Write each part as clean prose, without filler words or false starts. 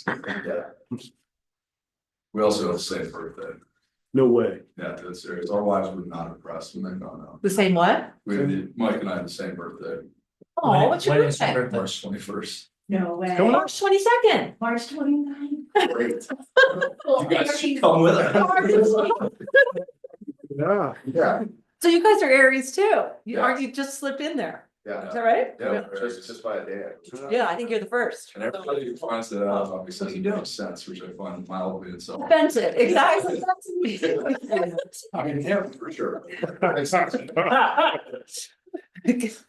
Yeah. We also have the same birthday. No way. Yeah, that's serious. Our wives were not impressed when they found out. The same what? Mike and I had the same birthday, Oh, what's your When is birthday? March 21st. No way. Coming up. March 22nd. March 29th. Great. You guys should come with us. Yeah. Yeah, So you guys are Aries too. Yeah. Aren't you just slipped in there? Is yeah, that right? yeah, just by a day. Yeah, I think you're the first. And everybody who finds that out, obviously, it makes sense, which I find mildly insulting. Offensive, exactly. I mean, yeah, for sure.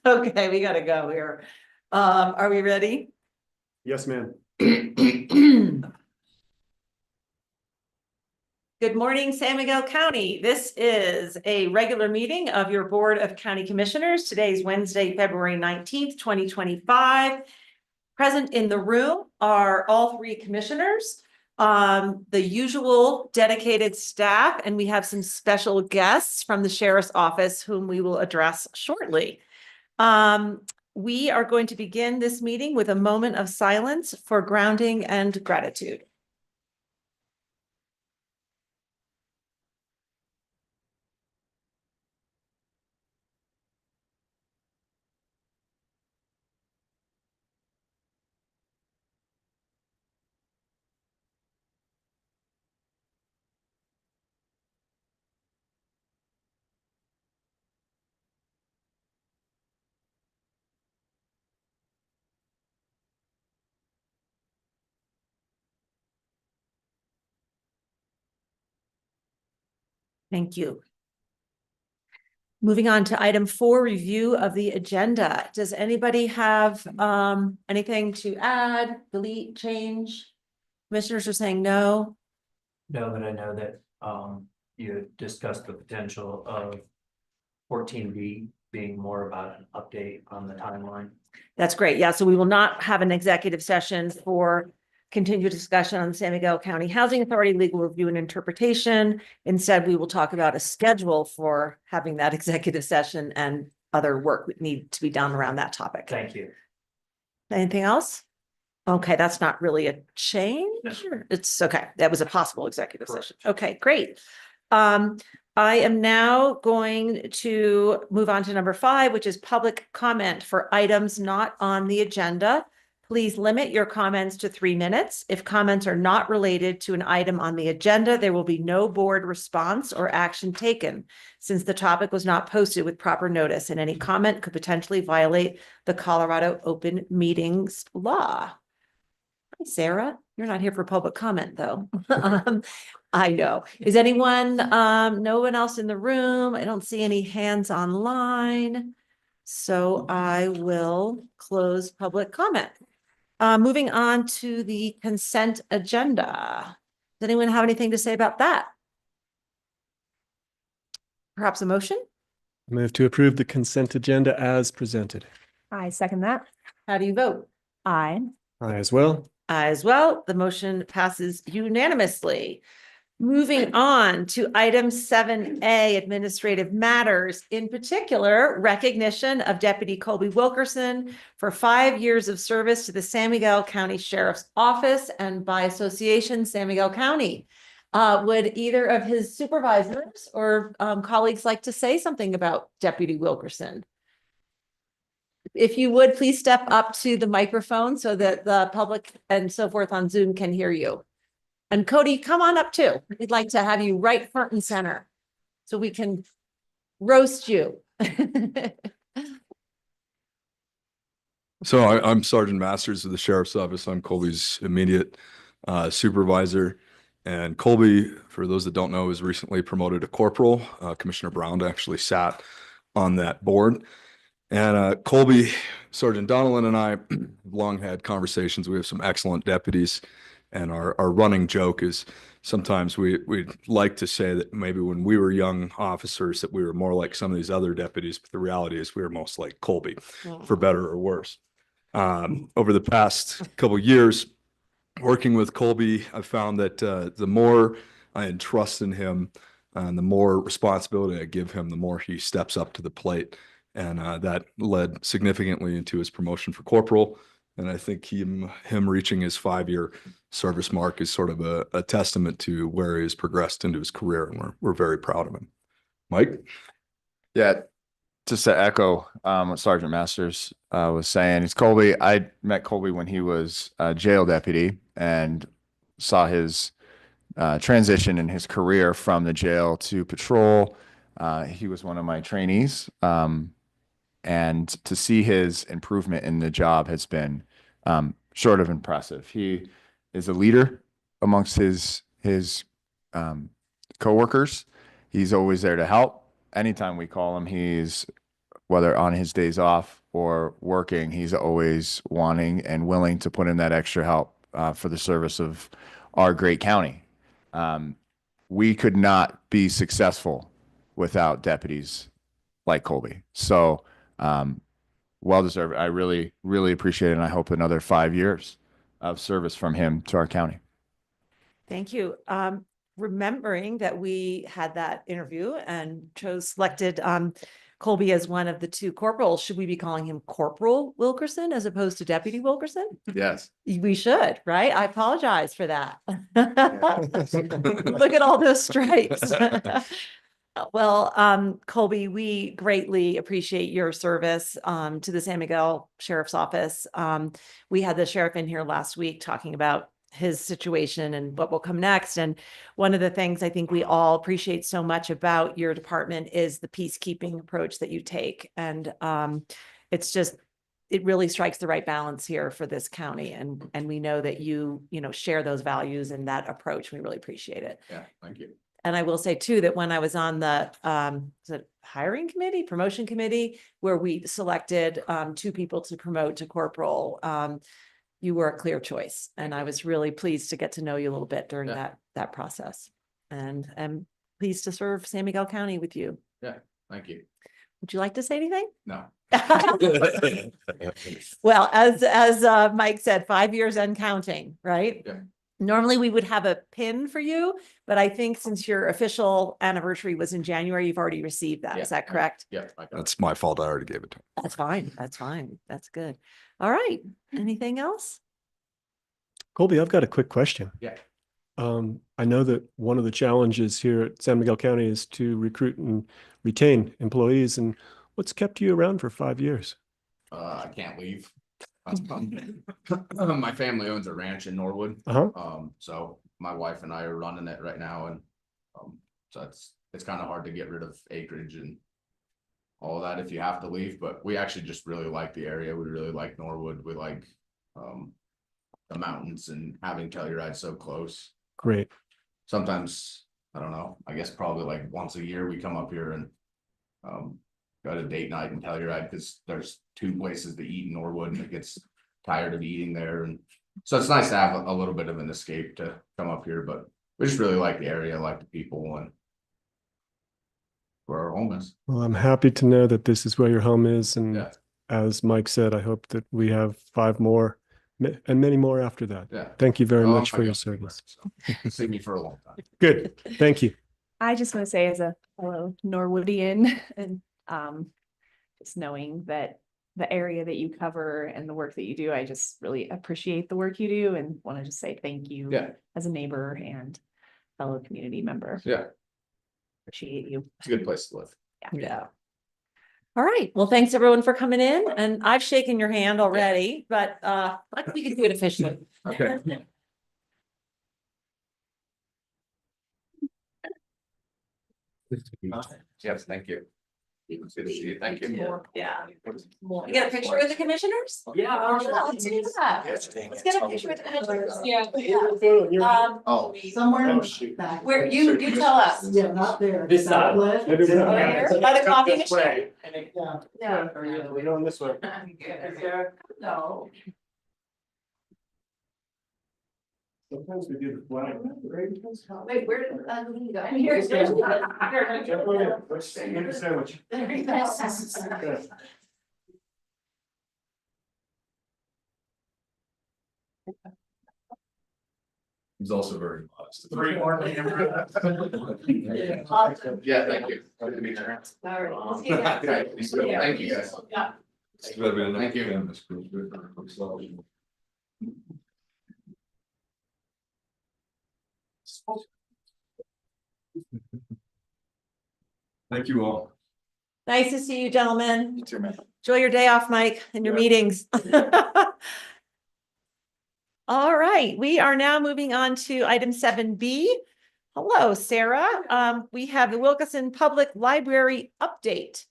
Okay, we gotta go here. Are we ready? Yes, ma'am. Good morning, San Miguel County. This is a regular meeting of your Board of County Commissioners. Today is Wednesday, February 19th, 2025. Present in the room are all three commissioners, the usual dedicated staff, and we have some special guests from the Sheriff's Office whom we will address shortly. We are going to begin this meeting with a moment of silence for grounding and gratitude. Thank you. Moving on to item 4, review of the agenda. Does anybody have anything to add, delete, change? Commissioners are saying no. No, but I know that you discussed the potential of 14B being more about an update on the timeline. That's great. Yeah, so we will not have an executive session for continued discussion on the San Miguel County Housing Authority legal review and interpretation. Instead, we will talk about a schedule for having that executive session and other work that need to be done around that topic. Thank you. Anything else? Okay, that's not really a change. No. It's okay. That was a possible executive Correct. session. Okay, great. I am now going to move on to number 5, which is public comment for items not on the agenda. Please limit your comments to 3 minutes. If comments are not related to an item on the agenda, there will be no board response or action taken since the topic was not posted with proper notice, and any comment could potentially violate the Colorado Open Meetings Law. Hi, Sarah. You're not here for public comment, though. I know. Is anyone, no one else in the room? I don't see any hands online. So I will close public comment. Moving on to the consent agenda. Does anyone have anything to say about that? Perhaps a motion? Move to approve the consent agenda as presented. I second that. How do you vote? Aye. I as well. As well, the motion passes unanimously. Moving on to item 7A, administrative matters, in particular, recognition of Deputy Colby Wilkerson for 5 years of service to the San Miguel County Sheriff's Office and by association, San Miguel County. Would either of his supervisors or colleagues like to say something about Deputy Wilkerson? If you would, please step up to the microphone so that the public and so forth on Zoom can hear you. And Cody, come on up too. We'd like to have you right front and center so we can roast you. So I'm Sergeant Masters of the Sheriff's Office. I'm Colby's immediate supervisor. And Colby, for those that don't know, was recently promoted to corporal. Commissioner Brown actually sat on that board. And Colby, Sergeant Donnellan and I have long had conversations. We have some excellent deputies. And our running joke is sometimes we'd like to say that maybe when we were young officers that we were more like some of these other deputies, but the reality is we were most like Colby, for better or worse. Over the past couple of years, working with Colby, I've found that the more I entrust in him and the more responsibility I give him, the more he steps up to the plate. And that led significantly into his promotion for corporal. And I think him reaching his 5-year service mark is sort of a testament to where he has progressed into his career, and we're very proud of him. Mike? Yeah, just to echo what Sergeant Masters was saying, it's Colby. I met Colby when he was a jail deputy and saw his transition in his career from the jail to patrol. He was one of my trainees, and to see his improvement in the job has been short of impressive. He is a leader amongst his coworkers. He's always there to help. Anytime we call him, he's, whether on his days off or working, he's always wanting and willing to put in that extra help for the service of our great county. We could not be successful without deputies like Colby. So, well deserved. I really, really appreciate it. And I hope another 5 years of service from him to our county. Thank you. Remembering that we had that interview and selected Colby as one of the 2 corporals, should we be calling him Corporal Wilkerson as opposed to Deputy Wilkerson? Yes. We should, right? I apologize for that. Look at all those stripes. Well, Colby, we greatly appreciate your service to the San Miguel Sheriff's Office. We had the sheriff in here last week talking about his situation and what will come next. And one of the things I think we all appreciate so much about your department is the peacekeeping approach that you take. And it's just, it really strikes the right balance here for this county. And we know that you share those values and that approach. We really appreciate it. Yeah, thank you. And I will say too, that when I was on the hiring committee, promotion committee, where we selected 2 people to promote to corporal, you were a clear choice. And I was really pleased to get to know you a little bit during that process. And I'm pleased to serve San Miguel County with you. Yeah, thank you. Would you like to say anything? No. Well, as Mike said, 5 years and counting, right? Yeah. Normally we would have a pin for you, but I think since your official anniversary was in January, you've already received that. Yeah, Is that correct? Yeah, I got it. That's my fault. I already gave it to him. That's fine. That's fine. That's good. All right. Anything else? Colby, I've got a quick question. Yeah. I know that one of the challenges here at San Miguel County is to recruit and retain employees. And what's kept you around for 5 years? I can't leave. My family owns a ranch in Norwood. So my wife and I are running it right now, and so it's kind of hard to get rid of acreage and all of that if you have to leave. But we actually just really like the area. We really like Norwood. We like the mountains and having Telluride so close. Great. Sometimes, I don't know, I guess probably like once a year we come up here and go to date night in Telluride, because there's 2 places to eat in Norwood, and it gets tired of eating there. And so it's nice to have a little bit of an escape to come up here, but we just really like the area, like the people, and where our home is. Well, I'm happy to know that this is where your home is. And Yeah. as Mike said, I hope that we have 5 more and many more after that. Yeah. Thank you very Oh, much my for your God. service. So, see me for a long time. Good. Thank you. I just want to say, as a fellow Norwoodian, and just knowing that the area that you cover and the work that you do, I just really appreciate the work you do, and want to just say thank you Yeah. as a neighbor and fellow community member. Yeah, Appreciate you. it's a good place to live. Yeah. All right. Well, thanks everyone for coming in, and I've shaken your hand already, but we can do it officially. Okay. Yes, thank you. Good to see you. Thank you. Yeah. You get a picture with the commissioners? Yeah. Let's do that. Let's get a picture with the commissioners. Yeah. Oh, Somewhere in Oh, the shoot. back. Where, you tell us. Yeah, not there. This side. Outlet. Maybe we're not- Where? By the coffee machine? Yeah. Yeah. We don't this way. No. Sometimes we do the flag. Wait, where did you go? I'm here. Sandwich. he's also very modest. 3 more. Yeah, thank you. Good to meet you. All right. Let's get that. Okay, thank you guys. Yeah. Thank you. Thank you all. Nice to see you, gentlemen. You too, man. Enjoy your day off, Mike, and your meetings. All right, we are now moving on to item 7B. Hello, Sarah. We have the Wilkeson Public Library update.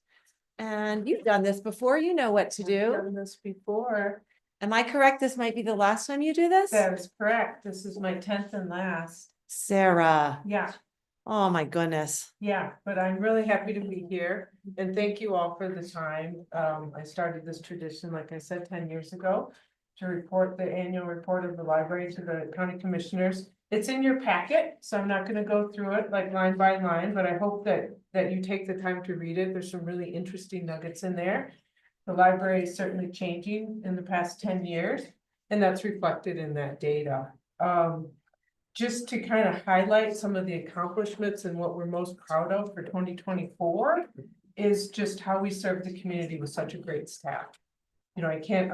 And you've done this before, you know what to do. Done this before. Am I correct? This might be the last time you do this? That is correct. This is my 10th and last. Sarah, Yeah, oh my goodness. yeah, but I'm really happy to be here and thank you all for the time. I started this tradition, like I said, 10 years ago to report the annual report of the library to the county commissioners. It's in your packet, so I'm not gonna go through it like line by line, but I hope that you take the time to read it. There's some really interesting nuggets in there. The library is certainly changing in the past 10 years, and that's reflected in that data. Just to kind of highlight some of the accomplishments and what we're most proud of for 2024 is just how we serve the community with such a great staff. You know, I can't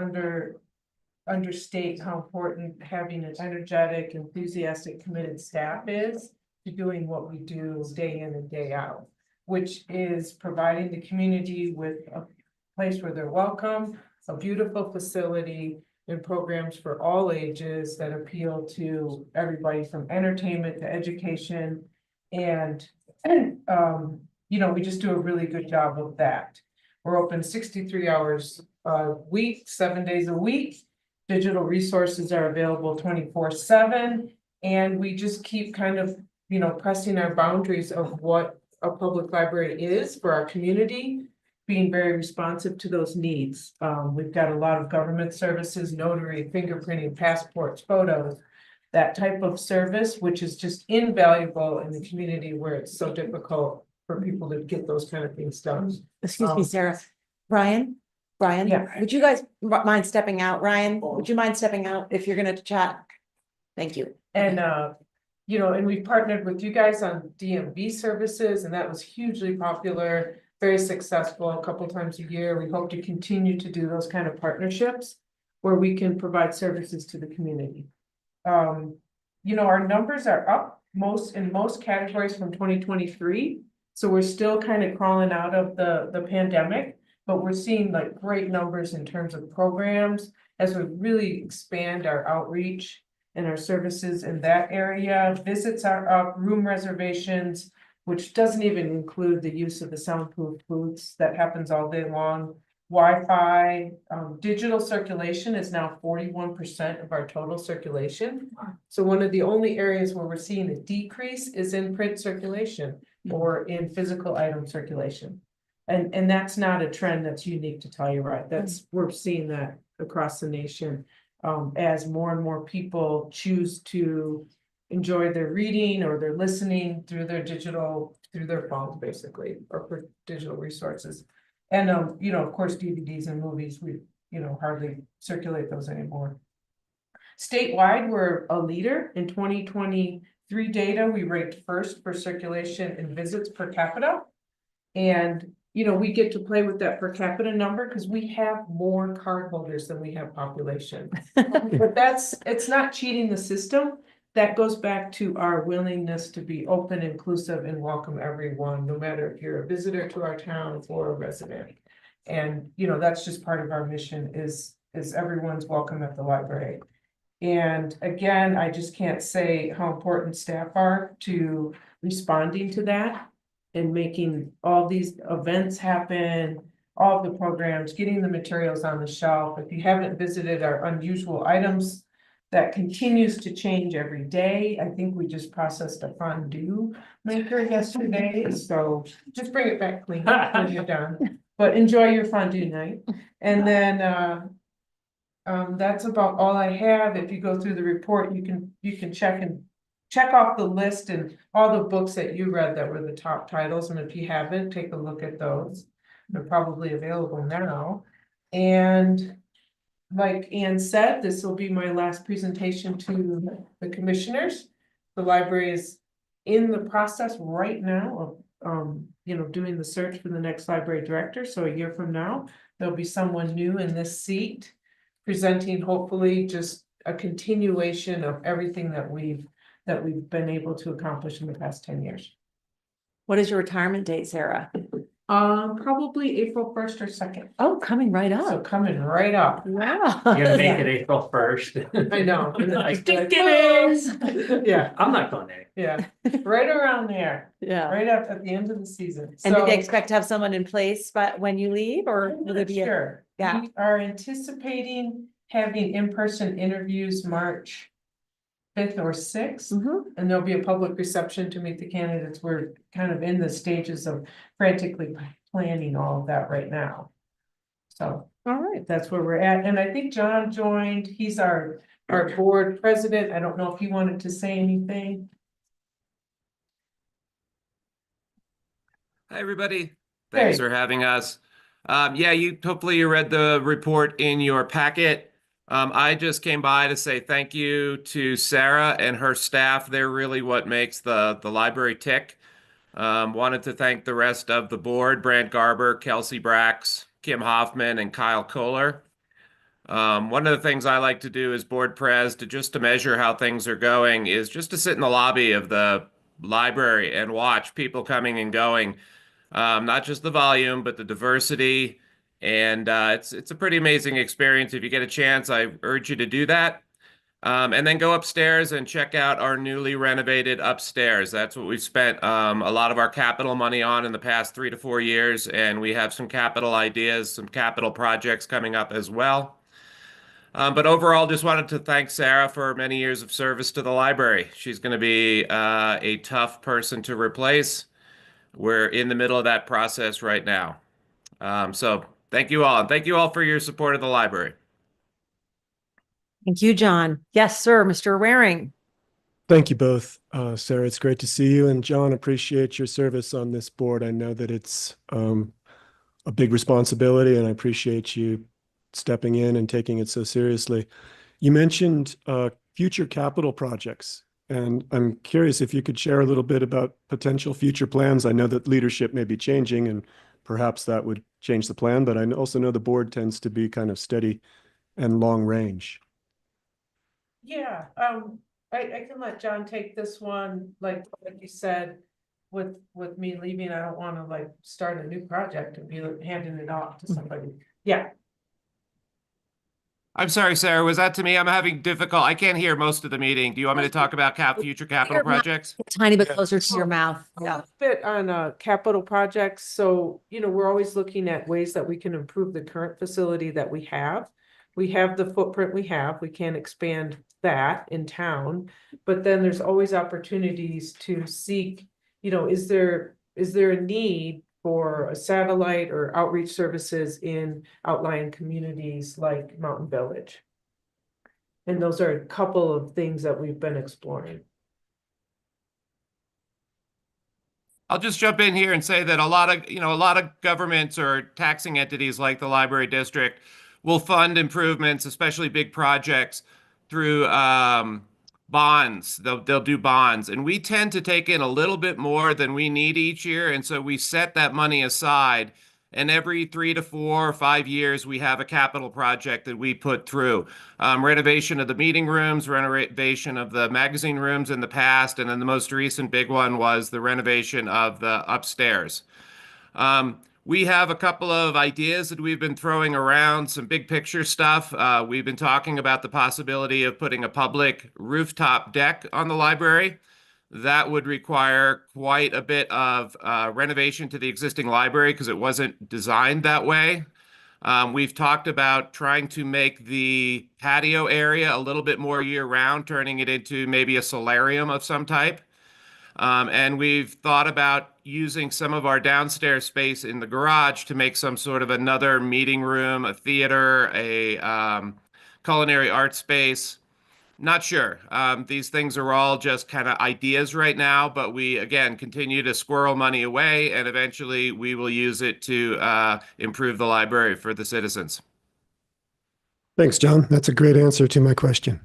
understate how important having an energetic, enthusiastic, committed staff is to doing what we do day in and day out, which is providing the community with a place where they're welcome, a beautiful facility, and programs for all ages that appeal to everybody from entertainment to education. And, you know, we just do a really good job of that. We're open 63 hours a week, 7 days a week. Digital resources are available 24/7. And we just keep kind of, you know, pressing our boundaries of what a public library is for our community, being very responsive to those needs. We've got a lot of government services, notary, fingerprinting, passports, photos, that type of service, which is just invaluable in the community where it's so difficult for people to get those kind of things done. Excuse me, Sarah. Brian, Yeah. would you guys mind stepping out? Ryan, would you mind stepping out if you're gonna chat? Thank you. And, you know, and we partnered with you guys on DMV services, and that was hugely popular, very successful a couple times a year. We hope to continue to do those kind of partnerships where we can provide services to the community. You know, our numbers are up in most categories from 2023. So we're still kind of crawling out of the pandemic, but we're seeing like great numbers in terms of programs as we really expand our outreach and our services in that area. Visits are up, room reservations, which doesn't even include the use of the soundproof booths that happens all day long. Wi-Fi, digital circulation is now 41% of our total circulation. So one of the only areas where we're seeing a decrease is in print circulation or in physical item circulation. And that's not a trend that's unique to Telluride. We're seeing that across the nation, as more and more people choose to enjoy their reading or their listening through their phones, basically, or for digital resources. And, you know, of course, DVDs and movies, we, you know, hardly circulate those anymore. Statewide, we're a leader in 2023 data. We ranked first for circulation and visits per capita. And, you know, we get to play with that per capita number because we have more cardholders than we have population. But it's not cheating the system. That goes back to our willingness to be open, inclusive, and welcome everyone, no matter if you're a visitor to our town or a resident. And, you know, that's just part of our mission is everyone's welcome at the library. And again, I just can't say how important staff are to responding to that and making all these events happen, all the programs, getting the materials on the shelf. If you haven't visited our unusual items, that continues to change every day. I think we just processed a fondue maker yesterday, so just bring it back clean when you're done. But enjoy your fondue night. And then that's about all I have. If you go through the report, you can check off the list and all the books that you read that were the top titles. And if you haven't, take a look at those. They're probably available now. And like Ann said, this will be my last presentation to the commissioners. The library is in the process right now of doing the search for the next library director. So a year from now, there'll be someone new in this seat, presenting hopefully just a continuation of everything that we've been able to accomplish in the past 10 years. What is your retirement date, Sarah? Probably April 1st or 2nd. Oh, coming right So up. coming right up. Wow. You're gonna make it April 1st. I know. Like, Like, "Ding-ding-ding." Yeah, I'm not going there. yeah, right around there, Yeah. right up at the end of the season. And do So- they expect to have someone in place but when you leave, or I'm will there not be a? sure. Yeah. We are anticipating having in-person interviews March 5th or 6th. Mhm. And there'll be a public reception to meet the candidates. We're kind of in the stages of frantically planning all of that right now. So All right. that's where we're at. And I think John joined, he's our board president. I don't know if he wanted to say anything. Hi, everybody. Hey. Thanks for having us. Yeah, hopefully you read the report in your packet. I just came by to say thank you to Sarah and her staff. They're really what makes the library tick. Wanted to thank the rest of the board, Brant Garber, Kelsey Brax, Kim Hoffman, and Kyle Kohler. One of the things I like to do as board pres to measure how things are going is just to sit in the lobby of the library and watch people coming and going. Not just the volume, but the diversity. And it's a pretty amazing experience. If you get a chance, I urge you to do that. And then go upstairs and check out our newly renovated upstairs. That's what we've spent a lot of our capital money on in the past 3 to 4 years. And we have some capital ideas, some capital projects coming up as well. But overall, just wanted to thank Sarah for many years of service to the library. She's going to be a tough person to replace. We're in the middle of that process right now. So thank you all. And thank you all for your support of the library. Thank you, John. Yes, sir, Mr. Waring. Thank you both. Sarah, it's great to see you. And John, appreciate your service on this board. I know that it's a big responsibility, and I appreciate you stepping in and taking it so seriously. You mentioned future capital projects, and I'm curious if you could share a little bit about potential future plans. I know that leadership may be changing, and perhaps that would change the plan, but I also know the board tends to be kind of steady and long range. Yeah, I can let John take this one, like you said, with me leaving, I don't wanna like start a new project and be handing it off to somebody. Yeah, I'm sorry, Sarah, was that to me? I'm having I can't hear most of the meeting. Do you want me to talk about future capital projects? A tiny bit closer to your mouth. a Yeah. little bit on capital projects, so we're always looking at ways that we can improve the current facility that we have. We have the footprint we have, we can't expand that in town, but then there's always opportunities to seek, is there a need for a satellite or outreach services in outlying communities like Mountain Village? And those are a couple of things that we've been exploring. I'll just jump in here and say that a lot of governments or taxing entities like the library district will fund improvements, especially big projects, through bonds. They'll do bonds, and we tend to take in a little bit more than we need each year, and so we set that money aside. And every 3 to 4 or 5 years, we have a capital project that we put through. Renovation of the meeting rooms, renovation of the magazine rooms in the past, and then the most recent big one was the renovation of the upstairs. We have a couple of ideas that we've been throwing around, some big picture stuff. We've been talking about the possibility of putting a public rooftop deck on the library. That would require quite a bit of renovation to the existing library because it wasn't designed that way. We've talked about trying to make the patio area a little bit more year-round, turning it into maybe a solarium of some type. And we've thought about using some of our downstairs space in the garage to make some sort of another meeting room, a theater, a culinary art space. Not sure. These things are all just kind of ideas right now, but we, again, continue to squirrel money away, and eventually we will use it to improve the library for the citizens. Thanks, John. That's a great answer to my question.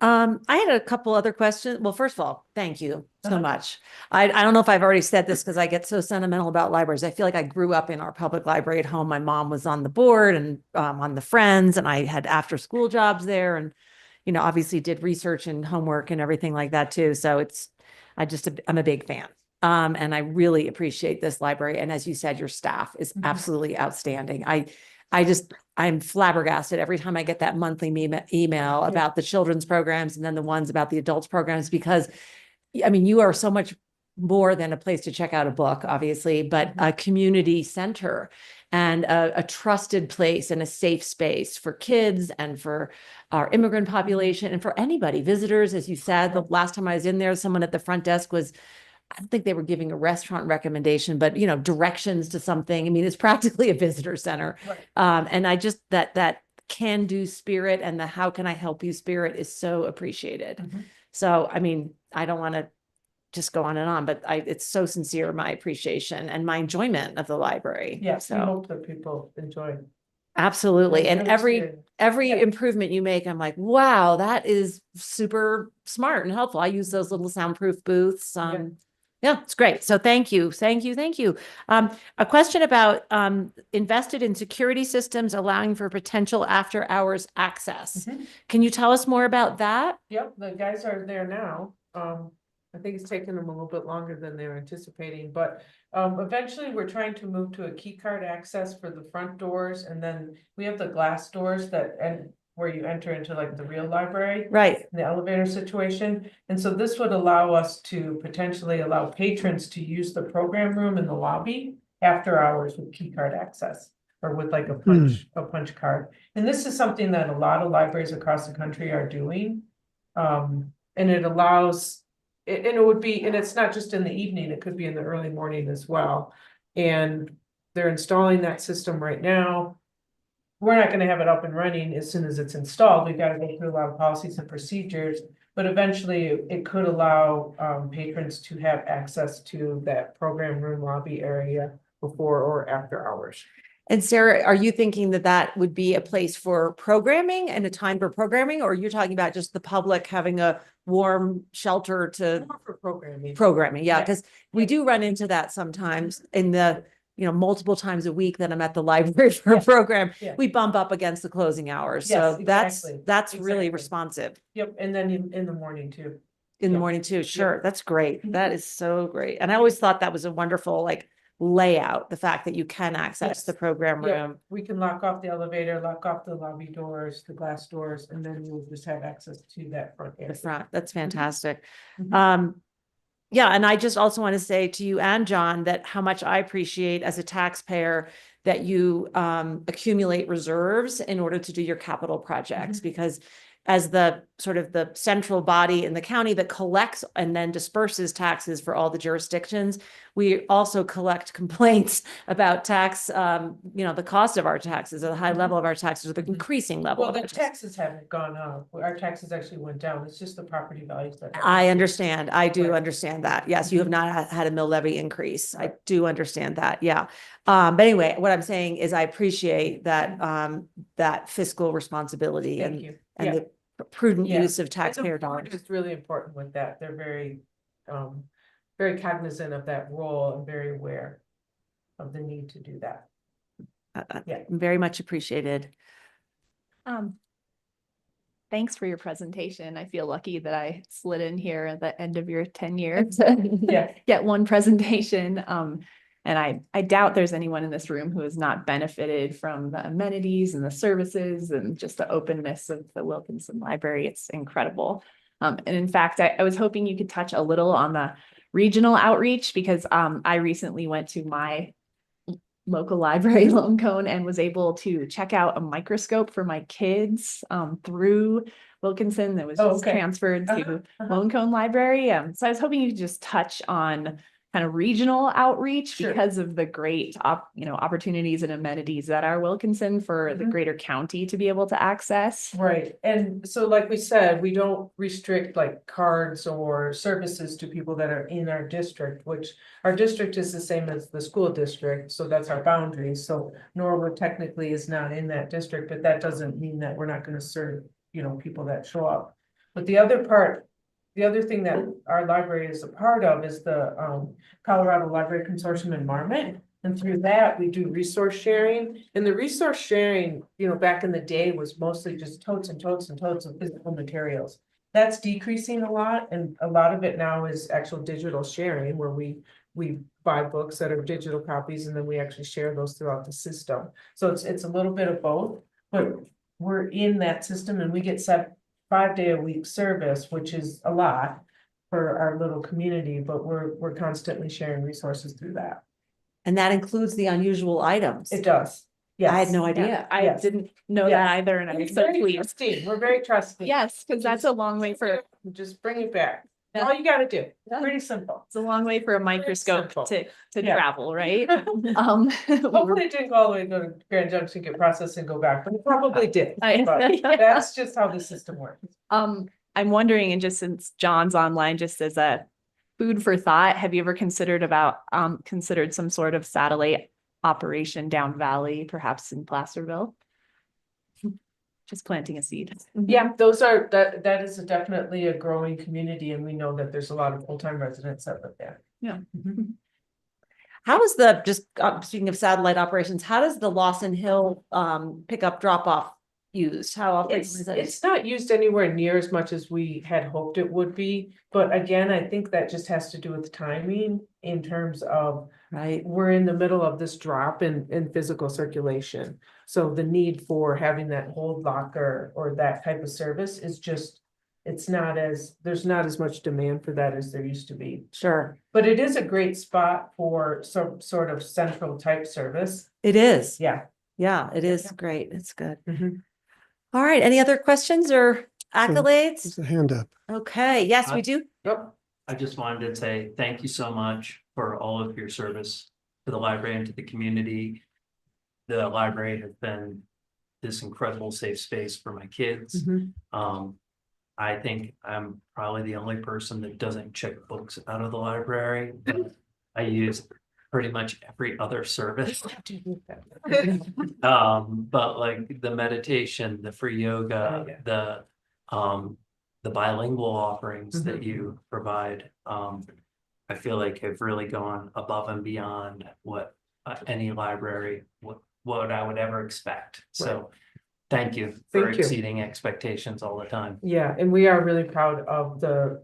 I had a couple other questions. Well, first of all, thank you so Uh-huh. much. I don't know if I've already said this because I get so sentimental about libraries. I feel like I grew up in our public library at home. My mom was on the board and on the Friends, and I had after school jobs there, and obviously did research and homework and everything like that too. So I'm a big fan. And I really appreciate this library. And as you said, your staff is Mhm. absolutely outstanding. I'm flabbergasted every time I get that monthly email about the children's programs and then the ones about the adults programs, because I mean, you are so much more than a place to check out a book, obviously, but a community center and a trusted place and a safe space for kids and for our immigrant population and for anybody, visitors. As you said, the last time I was in there, someone at the front desk was, I don't think they were giving a restaurant recommendation, but directions to something. I mean, it's practically a visitor center. Right. And I just that can-do spirit and the how can I help you spirit is so appreciated. Mhm. So, I mean, I don't want to just go on and on, but it's so sincere, my appreciation and my enjoyment of the library. Yes, we So hope that people enjoy. absolutely. And Good every experience. improvement you make, I'm like, wow, that is super smart and helpful. I use those little soundproof booths. Yeah, it's great. So thank you. Thank you. Thank you. A question about invested in security systems allowing for potential after hours access. Mhm. Can you tell us more about that? Yep, the guys are there now. I think it's taken them a little bit longer than they were anticipating, but eventually we're trying to move to a key card access for the front doors, and then we have the glass doors and where you enter into like the real library. Right. The elevator situation. And so this would allow us to potentially allow patrons to use the program room in the lobby after hours with key card access or with like a punch card. And this is something that a lot of libraries across the country are doing. And it allows, and it would be, and it's not just in the evening, it could be in the early morning as well. And they're installing that system right now. We're not gonna have it up and running as soon as it's installed. We've got to go through a lot of policies and procedures. But eventually it could allow patrons to have access to that program room lobby area before or after hours. And Sarah, are you thinking that that would be a place for programming and a time for programming, or you're talking about just the public having a warm shelter to More for programming. programming? Yeah, Yeah. because we do run into that sometimes in the, multiple times a week that I'm at the library for a Yeah. program. Yeah. We bump up against the closing hours. Yes, So exactly. that's really Exactly. responsive Yep, and then in the morning too. in the Yeah. morning too. Sure. That's great. Mhm. That is so great. And I always thought that was a wonderful layout, the fact that you can access Yes. the program Yeah. room. We can lock off the elevator, lock off the lobby doors, the glass doors, and then you'll just have access to that front The area. front. That's fantastic. Mhm. Yeah, and I just also want to say to you and John that how much I appreciate as a taxpayer that you accumulate reserves in order to do your capital projects, because as the sort of the central body in the county that collects and then disperses taxes for all the jurisdictions, we also collect complaints about tax, the cost of our taxes, or the high level of our taxes, or the increasing level Well, of the our taxes. taxes haven't gone up. Our taxes actually went down. It's just the property values that. have I increased. understand. I do Right. understand that. Yes, you have Mhm. not had a mill levy increase. I Right. do understand that. Yeah. But anyway, what I'm saying is I appreciate that, that fiscal responsibility Thank and, you. and Yeah. the prudent Yeah. use of And the taxpayer board dollars. is really important with that. They're very cognizant of that role and very aware of the need to do that. Yeah. Very much appreciated. Thanks for your presentation. I feel lucky that I slid in here at the end of your tenure to Yeah. get one presentation. And I doubt there's anyone in this room who has not benefited from the amenities and the services and just the openness of the Wilkinson Library. It's incredible. And in fact, I was hoping you could touch a little on the regional outreach, because I recently went to my local library, Lone Cone, and was able to check out a microscope for my kids through Wilkinson that was Oh, just okay. transferred to Uh-huh. Lone Cone Library. So I was hoping you could just touch on kind of regional outreach Sure. because of the great opportunities and amenities that are Wilkinson for the Mhm. greater county to be able to access. Right, and so like we said, we don't restrict like cards or services to people that are in our district, which our district is the same as the school district, so that's our boundary. So Norwood technically is not in that district, but that doesn't mean that we're not gonna serve, people that show up. But the other part, the other thing that our library is a part of is the Colorado Library Consortium in Marmot. And through that, we do resource sharing. And the resource sharing, you know, back in the day was mostly just totes and totes and totes of physical materials. That's decreasing a lot, and a lot of it now is actual digital sharing where we buy books that are digital copies and then we actually share those throughout the system. So it's a little bit of both, but we're in that system and we get 5-day-a-week service, which is a lot for our little community, but we're constantly sharing resources through that. And that includes the unusual items. It does. I had Yes. no idea. Yeah, I Yes. didn't know Yeah. that either, and I'm We're so very pleased. trusting. We're very trusting. Yes, because that's a long way for, Just bring it back. Yeah. All you gotta do. Yeah. Pretty simple. it's a long way for a microscope simple. to Yeah. travel, right? we were- Hopefully it didn't go all the way to go to Grand Junction, get processed and go back, but it probably did. I- But Yeah. that's just how the system works. I'm wondering, and just since John's online, just as a food for thought, have you ever considered some sort of satellite operation down valley, perhaps in Placerville? Just planting a seed. Yeah, that is definitely a growing community and we know that there's a lot of full-time residents that live there. Yeah. How is speaking of satellite operations, how does the Lawson Hill pickup drop off used? How often is it? It's not used anywhere near as much as we had hoped it would be, but again, I think that just has to do with timing in terms of Right. we're in the middle of this drop in physical circulation. So the need for having that hold locker or that type of service is just, there's not as much demand for that as there used to be. Sure. But it is a great spot for some sort of central type service. It is. Yeah. Yeah, it is great. It's good. Mhm. All right. Any other questions or accolades? There's a hand up. Okay. Yes, we do. Yep. I just wanted to say thank you so much for all of your service to the library and to the community. The library has been this incredible safe space for my kids. I think I'm probably the only person that doesn't check books out of the library. But I use pretty much every other service. But like the meditation, the free yoga, the bilingual offerings that you provide, I feel like have really gone above and beyond what any library, what I would ever expect. So thank you for Thank you. exceeding expectations all the time. Yeah, and we are really proud of the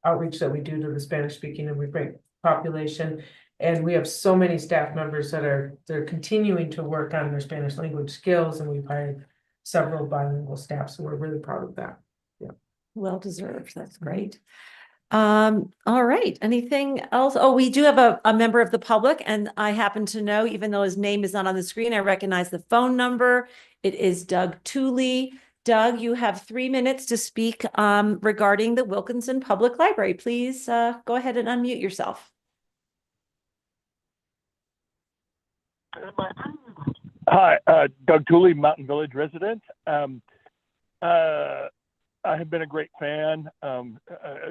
outreach that we do to the Spanish speaking and immigrant population. And we have so many staff members they're continuing to work on their Spanish language skills, and we've hired several bilingual staff, so we're really proud of that. Well deserved. That's great. All right. Anything else? Oh, we do have a member of the public, and I happen to know, even though his name is not on the screen, I recognize the phone number. It is Doug Tooley. Doug, you have 3 minutes to speak regarding the Wilkinson Public Library. Please go ahead and unmute yourself. Hi, Doug Tooley, Mountain Village resident. I have been a great fan,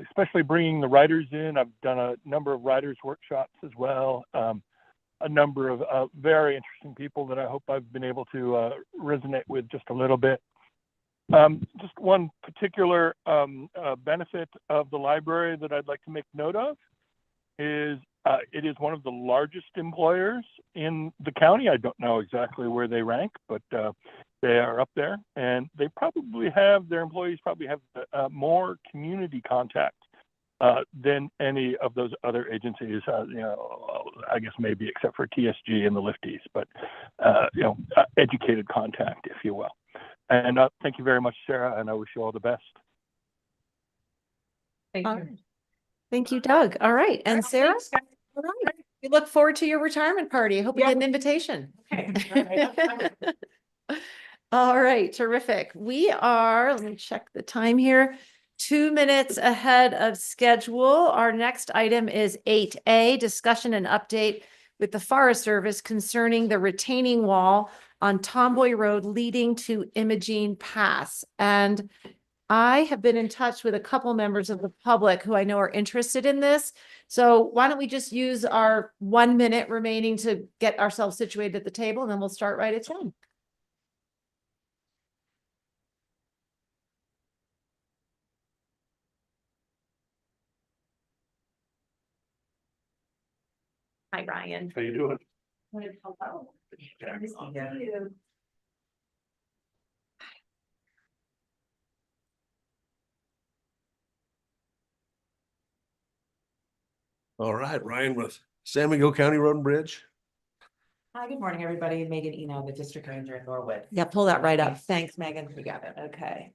especially bringing the writers in. I've done a number of writers workshops as well. A number of very interesting people that I hope I've been able to resonate with just a little bit. Just one particular benefit of the library that I'd like to make note of is it is one of the largest employers in the county. I don't know exactly where they rank, but they are up there, and they probably have, their employees probably have more community contact than any of those other agencies, I guess maybe except for TSG and the Lifties, but, educated contact, if you will. And thank you very much, Sarah, and I wish you all the best. Thank All you. right. Thank you, Doug. All right. And Sarah? Thanks, guys. All right. We look forward to your retirement party. I hope you Yeah. get an invitation. Okay. All right, terrific. We are, let me check the time here, 2 minutes ahead of schedule. Our next item is 8A, discussion and update with the Forest Service concerning the retaining wall on Tomboy Road leading to Imogene Pass. And I have been in touch with a couple members of the public who I know are interested in this. So why don't we just use our 1 minute remaining to get ourselves situated at the table, and then we'll start right at 10. Hi, Ryan. How you doing? Hello. All right, Ryan with San Miguel County Road and Bridge. Hi, good morning, everybody. Megan Eno, the district ranger in Norwood. Yeah, pull that right up. Thanks, Megan. You got it. Okay.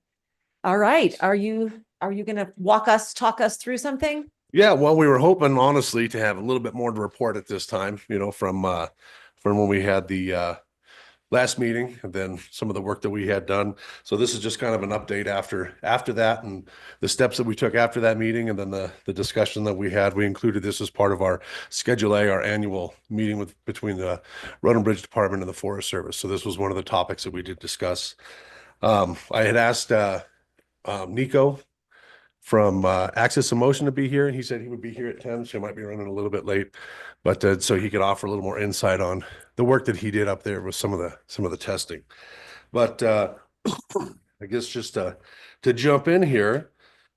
All right. Are you gonna talk us through something? Yeah, well, we were hoping honestly to have a little bit more to report at this time, from when we had the last meeting and then some of the work that we had done. So this is just kind of an update after that and the steps that we took after that meeting and then the discussion that we had. We included this as part of our Schedule A, our annual meeting between the Road and Bridge Department and the Forest Service. So this was one of the topics that we did discuss. I had asked Nico from Access and Motion to be here, and he said he would be here at 10, so he might be running a little bit late, but so he could offer a little more insight on the work that he did up there with some of the testing. But I guess just to jump in here,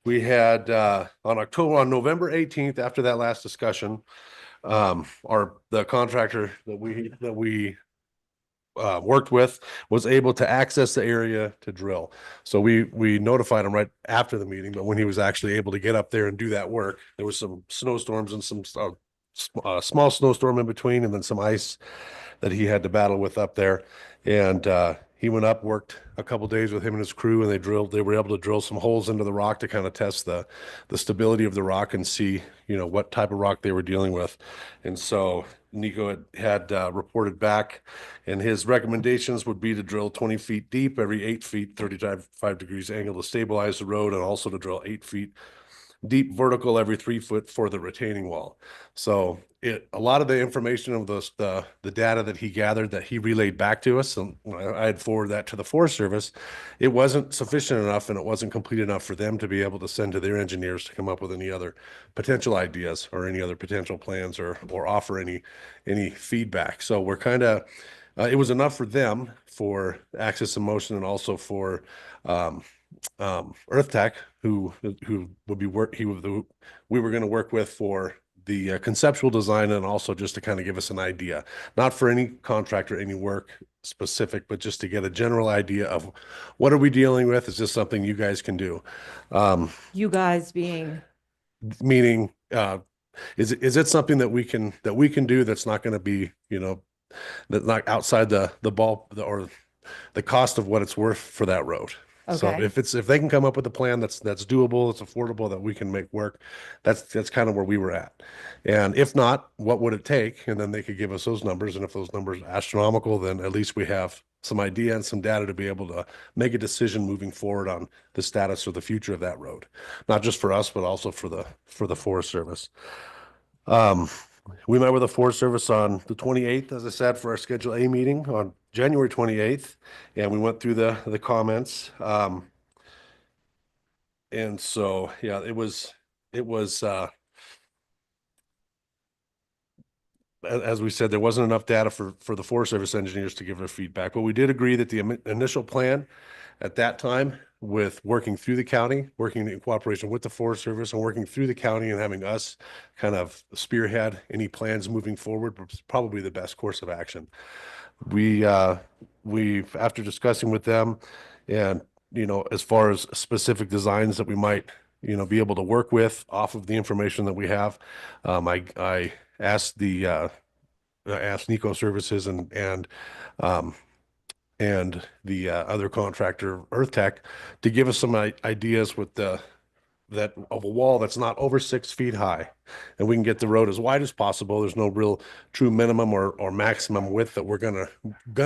we had on November 18th, after that last discussion, the contractor that we worked with was able to access the area to drill. So we notified him right after the meeting, but when he was actually able to get up there and do that work, there was some snowstorms and some small snowstorm in between, and then some ice that he had to battle with up there. And he went up, worked a couple days with him and his crew, and they were able to drill some holes into the rock to kind of test the stability of the rock and see, what type of rock they were dealing with. And so Nico had reported back, and his recommendations would be to drill 20 feet deep every 8 feet, 35 degrees angle to stabilize the road, and also to drill 8 feet deep vertical every 3 foot for the retaining wall. So a lot of the information of the data that he gathered that he relayed back to us, and I had forwarded that to the Forest Service, it wasn't sufficient enough and it wasn't complete enough for them to be able to send to their engineers to come up with any other potential ideas or any other potential plans or offer any feedback. So we're kind of it was enough for them, for Access and Motion, and also for Earth Tech, who would be we were going to work with for the conceptual design, and also just to kind of give us an idea, not for any contractor, any work specific, but just to get a general idea of what are we dealing with? Is this something you guys can do? You guys being meaning, is it something that we can do that's not going to be, that's not outside the ball or the cost of what it's worth for that road? So Okay. if they can come up with a plan that's doable, it's affordable, that we can make work, that's kind of where we were at. And if not, what would it take? And then they could give us those numbers. And if those numbers are astronomical, then at least we have some idea and some data to be able to make a decision moving forward on the status or the future of that road, not just for us, but also for the Forest Service. We met with the Forest Service on the 28th, as I said, for our Schedule A meeting on January 28th, and we went through the comments. And so, yeah, it was as we said, there wasn't enough data for the Forest Service engineers to give their feedback, but we did agree that the initial plan at that time, with working through the county, working in cooperation with the Forest Service and working through the county and having us kind of spearhead any plans moving forward, was probably the best course of action. We've after discussing with them and, as far as specific designs that we might, be able to work with off of the information that we have, I asked asked Nico Services and the other contractor, Earth Tech, to give us some ideas with that of a wall that's not over 6 feet high, and we can get the road as wide as possible. There's no real true minimum or maximum width that we're gonna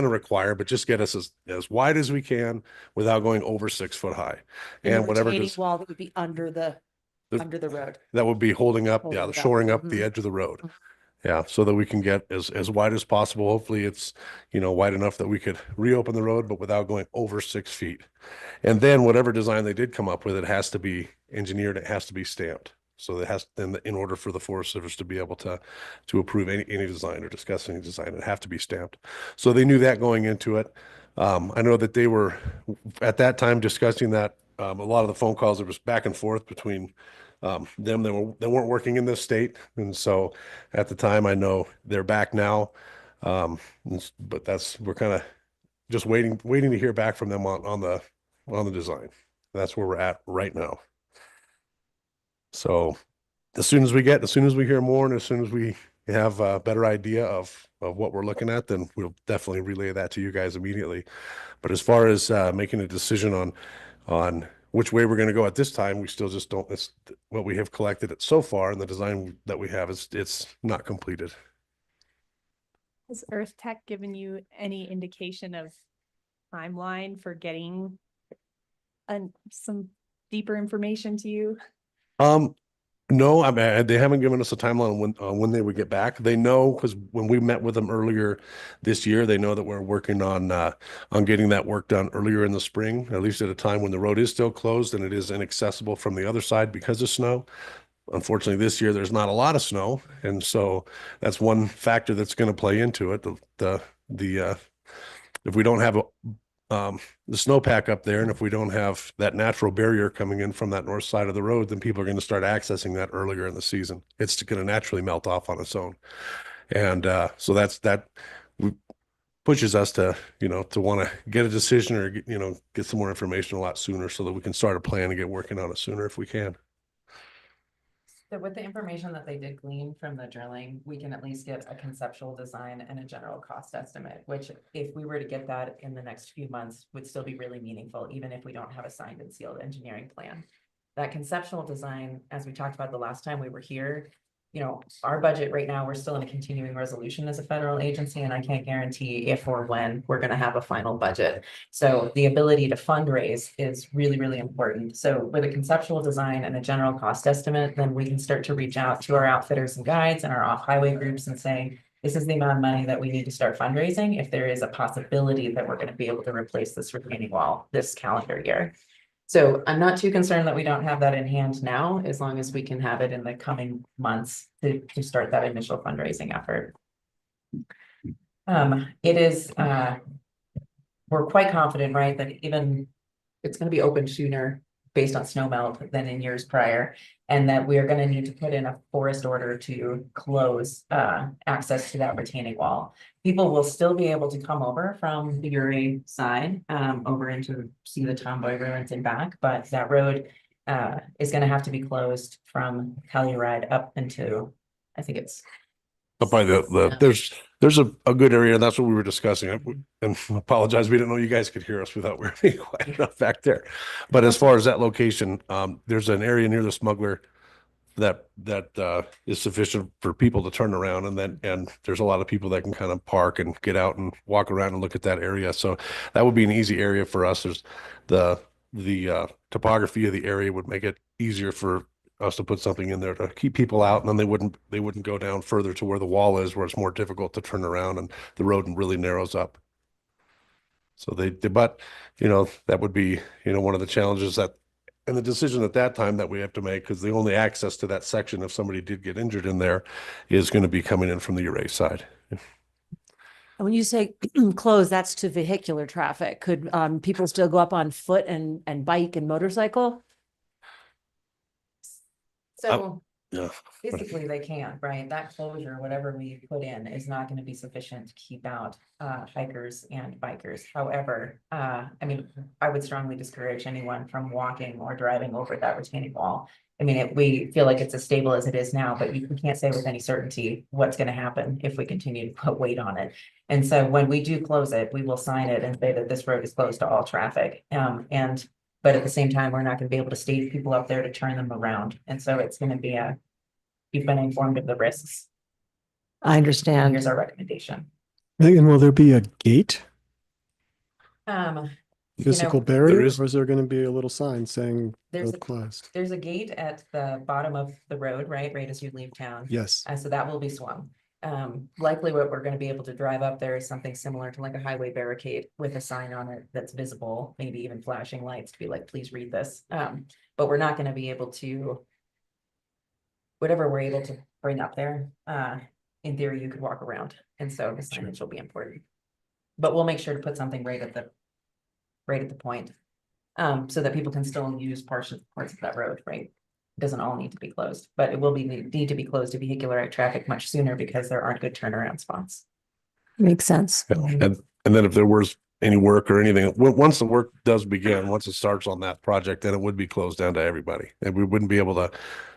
require, but just get us as wide as we can without going over 6 foot high. And whatever retaining wall that would be under the road. that would be holding up, Holding the it up. shoring up the Mhm. edge of the road. Yeah, so that we can get as wide as possible. Hopefully it's, wide enough that we could reopen the road, but without going over 6 feet. And then whatever design they did come up with, it has to be engineered, it has to be stamped. So it has, then in order for the Forest Service to be able to approve any design or discuss any design, it have to be stamped. So they knew that going into it. I know that they were at that time discussing that, a lot of the phone calls, it was back and forth between them they weren't working in this state. And so at the time, I know they're back now. But we're kind of just waiting to hear back from them on the design. That's where we're at right now. So as soon as we hear more, and as soon as we have a better idea of what we're looking at, then we'll definitely relay that to you guys immediately. But as far as making a decision on which way we're going to go at this time, we still just don't. It's what we have collected it so far, and the design that we have it's not completed. Has Earth Tech given you any indication of timeline for getting some deeper information to you? No, I mean, they haven't given us a timeline on when they would get back. They know, because when we met with them earlier this year, they know that we're working on getting that work done earlier in the spring, at least at a time when the road is still closed and it is inaccessible from the other side because of snow. Unfortunately, this year there's not a lot of snow, and so that's one factor that's going to play into it. If we don't have the snowpack up there, and if we don't have that natural barrier coming in from that north side of the road, then people are going to start accessing that earlier in the season. It's going to naturally melt off on its own, and so that pushes us to want to get a decision or get some more information a lot sooner, so that we can start a plan and get working on it sooner if we can. So with the information that they did glean from the drilling, we can at least get a conceptual design and a general cost estimate, which if we were to get that in the next few months would still be really meaningful, even if we don't have a signed and sealed engineering plan. That conceptual design, as we talked about the last time we were here, our budget right now, we're still in a continuing resolution as a federal agency, and I can't guarantee if or when we're going to have a final budget. So the ability to fundraise is really, really important. So with a conceptual design and a general cost estimate, then we can start to reach out to our outfitters and guides and our off-highway groups and say, this is the amount of money that we need to start fundraising if there is a possibility that we're going to be able to replace this retaining wall this calendar year. So I'm not too concerned that we don't have that in hand now, as long as we can have it in the coming months to start that initial fundraising effort. We're quite confident, right, that even it's going to be open sooner based on snow melt than in years prior, and that we are going to need to put in a forest order to close access to that retaining wall. People will still be able to come over from the Uray side over into see the Tomboy ruins and back, but that road is going to have to be closed from Telluride up into, I think it's up by there's a good area, and that's what we were discussing. And apologize, we didn't know you guys could hear us without we're being quiet enough back there. But as far as that location, there's an area near the Smuggler that is sufficient for people to turn around, and there's a lot of people that can kind of park and get out and walk around and look at that area. So that would be an easy area for us. There's the topography of the area would make it easier for us to put something in there to keep people out, and then they wouldn't go down further to where the wall is, where it's more difficult to turn around and the road really narrows up. So but that would be one of the challenges and the decision at that time that we have to make, because the only access to that section, if somebody did get injured in there, is going to be coming in from the Uray side. And when you say close, that's to vehicular traffic. Could people still go up on foot and bike and motorcycle? so Yeah. physically they can, right? That closure, whatever we put in, is not going to be sufficient to keep out hikers and bikers. However, I mean, I would strongly discourage anyone from walking or driving over that retaining wall. I mean, we feel like it's as stable as it is now, but we can't say with any certainty what's going to happen if we continue to put weight on it. And so when we do close it, we will sign it and say that this road is closed to all traffic. But at the same time, we're not going to be able to stage people up there to turn them around. And so it's going to be you've been informed of the risks. I understand. Here's our recommendation. And will there be a gate, You physical know, barrier, There is- or is there going to be a little sign saying There's road closed? There's a gate at the bottom of the road, right as you leave town. Yes. So that will be swung. Likely what we're going to be able to drive up there is something similar to like a highway barricade with a sign on it that's visible, maybe even flashing lights to be like, please read this. But we're not going to be able to, whatever we're able to bring up there, in theory, you could walk around. And so the signage will be important. But we'll make sure to put something right at the point, so that people can still use parts of that road, right? doesn't all need to be closed, but it will need to be closed to vehicular traffic much sooner because there aren't good turnaround spots. Makes sense. And then if there was any work or anything, once the work does begin, once it starts on that project, then it would be closed down to everybody. And we wouldn't be able to,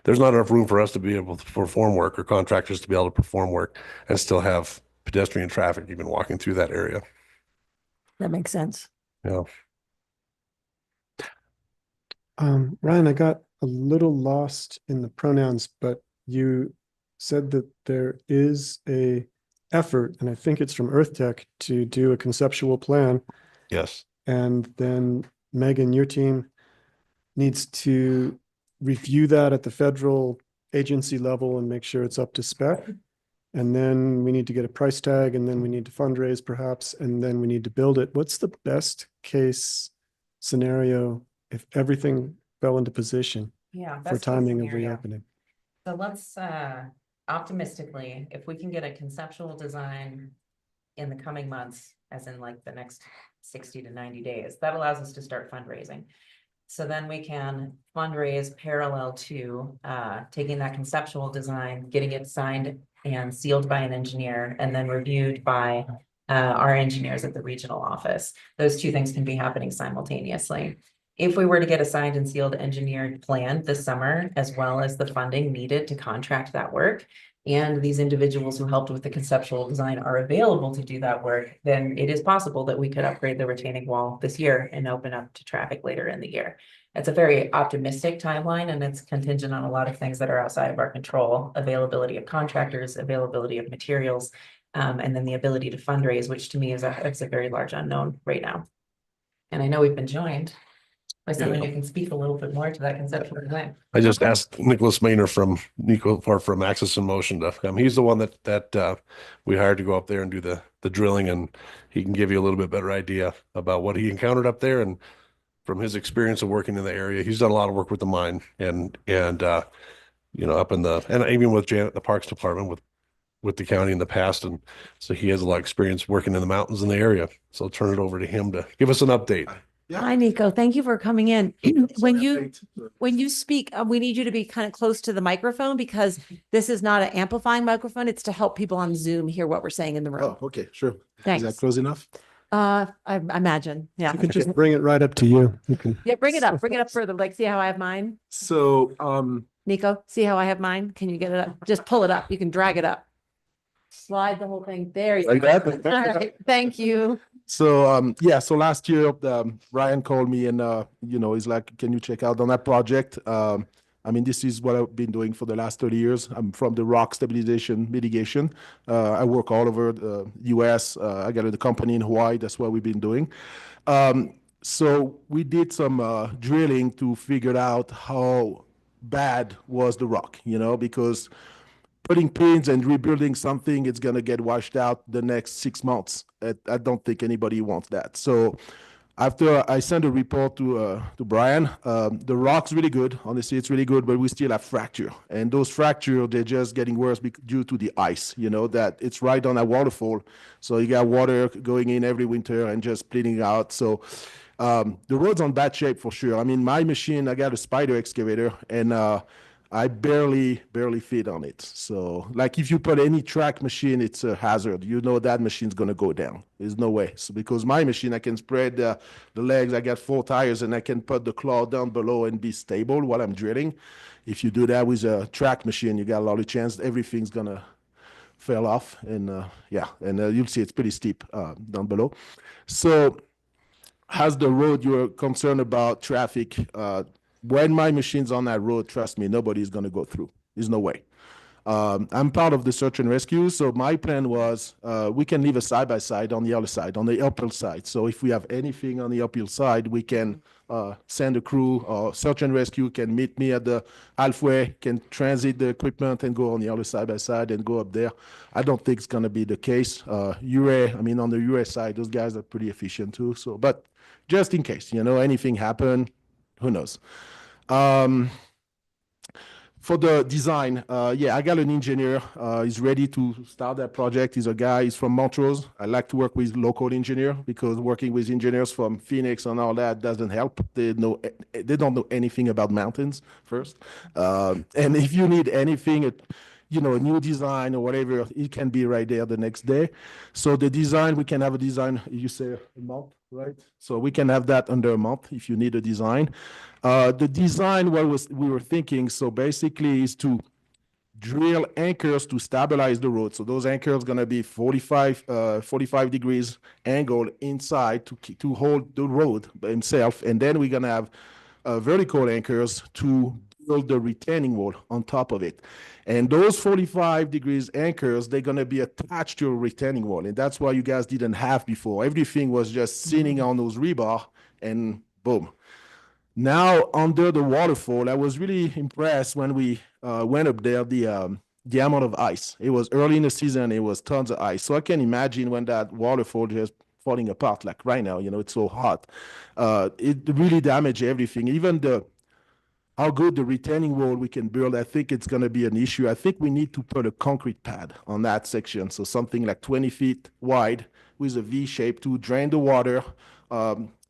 there's not enough room for us to be able to perform work or contractors to be able to perform work and still have pedestrian traffic even walking through that area. That makes sense. Yeah. Ryan, I got a little lost in the pronouns, but you said that there is a effort, and I think it's from Earth Tech, to do a conceptual plan. Yes. And then Megan, your team needs to review that at the federal agency level and make sure it's up to spec. And then we need to get a price tag, and then we need to fundraise perhaps, and then we need to build it. What's the best case scenario if everything fell into position Yeah. for best case timing of scenario. reopening? So let's optimistically, if we can get a conceptual design in the coming months, as in like the next 60 to 90 days, that allows us to start fundraising. So then we can fundraise parallel to taking that conceptual design, getting it signed and sealed by an engineer, and then reviewed by our engineers at the regional office. Those two things can be happening simultaneously. If we were to get a signed and sealed engineered plan this summer, as well as the funding needed to contract that work, and these individuals who helped with the conceptual design are available to do that work, then it is possible that we could upgrade the retaining wall this year and open up to traffic later in the year. It's a very optimistic timeline, and it's contingent on a lot of things that are outside of our control: availability of contractors, availability of materials, and then the ability to fundraise, which to me is a very large unknown right now. And I know we've been joined by someone who can speak a little bit more to that conceptual design. I just asked Nicholas Maynor from Access in Motion to come. He's the one that we hired to go up there and do the drilling, and he can give you a little bit better idea about what he encountered up there. And from his experience of working in the area, he's done a lot of work with the mine and you know, up in and even with Janet, the Parks Department, with the county in the past. And so he has a lot of experience working in the mountains in the area. So I'll turn it over to him to give us an update. Hi, Nico. Thank you for coming in. When you speak, we need you to be kind of close to the microphone, because this is not an amplifying microphone. It's to help people on Zoom hear what we're saying in the room. Oh, okay, sure. Thanks. Is that close enough? I imagine. Yeah. You can just bring it right up to you. You can. Yeah, bring it up further. Like, see how I have mine? So, Nico, see how I have mine? Can you get it up? Just pull it up. You can drag it up. Slide the whole thing. There you like go. that? All right. Thank you. So, yeah, so last year, Ryan called me and, you know, he's like, can you check out on that project? I mean, this is what I've been doing for the last 30 years. I'm from the rock stabilization mitigation. I work all over the US. I got a company in Hawaii. That's what we've been doing. So we did some drilling to figure out how bad was the rock, you know, because putting pins and rebuilding something, it's going to get washed out the next 6 months. I don't think anybody wants that. So after I sent a report to Brian, the rock's really good. Honestly, it's really good, but we still have fracture. And those fractures, they're just getting worse due to the ice, you know, that it's right on a waterfall. So you got water going in every winter and just bleeding out. So the road's on bad shape for sure. I mean, my machine, I got a spider excavator, and I barely fit on it. So like if you put any track machine, it's a hazard. You know that machine's going to go down. There's no way. So because my machine, I can spread the legs. I got 4 tires, and I can put the claw down below and be stable while I'm drilling. If you do that with a track machine, you got a lot of chance everything's going to fall off. And yeah, and you'll see it's pretty steep down below. So as the road, you're concerned about traffic, when my machine's on that road, trust me, nobody's going to go through. There's no way. I'm part of the search and rescue. So my plan was we can leave a side-by-side on the other side, on the uphill side. So if we have anything on the uphill side, we can send a crew, or search and rescue can meet me at the halfway, can transit the equipment and go on the other side-by-side and go up there. I don't think it's going to be the case. UA, I mean, on the UA side, those guys are pretty efficient too. So, but just in case, you know, anything happen, who knows? For For the design, yeah, I got an engineer. He's ready to start that project. He's a guy, he's from Montrose. I like to work with local engineer because working with engineers from Phoenix and all that doesn't help. They don't know anything about mountains first. And if you need anything, a new design or whatever, it can be right there the next day. So the design, we can have a design, you say a month, right? So we can have that under a month if you need a design. The design, we were thinking, so basically is to drill anchors to stabilize the road. So those anchors going to be 45 degrees angle inside to hold the road by himself. And then we're going to have vertical anchors to build the retaining wall on top of it. And those 45 degrees anchors, they're going to be attached to a retaining wall. And that's why you guys didn't have before. Everything was just sitting on those rebar and boom. Now, under the waterfall, I was really impressed when we went up there, the amount of ice. It was early in the season, it was tons of ice. So I can imagine when that waterfall just falling apart, like right now, it's so hot. It really damaged everything. Even how good the retaining wall we can build, I think it's going to be an issue. I think we need to put a concrete pad on that section. So something like 20 feet wide with a V shape to drain the water,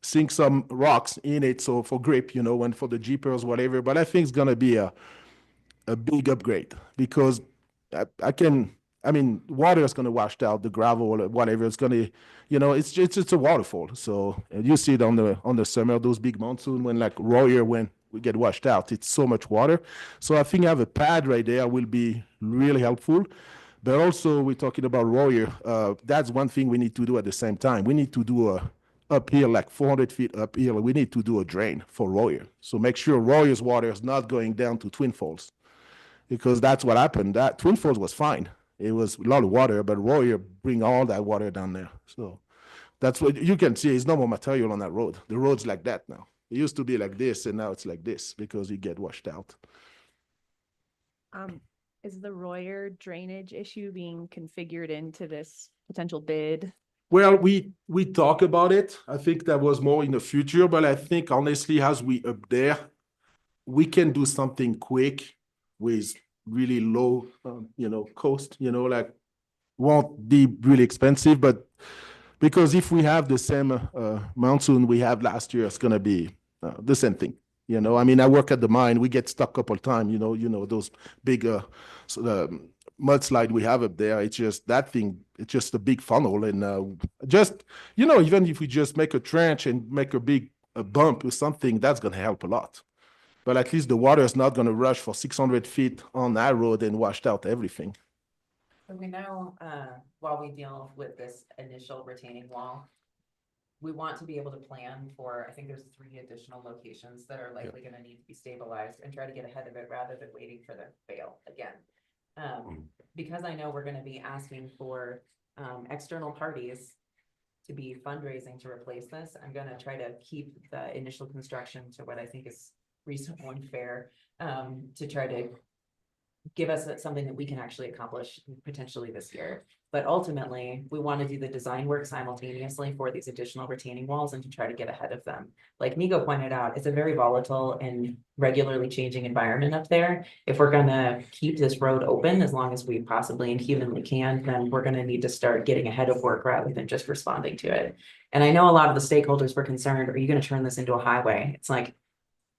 sink some rocks in it. So for grip, and for the jeepers, whatever. But I think it's going to be a big upgrade because water is going to wash out the gravel or whatever. It's going to, it's a waterfall. So you see it on the summer, those big monsoon when like Royer, when we get washed out, it's so much water. So I think I have a pad right there will be really helpful. But also we're talking about Royer. That's one thing we need to do at the same time. We need to do uphill, like 400 feet uphill. We need to do a drain for Royer. So make sure Royer's water is not going down to Twin Falls, because that's what happened. That Twin Falls was fine. It was a lot of water, but Royer bring all that water down there. So that's what you can see. It's no more material on that road. The road's like that now. It used to be like this, and now it's like this because you get washed out. Is the Royer drainage issue being configured into this potential bid? Well, we talk about it. I think that was more in the future, but I think honestly, as we up there, we can do something quick with really low, cost, like won't be really expensive, but because if we have the same monsoon we had last year, it's going to be the same thing. I work at the mine. We get stuck a couple of times, those big mudslide we have up there. It's just that thing. It's just a big funnel. And even if we just make a trench and make a big bump or something, that's going to help a lot. But at least the water is not going to rush for 600 feet on that road and washed out everything. So we know, while we deal with this initial retaining wall, we want to be able to plan for, I think there's 3 additional locations that are likely going to need to be stabilized and try to get ahead of it rather than waiting for them to fail again. Because I know we're going to be asking for external parties to be fundraising to replace this, I'm going to try to keep the initial construction to what I think is reasonable and fair, to try to give us something that we can actually accomplish potentially this year. But ultimately, we want to do the design work simultaneously for these additional retaining walls and to try to get ahead of them. Like Nico pointed out, it's a very volatile and regularly changing environment up there. If we're going to keep this road open as long as we possibly and humanly can, then we're going to need to start getting ahead of work rather than just responding to it. And I know a lot of the stakeholders were concerned, are you going to turn this into a highway? It's like,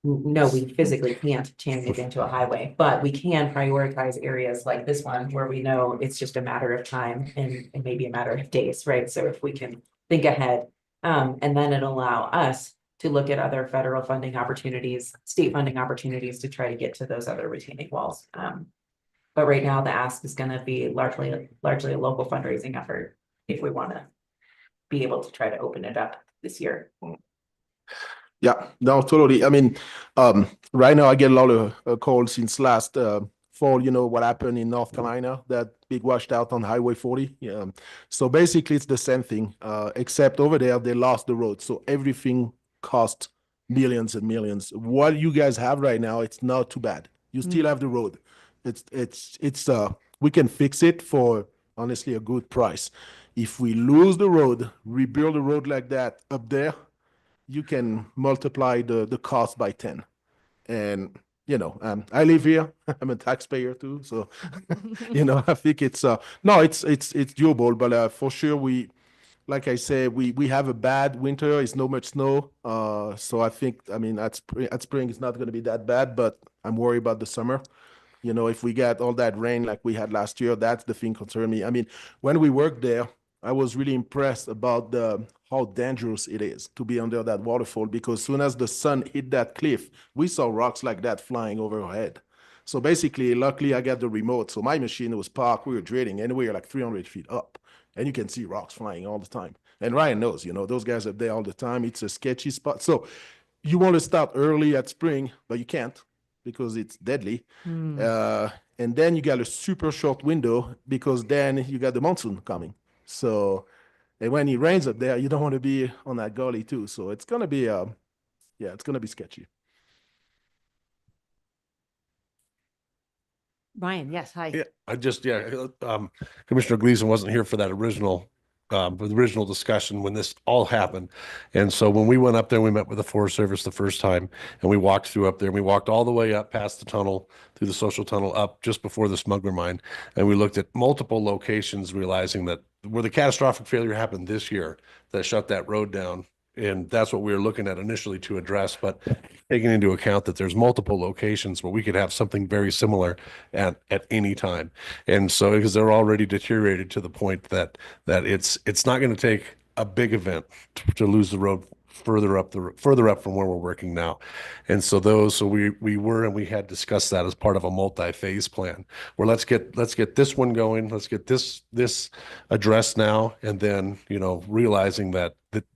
no, we physically can't change it into a highway, but we can prioritize areas like this one where we know it's just a matter of time and maybe a matter of days, right? So if we can think ahead, and then it'll allow us to look at other federal funding opportunities, state funding opportunities to try to get to those other retaining walls. But right now the ask is going to be largely a local fundraising effort if we want to be able to try to open it up this year. Yeah, no, totally. Right now I get a lot of calls since last fall, what happened in North Carolina, that big washed out on Highway 40. Yeah. So basically it's the same thing, except over there they lost the road. So everything cost millions and millions. What you guys have right now, it's not too bad. You still have the road. It's we can fix it for honestly a good price. If we lose the road, rebuild a road like that up there, you can multiply the cost by 10. And I live here. I'm a taxpayer too, so I think it's no, it's doable, but for sure like I said, we have a bad winter. It's not much snow, so I think at spring it's not going to be that bad, but I'm worried about the summer. If we get all that rain like we had last year, that's the thing concern me. When we worked there, I was really impressed about how dangerous it is to be under that waterfall, because soon as the sun hit that cliff, we saw rocks like that flying over our head. So basically, luckily I got the remote. So my machine was parked, we were drilling, and we were like 300 feet up. And you can see rocks flying all the time. And Ryan knows, those guys are there all the time. It's a sketchy spot. So you want to start early at spring, but you can't because it's deadly. And then you got a super short window because then you got the monsoon coming. So, and when it rains up there, you don't want to be on that gully too. So it's going to be, it's going to be sketchy. Ryan, yes, hi. Yeah, Commissioner Gleason wasn't here for that original discussion when this all happened. And so when we went up there, we met with the Forest Service the first time, and we walked through up there, and we walked all the way up past the tunnel, through the social tunnel up just before the smuggler mine. And we looked at multiple locations, realizing that where the catastrophic failure happened this year, that shut that road down. And that's what we were looking at initially to address, but taking into account that there's multiple locations where we could have something very similar at any time. And so, because they're already deteriorated to the point that it's not going to take a big event to lose the road further up from where we're working now. And so we had discussed that as part of a multi-phase plan where let's get this one going, let's get this addressed now, and then realizing that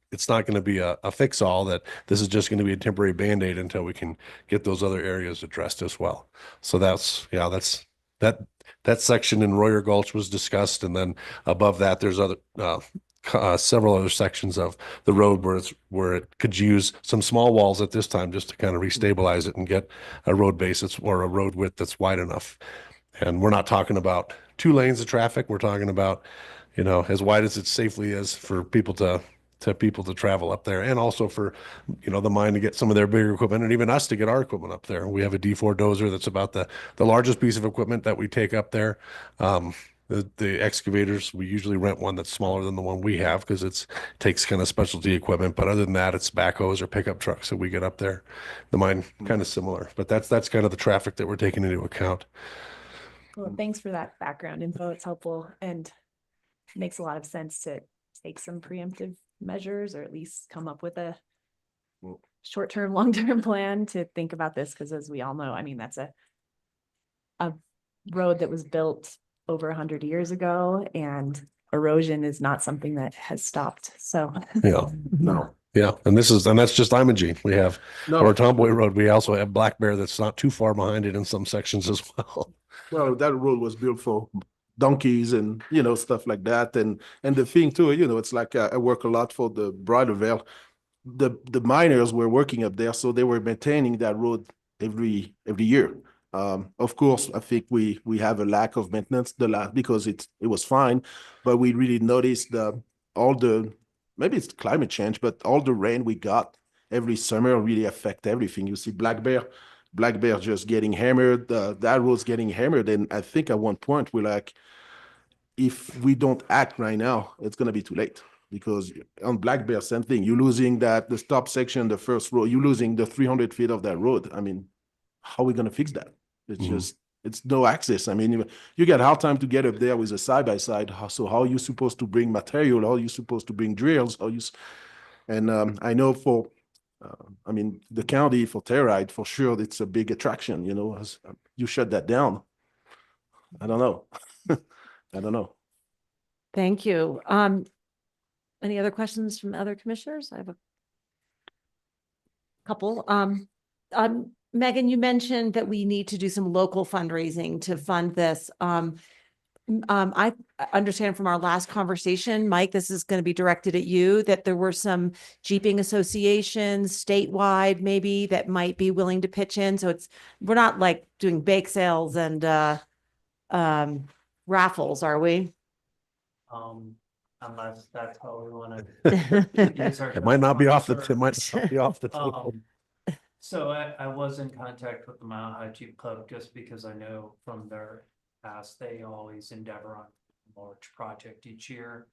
it's not going to be a fix-all, that this is just going to be a temporary Band-Aid until we can get those other areas addressed as well. So that section in Royer Gulch was discussed, and then above that there's other several other sections of the road where it could use some small walls at this time just to kind of restabilize it and get a road base or a road width that's wide enough. And we're not talking about 2 lanes of traffic. We're talking about as wide as it safely is for people to travel up there, and also for the mine to get some of their bigger equipment, and even us to get our equipment up there. We have a D4 dozer that's about the largest piece of equipment that we take up there. The excavators, we usually rent one that's smaller than the one we have because it takes kind of specialty equipment, but other than that, it's backhoes or pickup trucks that we get up there. The mine kind of similar, but that's kind of the traffic that we're taking into account. Well, thanks for that background info. It's helpful and makes a lot of sense to take some preemptive measures, or at least come up with a short-term, long-term plan to think about this. Because as we all know, that's a road that was built over 100 years ago, and erosion is not something that has stopped. So No. Yeah, and that's just Imogene. We have or Tomboy Road. We also have Black Bear that's not too far behind it in some sections as well. Well, that road was built for donkeys and stuff like that, and the thing too, it's like I work a lot for the Bridal Veil. The miners were working up there, so they were maintaining that road every year. Of course, I think we have a lack of maintenance because it was fine, but we really noticed maybe it's climate change, but all the rain we got every summer really affect everything. You see Black Bear just getting hammered, that road's getting hammered. And I think at one point we're like, if we don't act right now, it's going to be too late, because on Black Bear, same thing. You're losing the stop section, the first road, you're losing the 300 feet of that road. How are we going to fix that? It's it's no access. You get hard time to get up there with a side-by-side. So how are you supposed to bring material? How are you supposed to bring drills? And I know for the county, for Telluride, for sure, it's a big attraction, you shut that down. I don't know. I don't know. Thank you. Any other questions from other commissioners? I have a couple. Megan, you mentioned that we need to do some local fundraising to fund this. I understand from our last conversation, Mike, this is going to be directed at you, that there were some Jeeping associations statewide maybe that might be willing to pitch in. So we're not like doing bake sales and raffles, are we? Unless that's how we want to. It might not be off the table. So I was in contact with the Mile High Jeep Club just because I know from their past, they always endeavor on a large project each year.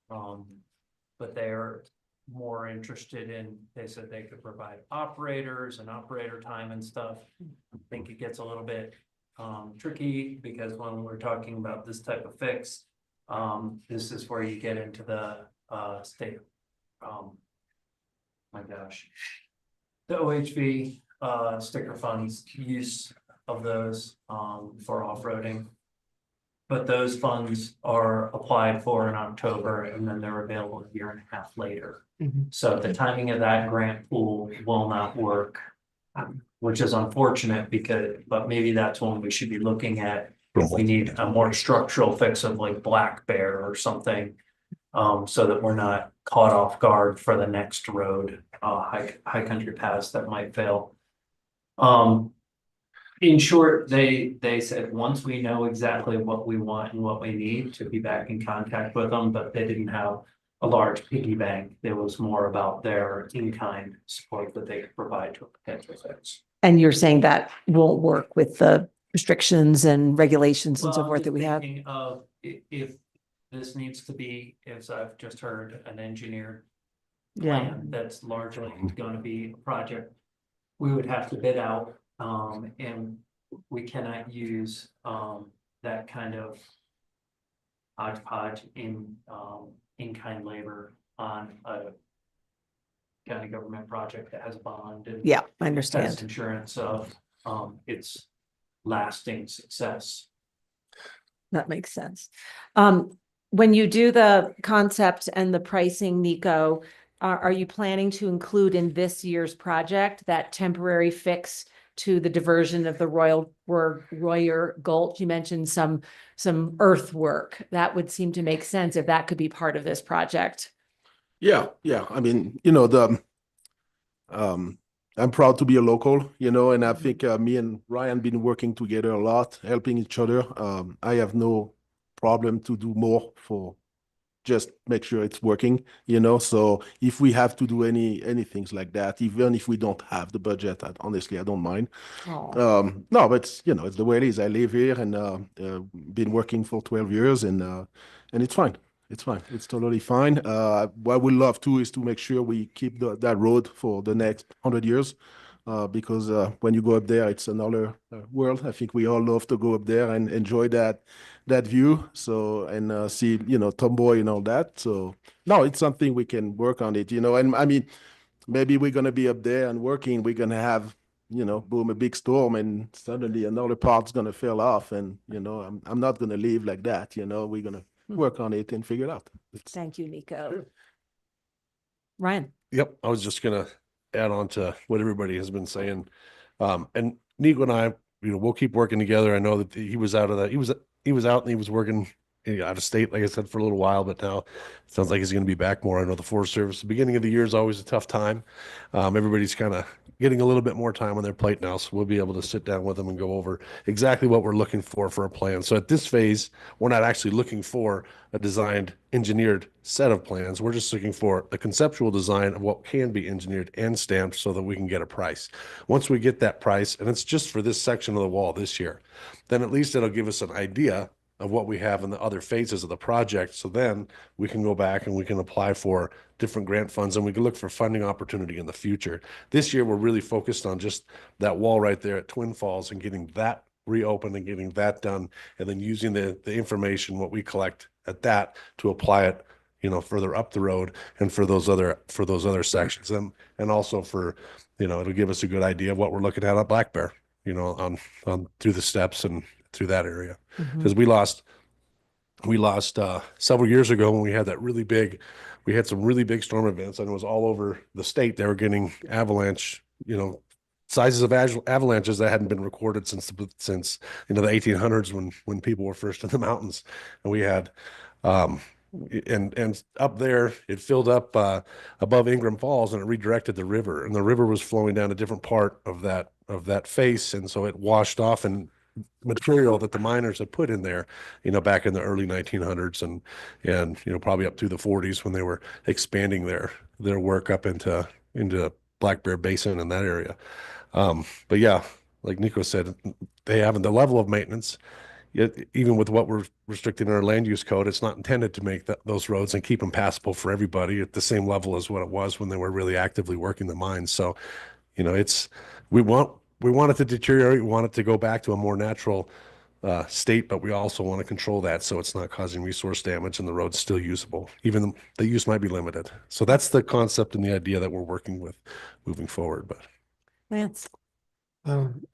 But they're more interested in, they said they could provide operators and operator time and stuff. I think it gets a little bit tricky because when we're talking about this type of fix, this is where you get into the state, my gosh, the OHV sticker funds use of those for off-roading. But those funds are applied for in October and then they're available a year and a half later. So the timing of that grant pool will not work, which is unfortunate but maybe that's when we should be looking at if we need a more structural fix of like Black Bear or something. So that we're not caught off guard for the next road, high country pass that might fail. In short, they said, once we know exactly what we want and what we need, to be back in contact with them, but they didn't have a large piggy bank. It was more about their in-kind support that they could provide to a potential fix. And you're saying that won't work with the restrictions and regulations and so Well, forth I'm that we just have? thinking of if this needs to be, as I've just heard, an engineered Yeah, plan that's largely going to be a project, we would have to bid out, and we cannot use that kind of hodgepodge in-kind labor on a county government project that has a bond and yeah, I has understand. insurance of its lasting success. That makes sense. When you do the concept and the pricing, Nico, are you planning to include in this year's project that temporary fix to the diversion of the Royer Gulch? You mentioned some earthwork. That would seem to make sense if that could be part of this project. Yeah. I mean, I'm proud to be a local, and I think me and Ryan been working together a lot, helping each other. I have no problem to do more for just make sure it's working, So if we have to do any things like that, even if we don't have the budget, honestly, I don't mind. No, but it's the way it is. I live here and been working for 12 years and it's fine. It's fine. It's totally fine. What we love too is to make sure we keep that road for the next 100 years. Because when you go up there, it's another world. I think we all love to go up there and enjoy that view. So and see Tomboy and all that. So no, it's something we can work on it. And I mean, maybe we're gonna be up there and working. We're gonna have boom, a big storm, and suddenly another part's gonna fall off. And I'm not gonna leave like that. We're gonna work on it and figure it out. Thank you, Nico. Ryan. Yep, I was just gonna add on to what everybody has been saying. And Nico and I, we'll keep working together. I know that he was out and he was working out of state, like I said, for a little while, but now it sounds like he's going to be back more. I know the Forest Service, the beginning of the year is always a tough time. Everybody's kind of getting a little bit more time on their plate now, so we'll be able to sit down with them and go over exactly what we're looking for a plan. So at this phase, we're not actually looking for a designed, engineered set of plans. We're just looking for a conceptual design of what can be engineered and stamped so that we can get a price. Once we get that price, and it's just for this section of the wall this year, then at least it'll give us an idea of what we have in the other phases of the project. So then we can go back and we can apply for different grant funds and we can look for funding opportunity in the future. This year, we're really focused on just that wall right there at Twin Falls and getting that reopened and getting that done. And then using the information, what we collect at that to apply it, further up the road and for those other sections. And also for, it'll give us a good idea of what we're looking at Black Bear, on through the steps and through that area. Because we lost several years ago when we had some really big storm events, and it was all over the state. They were getting avalanche, sizes of avalanches that hadn't been recorded since the 1800s when people were first in the mountains. And we had and up there it filled up above Ingram Falls and it redirected the river, and the river was flowing down a different part of that face, and so it washed off and material that the miners had put in there, back in the early 1900s and probably up through the 40s when they were expanding their work up into Black Bear Basin in that area. But yeah, like Nico said, they have the level of maintenance. Yet even with what we're restricting in our land use code, it's not intended to make those roads and keep them passable for everybody at the same level as what it was when they were really actively working the mines. So, you know, we want it to deteriorate. We want it to go back to a more natural state, but we also want to control that so it's not causing resource damage and the road's still usable. Even the use might be limited. So that's the concept and the idea that we're working with moving forward. But Lance.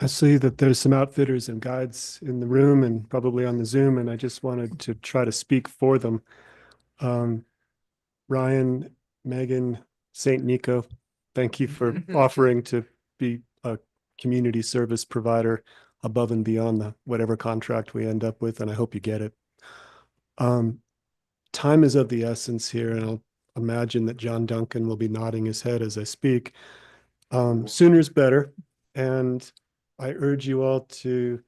I see that there's some outfitters and guides in the room and probably on the Zoom, and I just wanted to try to speak for them. Ryan, Megan, St. Nico, thank you for offering to be a community service provider above and beyond whatever contract we end up with, and I hope you get it. Time is of the essence here, and I'll imagine that John Duncan will be nodding his head as I speak. Sooner is better. And I urge you all to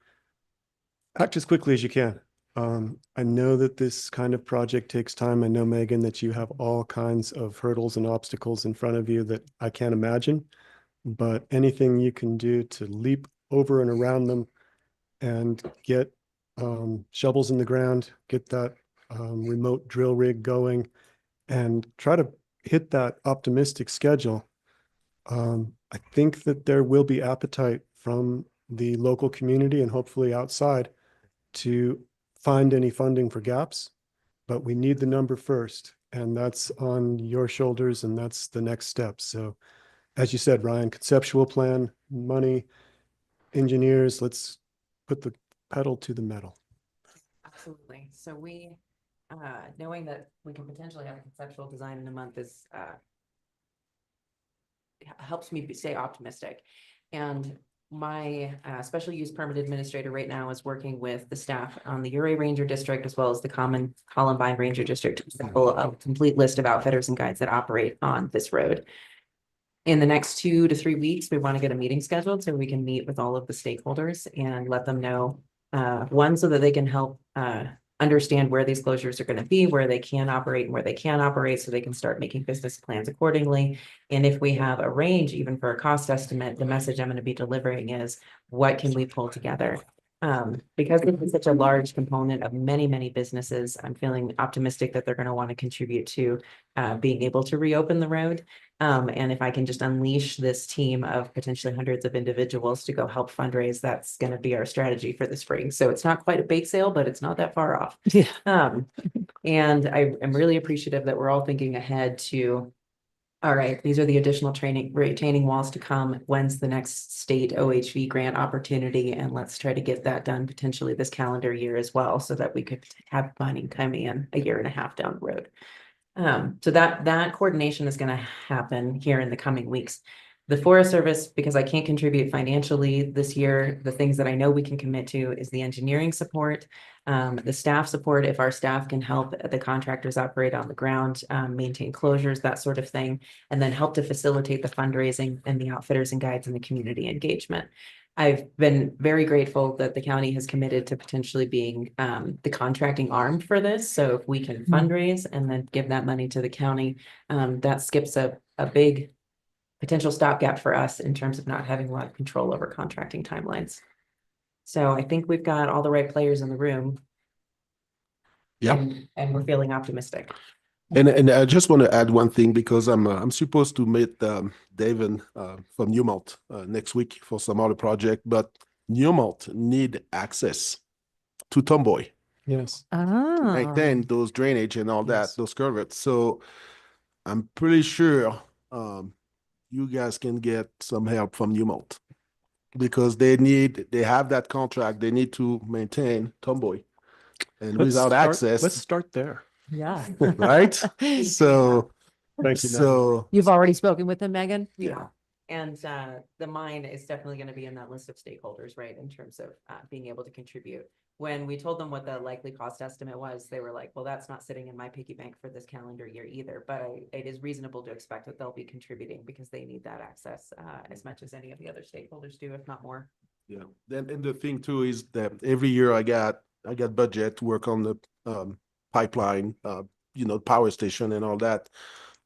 act as quickly as you can. I know that this kind of project takes time. I know, Megan, that you have all kinds of hurdles and obstacles in front of you that I can't imagine, but anything you can do to leap over and around them and get shovels in the ground, get that remote drill rig going, and try to hit that optimistic schedule. I think that there will be appetite from the local community and hopefully outside to find any funding for gaps, but we need the number first, and that's on your shoulders, and that's the next step. So as you said, Ryan, conceptual plan, money, engineers, let's put the pedal to the metal. Absolutely. So we, knowing that we can potentially have a conceptual design in a month is, helps me stay optimistic. And my special use permit administrator right now is working with the staff on the Uray Ranger District as well as the Columbine Ranger District to assemble a complete list of outfitters and guides that operate on this road. In the next 2 to 3 weeks, we want to get a meeting scheduled so we can meet with all of the stakeholders and let them know, one, so that they can help understand where these closures are going to be, where they can operate and where they can't operate, so they can start making business plans accordingly. And if we have a range, even for a cost estimate, the message I'm going to be delivering is, what can we pull together? Because this is such a large component of many, many businesses, I'm feeling optimistic that they're going to want to contribute to being able to reopen the road. And if I can just unleash this team of potentially hundreds of individuals to go help fundraise, that's going to be our strategy for the spring. So it's not quite a bake sale, but it's not that far off. Yeah. And I am really appreciative that we're all thinking ahead to, all right, these are the additional retaining walls to come. When's the next state OHV grant opportunity? And let's try to get that done potentially this calendar year as well, so that we could have money coming in a year and a half down the road. So that coordination is going to happen here in the coming weeks. The Forest Service, because I can't contribute financially this year, the things that I know we can commit to is the engineering support, the staff support, if our staff can help the contractors operate on the ground, maintain closures, that sort of thing, and then help to facilitate the fundraising and the outfitters and guides and the community engagement. I've been very grateful that the county has committed to potentially being the contracting arm for this. So if we can fundraise and then give that money to the county, that skips a big potential stopgap for us in terms of not having a lot of control over contracting timelines. So I think we've got all the right players in the room. Yeah. And we're feeling optimistic. And I just want to add one thing, because I'm supposed to meet David from Newmont next week for some other project, but Newmont need access to Tomboy. Yes. To maintain those drainage and all that, those culverts. So I'm pretty sure you guys can get some help from Newmont, because they have that contract. They need to maintain Tomboy, and without access, let's start there. Yeah. right? So Thank you. So You've already spoken with them, Megan? Yeah. And the mine is definitely going to be in that list of stakeholders, right? In terms of being able to contribute. When we told them what the likely cost estimate was, they were like, well, that's not sitting in my piggy bank for this calendar year either. But it is reasonable to expect that they'll be contributing, because they need that access as much as any of the other stakeholders do, if not more. yeah. Then, and the thing too is that every year I got budget to work on the pipeline, power station and all that.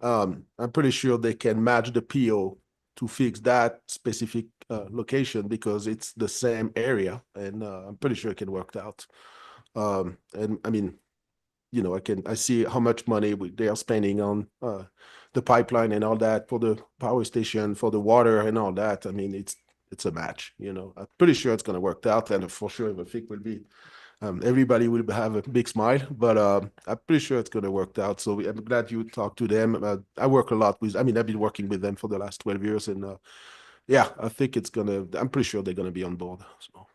I'm pretty sure they can match the PO to fix that specific location because it's the same area, and I'm pretty sure it can work out. And I mean, you know, I see how much money they are spending on the pipeline and all that for the power station, for the water and all that. I mean, it's a match, you know. I'm pretty sure it's going to work out, and for sure the thing will be everybody will have a big smile, but I'm pretty sure it's going to work out. So I'm glad you talked to them. I work a lot with, I mean, I've been working with them for the last 12 years, and yeah, I think I'm pretty sure they're going to be on board. So.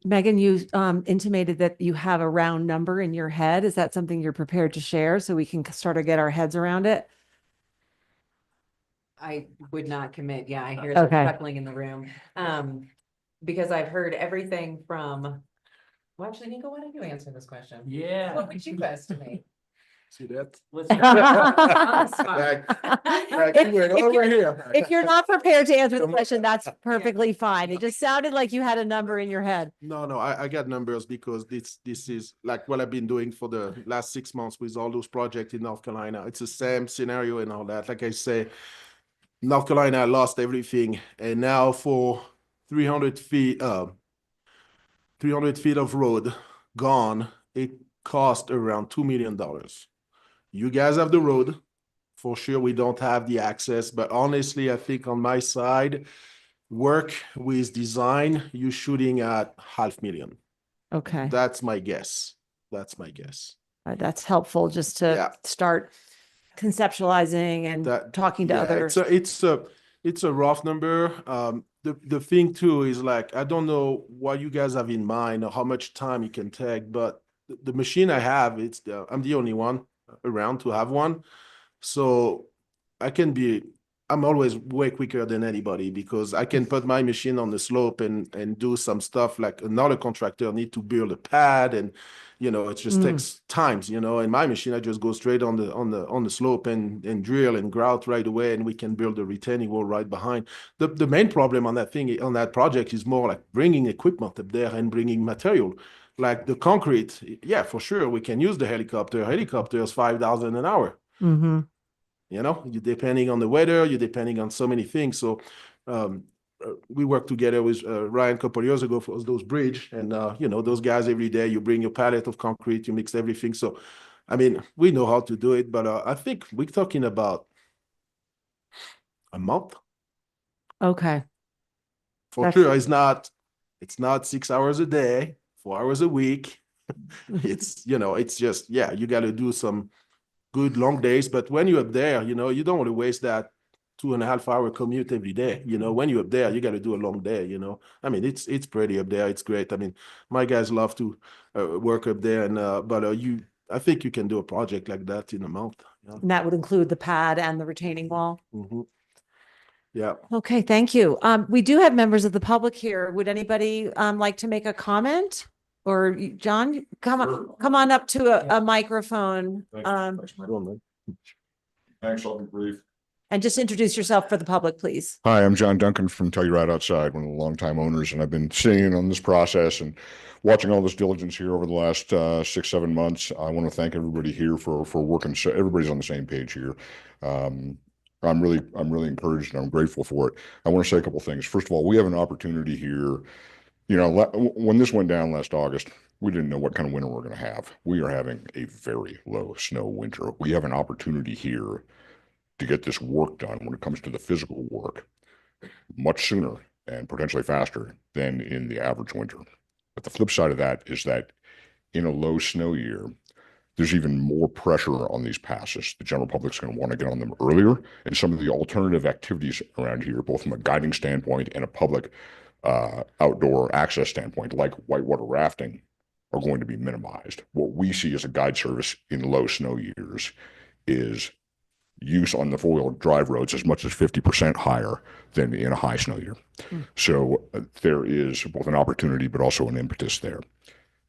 Megan, you intimated that you have a round number in your head. Is that something you're prepared to share so we can start to get our heads around it? I would not commit. Yeah, I hear the chuckling in the room. Because I've heard everything from, well, actually, Nico, why don't you answer this question? Yeah. What would you estimate? See that? If you're not prepared to answer the question, that's perfectly fine. It just sounded like you had a number in your head. No, I got numbers because this is like what I've been doing for the last 6 months with all those projects in North Carolina. It's the same scenario and all that. Like I say, North Carolina lost everything, and now for 300 feet of road gone, it cost around $2 million. You guys have the road. For sure, we don't have the access, but honestly, I think on my side, work with design, you're shooting at $500,000. Okay. That's my guess. That's helpful just to start conceptualizing and talking to others. It's a rough number. The thing too is, like, I don't know what you guys have in mind or how much time you can take, but the machine I have, I'm the only one around to have one. So I'm always way quicker than anybody because I can put my machine on the slope and do some stuff like another contractor need to build a pad, and you know, it just takes times, you know. And my machine, I just go straight on the slope and drill and grout right away, and we can build a retaining wall right behind. The main problem on that project is more like bringing equipment up there and bringing material. Like the concrete, yeah, for sure, we can use the helicopter. Helicopter is $5,000 an hour. Mm-hmm. You know, you're depending on the weather, you're depending on so many things. So we worked together with Ryan a couple of years ago for those bridge, and you know, those guys every day, you bring your pallet of concrete, you mix everything. So, I mean, we know how to do it, but I think we're talking about a month. Okay. For sure, it's not 6 hours a day, 4 hours a week. It's, you know, it's just, yeah, you got to do some good long days. But when you're up there, you know, you don't want to waste that 2.5 hour commute every day. You know, when you're up there, you got to do a long day, you know. I mean, it's pretty up there. It's great. I mean, my guys love to work up there, and I think you can do a project like that in a month. Yeah. And that would include the pad and the retaining wall. Mm-hmm. Yeah. Okay, thank you. We do have members of the public here. Would anybody like to make a comment? Or John, come on up to a microphone. Thanks, I'll be brief. And just introduce yourself for the public, please. Hi, I'm John Duncan from Telluride Outside, one of the longtime owners, and I've been sitting in on this process and watching all this diligence here over the last 6-7 months. I want to thank everybody here for working. So everybody's on the same page here. I'm really encouraged and I'm grateful for it. I want to say a couple things. First of all, we have an opportunity here. You know, when this went down last August, we didn't know what kind of winter we're going to have. We are having a very low snow winter. We have an opportunity here to get this work done when it comes to the physical work much sooner and potentially faster than in the average winter. But the flip side of that is that in a low snow year, there's even more pressure on these passes. The general public's going to want to get on them earlier, and some of the alternative activities around here, both from a guiding standpoint and a public outdoor access standpoint, like whitewater rafting, are going to be minimized. What we see as a guide service in low snow years is use on the four-wheel drive roads as much as 50% higher than in a high snow year. So there is both an opportunity, but also an impetus there.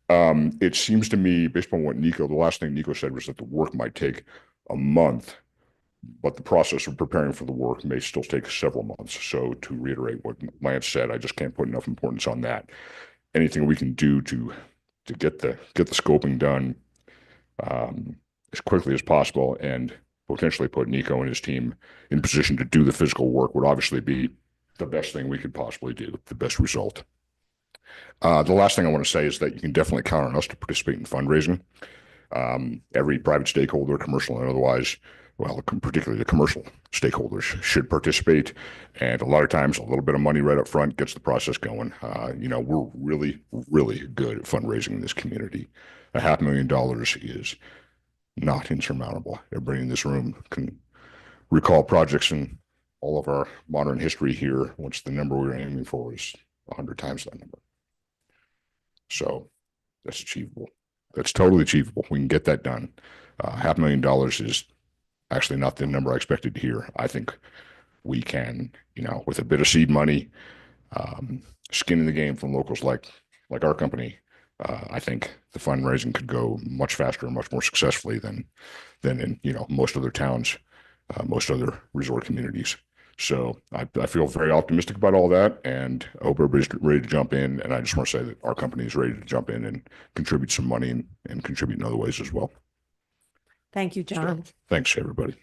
It seems to me, based upon what the last thing Nico said was that the work might take a month, but the process of preparing for the work may still take several months. So to reiterate what Lance said, I just can't put enough importance on that. Anything we can do to get the scoping done as quickly as possible and potentially put Nico and his team in position to do the physical work would obviously be the best thing we could possibly do, the best result. The last thing I want to say is that you can definitely count on us to participate in fundraising. Every private stakeholder, commercial and otherwise, well, particularly the commercial stakeholders should participate. And a lot of times a little bit of money right up front gets the process going. We're really, really good at fundraising in this community. $500,000 is not insurmountable. Everybody in this room can recall projects in all of our modern history here, which the number we're aiming for is 100 times that number. So that's achievable. That's totally achievable. We can get that done. $500,000 is actually not the number I expected to hear. I think we can, with a bit of seed money, skin in the game from locals like our company. I think the fundraising could go much faster and much more successfully than in most other towns, most other resort communities. So I feel very optimistic about all that, and I hope everybody's ready to jump in. And I just want to say that our company is ready to jump in and contribute some money and contribute in other ways as well. Thank you, John. So, thanks, everybody.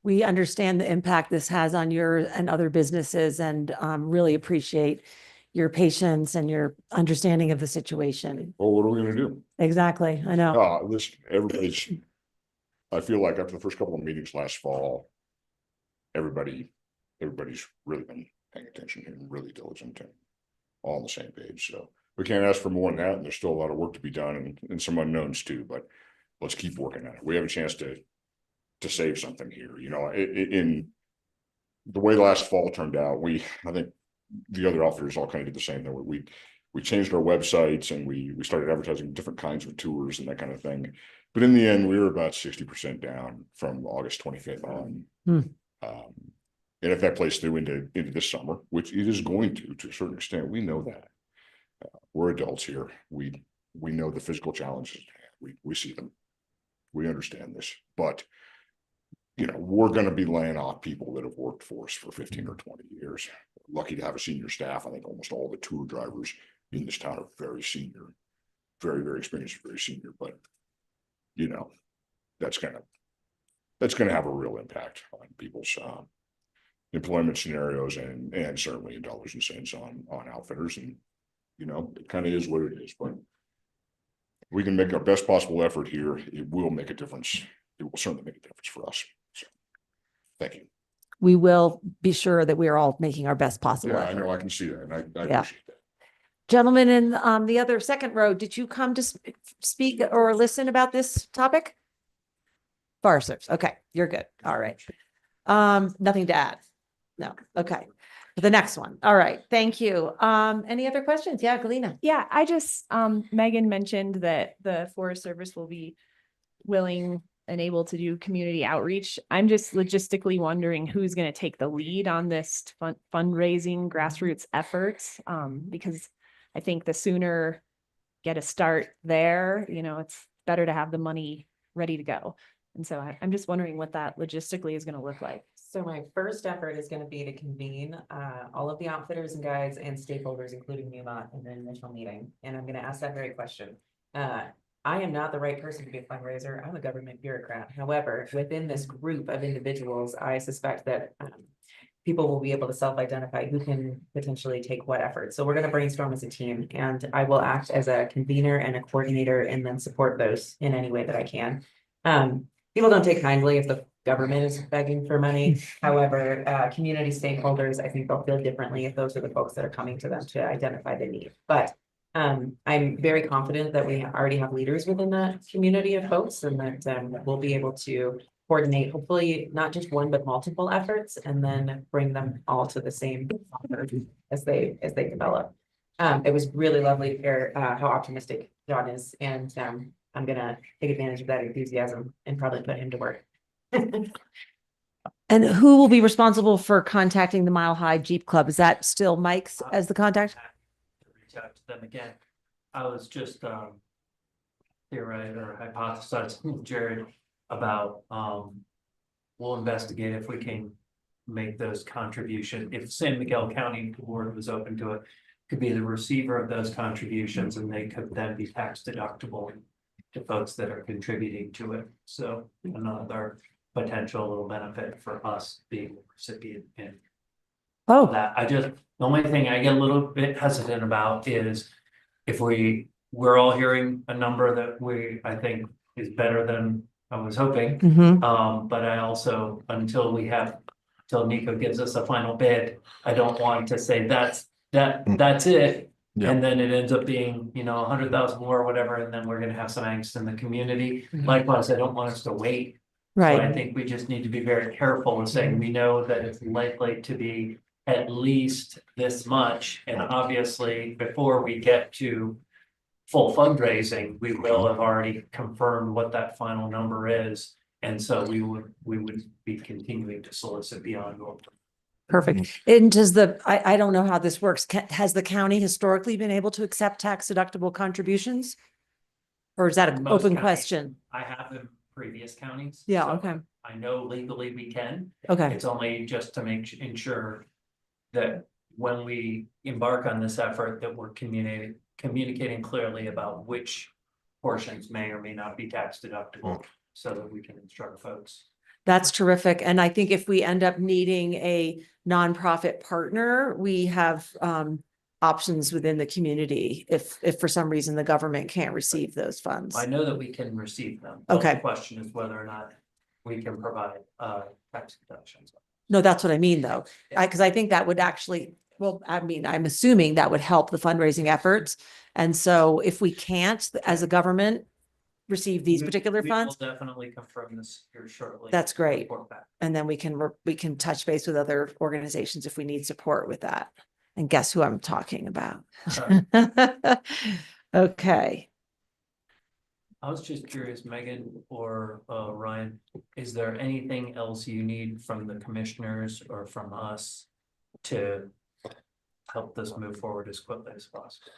We understand the impact this has on your and other businesses, and really appreciate your patience and your understanding of the situation. Well, what are we going to do? Exactly. I know. Listen, I feel like after the first couple of meetings last fall, everybody's really been paying attention and really diligent and all on the same page. So we can't ask for more than that. And there's still a lot of work to be done and some unknowns too, but let's keep working on it. We have a chance to save something here. In the way last fall turned out, I think the other outfitters all kind of did the same thing. We changed our websites and we started advertising different kinds of tours and that kind of thing. But in the end, we were about 60% down from August 25th on. And if that plays through into this summer, which it is going to a certain extent, we know that. We're adults here. We know the physical challenges. We see them. We understand this. But we're going to be laying off people that have worked for us for 15 or 20 years. We're lucky to have a senior staff. I think almost all the tour drivers in this town are very senior, very, very experienced, very senior. But that's going to have a real impact on people's employment scenarios and certainly in dollars and cents on outfitters. And it kind of is what it is. But we can make our best possible effort here. It will make a difference. It will certainly make a difference for us. So, thank you. We will be sure that we are all making our best possible Yeah, effort. I know. I can see that, and I appreciate that. Gentlemen in the other second row, did you come to speak or listen about this topic? Forest Service. Okay, you're good. All right. Nothing to add. No. Okay. The next one. All right. Thank you. Any other questions? Yeah, Galina. Yeah, I just, Megan mentioned that the Forest Service will be willing and able to do community outreach. I'm just logistically wondering who's going to take the lead on this fundraising grassroots efforts, because I think the sooner get a start there, it's better to have the money ready to go. And so I'm just wondering what that logistically is going to look like. So my first effort is going to be to convene all of the outfitters and guides and stakeholders, including Newmont, in an initial meeting. And I'm going to ask that very question. I am not the right person to be a fundraiser. I'm a government bureaucrat. However, within this group of individuals, I suspect that people will be able to self-identify who can potentially take what effort. So we're going to brainstorm as a team, and I will act as a convener and a coordinator and then support those in any way that I can. People don't take kindly if the government is begging for money. However, community stakeholders, I think they'll feel differently if those are the folks that are coming to them to identify the need. But I'm very confident that we already have leaders within that community of folks, and that we'll be able to coordinate, hopefully not just one, but multiple efforts, and then bring them all to the same as they develop. It was really lovely to hear how optimistic John is, and I'm gonna take advantage of that enthusiasm and probably put him to work. And who will be responsible for contacting the Mile High Jeep Club? Is that still Mike's as the contact? Reach out to them again. I was just theorizing or hypothesizing with Jared about we'll investigate if we can make those contributions. If San Miguel County Board was open to it, could be the receiver of those contributions, and they could then be tax deductible to folks that are contributing to it. So another potential little benefit for us being a recipient in Oh, that. The only thing I get a little bit hesitant about is if we're all hearing a number that I think is better than I was hoping. mhm. But I also, until Nico gives us a final bid, I don't want to say that's it. Yeah. And then it ends up being, 100,000 more or whatever, and then we're gonna have some angst in the community. Mhm. Likewise, I don't want us to wait. So I Right. think we just need to be very careful in saying, we know that it's likely to be at least this much. And obviously, before we get to full fundraising, we will have already confirmed what that final number is. And so we would be continuing to solicit beyond what. Perfect. And does I don't know how this works. Has the county historically been able to accept tax deductible contributions? Or is that an Most open counties. question? I have in previous counties. Yeah, so okay. I know legally we can. Okay, It's only just to ensure that when we embark on this effort, that we're communicating clearly about which portions may or may not be tax deductible, so that we can instruct folks. that's terrific. And I think if we end up needing a nonprofit partner, we have options within the community if for some reason the government can't receive those funds. I know that we can receive them. but Okay. The question is whether or not we can provide tax deductions. No, that's what I mean, though. Because I think that would actually, well, I mean, I'm assuming that would help the fundraising efforts. And so if we can't, as a government, receive these particular We funds, will definitely confirm this here shortly. that's great. Report back. And then we can touch base with other organizations if we need support with that. And guess who I'm talking about? Sorry. Okay. I was just curious, Megan or Ryan, is there anything else you need from the commissioners or from us to help this move forward as quickly as possible?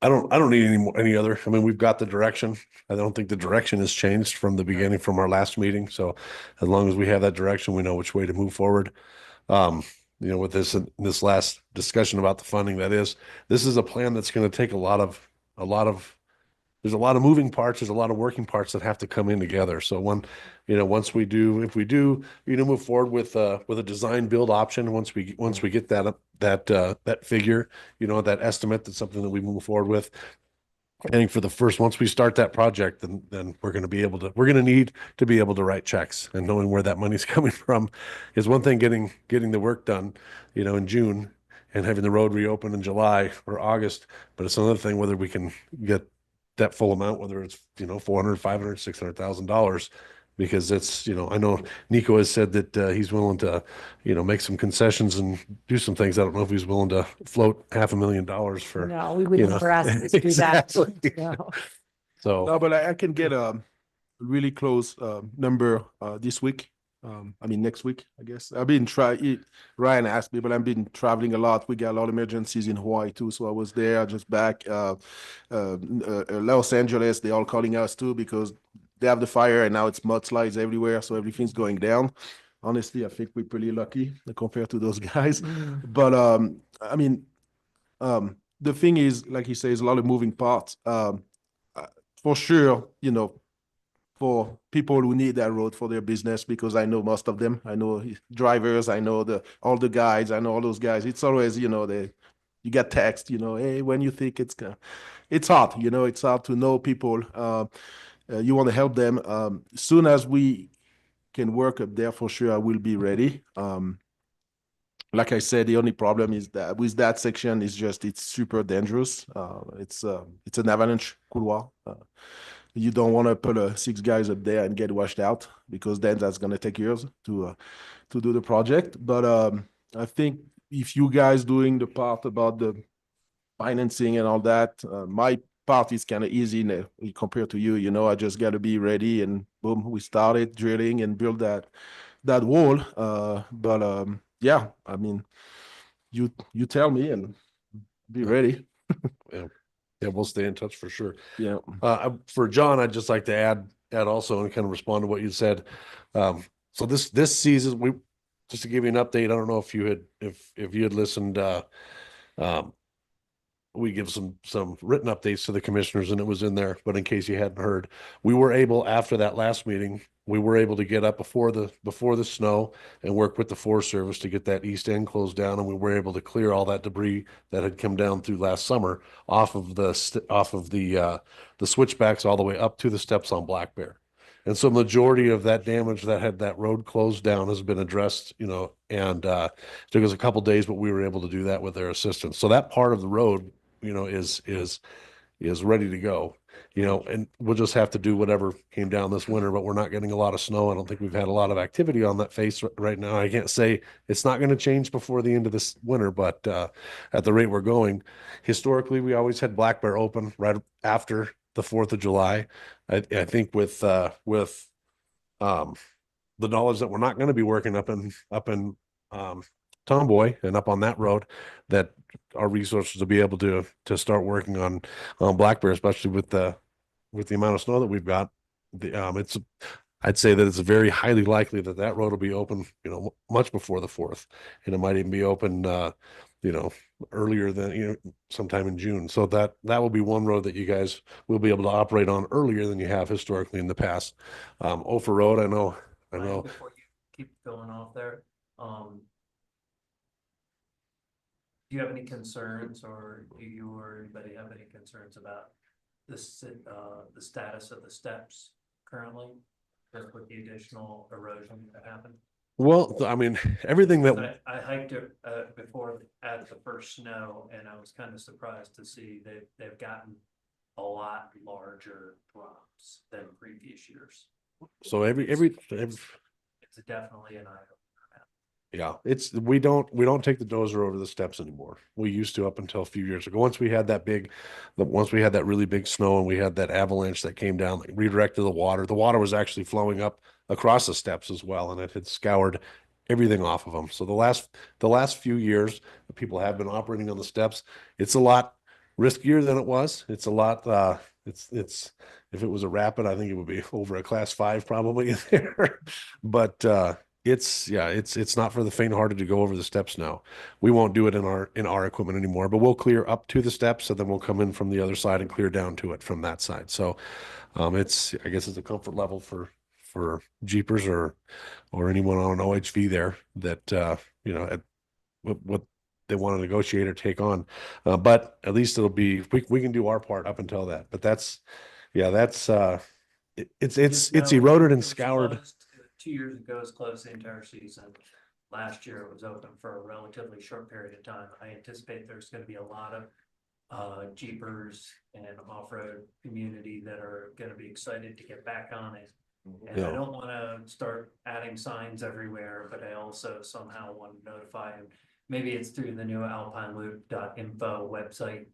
I don't need any other. I mean, we've got the direction. I don't think the direction has changed from the beginning, from our last meeting. So as long as we have that direction, we know which way to move forward. With this last discussion about the funding, this is a plan that's going to take there's a lot of moving parts. There's a lot of working parts that have to come in together. So if we do, move forward with a design build option, once we get that figure, that estimate, that's something that we move forward with. I think once we start that project, then we're going to need to be able to write checks, and knowing where that money's coming from is one thing. Getting the work done, in June, and having the road reopen in July or August, but it's another thing whether we can get that full amount, whether it's, $400,000, $500,000, $600,000, because it's, I know Nico has said that he's willing to, make some concessions and do some things. I don't know if he's willing to float $500,000 for. No, we wouldn't ever ask us to do that. Exactly. No. So. No, but I can get a really close number this week. Next week, I guess. Ryan asked me, but I've been traveling a lot. We got a lot of emergencies in Hawaii too. So I was there, just back. Los Angeles, they're all calling us too because they have the fire and now it's mudslides everywhere. So everything's going down. Honestly, I think we're pretty lucky compared to those guys. But the thing is, like he says, a lot of moving parts. For sure, for people who need that road for their business, because I know most of them. I know drivers, I know all the guides, I know all those guys. It's always, you get text, hey, when you think it's hard, it's hard to know people. You want to help them. As soon as we can work up there, for sure, I will be ready. Like I said, the only problem is that with that section is it's super dangerous. It's an avalanche couloir. You don't want to put 6 guys up there and get washed out, because then that's going to take years to do the project. But I think if you guys doing the part about the financing and all that, my part is kind of easy compared to you. I just got to be ready, and boom, we started drilling and build that wall. Yeah, you tell me and be ready. Yeah, we'll stay in touch for sure. Yeah. For John, I'd just like to add also and kind of respond to what you said. So this season, just to give you an update, I don't know if you had listened. Well, we give some written updates to the commissioners, and it was in there, but in case you hadn't heard, we were able, after that last meeting, we were able to get up before the snow and work with the Forest Service to get that east end closed down, and we were able to clear all that debris that had come down through last summer off of the switchbacks all the way up to the steps on Black Bear. And so majority of that damage that had that road closed down has been addressed, and it took us a couple days, but we were able to do that with their assistance. So that part of the road, is ready to go, and we'll just have to do whatever came down this winter, but we're not getting a lot of snow. I don't think we've had a lot of activity on that face right now. I can't say it's not going to change before the end of this winter, but at the rate we're going, historically, we always had Black Bear open right after the 4th of July. I think with the knowledge that we're not going to be working up in Tomboy and up on that road, that our resources will be able to start working on Black Bear, especially with the amount of snow that we've got. I'd say that it's very highly likely that road will be open, much before the 4th, and it might even be open, earlier than, sometime in June. So that will be one road that you guys will be able to operate on earlier than you have historically in the past. Ophir Road, I know. Before you keep going off there, do you have any concerns, or do you or anybody have any concerns about this, the status of the steps currently, just with the additional erosion that happened? Well, I mean, everything that I hiked it before at the first snow, and I was kind of surprised to see they've gotten a lot larger drops than previous years. So every it's definitely an item. Yeah, we don't take the dozer over the steps anymore. We used to up until a few years ago. Once we had that really big snow and we had that avalanche that came down, that redirected the water was actually flowing up across the steps as well, and it had scoured everything off of them. So the last few years, people have been operating on the steps. It's a lot riskier than it was. It's a lot. It's if it was a rapid, I think it would be over a class 5 probably in there, but. It's not for the faint-hearted to go over the steps now. We won't do it in our equipment anymore, but we'll clear up to the steps, and then we'll come in from the other side and clear down to it from that side. So I guess it's a comfort level for Jeepers or anyone on an OHV there that what they want to negotiate or take on. But at least it'll be we can do our part up until that. But it's eroded and scoured. 2 years ago, it was closed the entire season. Last year, it was open for a relatively short period of time. I anticipate there's going to be a lot of Jeepers and off-road community that are going to be excited to get back on it. And I don't want to start adding signs everywhere, but I also somehow want to notify them. Maybe it's through the new alpineloop.info website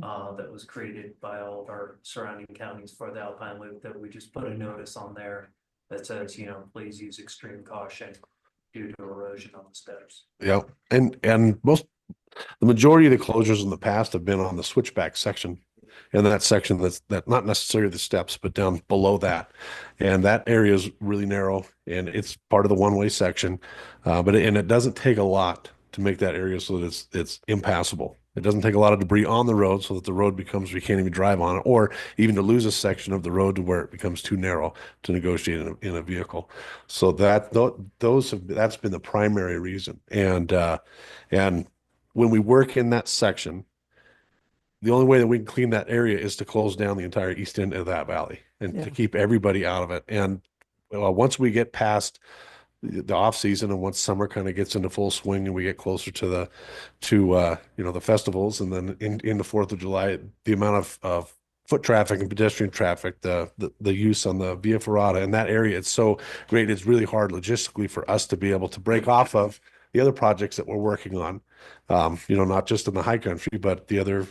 that was created by all of our surrounding counties for the Alpine Loop, that we just put a notice on there that says, please use extreme caution due to erosion on the steps. Yeah, and the majority of the closures in the past have been on the switchback section, and that section that's not necessarily the steps, but down below that, and that area is really narrow, and it's part of the one-way section, but it doesn't take a lot to make that area so that it's impassable. It doesn't take a lot of debris on the road so that the road becomes, we can't even drive on it, or even to lose a section of the road to where it becomes too narrow to negotiate in a vehicle. So that's been the primary reason. And when we work in that section, the only way that we can clean that area is to close down the entire east end of that valley and to keep everybody out of it. And once we get past the off season, and once summer kind of gets into full swing and we get closer to the festivals, and then in the 4th of July, the amount of foot traffic and pedestrian traffic, the use on the Via Ferrata in that area, it's so great. It's really hard logistically for us to be able to break off of the other projects that we're working on, not just in the high country, but the other,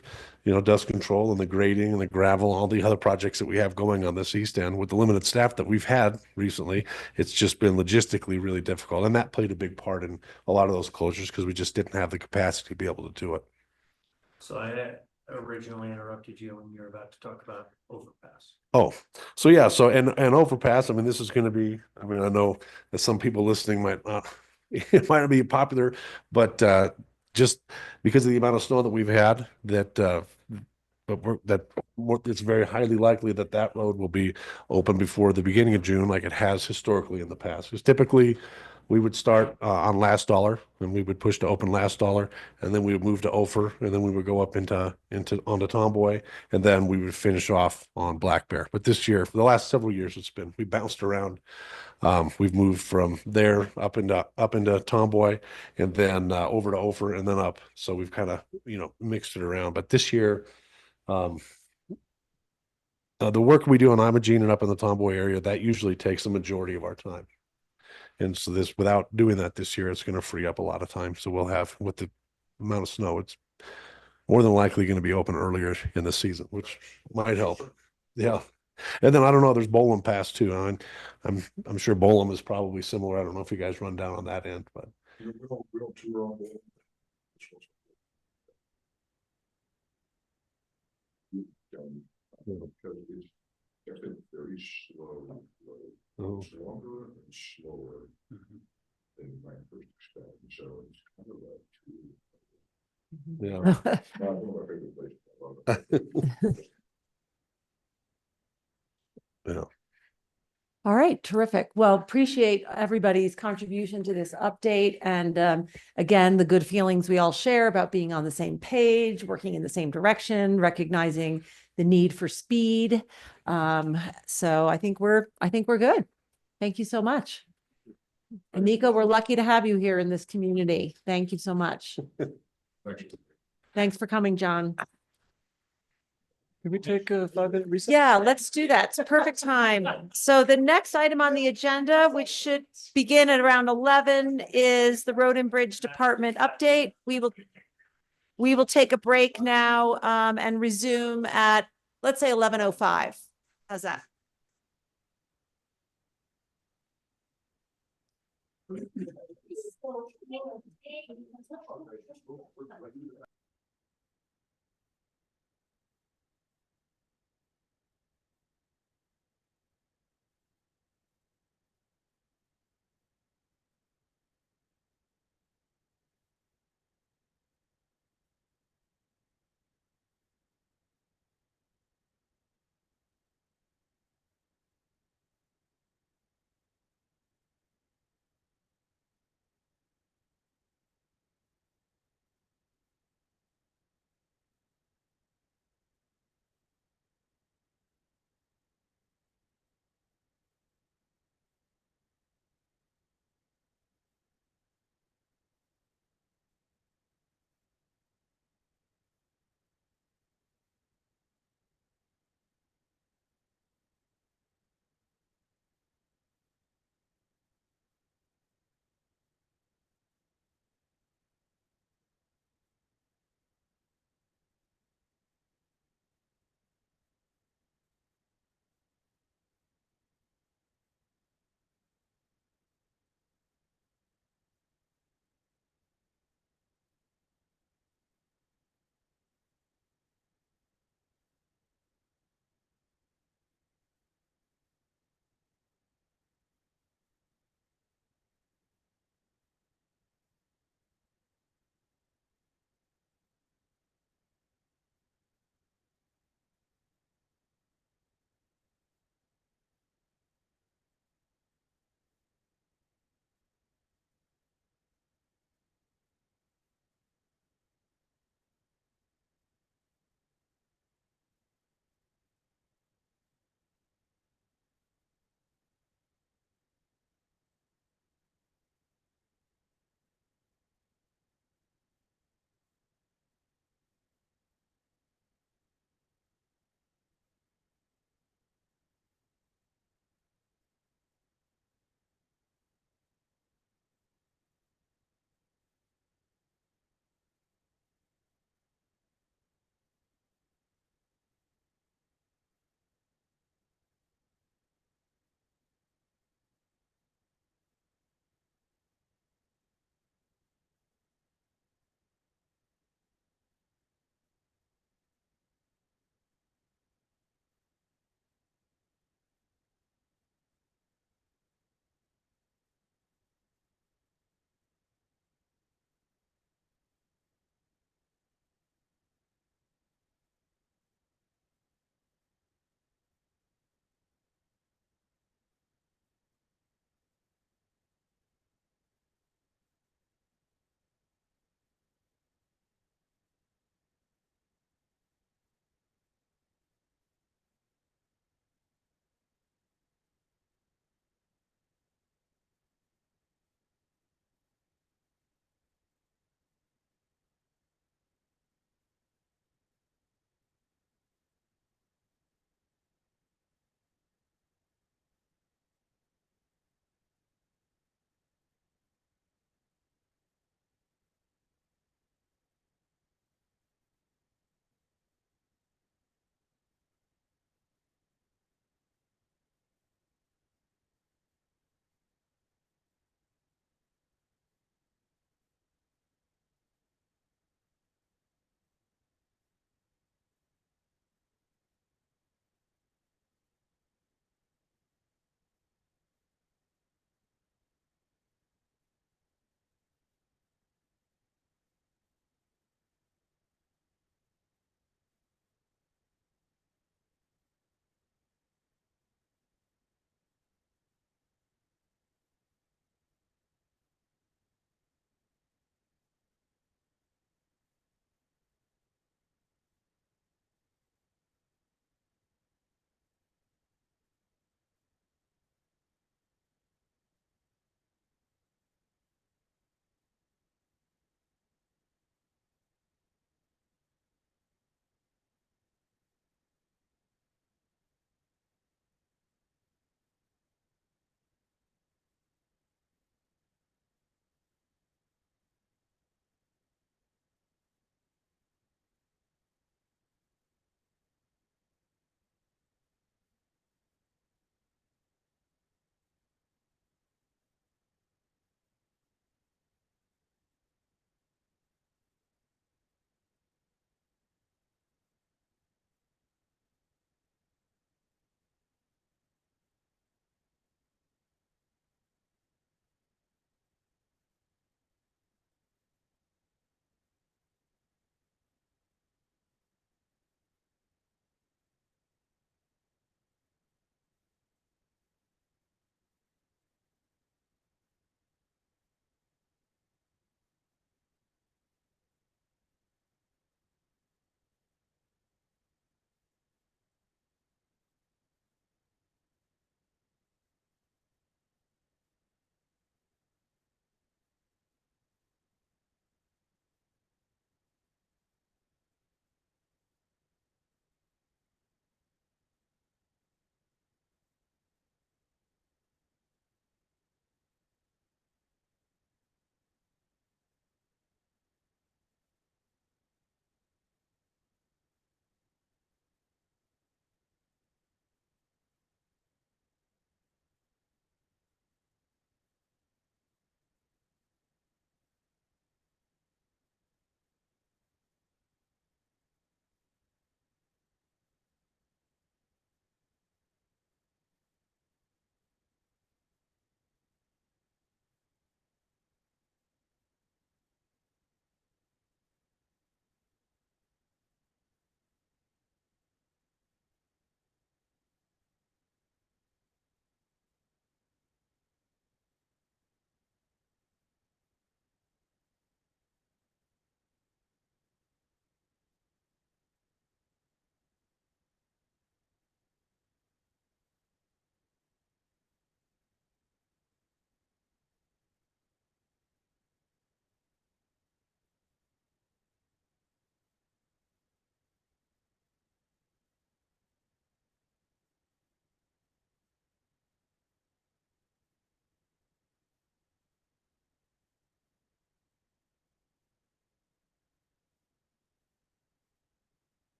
dust control and the grading and the gravel, all the other projects that we have going on this east end. With the limited staff that we've had recently, it's just been logistically really difficult. And that played a big part in a lot of those closures because we just didn't have the capacity to be able to do it. So I originally interrupted you when you were about to talk about overpass. Oh, so yeah. So, and overpass, this is going to be, I know that some people listening might not, it might not be popular, but just because of the amount of snow that we've had, it's very highly likely that that road will be open before the beginning of June, like it has historically in the past. Because typically, we would start on Last Dollar, and we would push to open Last Dollar, and then we would move to Ophir, and then we would go up onto Tomboy, and then we would finish off on Black Bear. But this year, for the last several years, we bounced around. We've moved from there up into Tomboy, and then over to Ophir, and then up. So we've kind of mixed it around. But this year, the work we do on Imogene and up in the Tomboy area, that usually takes the majority of our time. And so without doing that this year, it's going to free up a lot of time. So we'll have, with the amount of snow, it's more than likely going to be open earlier in the season, which might help. Yeah. And then I don't know, there's Bolum Pass too. I'm sure Bolum is probably similar. I don't know if you guys run down on that end, but. We don't tour on Bolum. Because it's definitely very slow, longer and slower than you might first expect. So it's kind of like not one of my favorite places. I love it. Yeah. All right, terrific. Well, appreciate everybody's contribution to this update. And again, the good feelings we all share about being on the same page, working in the same direction, recognizing the need for speed. So I think we're good. Thank you so much. And Nico, we're lucky to have you here in this community. Thank you so much. Thanks for coming, John. Can we take a 5-minute recess? Yeah, let's do that. It's a perfect time. So the next item on the agenda, which should begin at around 11, is the Road and Bridge Department update. We will take a break now and resume at, let's say, 11:05. How's that?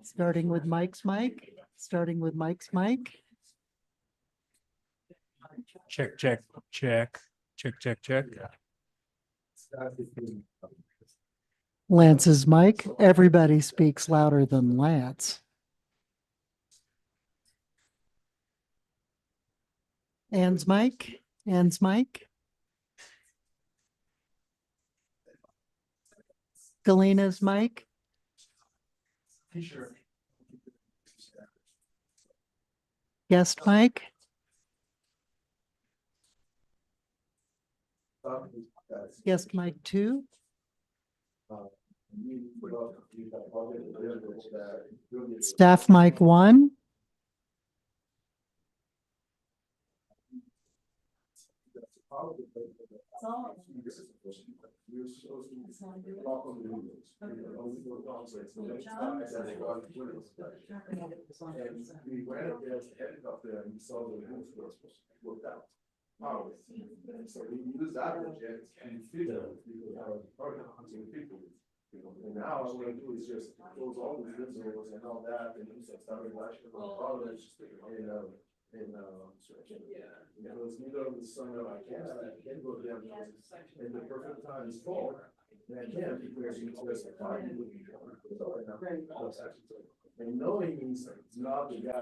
Starting with Mike's mic, starting with Mike's mic. Check, check, check, check, check, check. Lance's mic. Everybody speaks louder than Lance. Ann's mic, Ann's mic. Galena's mic. Guest mic. Guest mic 2. Staff mic 1. And now what I do is just close all the windows and all that and start flashing my college you know, it's middle of the summer, I can't go down and the perfect time is fall. And I can't because you just and knowing means it's not the guy.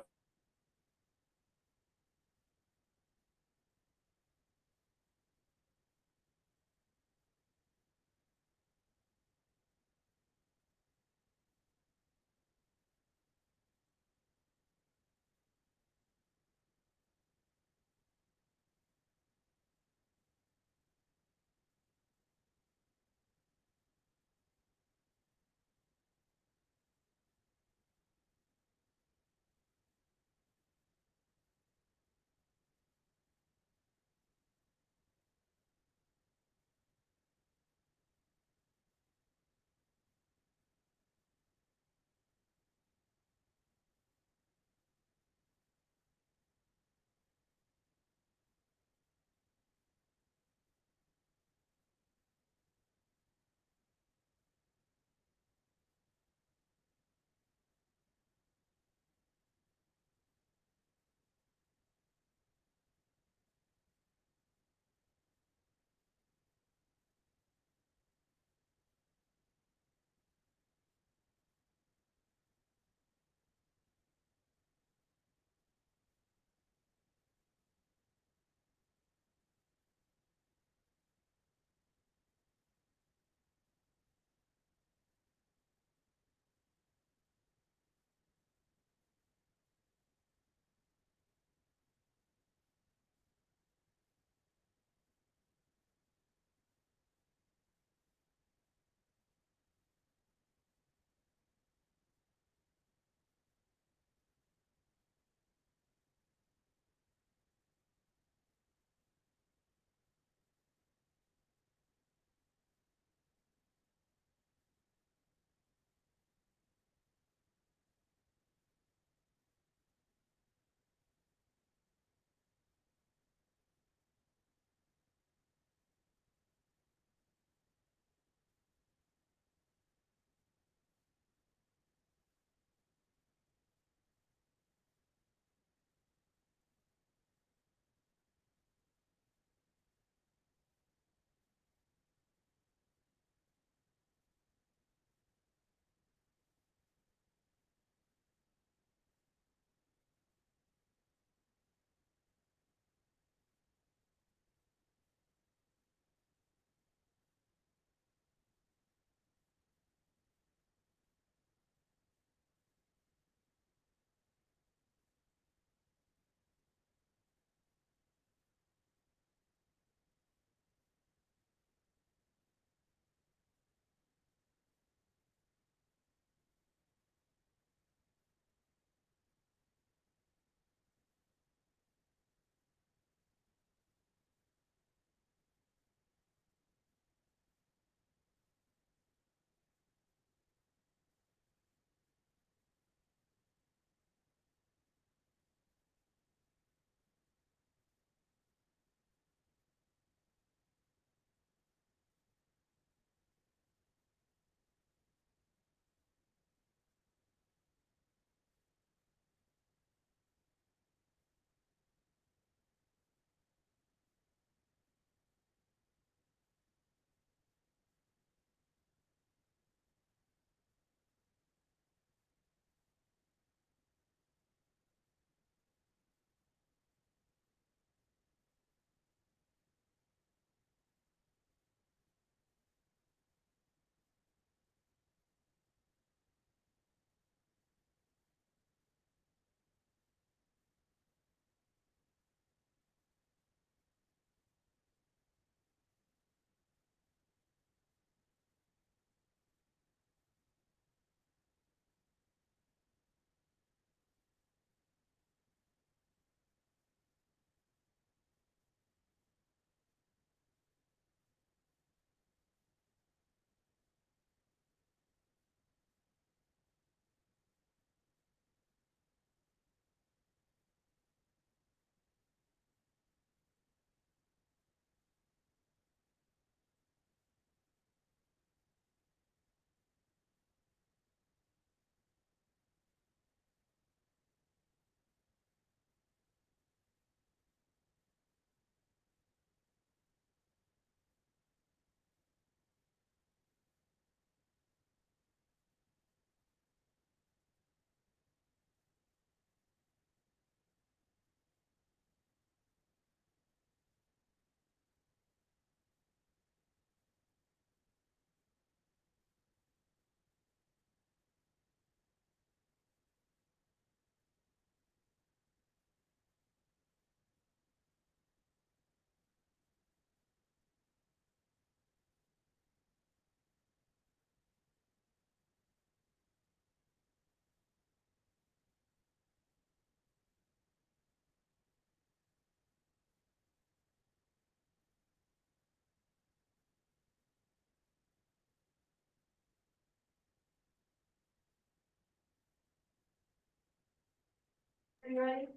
you ready?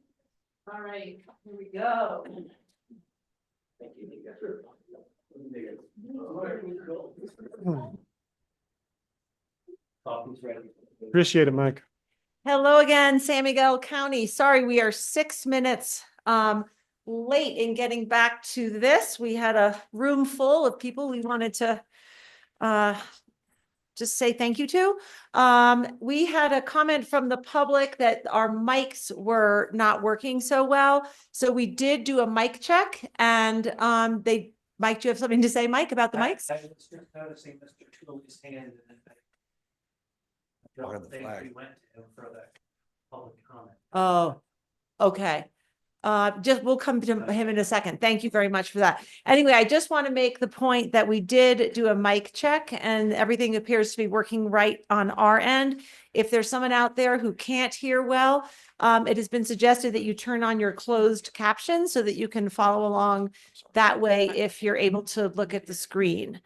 All right, here we go. Appreciate it, Mike. Hello again, San Miguel County. Sorry, we are 6 minutes late in getting back to this. We had a room full of people we wanted to just say thank you to. We had a comment from the public that our mics were not working so well. So we did do a mic check and Mike, do you have something to say, Mike, about the mics? I was just noticing Mr. Tooley's hand. And I don't think we went to him for that public comment. Oh, okay. We'll come to him in a second. Thank you very much for that. Anyway, I just want to make the point that we did do a mic check and everything appears to be working right on our end. If there's someone out there who can't hear well, it has been suggested that you turn on your closed captions so that you can follow along that way if you're able to look at the screen.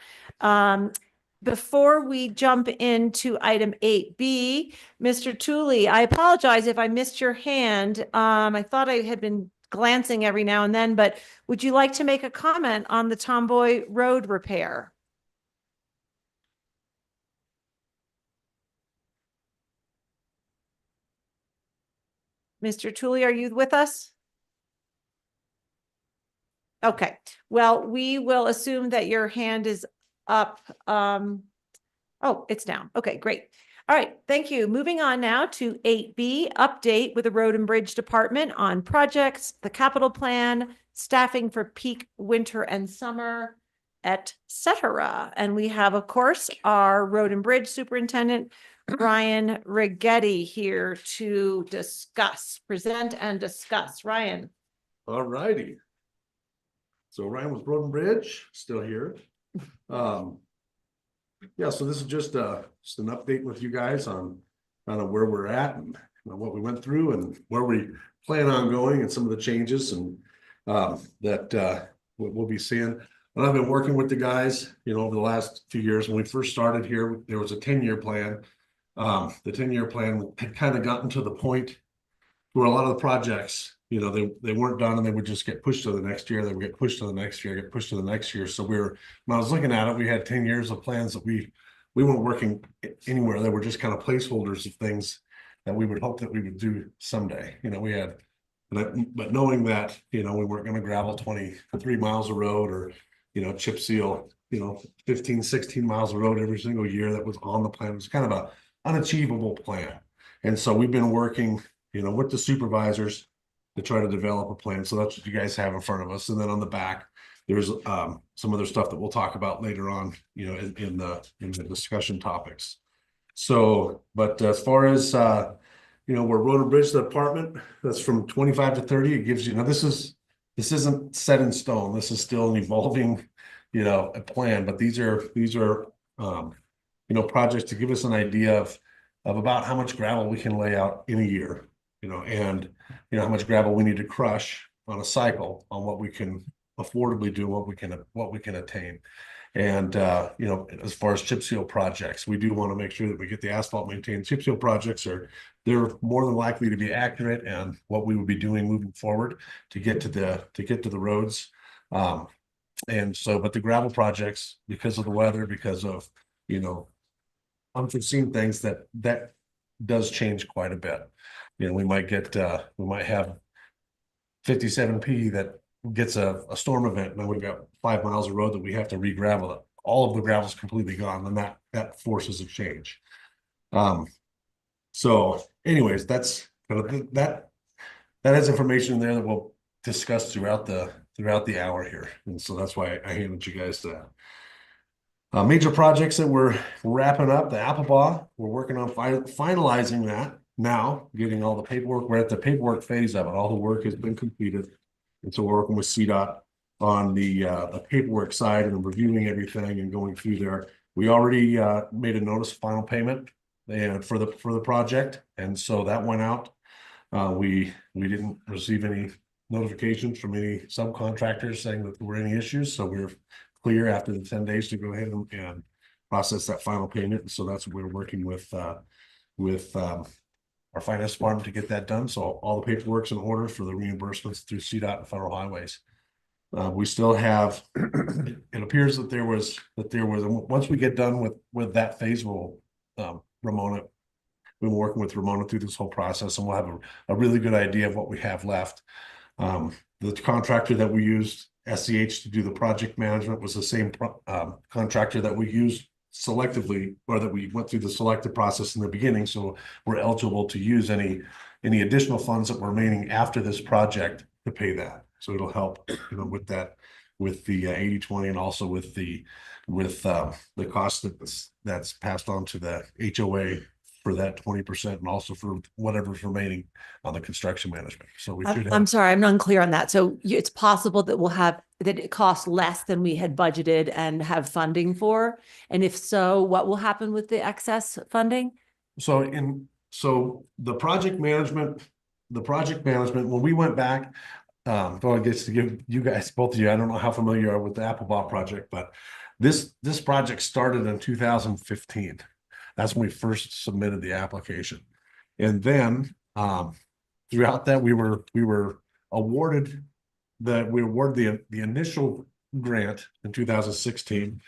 Before we jump into item 8B, Mr. Tooley, I apologize if I missed your hand. I thought I had been glancing every now and then, but would you like to make a comment on the Tomboy Road repair? Mr. Tooley, are you with us? Okay, well, we will assume that your hand is up. Oh, it's down. Okay, great. All right, thank you. Moving on now to 8B, update with the Road and Bridge Department on projects, the capital plan, staffing for peak winter and summer, etc. And we have, of course, our Road and Bridge Superintendent, Ryan Rigetti, here to present and discuss. Ryan. All righty. So Ryan with Road and Bridge, still here. Yeah, so this is just an update with you guys on kind of where we're at and what we went through and where we plan on going and some of the changes and that we'll be seeing. And I've been working with the guys, over the last few years. When we first started here, there was a 10-year plan. The 10-year plan had kind of gotten to the point where a lot of the projects, they weren't done and they would just get pushed to the next year. They would get pushed to the next year, get pushed to the next year. So when I was looking at it, we had 10 years of plans that we weren't working anywhere. They were just kind of placeholders of things that we would hope that we would do someday. We had, but knowing that, we weren't going to gravel 23 miles of road or, chip seal, 15, 16 miles of road every single year that was on the plan. It was kind of a unachievable plan. And so we've been working, with the supervisors to try to develop a plan. So that's what you guys have in front of us. And then on the back, there's some other stuff that we'll talk about later on, in the discussion topics. So, but as far as, where Road and Bridge Department, that's from 25 to 30, it gives you, this isn't set in stone. This is still an evolving, a plan, but these are projects to give us an idea of about how much gravel we can lay out in a year. And how much gravel we need to crush on a cycle on what we can affordably do, what we can attain. And as far as chip seal projects, we do want to make sure that we get the asphalt maintained. Chip seal projects they're more than likely to be accurate and what we would be doing moving forward to get to the roads. And so, but the gravel projects, because of the weather, because of unforeseen things, that does change quite a bit. We might have 57P that gets a storm event, and then we've got 5 miles of road that we have to re-gravel it. All of the gravel is completely gone, and that forces a change. So anyways, that's kind of that has information in there that we'll discuss throughout the hour here. And so that's why I handed you guys that. Major projects that we're wrapping up, the Applebaugh, we're working on finalizing that now, getting all the paperwork. We're at the paperwork phase of it. All the work has been completed. And so we're working with CDOT on the paperwork side and reviewing everything and going through there. We already made a notice of final payment and for the project. And so that went out. We didn't receive any notifications from any subcontractors saying that there were any issues. So we're clear after the 10 days to go ahead and process that final payment. And so that's what we're working with our our finance department to get that done. So all the paperwork's in order for the reimbursements through CDOT and federal highways. We still have, it appears that there was, once we get done with that phase, we'll, Ramona, we've been working with Ramona through this whole process, and we'll have a really good idea of what we have left. The contractor that we used, SCH, to do the project management was the same contractor that we used selectively, or that we went through the selective process in the beginning. So we're eligible to use any additional funds that were remaining after this project to pay that. So it'll help, with that, with the 80/20, and also with the cost that's passed on to the HOA for that 20%, and also for whatever's remaining on the construction management. So we should I'm sorry, I'm unclear on that. So it's possible that that it costs less than we had budgeted and have funding for? And if so, what will happen with the excess funding? So the project management, when we went back, well, I guess to give you guys, both of you, I don't know how familiar you are with the Applebot project, but this project started in 2015. That's when we first submitted the application. And then throughout that, we were awarded the initial grant in 2016,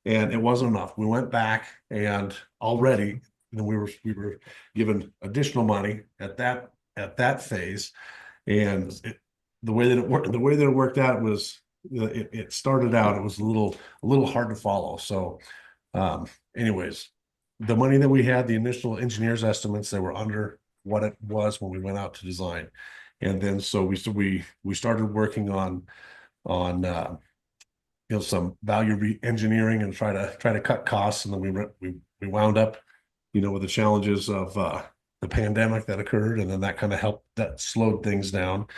and it wasn't enough. We went back, and already we were given additional money at that phase. And the way that it worked out was, it started out, it was a little hard to follow. So anyways, the money that we had, the initial engineer's estimates, they were under what it was when we went out to design. And then so we started working on some value re-engineering and try to cut costs. And then we wound up, with the challenges of the pandemic that occurred, and then that kind of helped, that slowed things down.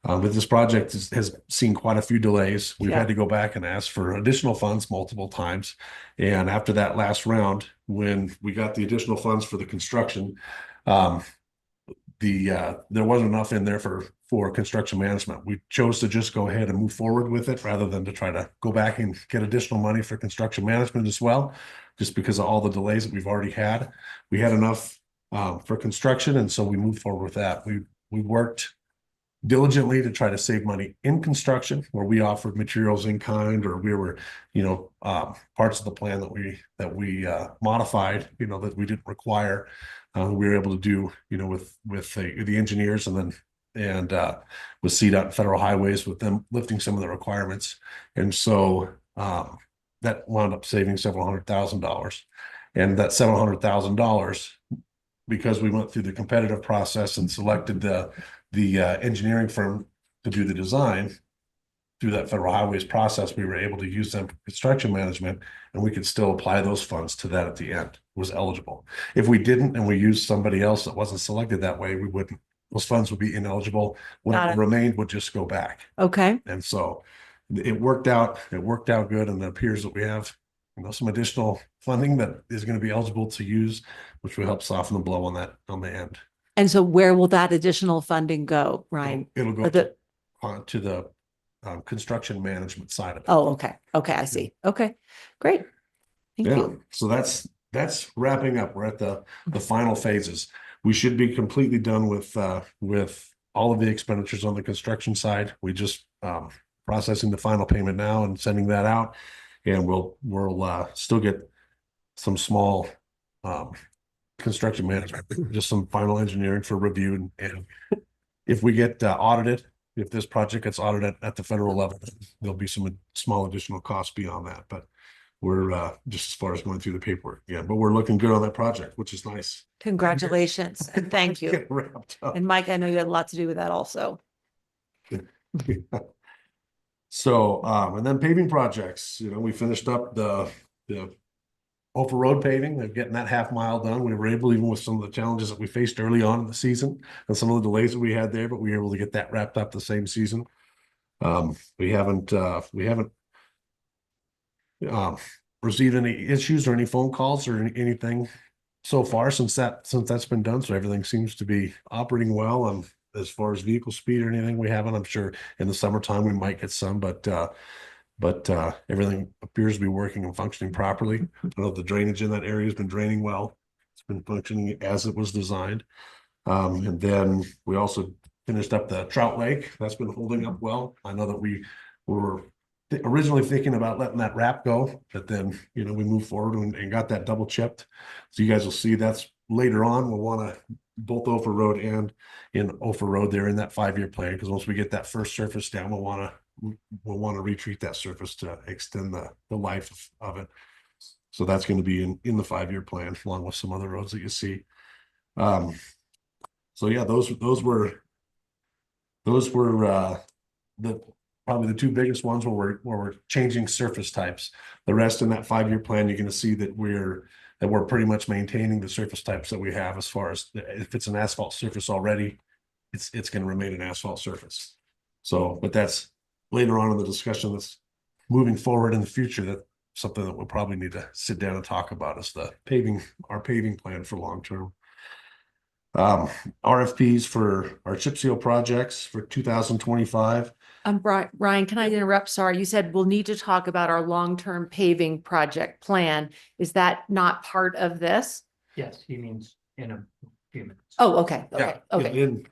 But this project has seen quite a few delays. We've had to go back and ask for additional funds multiple times. And after that last round, when we got the additional funds for the construction, there wasn't enough in there for construction management. We chose to just go ahead and move forward with it, rather than to try to go back and get additional money for construction management as well, just because of all the delays that we've already had. We had enough for construction, and so we moved forward with that. We worked diligently to try to save money in construction, where we offered materials in kind, or we were, parts of the plan that we modified, that we didn't require. We were able to do, with the engineers, and then with CDOT and federal highways, with them lifting some of the requirements. And so that wound up saving several $100,000. And that $700,000, because we went through the competitive process and selected the engineering firm to do the design through that federal highways process, we were able to use them for construction management, and we could still apply those funds to that at the end. It was eligible. If we didn't, and we used somebody else that wasn't selected that way, we wouldn't. Those funds would be ineligible. What remained would just go back. Okay. And so it worked out. It worked out good, and it appears that we have, some additional funding that is going to be eligible to use, which will help soften the blow on the end. And so where will that additional funding go, Ryan? It'll go to the construction management side of it. Oh, okay. Okay, I see. Okay, great. Thank you. So that's wrapping up. We're at the final phases. We should be completely done with all of the expenditures on the construction side. We just processing the final payment now and sending that out, and we'll still get some small construction management, just some final engineering for review. And if we get audited, if this project gets audited at the federal level, there'll be some small additional costs beyond that. But we're just as far as going through the paperwork. Yeah, but we're looking good on that project, which is nice. Congratulations and thank you. Get wrapped up. And Mike, I know you had a lot to do with that also. So, and then paving projects, we finished up the Ophir Road paving, of getting that half mile done. We were able, even with some of the challenges that we faced early on in the season and some of the delays that we had there, but we were able to get that wrapped up the same season. We haven't received any issues or any phone calls or anything so far since that's been done. So everything seems to be operating well. And as far as vehicle speed or anything, we haven't. I'm sure in the summertime we might get some, but everything appears to be working and functioning properly. I know the drainage in that area has been draining well. It's been functioning as it was designed. And then we also finished up the Trout Lake. That's been holding up well. I know that we were originally thinking about letting that wrap go, but then, you know, we moved forward and got that double chipped. So you guys will see that's later on. We'll want to both Ophir Road and in Ophir Road there in that 5-year plan, because once we get that first surface down, we'll want to retreat that surface to extend the life of it. So that's going to be in the 5-year plan, along with some other roads that you see. So yeah, those were probably the two biggest ones where we're changing surface types. The rest in that 5-year plan, you're going to see that we're pretty much maintaining the surface types that we have. As far as if it's an asphalt surface already, it's going to remain an asphalt surface. So, but that's later on in the discussion. That's moving forward in the future. That's something that we'll probably need to sit down and talk about, is our paving plan for long term. RFPs for our chip seal projects for 2025. Ryan, can I interrupt? Sorry, you said we'll need to talk about our long-term paving project plan. Is that not part of this? Yes, he means in a few minutes. Oh, okay, Yeah, okay.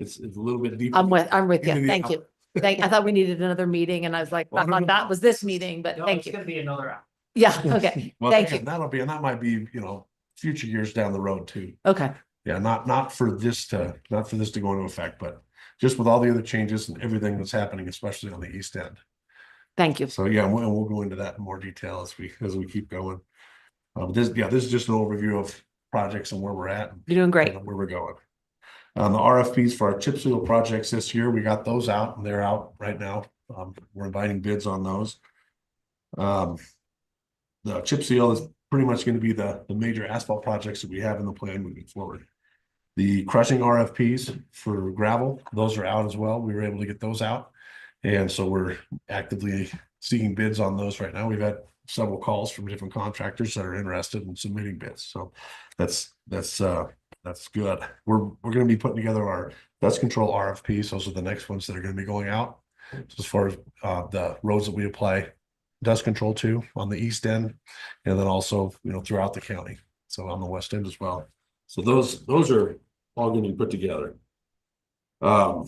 it's a little bit deeper. I'm with you. into the- Thank you. I thought we needed another meeting and I was like, I thought that was this meeting, but No, thank it's you. gonna be another hour. Yeah, okay. Well, Thank yeah, you. that might be, you know, future years down the road too. Okay. Yeah, not for this to go into effect, but just with all the other changes and everything that's happening, especially on the east end. Thank you. So yeah, we'll go into that in more detail as we keep going. This is just an overview of projects and where we're at. You're doing great. And where we're going. The RFPs for our chip seal projects this year, we got those out and they're out right now. We're inviting bids on those. The chip seal is pretty much going to be the major asphalt projects that we have in the plan moving forward. The crushing RFPs for gravel, those are out as well. We were able to get those out. And so we're actively seeking bids on those right now. We've had several calls from different contractors that are interested in submitting bids. So that's good. We're going to be putting together our dust control RFPs. Those are the next ones that are going to be going out. So as far as the roads that we apply dust control to on the east end, and then also, you know, throughout the county. So on the west end as well. So those are all going to be put together. So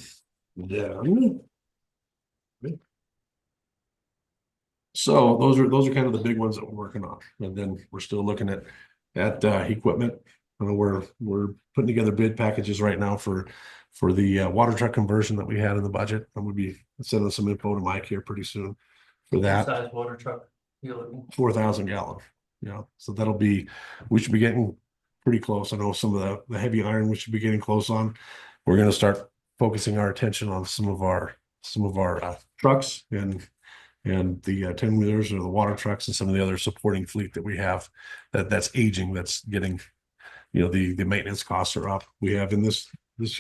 those are kind of the big ones that we're working on, and then we're still looking at equipment. I know we're putting together bid packages right now for the water truck conversion that we had in the budget. I'm gonna be sending some info to Mike here pretty soon for that. Size water truck you're looking? 4,000 gallon. Yeah, so we should be getting pretty close. I know some of the heavy iron we should be getting close on. We're going to start focusing our attention on some of our trucks and the 10-wheelers or the water trucks and some of the other supporting fleet that we have that's aging, that's getting, you know, the maintenance costs are up. We have in this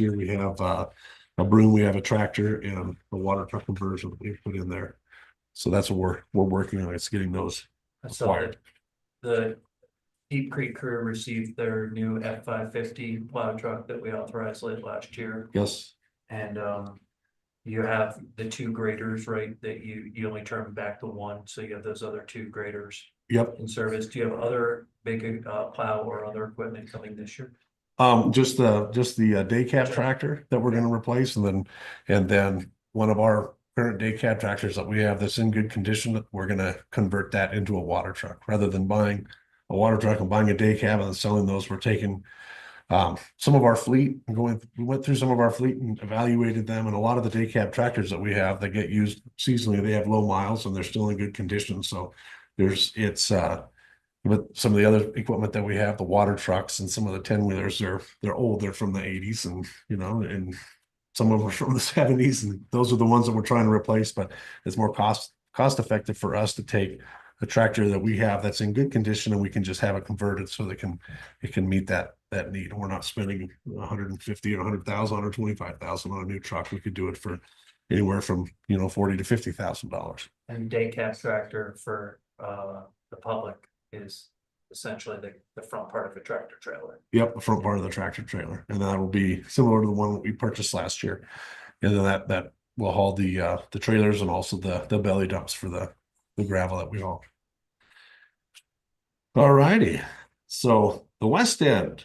year, we have a broom, we have a tractor, and a water truck conversion that we put in there. So that's what we're working on. It's getting those acquired. The Deep Creek crew received their new F-550 plow truck that we authorized late last year. Yes. And you have the 2 graders, right? That you only turn back to 1, so you have those other 2 graders. Yep. In service. Do you have other big plow or other equipment coming this year? Just the day cab tractor that we're going to replace, and then one of our current day cab tractors that we have that's in good condition, we're going to convert that into a water truck rather than buying a water truck and buying a day cab and selling those. We're taking some of our fleet and we went through some of our fleet and evaluated them, and a lot of the day cab tractors that we have that get used seasonally, they have low miles and they're still in good condition. So but some of the other equipment that we have, the water trucks and some of the 10-wheelers, they're old. They're from the 80s, and you know, and some of them are from the 70s, and those are the ones that we're trying to replace. But it's more cost effective for us to take a tractor that we have that's in good condition, and we can just have it converted so that it can meet that need. And we're not spending 150 or 100,000 or 25,000 on a new truck. We could do it for anywhere from, you know, $40,000 to $50,000. And day cab tractor for the public is essentially the front part of a tractor trailer. Yep, the front part of the tractor trailer, and that will be similar to the one that we purchased last year. And then that will haul the trailers and also the belly dumps for the gravel that we haul. All righty, so the west end,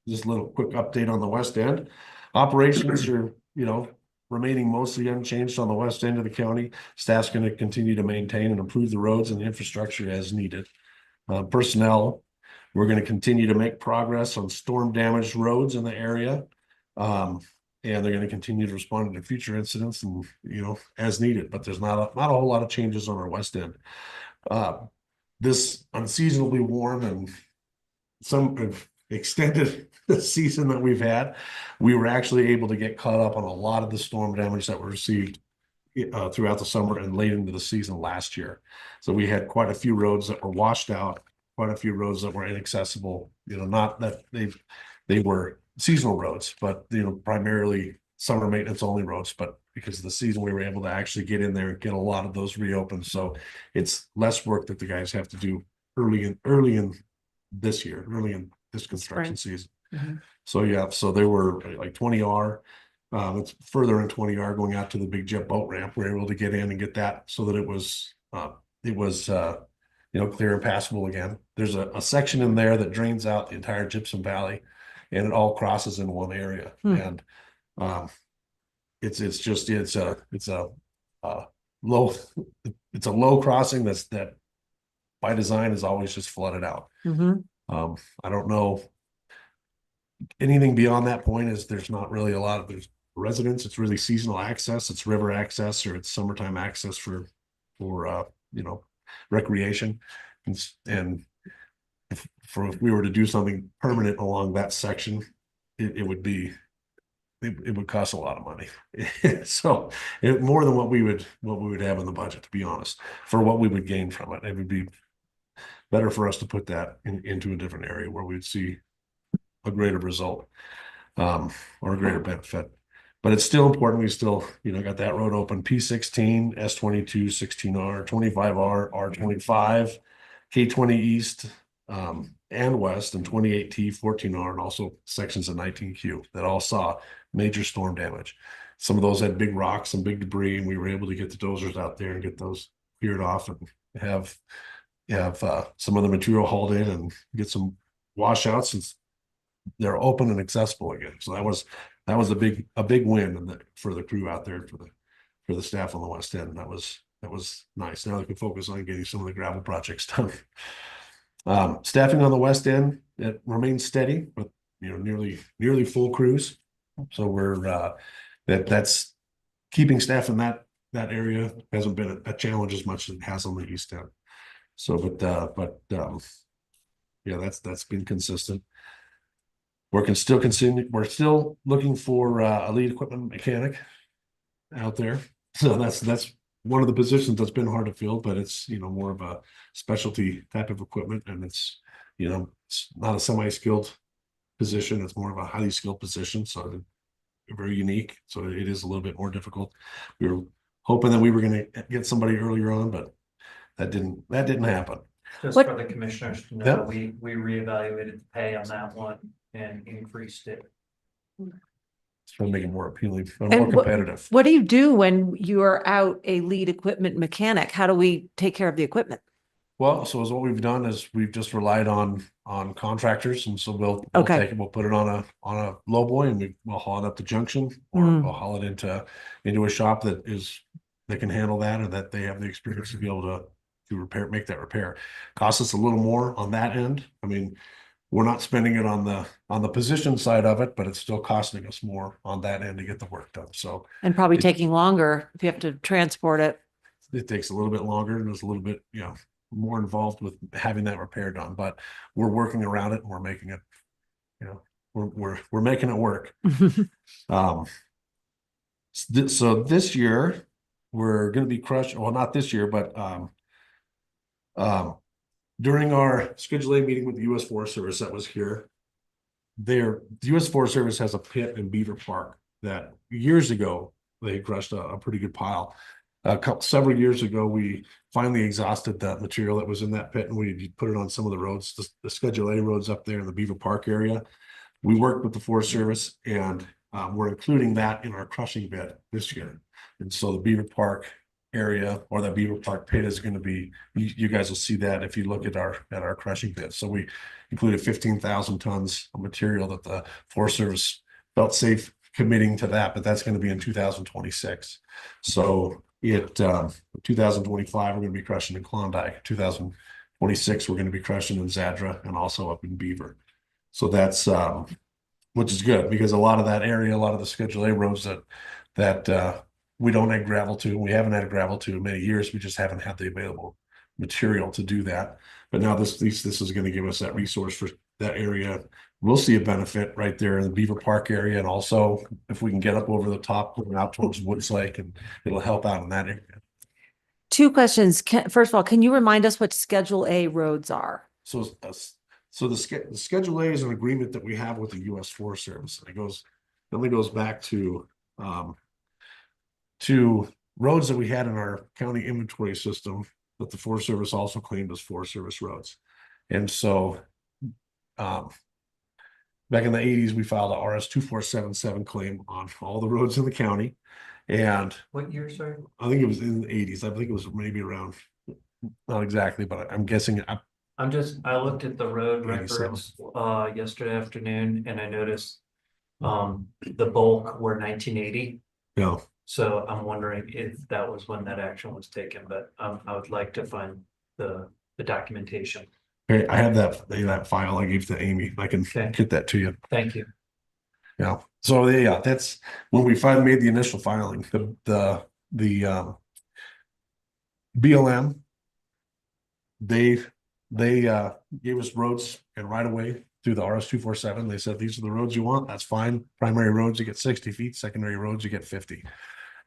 just a little quick update on the west end. Operations are, remaining mostly unchanged on the west end of the county. Staff's going to continue to maintain and improve the roads and the infrastructure as needed. Personnel, we're going to continue to make progress on storm damaged roads in the area. And they're going to continue to respond to future incidents and, as needed, but there's not a whole lot of changes on our west end. This unseasonably warm and some extended season that we've had, we were actually able to get caught up on a lot of the storm damage that we received throughout the summer and late into the season last year. So we had quite a few roads that were washed out, quite a few roads that were inaccessible, not that they were seasonal roads, but, primarily summer maintenance only roads, but because of the season, we were able to actually get in there and get a lot of those reopened. So it's less work that the guys have to do early in this year, early in this construction season. So yeah, so they were like 20R. It's further in 20R going out to the big jet boat ramp. We were able to get in and get that so that it was clear and passable again. There's a section in there that drains out the entire Gypsum Valley, and it all crosses in one area. And it's a low crossing that by design is always just flooded out. I don't know anything beyond that point. Is there's not really a lot of there's residents. It's really seasonal access. It's river access, or it's summertime access for recreation. And if we were to do something permanent along that section, it would cost a lot of money. So more than what we would have in the budget, to be honest, for what we would gain from it. It would be better for us to put that into a different area where we'd see a greater result, or a greater benefit. But it's still important. We still, got that road open. P16, S22, 16R, 25R, R25, K20 East, and West, and 28T, 14R, and also sections of 19Q that all saw major storm damage. Some of those had big rocks and big debris, and we were able to get the dozers out there and get those cleared off and have some of the material hauled in and get some washouts, and they're open and accessible again. So that was a big win for the crew out there, for the staff on the west end. And that was nice. Now they can focus on getting some of the gravel projects done. Staffing on the west end, it remains steady, but nearly full crews. So we're that's keeping staff in that area hasn't been a challenge as much as it has on the east end. So, but yeah, that's been consistent. We're still looking for a lead equipment mechanic out there. So that's one of the positions that's been hard to fill, but it's more of a specialty type of equipment, and it's not a semi-skilled position. It's more of a highly skilled position. So very unique. So it is a little bit more difficult. We were hoping that we were going to get somebody earlier on, but that didn't happen. Just for the commissioners to know, we reevaluated the pay on that one and increased it. To make it more appealing, more competitive. What do you do when you are out a lead equipment mechanic? How do we take care of the equipment? Well, so what we've done is we've just relied on contractors, and so we'll put it on a low boy, and we'll haul it up the junction, or we'll haul it into a shop that can handle that, or that they have the experience to be able to make that repair. Costs us a little more on that end. I mean, we're not spending it on the position side of it, but it's still costing us more on that end to get the work done. So, and probably taking longer if you have to transport it. It takes a little bit longer, and there's a little bit, more involved with having that repair done, but we're working around it, and we're making it, we're making it work. So this year we're going to be crushed. Well, not this year, but during our Schedule A meeting with the U.S. Forest Service that was here, the U.S. Forest Service has a pit in Beaver Park that years ago they crushed a pretty good pile. Several years ago, we finally exhausted that material that was in that pit, and we put it on some of the roads, the Schedule A roads up there in the Beaver Park area. We worked with the Forest Service, and we're including that in our crushing bed this year. And so the Beaver Park area or that Beaver Park pit is going to be, you guys will see that if you look at our crushing pit. So we included 15,000 tons of material that the Forest Service felt safe committing to that, but that's going to be in 2026. So 2025, we're going to be crushing in Klondike. 2026, we're going to be crushing in Zadra and also up in Beaver. So that's, which is good because a lot of that area, a lot of the Schedule A roads that we don't add gravel to, we haven't added gravel to in many years. We just haven't had the available material to do that. But now this is going to give us that resource for that area. We'll see a benefit right there in the Beaver Park area. And also if we can get up over the top, going out towards Woods Lake, and it'll help out in that area. Two questions. First of all, can you remind us what Schedule A roads are? So the Schedule A is an agreement that we have with the U.S. Forest Service. And it only goes back to roads that we had in our county inventory system that the Forest Service also claimed as Forest Service roads. And so back in the 80s, we filed a RS 2477 claim on all the roads in the county. And What year, sorry? I think it was in the 80s. I think it was maybe around, not exactly, but I'm guessing. I looked at the road 87. records yesterday afternoon and I noticed the bulk were 1980. Yeah. So I'm wondering if that was when that action was taken, but I would like to find the documentation. Okay, I have that file I gave to Amy. I can get that to you. Thank you. Yeah. So yeah, that's when we finally made the initial filing. The BLM, they gave us roads and right away through the RS 247. They said these are the roads you want. That's fine. Primary roads you get 60 feet. Secondary roads you get 50.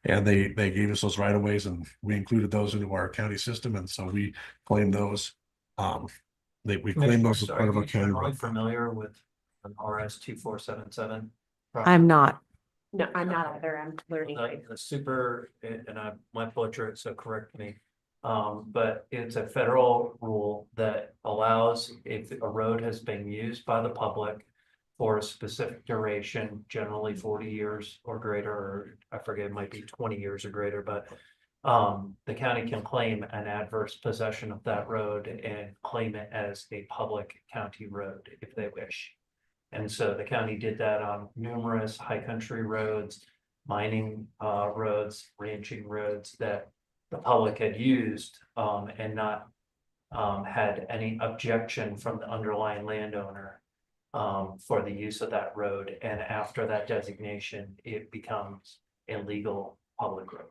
And they gave us those right of ways, and we included those into our county system, and so we claimed those. We claimed those as part of our county. Are you familiar with an RS 2477? I'm not. No, I'm not either. I'm learning. The super, and I might butcher it, so correct me. But it's a federal rule that allows, if a road has been used by the public for a specific duration, generally 40 years or greater, or I forget, it might be 20 years or greater, but the county can claim an adverse possession of that road and claim it as a public county road if they wish. And so the county did that on numerous high country roads, mining roads, ranching roads that the public had used and not had any objection from the underlying landowner for the use of that road. And after that designation, it becomes a legal public road.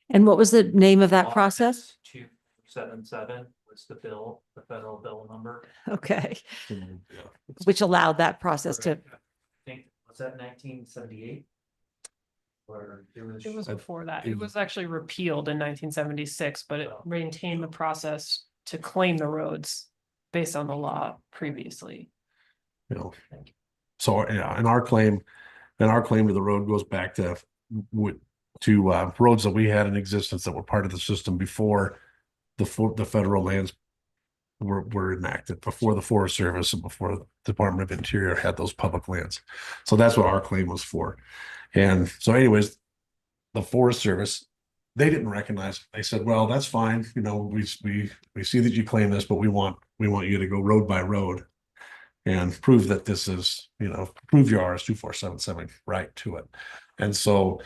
And what was the name of that process? 277 was the federal bill number. Okay. Which allowed that process to. I think, was that 1978? Or it was before that. It was actually repealed in 1976, but it maintained the process to claim the roads based on the law previously. So yeah, and our claim to the road goes back to roads that we had in existence that were part of the system before the federal lands were enacted, before the Forest Service and before the Department of Interior had those public lands. So that's what our claim was for. And so anyways, the Forest Service, they didn't recognize it. They said, well, that's fine. You know, we see that you claim this, but we want you to go road by road and prove that this is, prove your RS 2477 right to it. And so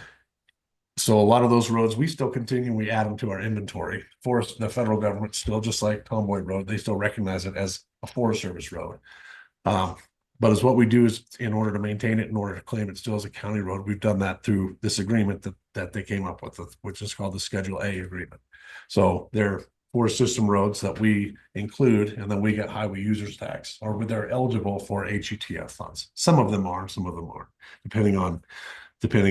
a lot of those roads, we still continue, we add them to our inventory. The federal government still, just like Tomboy Road, they still recognize it as a Forest Service road. But as what we do is, in order to maintain it, in order to claim it still as a county road, we've done that through this agreement that they came up with, which is called the Schedule A agreement. So they're forest system roads that we include, and then we get highway users tax, or they're eligible for HUTF funds. Some of them are, some of them aren't, depending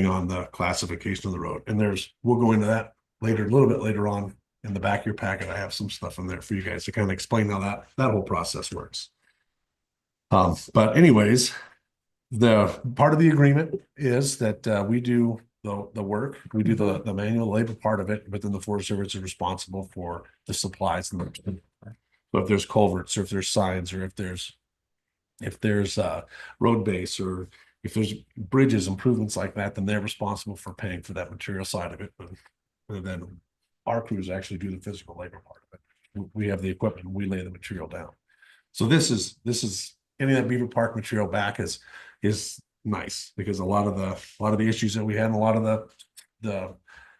on the classification of the road. And we'll go into that later, a little bit later on in the back of your packet. I have some stuff in there for you guys to kind of explain how that whole process works. But anyways, the part of the agreement is that we do the work, we do the manual labor part of it, but then the Forest Service is responsible for the supplies. So if there's culverts, or if there's signs, or if there's road base, or if there's bridges, improvements like that, then they're responsible for paying for that material side of it. And then our crews actually do the physical labor part of it. We have the equipment, we lay the material down. So this is getting that Beaver Park material back is nice, because a lot of the issues that we had and a lot of the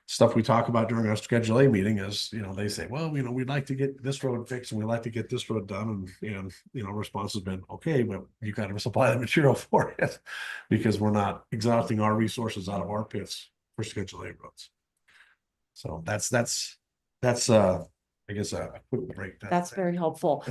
stuff we talk about during our Schedule A meeting is, they say, well, we'd like to get this road fixed and we'd like to get this road done. And response has been, okay, but you got to supply the material for it, because we're not exhausting our resources out of our pits for Schedule A roads. So that's I guess a quick breakdown. That's very helpful.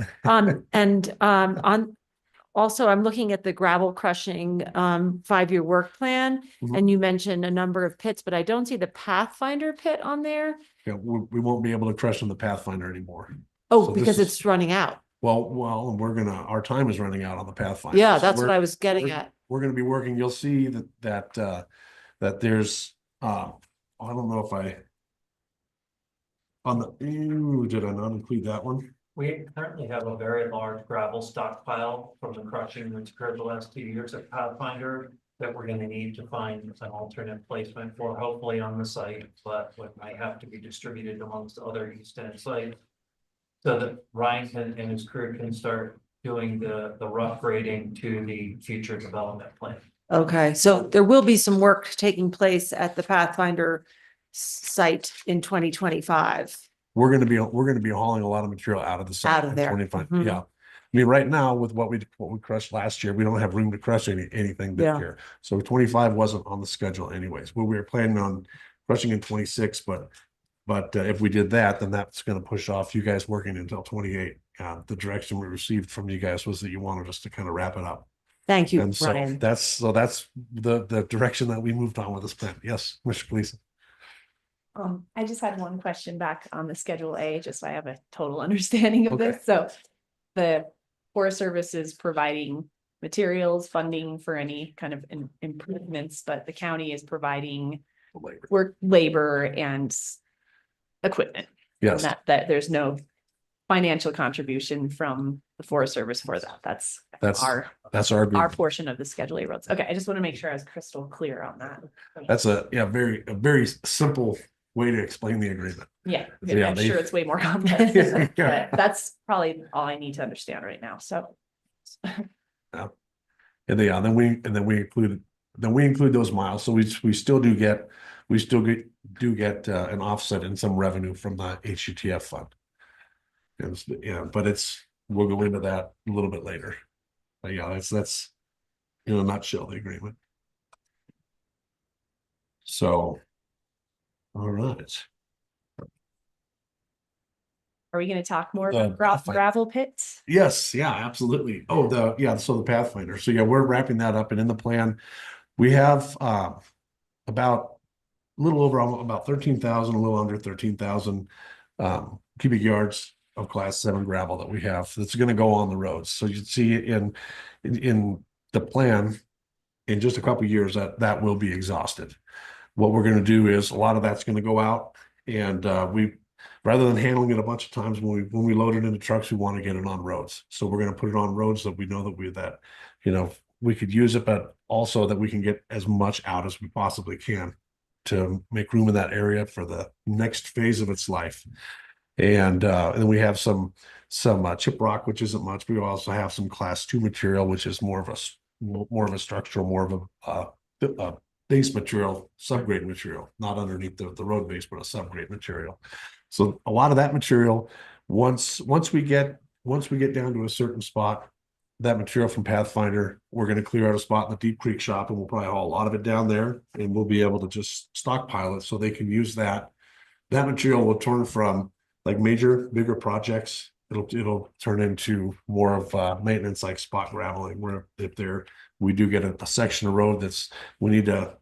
Also, I'm looking at the gravel crushing 5-year work plan, and you mentioned a number of pits, but I don't see the Pathfinder pit on there. Yeah, we won't be able to crush in the Pathfinder anymore. Oh, So because this is- it's running out. Well, our time is running out on the Pathfinder. Yeah, So that's what we're- I was getting at. We're gonna be working, you'll see that there's, I don't know if did I not include that one? We currently have a very large gravel stockpile from the crushing that's occurred the last 2 years at Pathfinder that we're gonna need to find an alternate placement for, hopefully on the site, but what might have to be distributed amongst other East End sites. So that Ryan and his crew can start doing the rough grading to the future development plan. Okay, so there will be some work taking place at the Pathfinder site in 2025. We're gonna be hauling a lot of material out of the site. Out of in there. 25, Mhm. yeah. I mean, right now with what we crushed last year, we don't have room to crush anything this Yeah. year. So 25 wasn't on the schedule anyways. Well, we were planning on crushing in 26, but if we did that, then that's gonna push off you guys working until 28. The direction we received from you guys was that you wanted us to kind of wrap it up. Thank you, And so Ryan. that's the direction that we moved on with this plan. Yes, Mr. Gleason. I just had one question back on the Schedule A, just so I have a total understanding of Okay. this. So the Forest Service is providing materials, funding for any kind of improvements, but the county is providing work, labor and equipment. Yes. And that there's no financial contribution from the Forest Service for that. That's That's our our agreement. portion of the Schedule A roads. Okay, I just want to make sure I was crystal clear on that. That's a very simple way to explain the agreement. Yeah, Yeah, I'm they- sure it's way more complex. Yeah. But that's probably all I need to understand right now, so. And then we include those miles. So we still do get an offset in some revenue from the HUTF fund. But we'll go into that a little bit later. But yeah, that's in a nutshell, the agreement. So, all right. Are we gonna talk more The about gravel pits? Yes, yeah, absolutely. Oh, so the Pathfinder. So yeah, we're wrapping that up, and in the plan, we have about a little over about 13,000, a little under 13,000 cubic yards of Class 7 gravel that we have that's going to go on the roads. So you see in the plan, in just a couple of years that will be exhausted. What we're going to do is a lot of that's going to go out, and rather than handling it a bunch of times when we load it into trucks, we want to get it on roads. So we're going to put it on roads that we know that we could use it, but also that we can get as much out as we possibly can to make room in that area for the next phase of its life. And then we have some chip rock, which isn't much. We also have some Class 2 material, which is more of a structural, more of a base material, subgrade material, not underneath the road base, but a subgrade material. So a lot of that material, once we get down to a certain spot, that material from Pathfinder, we're going to clear out a spot in the Deep Creek shop, and we'll probably haul a lot of it down there, and we'll be able to just stockpile it so they can use that. That material will turn from like bigger projects. It'll turn into more of maintenance, like spot graveling, where we do get a section of road we need to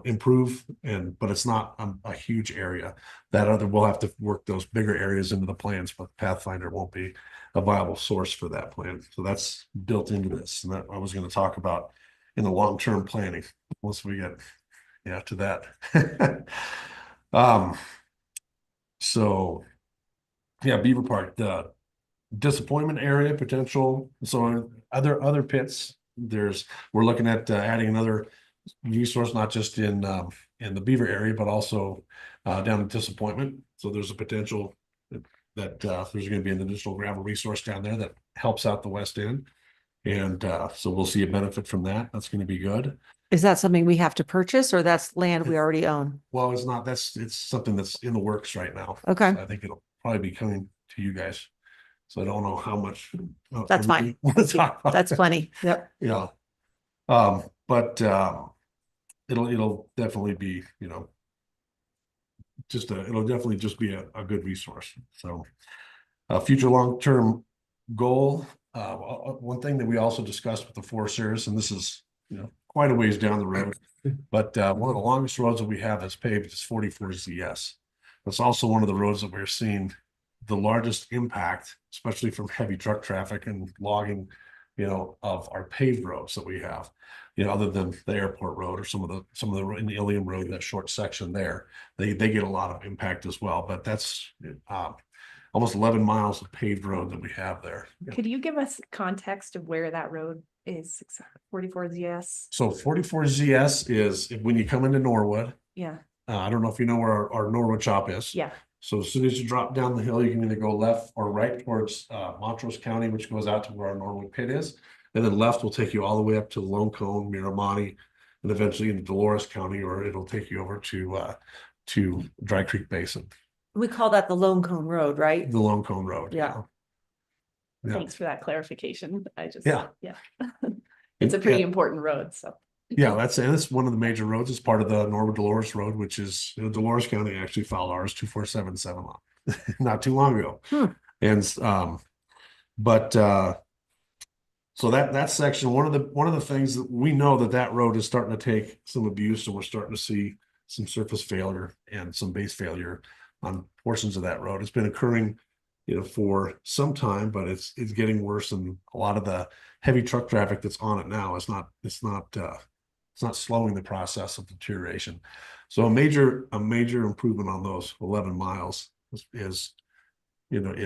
improve, but it's not a huge area. We'll have to work those bigger areas into the plans, but Pathfinder won't be a viable source for that plan. So that's built into this, and that I was going to talk about in the long-term planning once we get to that. So yeah, Beaver Park, the disappointment area potential. So other pits, we're looking at adding another resource, not just in in the Beaver area, but also down in Disappointment. So there's a potential that there's going to be an additional gravel resource down there that helps out the west end. And so we'll see a benefit from that. That's going to be good. Is that something we have to purchase or that's land we already own? Well, it's not, it's something that's in the works right now. Okay. So I think it'll probably be coming to you guys. So I don't know how much. That's fine. That's plenty. Yep. Yeah. But it'll definitely be, you know, it'll definitely just be a good resource. So a future long-term goal, one thing that we also discussed with the Forest Service, and this is, you know, quite a ways down the road, but one of the longest roads that we have that's paved is 44 ZS. That's also one of the roads that we're seeing the largest impact, especially from heavy truck traffic and logging, you know, of our paved roads that we have, you know, other than the airport road or some of the in the Ilium Road, that short section there, they get a lot of impact as well. But that's almost 11 miles of paved road that we have there. Could you give us context of where that road is? 44 ZS? So 44 ZS is when you come into Norwood. Yeah. I don't know if you know where our Norwood shop is. Yeah. So as soon as you drop down the hill, you can either go left or right towards Montrose County, which goes out to where our Norwood pit is. And then left will take you all the way up to Lone Cone, Miramonte, and eventually into Dolores County, or it'll take you over to Dry Creek Basin. We call that the Lone Cone Road, right? The Lone Cone Road. Yeah. Yeah. Thanks for that clarification. Yeah. It's a pretty important road, so. Yeah, that's one of the major roads. It's part of the Norwood Dolores Road, which is, you know, Dolores County actually filed ours 2477 on not too long ago. And so that section, one of the things that we know that road is starting to take some abuse, and we're starting to see some surface failure and some base failure on portions of that road. It's been occurring, you know, for some time, but it's getting worse, and a lot of the heavy truck traffic that's on it now is it's not slowing the process of deterioration. So a major improvement on those 11 miles is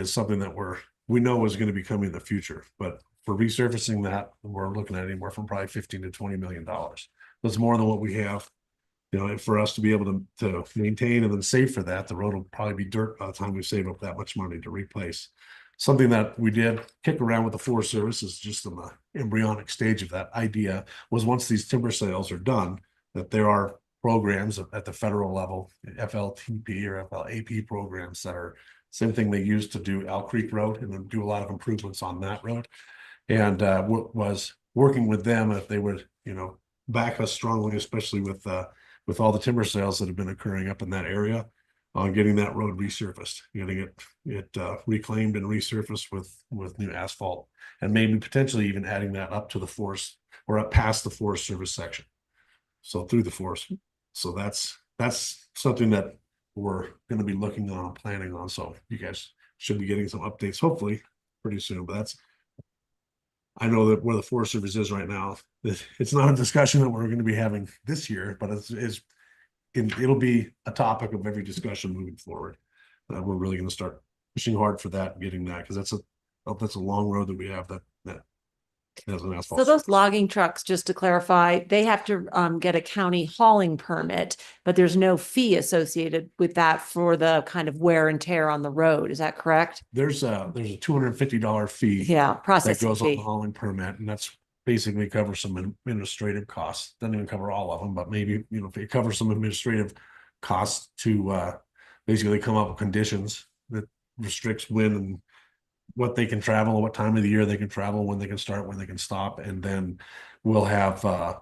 something that we know is going to be coming in the future. But for resurfacing that, we're looking at anywhere from probably $15 to $20 million. That's more than what we have. You know, and for us to be able to maintain and then save for that, the road will probably be dirt by the time we save up that much money to replace. Something that we did kick around with the Forest Service is just in the embryonic stage of that idea, was once these timber sales are done, that there are programs at the federal level, FLTP or FLAP programs that are same thing they used to do Elk Creek Road, and then do a lot of improvements on that road. And was working with them if they would, you know, back us strongly, especially with all the timber sales that have been occurring up in that area, on getting that road resurfaced, getting it reclaimed and resurfaced with new asphalt, and maybe potentially even adding that up to the forest or up past the Forest Service section. So through the forest. So that's something that we're going to be looking on and planning on. So you guys should be getting some updates hopefully pretty soon. But I know that where the Forest Service is right now, it's not a discussion that we're going to be having this year, but it'll be a topic of every discussion moving forward. We're really going to start pushing hard for that and getting that, because that's a long road that we have that has an asphalt. So those logging trucks, just to clarify, they have to get a county hauling permit, but there's no fee associated with that for the kind of wear and tear on the road. Is that correct? There's a $250 fee. Yeah, that processing goes on fee. the hauling permit, and that's basically covers some administrative costs. Doesn't even cover all of them, but maybe, you know, if it covers some administrative costs to basically come up with conditions that restricts when and what they can travel, what time of the year they can travel, when they can start, when they can stop, and then we'll have a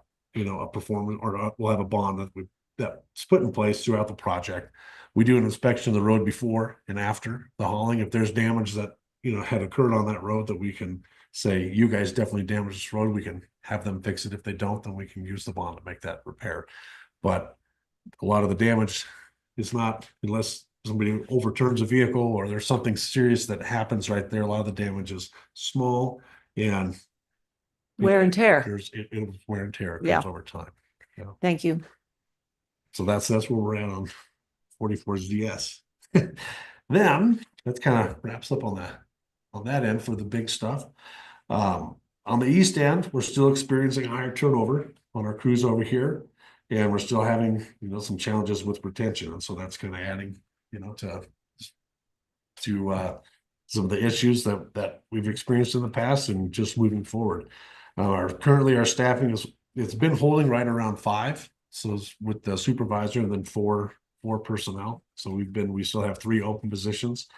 performance, or we'll have a bond that's put in place throughout the project. We do an inspection of the road before and after the hauling. If there's damage that, you know, had occurred on that road that we can say, you guys definitely damaged this road, we can have them fix it. If they don't, then we can use the bond to make that repair. But a lot of the damage is not, unless somebody overturns a vehicle or there's something serious that happens right there. A lot of the damage is small and Wear and tear. It'll wear and tear Yeah. over time. Yeah. Thank you. So that's where we're at on 44 ZS. Then that kind of wraps up on that end for the big stuff. On the east end, we're still experiencing higher turnover on our crews over here. And we're still having, you know, some challenges with retention. And so that's kind of adding, you know, to some of the issues that we've experienced in the past and just moving forward. Currently our staffing it's been holding right around 5. So it's with the supervisor and then four personnel. So we still have 3 open positions.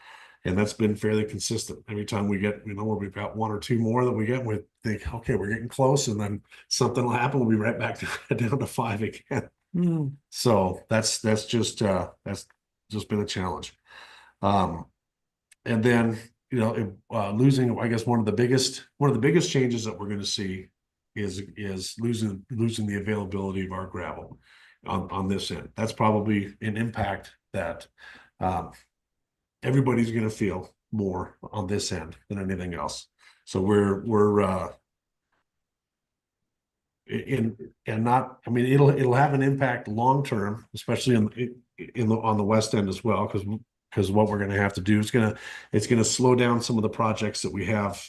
And that's been fairly consistent. Every time we get, you know, where we've got 1 or 2 more that we get, we think, okay, we're getting close, and then something will happen. We'll be right back to down to 5 again. So that's just been a challenge. And then, you know, losing, I guess one of the biggest changes that we're going to see is losing the availability of our gravel on this end. That's probably an impact that everybody's going to feel more on this end than anything else. So it'll have an impact long term, especially on the west end as well, because what we're going to have to do is it's going to slow down some of the projects that we have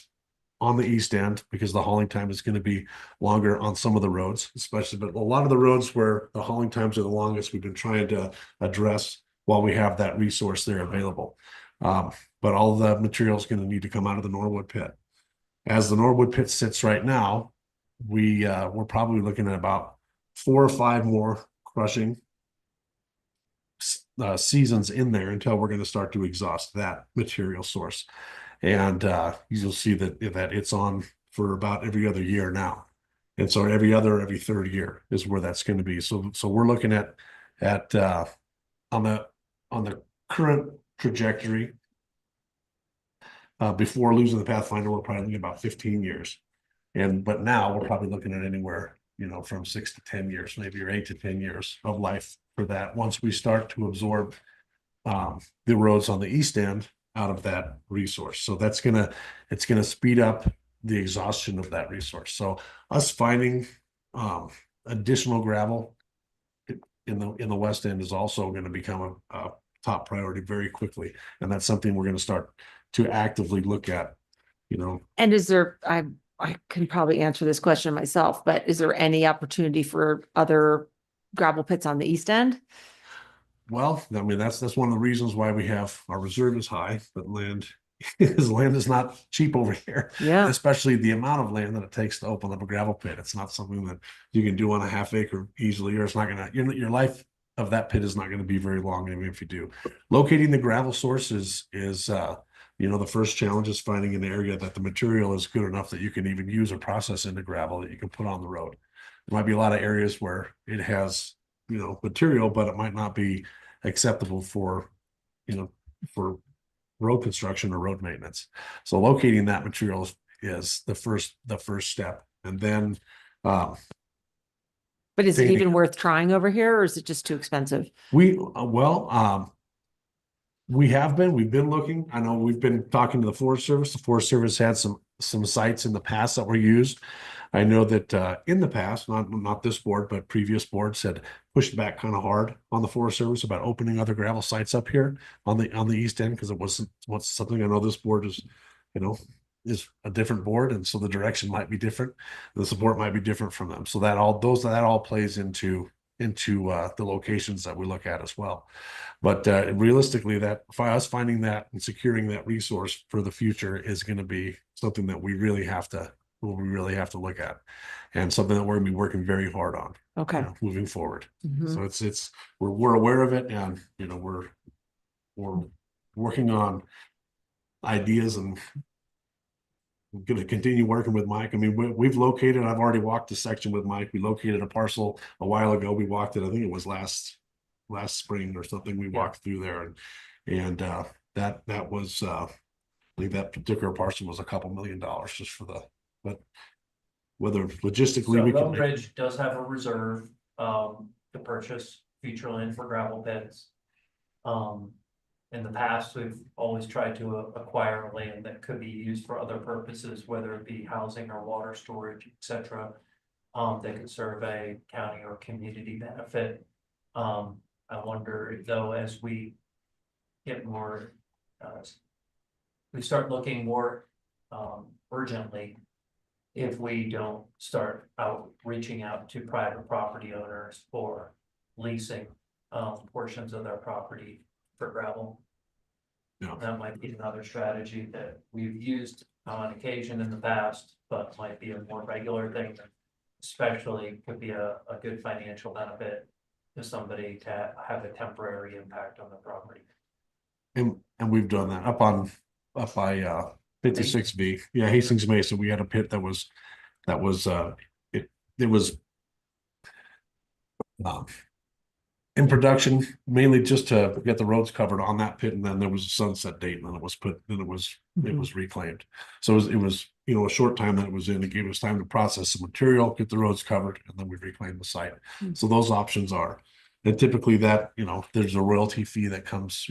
on the east end, because the hauling time is going to be longer on some of the roads, especially, but a lot of the roads where the hauling times are the longest, we've been trying to address while we have that resource there available. But all the material is going to need to come out of the Norwood pit. As the Norwood pit sits right now, we're probably looking at about 4 or 5 more crushing seasons in there until we're going to start to exhaust that material source. And you'll see that it's on for about every other year now. And so every 3rd year is where that's going to be. So we're looking at on the current trajectory, before losing the Pathfinder, we're probably looking at about 15 years. But now we're probably looking at anywhere, you know, from 6 to 10 years, maybe, or 8 to 10 years of life for that. Once we start to absorb the roads on the east end out of that resource. So it's gonna speed up the exhaustion of that resource. So us finding additional gravel in the west end is also going to become a top priority very quickly. And that's something we're going to start to actively look at, you know. And is there, I can probably answer this question myself, but is there any opportunity for other gravel pits on the east end? Well, I mean, that's one of the reasons why we have our reserve is high, but land is not cheap over here. Yeah. Especially the amount of land that it takes to open up a gravel pit. It's not something that you can do on a half acre easily, or it's not gonna, your life of that pit is not going to be very long, even if you do. Locating the gravel source is you know, the first challenge is finding an area that the material is good enough that you can even use or process into gravel that you can put on the road. There might be a lot of areas where it has, you know, material, but it might not be acceptable for, you know, for road construction or road maintenance. So locating that material is the first step. And then but is it even worth trying over here, or is it just too expensive? We've been looking. I know we've been talking to the Forest Service. The Forest Service had some sites in the past that were used. I know that in the past, not this board, but previous boards had pushed back kind of hard on the Forest Service about opening other gravel sites up here on the east end, because it wasn't something. I know this board is, you know, is a different board, and so the direction might be different. The support might be different from them. So that all plays into the locations that we look at as well. But realistically, that for us finding that and securing that resource for the future is going to be something that we really have to look at, and something that we're going to be working very hard on. Okay. You know, moving forward. Mhm. So we're aware of it, and you know, we're working on ideas, and we're going to continue working with Mike. I mean, we've located, I've already walked a section with Mike. We located a parcel a while ago. We walked it, I think it was last spring or something. We walked through there, and that was I think that particular parcel was a couple $1 million just for but whether logistically we can Road Bridge does have a reserve to purchase future land for gravel pits. In the past, we've always tried to acquire land that could be used for other purposes, whether it be housing or water storage, etc. That could serve a county or community benefit. I wonder though, as we get more, we start looking more urgently if we don't start reaching out to private property owners for leasing portions of their property for gravel. Yeah. That might be another strategy that we've used on occasion in the past, but might be a more regular thing. Especially could be a good financial benefit to somebody to have a temporary impact on the property. And we've done that up by 56B. Yeah, Hastings Mason. We had a pit that was it was in production mainly just to get the roads covered on that pit, and then there was a sunset date, and then it was reclaimed. So it was a short time that it was in. It gave us time to process the material, get the roads covered, and then we reclaimed the site. So those options are, and typically that there's a royalty fee that comes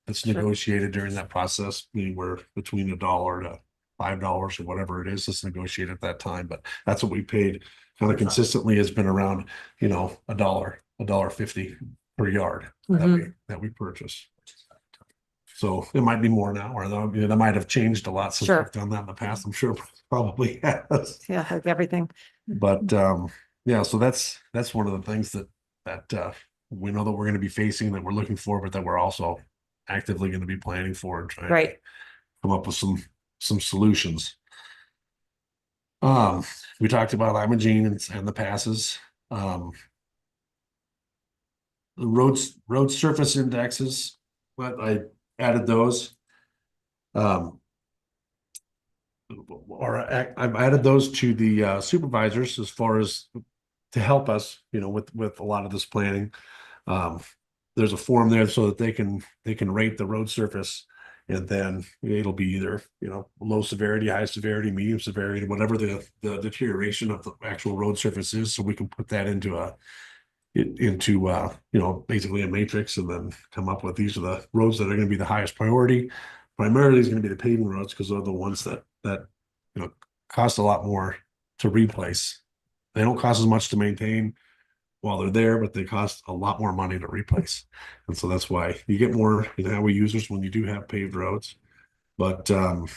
that's negotiated during that process, anywhere between $1 to $5 or whatever it is that's negotiated at that time. But that's what we paid kind of consistently has been around $1.50 per yard that we purchase. So it might be more now, or that might have changed a lot since we've done that in the past. I'm sure probably has. Yeah, like everything. But yeah, so that's one of the things that we know that we're going to be facing, that we're looking for, but that we're also actively going to be planning for and trying to come up with some solutions. We talked about Imogene and the passes. The road surface indexes, but I added those. I've added those to the supervisors as far as to help us, with a lot of this planning. There's a form there so that they can rate the road surface, and then it'll be either low severity, high severity, medium severity, whatever the deterioration of the actual road surface is, so we can put that into basically a matrix, and then come up with these are the roads that are going to be the highest priority. Primarily is going to be the paving roads, because they're the ones that cost a lot more to replace. They don't cost as much to maintain while they're there, but they cost a lot more money to replace. And so that's why you get more highway users when you do have paved roads. But we're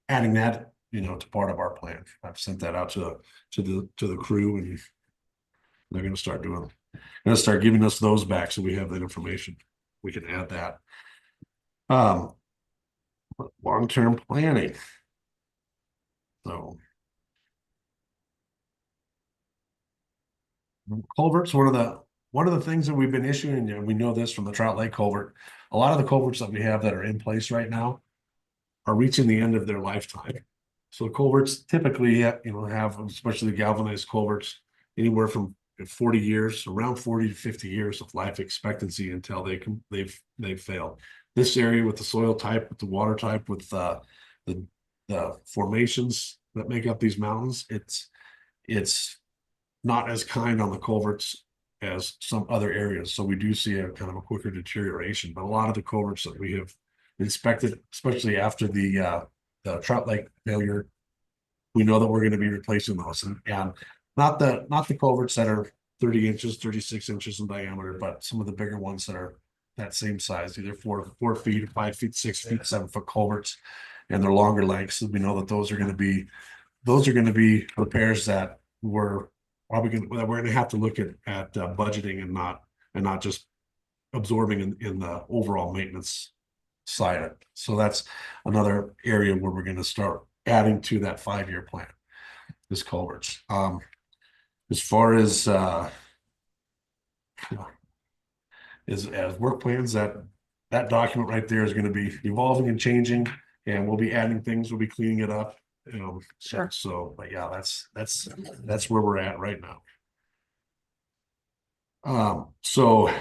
adding that to part of our plan. I've sent that out to the crew, and they're going to start giving us those back, so we have that information. We can add that. Long-term planning. So culverts, one of the things that we've been issuing, and we know this from the Trout Lake culvert, a lot of the culverts that we have that are in place right now are reaching the end of their lifetime. So culverts typically have, especially the galvanized culverts, anywhere from 40 years, around 40 to 50 years of life expectancy until they've failed. This area, with the soil type, with the water type, with the formations that make up these mountains, it's not as kind on the culverts as some other areas. So we do see a kind of a quicker deterioration. But a lot of the culverts that we have inspected, especially after the Trout Lake failure, we know that we're going to be replacing those, and not the culverts that are 30 inches, 36 inches in diameter, but some of the bigger ones that are that same size, either 4 feet, 5 feet, 6 feet, 7 foot culverts, and they're longer lengths. We know that those are going to be repairs that we're going to have to look at budgeting, and not just absorbing in the overall maintenance side of it. So that's another area where we're going to start adding to that 5-year plan, is culverts. As far as work plans, that document right there is going to be evolving and changing, and we'll be adding things, we'll be cleaning it up. Sure. So, but yeah, that's where we're at right now. So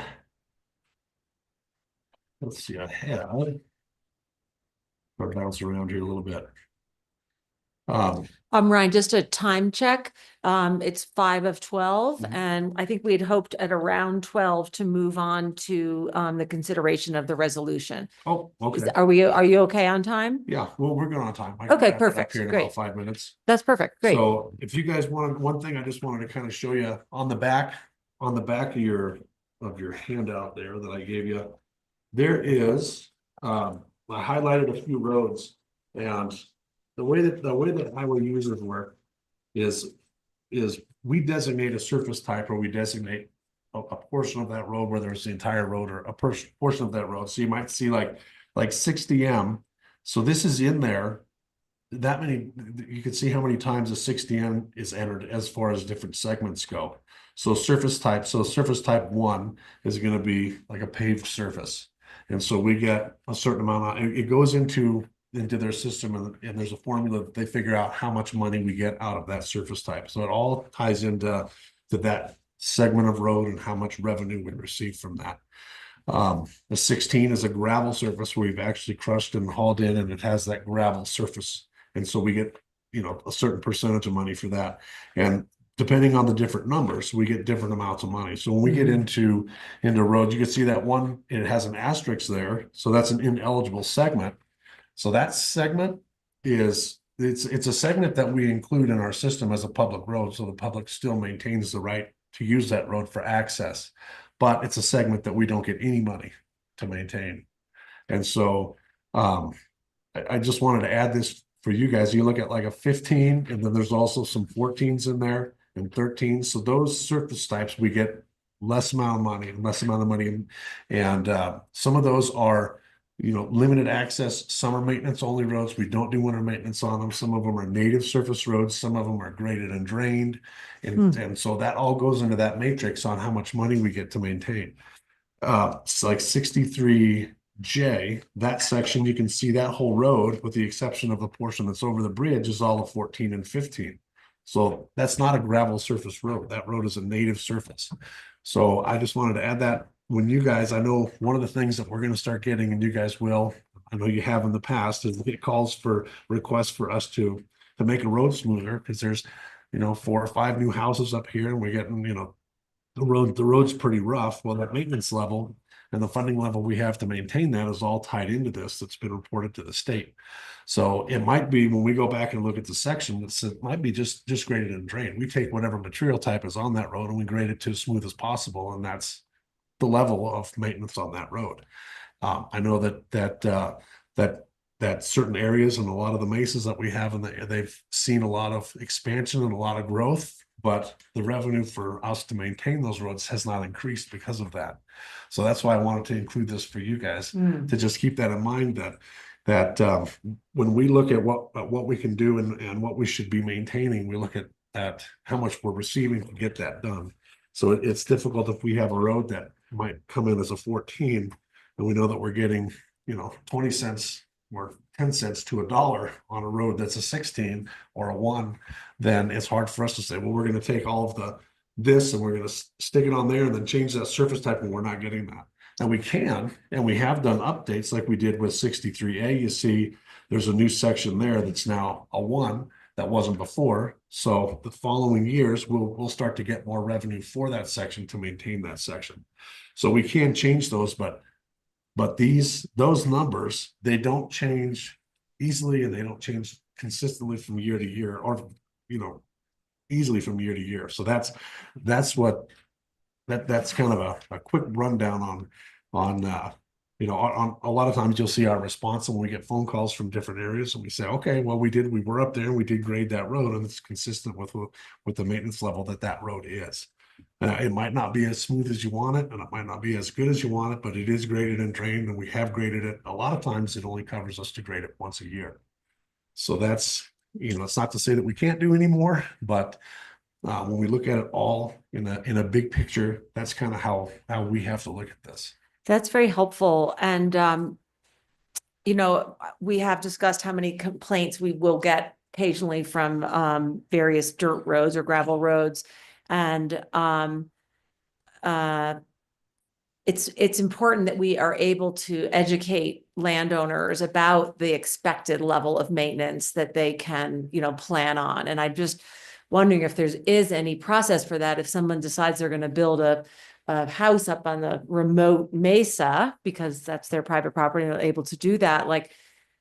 let's see, I have bounce around here a little bit. Ryan, just a time check. It's 5 of 12, and I think we had hoped at around 12 to move on to the consideration of the resolution. Oh, okay. Are you okay on time? Yeah, well, we're good on time. Okay, perfect. Here in Great. about 5 minutes. That's perfect. Great. So if you guys wanted, one thing I just wanted to kind of show you on the back of your handout there that I gave you, there is, I highlighted a few roads And the way that highway users work is we designate a surface type, or we designate a portion of that road, whether it's the entire road or a portion of that road. So you might see like 60M. So this is in there. That many, you can see how many times a 60M is entered as far as different segments go. So surface type 1 is going to be like a paved surface. And so we get a certain amount of, it goes into their system, and there's a formula that they figure out how much money we get out of that surface type. So it all ties into that segment of road and how much revenue we receive from that. The 16 is a gravel surface where we've actually crushed and hauled in, and it has that gravel surface. And so we get, a certain percentage of money for that. And depending on the different numbers, we get different amounts of money. So when we get into roads, you can see that one, it has an asterisk there. So that's an ineligible segment. So that segment it's a segment that we include in our system as a public road. So the public still maintains the right to use that road for access, but it's a segment that we don't get any money to maintain. And so I just wanted to add this for you guys. You look at like a 15, and then there's also some 14s in there and 13s. So those surface types, we get less amount of money. And some of those are, limited access, summer maintenance only roads. We don't do winter maintenance on them. Some of them are native surface roads. Some of them are graded and drained. And so that all goes into that matrix on how much money we get to maintain. It's like 63J, that section, you can see that whole road, with the exception of the portion that's over the bridge, is all of 14 and 15. So that's not a gravel surface road. That road is a native surface. So I just wanted to add that. When you guys, I know one of the things that we're going to start getting, and you guys will, I know you have in the past, is it calls for requests for us to make a road smoother, because there's, 4 or 5 new houses up here, and we're getting, the road's pretty rough. Well, that maintenance level and the funding level we have to maintain that is all tied into this. That's been reported to the state. So it might be, when we go back and look at the section, it might be just graded and drained. We take whatever material type is on that road and we grade it to as smooth as possible, and that's the level of maintenance on that road. I know that certain areas and a lot of the mesas that we have, and they've seen a lot of expansion and a lot of growth, but the revenue for us to maintain those roads has not increased because of that. So that's why I wanted to include this for you guys, to just keep that in mind, that when we look at what we can do and what we should be maintaining, we look at how much we're receiving to get that done. So it's difficult if we have a road that might come in as a 14, and we know that we're getting, 20 cents or 10 cents to $1 on a road that's a 16 or a 1, then it's hard for us to say, well, we're going to take all of this and we're going to stick it on there and then change that surface type, and we're not getting that. And we can, and we have done updates like we did with 63A. You see there's a new section there that's now a 1 that wasn't before. So the following years, we'll start to get more revenue for that section to maintain that section. So we can change those, but those numbers, they don't change easily, and they don't change consistently from year to year, or easily from year to year. So that's kind of a quick rundown on a lot of times you'll see our response when we get phone calls from different areas, and we say, okay, well, we were up there and we did grade that road, and it's consistent with the maintenance level that road is. It might not be as smooth as you want it, and it might not be as good as you want it, but it is graded and drained, and we have graded it. A lot of times it only covers us to grade it once a year. So that's, it's not to say that we can't do any more, but when we look at it all in a big picture, that's kind of how we have to look at this. That's very helpful. And, we have discussed how many complaints we will get occasionally from various dirt roads or gravel roads. And it's important that we are able to educate landowners about the expected level of maintenance that they can, plan on. And I'm just wondering if is any process for that. If someone decides they're going to build a house up on the remote mesa, because that's their private property, and they're able to do that, like,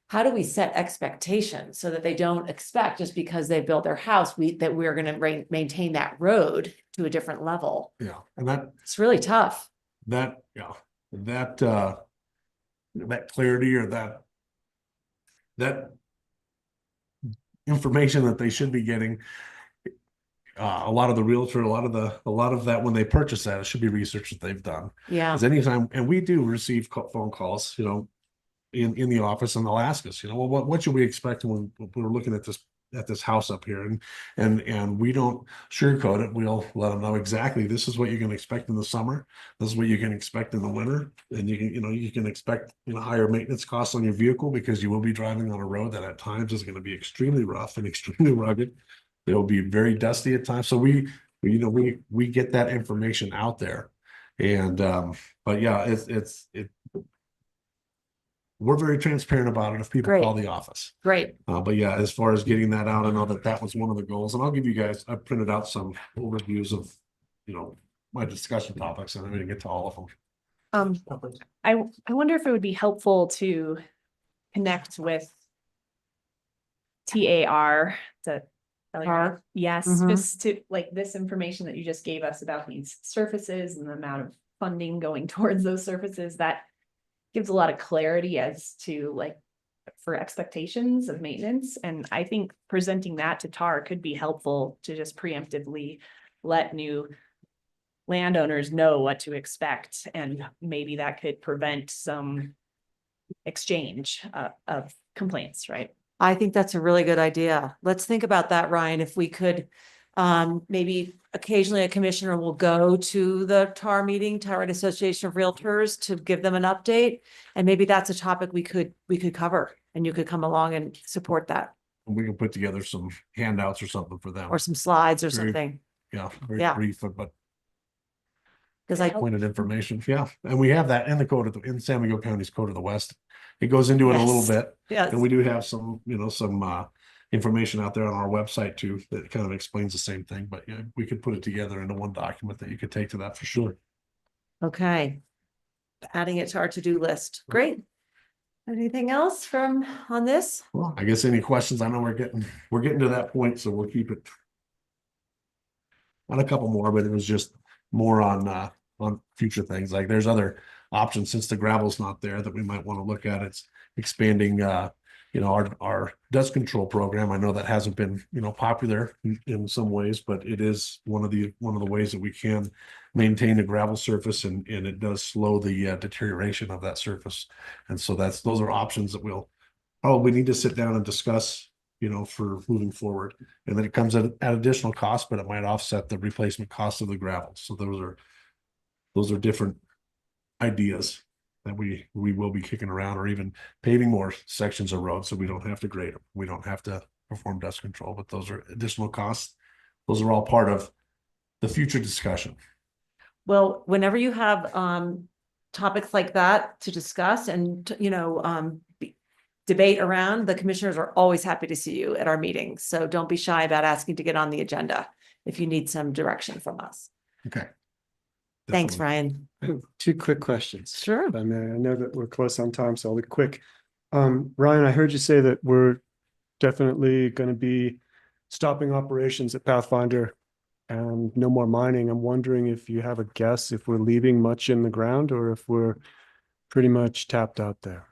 how do we set expectations so that they don't expect, just because they built their house, that we're going to maintain that road to a different level? Yeah. And it's really tough. That clarity, or that information that they should be getting. A lot of the realtor, a lot of that when they purchase that, it should be research that they've done. Yeah. Because anytime, and we do receive phone calls, you know, in the office, and they'll ask us, you know, well, what should we expect when we're looking at this house up here, and we don't sugarcoat it. We'll let them know exactly, this is what you can expect in the summer, this is what you can expect in the winter, and you can expect, you know, higher maintenance costs on your vehicle because you will be driving on a road that at times is going to be extremely rough and extremely rugged. It'll be very dusty at times. So we get that information out there, and but yeah, we're very transparent about it if people Great. call the office. Great. But yeah, as far as getting that out, I know that was one of the goals, and I'll give you guys, I printed out some overviews of, you know, my discussion topics, and I'm going to get to all of them. I wonder if it would be helpful to connect with TAR, TAR? yes, Mhm. just to like this information that you just gave us about these surfaces and the amount of funding going towards those surfaces, that gives a lot of clarity as to like for expectations of maintenance. And I think presenting that to TAR could be helpful to just preemptively let new landowners know what to expect. And maybe that could prevent some exchange of complaints, right? I think that's a really good idea. Let's think about that, Ryan. If we could, maybe occasionally a commissioner will go to the TAR meeting, Tyrant Association of Realtors, to give them an update. And maybe that's a topic we could cover, and you could come along and support that, We can put together some handouts or something for them. or some slides or Very- something. Yeah, very Yeah. brief, but Because I, pointed information. Yeah, and we have that in the code in San Miguel County's Code of the West. It goes into it a little Yes. bit. yes, And we do have some, you know, some information out there on our website too, that kind of explains the same thing, but yeah, we could put it together into one document that you could take to that for sure. okay. Adding it to our to-do list. Great. Anything else on this? Well, I guess any questions? I know we're getting to that point, so we'll keep it on a couple more, but it was just more on future things. Like there's other options since the gravel's not there that we might want to look at. It's expanding, you know, our dust control program. I know that hasn't been, you know, popular in some ways, but it is one of the ways that we can maintain a gravel surface, and it does slow the deterioration of that surface. And so those are options that we'll probably need to sit down and discuss, you know, for moving forward. And then it comes at additional cost, but it might offset the replacement cost of the gravel. So those are different ideas that we will be kicking around, or even paving more sections of road so we don't have to grade them. We don't have to perform dust control, but those are additional costs. Those are all part of the future discussion. Well, whenever you have topics like that to discuss and, you know, debate around, the commissioners are always happy to see you at our meetings. So don't be shy about asking to get on the agenda if you need some direction from us. Okay. Thanks, Definitely. Ryan. Two quick questions. Sure. I mean, I know that we're close on time, so I'll be quick. Ryan, I heard you say that we're definitely going to be stopping operations at Pathfinder and no more mining. I'm wondering if you have a guess if we're leaving much in the ground or if we're pretty much tapped out there.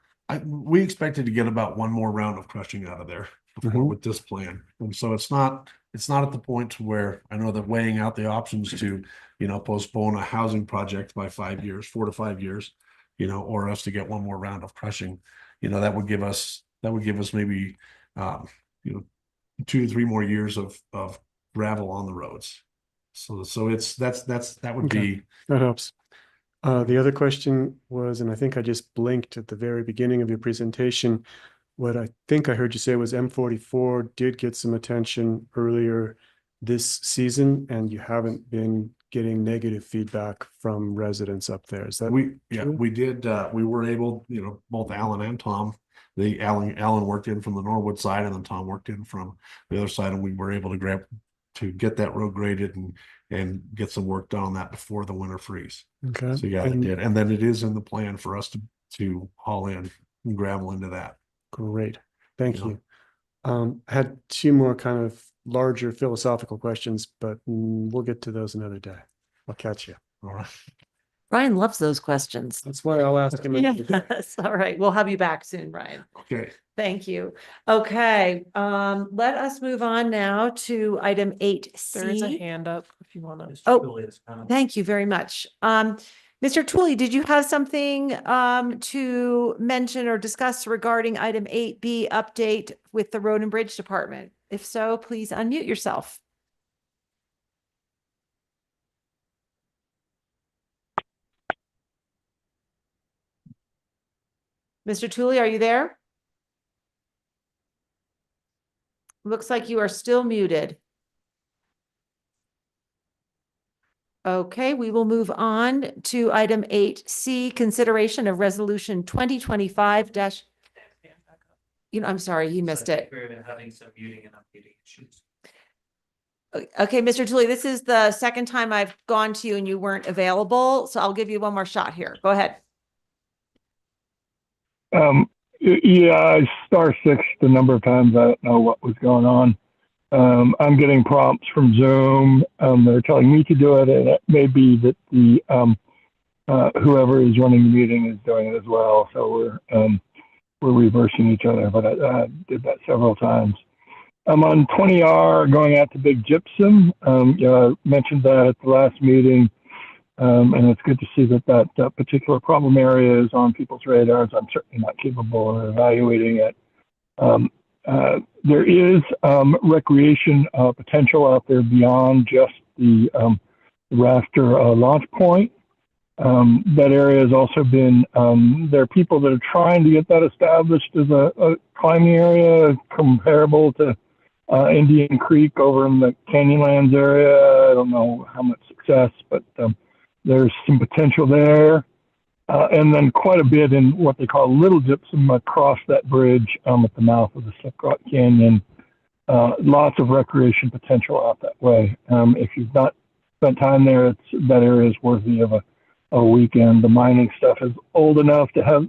We expected to get about one more round of crushing out of there before with this plan. And so it's not at the point where I know that weighing out the options to, you know, postpone a housing project by 5 years, 4 to 5 years, you know, or us to get one more round of crushing, you know, that would give us maybe, you know, 2 to 3 more years of gravel on the roads. So that would be. That helps. The other question was, and I think I just blinked at the very beginning of your presentation, what I think I heard you say was M44 did get some attention earlier this season, and you haven't been getting negative feedback from residents up there. Is that we true? did, we were able, you know, both Alan and Tom, Alan worked in from the Norwood side, and then Tom worked in from the other side, and we were able to get that road graded and get some work done on that before the winter freeze. Okay. So yeah, it did. And then it is in the plan for us to haul in gravel into that. Great. Thank Yeah. you. I had 2 more kind of larger philosophical questions, but we'll get to those another day. I'll catch you. All right. Ryan loves those questions. That's why I'll ask him. Yes, all right. We'll have you back soon, Ryan. Okay. Thank you. Okay, let us move on now to item 8C. There is a hand up if you want to. Oh, thank you very much. Mr. Tooley, did you have something to mention or discuss regarding item 8B update with the Road and Bridge Department? If so, please unmute yourself. Mr. Tooley, are you there? Looks like you are still muted. Okay, we will move on to item 8C, consideration of resolution 2025 dash. I'm sorry, you missed it. We've been having some muting and updating issues. Okay, Mr. Tooley, this is the second time I've gone to you and you weren't available, so I'll give you one more shot here. Go ahead. Yeah, *6 the number of times. I don't know what was going on. I'm getting prompts from Zoom. They're telling me to do it, and it may be that the whoever is running the meeting is doing it as well. So we're reversing each other. But I did that several times. I'm on 20R going out to Big Gypsum. I mentioned that at the last meeting. And it's good to see that particular problem area is on people's radars. I'm certainly not capable of evaluating it. There is recreation potential out there beyond just the Rafter launch point. That area has also been, there are people that are trying to get that established as a climbing area comparable to Indian Creek over in the Canyonlands area. I don't know how much success, but there's some potential there. And then quite a bit in what they call Little Gypsum across that bridge at the mouth of the Slipknot Canyon. Lots of recreation potential out that way. If you've not spent time there, that area is worthy of a weekend. The mining stuff is old enough to have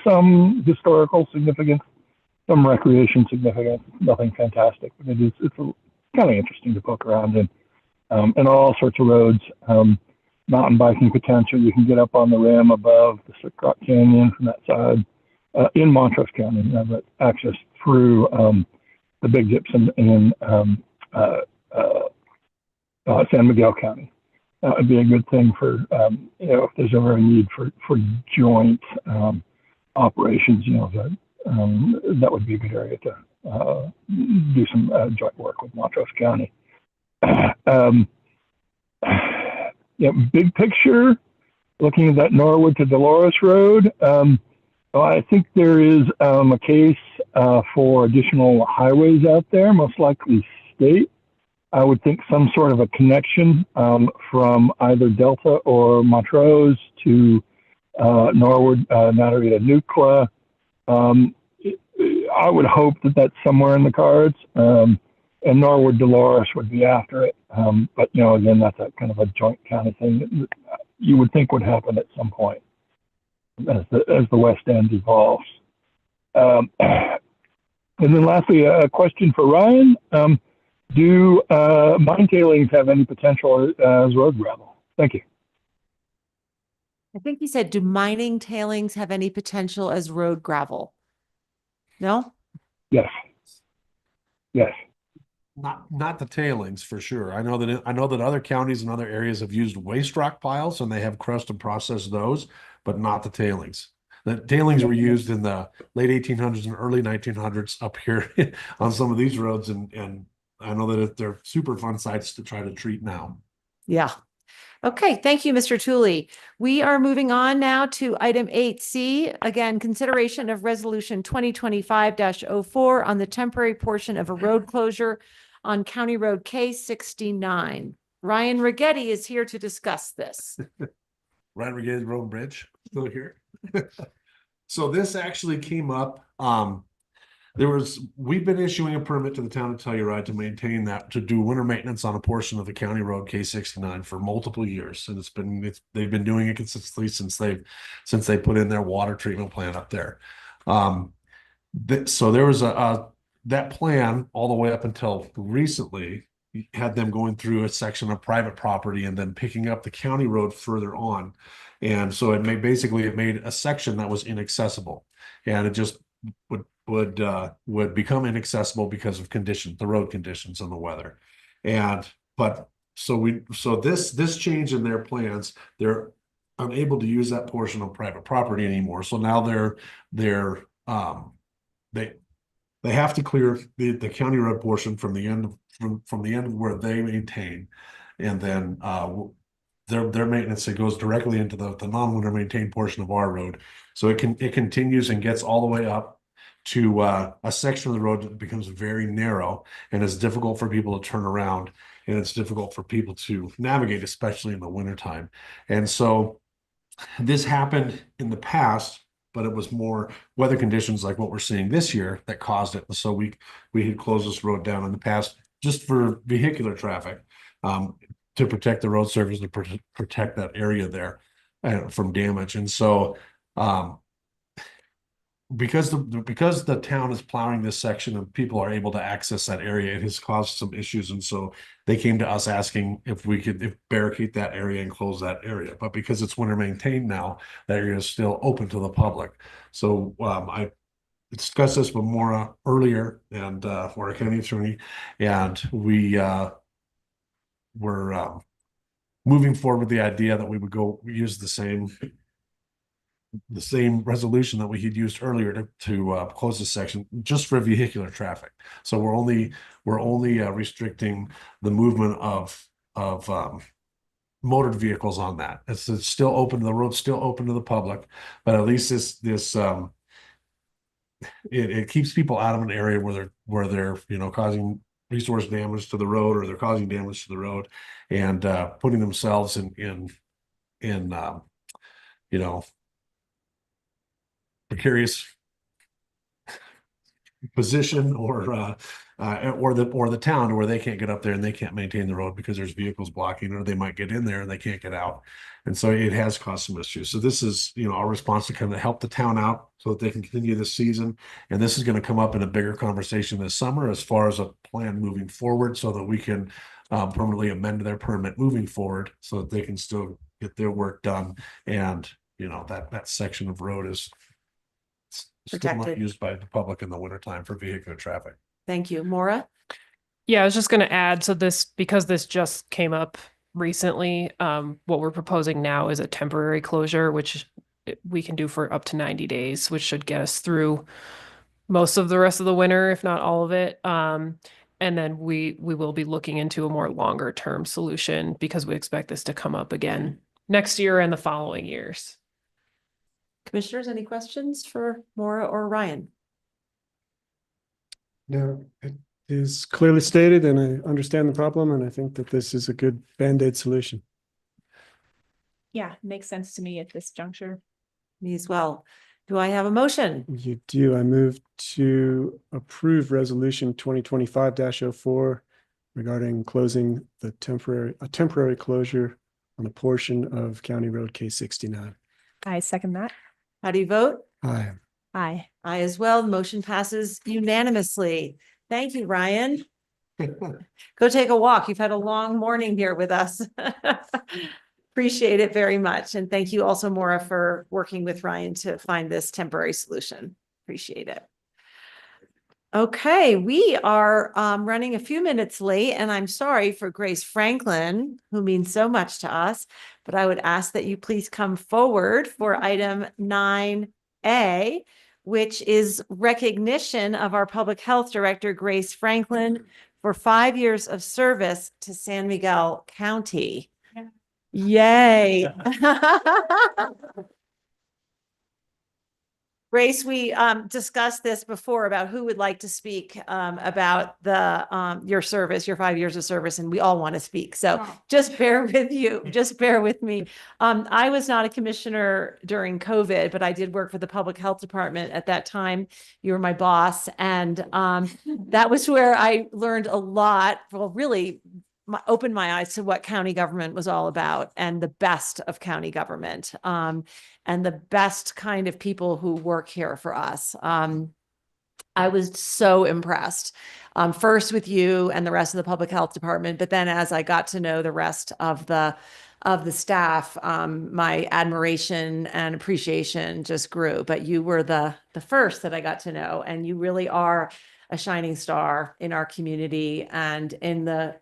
some historical significance, some recreation significance. Nothing fantastic, but it's kind of interesting to poke around in. And all sorts of roads. Mountain biking potential. You can get up on the rim above the Slipknot Canyon from that side in Montrose County, but access through the Big Gypsum in San Miguel County. It'd be a good thing for, if there's ever a need for joint operations, that would be a good area to do some joint work with Montrose County. Big picture, looking at that Norwood to Dolores Road, I think there is a case for additional highways out there, most likely state. I would think some sort of a connection from either Delta or Montrose to Norwood, Natarita, Nucla. I would hope that that's somewhere in the cards. And Norwood Dolores would be after it. But, again, that's a kind of a joint county thing that you would think would happen at some point as the West End evolves. And then lastly, a question for Ryan. Do mine tailings have any potential as road gravel? Thank you. I think he said, do mining tailings have any potential as road gravel? No? Yes. Yes. Not the tailings for sure. I know that other counties and other areas have used waste rock piles and they have crushed and processed those, but not the tailings. The tailings were used in the late 1800s and early 1900s up here on some of these roads, and I know that they're super fun sites to try to treat now. Yeah. Okay, thank you, Mr. Tooley. We are moving on now to item 8C. Again, consideration of resolution 2025-04 on the temporary portion of a road closure on County Road K69. Ryan Rigetti is here to discuss this. Ryan Rigetti, Road and Bridge, still here. So this actually came up. We've been issuing a permit to the town of Telluride to maintain that, to do winter maintenance on a portion of the county road K69 for multiple years. And they've been doing it consistently since they put in their water treatment plant up there. So there was that plan all the way up until recently had them going through a section of private property and then picking up the county road further on. And so it made a section that was inaccessible, and it just would become inaccessible because of the road conditions and the weather. So this change in their plans, they're unable to use that portion of private property anymore. So now they have to clear the county road portion from the end of where they maintain, and then their maintenance, it goes directly into the non-winter maintained portion of our road. So it continues and gets all the way up to a section of the road that becomes very narrow, and it's difficult for people to turn around, and it's difficult for people to navigate, especially in the wintertime. And so this happened in the past, but it was more weather conditions like what we're seeing this year that caused it. So we had closed this road down in the past just for vehicular traffic, to protect the road surface, to protect that area there from damage. And so because the town is plowing this section and people are able to access that area, it has caused some issues. And so they came to us asking if we could barricade that area and close that area. But because it's winter maintained now, that area is still open to the public. So I discussed this with Maura earlier, and Maura County Attorney, and we were moving forward with the idea that we would go use the same resolution that we had used earlier to close this section just for vehicular traffic. So we're only restricting the movement of motored vehicles on that. It's still open. The road's still open to the public, but at least it keeps people out of an area where they're causing resource damage to the road, or they're causing damage to the road, and putting themselves in precarious position, or the town, where they can't get up there and they can't maintain the road because there's vehicles blocking, or they might get in there and they can't get out. And so it has caused some issues. So this is, our response to kind of help the town out so that they can continue this season. And this is going to come up in a bigger conversation this summer as far as a plan moving forward, so that we can permanently amend their permit moving forward, so that they can still get their work done. And, that section of road is still not used by the public in the wintertime for vehicular traffic. Thank you. Maura? Yeah, I was just going to add, so because this just came up recently, what we're proposing now is a temporary closure, which we can do for up to 90 days, which should get us through most of the rest of the winter, if not all of it. And then we will be looking into a more longer term solution, because we expect this to come up again next year and the following years. Commissioners, any questions for Maura or Ryan? No, it is clearly stated, and I understand the problem, and I think that this is a good Band-Aid solution. Yeah, makes sense to me at this juncture. Me as well. Do I have a motion? You do. I move to approve resolution 2025-04 regarding closing a temporary closure on a portion of County Road K69. I second that. How do you vote? Aye. Aye. Aye as well. The motion passes unanimously. Thank you, Ryan. Go take a walk. You've had a long morning here with us. Appreciate it very much. And thank you also, Maura, for working with Ryan to find this temporary solution. Appreciate it. Okay, we are running a few minutes late, and I'm sorry for Grace Franklin, who means so much to us, but I would ask that you please come forward for item 9A, which is recognition of our Public Health Director, Grace Franklin, for 5 years of service to San Miguel County. Yay. Grace, we discussed this before about who would like to speak about your service, your 5 years of service, and we all want to speak. So just bear with you. Just bear with me. I was not a commissioner during COVID, but I did work for the Public Health Department at that time. You were my boss. And that was where I learned a lot. Well, really opened my eyes to what county government was all about, and the best of county government, and the best kind of people who work here for us. I was so impressed. First with you and the rest of the public health department, but then as I got to know the rest of the staff, my admiration and appreciation just grew. But you were the first that I got to know, and you really are a shining star in our community and in the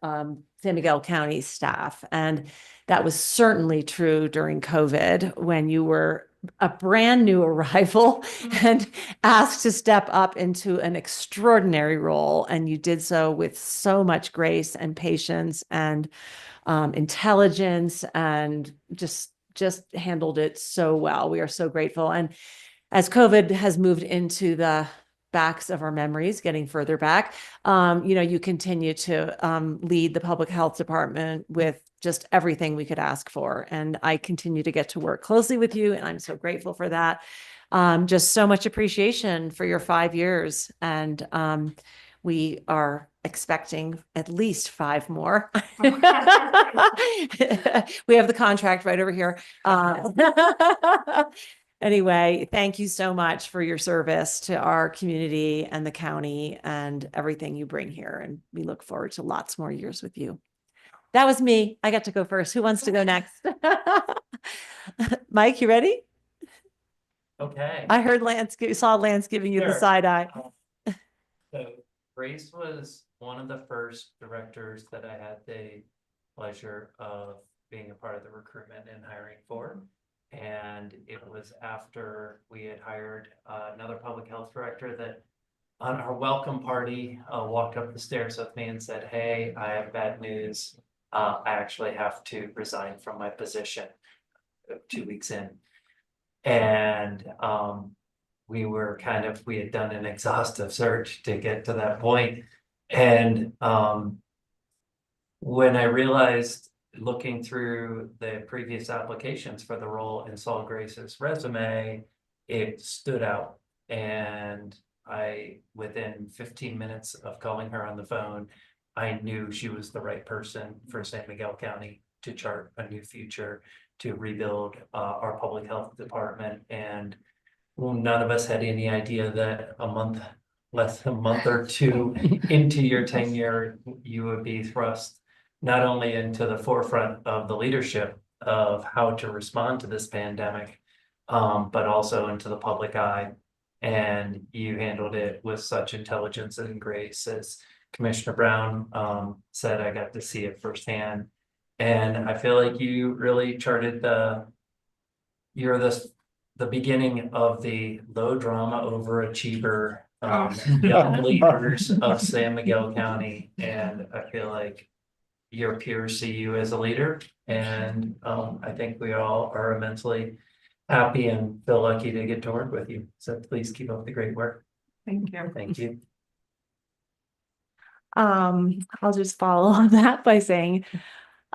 San Miguel County staff. And that was certainly true during COVID when you were a brand new arrival and asked to step up into an extraordinary role. And you did so with so much grace and patience and intelligence, and just handled it so well. We are so grateful. And as COVID has moved into the backs of our memories, getting further back, you continue to lead the public health department with just everything we could ask for. And I continue to get to work closely with you, and I'm so grateful for that. Just so much appreciation for your 5 years. And we are expecting at least 5 more. We have the contract right over here. Anyway, thank you so much for your service to our community and the county and everything you bring here. And we look forward to lots more years with you. That was me. I got to go first. Who wants to go next? Mike, you ready? Okay. I heard saw Lance giving you the Sure. side eye. So Grace was one of the first directors that I had the pleasure of being a part of the recruitment and hiring for. And it was after we had hired another public health director that on our welcome party walked up the stairs with me and said, "Hey, I have bad news. I actually have to resign from my position 2 weeks in." And we had done an exhaustive search to get to that point. And when I realized, looking through the previous applications for the role and saw Grace's resume, it stood out. And within 15 minutes of calling her on the phone, I knew she was the right person for San Miguel County to chart a new future, to rebuild our public health department. And none of us had any idea that less than a month or two into your tenure, you would be thrust not only into the forefront of the leadership of how to respond to this pandemic, but also into the public eye. And you handled it with such intelligence and grace. As Commissioner Brown said, I got to see it firsthand. And I feel like you really charted you're the beginning of the low drama overachiever young leaders of San Miguel County. And I feel like your peers see you as a leader, and I think we all are immensely happy and feel lucky to get to work with you. So please keep up the great work. Thank you. Thank you. I'll just follow on that by saying,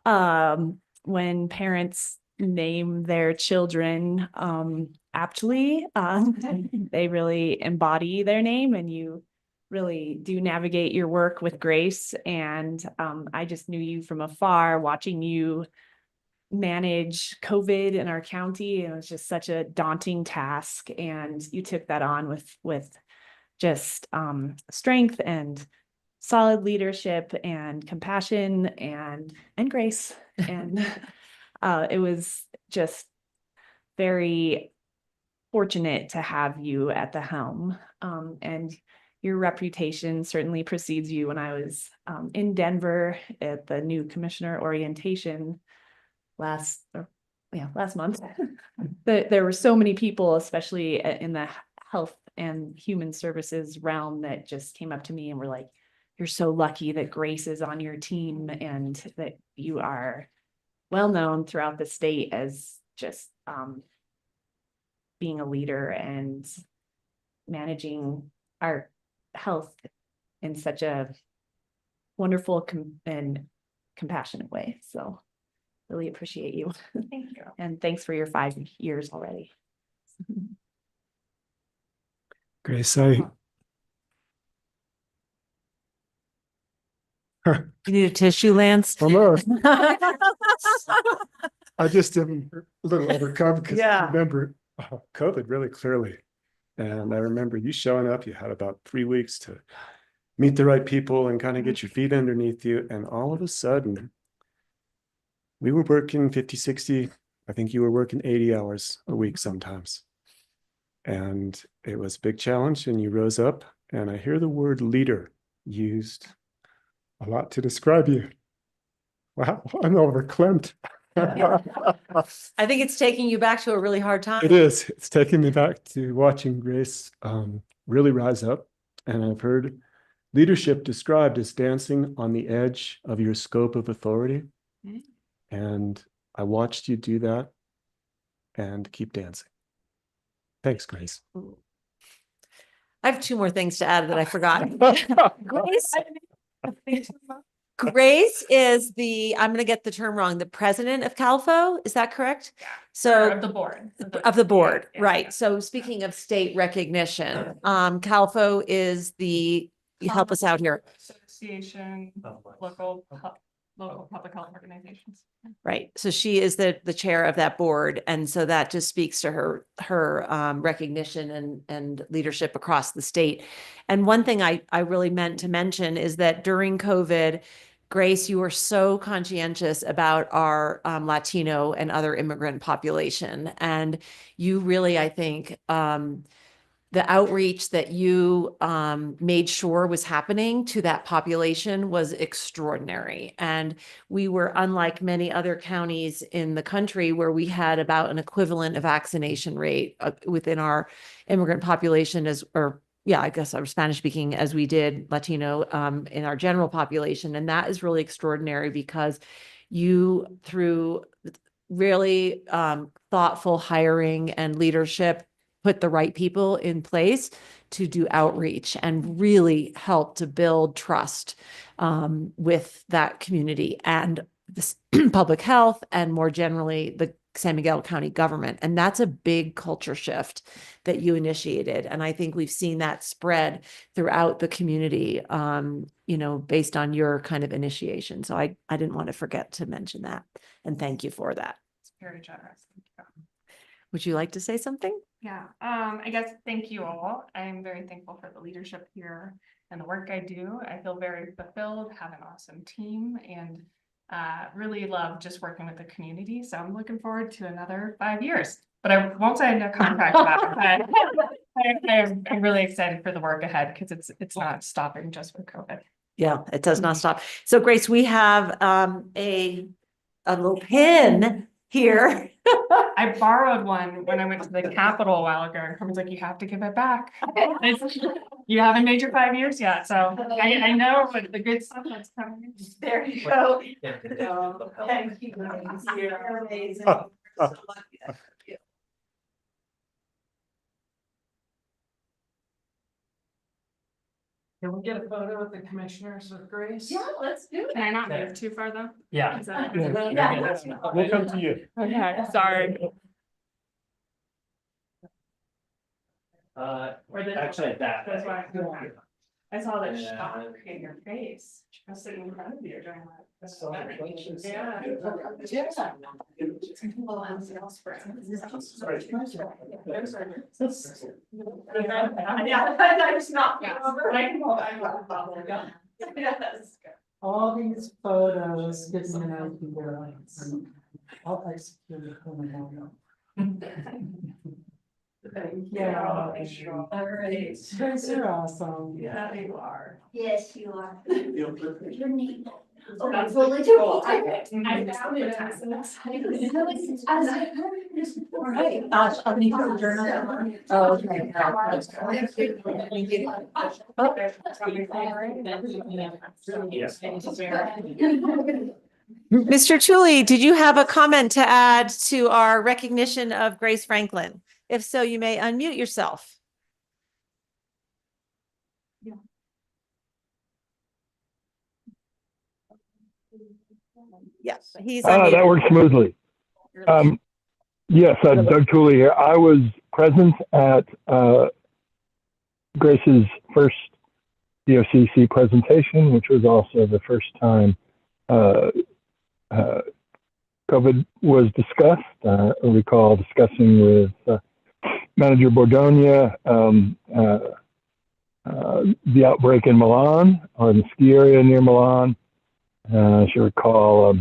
when parents name their children aptly, they really embody their name, and you really do navigate your work with grace. And I just knew you from afar, watching you manage COVID in our county. It was just such a daunting task, and you took that on with just strength and solid leadership and compassion and grace. And it was just very fortunate to have you at the helm. And your reputation certainly precedes you. When I was in Denver at the new commissioner orientation last month, there were so many people, especially in the health and human services realm, that just came up to me and were like, "You're so lucky that Grace is on your team, and that you are well known throughout the state as just being a leader and managing our health in such a wonderful and compassionate way." So really appreciate you. Thank you. And thanks for your 5 years already. Grace, You need a tissue, Lance? I just am a little overcome because Yeah. I remember COVID really clearly. And I remember you showing up, you had about 3 weeks to meet the right people and kind of get your feet underneath you. And all of a sudden, we were working 50, 60, I think you were working 80 hours a week sometimes. And it was a big challenge, and you rose up, and I hear the word leader used a lot to describe you. Wow, I'm overclamped. I think it's taking you back to a really hard time. It is. It's taking me back to watching Grace really rise up. And I've heard leadership described as dancing on the edge of your scope of authority. And I watched you do that and keep dancing. Thanks, Grace. I have 2 more things to add that I forgot. Grace is I'm going to get the term wrong, the president of CalFO. Is that correct? So Of the board. of the board, right? So speaking of state recognition, CalFO is help us out here. Association, local public health organizations. Right. So she is the chair of that board. And so that just speaks to her recognition and leadership across the state. And one thing I really meant to mention is that during COVID, Grace, you were so conscientious about our Latino and other immigrant population. And you really, I think, the outreach that you made sure was happening to that population was extraordinary. And we were unlike many other counties in the country where we had about an equivalent of vaccination rate within our immigrant population I guess our Spanish speaking as we did Latino in our general population. And that is really extraordinary because you, through really thoughtful hiring and leadership, put the right people in place to do outreach and really help to build trust with that community and this public health and more generally the San Miguel County government. And that's a big culture shift that you initiated. And I think we've seen that spread throughout the community, based on your kind of initiation. So I didn't want to forget to mention that. And thank you for that. It's very generous. Thank you. Would you like to say something? Yeah, I guess thank you all. I'm very thankful for the leadership here and the work I do. I feel very fulfilled, have an awesome team, and really love just working with the community. So I'm looking forward to another 5 years, but I won't sign a contract about it. But I'm really excited for the work ahead because it's not stopping just with COVID. Yeah, it does not stop. So Grace, we have a little pin here. I borrowed one when I went to the Capitol a while ago, and Herman's like, you have to give it back. You haven't made your 5 years yet, so I know what the good stuff that's coming. There you go. Thank you. You're amazing. So lucky to have you. Can we get a photo with the commissioners with Grace? Yeah, let's do it. Can I not move too far though? Yeah. Is that- We'll come to you. Okay, sorry. Actually, That's why I saw that shock in your face. I was sitting in front of you during that. All these photos getting it out here. I'll execute it. Yeah. All right. Guys are awesome. Yeah, you are. Yes, you are. You're neat. Oh, that's really cool. cool. I found it. Right. I'll need to journal. Oh, okay. Mr. Tully, did you have a comment to add to our recognition of Grace Franklin? If so, you may unmute yourself. Yes, he's that unmuted. works smoothly. Yes, Doug Tooley here. I was present at Grace's first DOCC presentation, which was also the first time COVID was discussed. I recall discussing with Manager Bordonia, the outbreak in Milan or in the ski area near Milan. As you recall,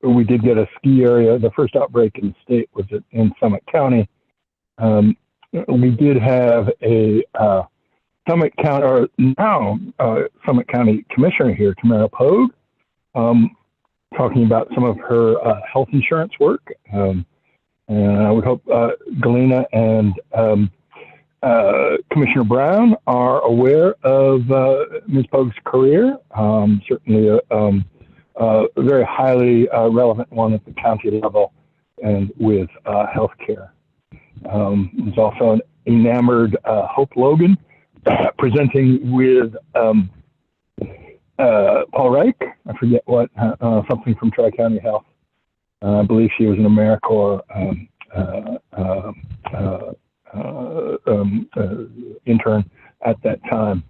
we did get a ski area. The first outbreak in the state was in Summit County. We did have a Summit County Commissioner here, Tamara Pogue, talking about some of her health insurance work. And I would hope Galena and Commissioner Brown are aware of Ms. Pogue's career. Certainly a very highly relevant one at the county level and with healthcare. There's also an enamored Hope Logan presenting with Paul Reich. I forget what, something from Tri-County Health. I believe she was an AmeriCorps intern at that time.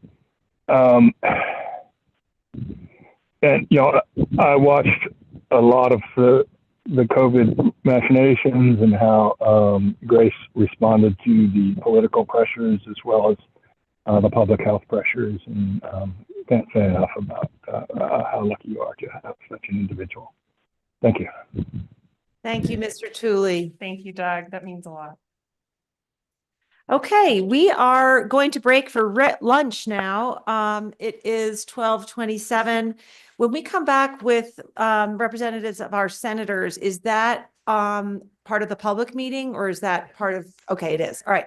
And, you know, I watched a lot of the COVID machinations and how Grace responded to the political pressures as well as the public health pressures. And can't say enough about how lucky you are to have such an individual. Thank you. Thank you, Mr. Tooley. Thank you, Doug. That means a lot. Okay, we are going to break for lunch now. It is 12:27. When we come back with representatives of our senators, is that part of the public meeting or is that part of, okay, it is. All right.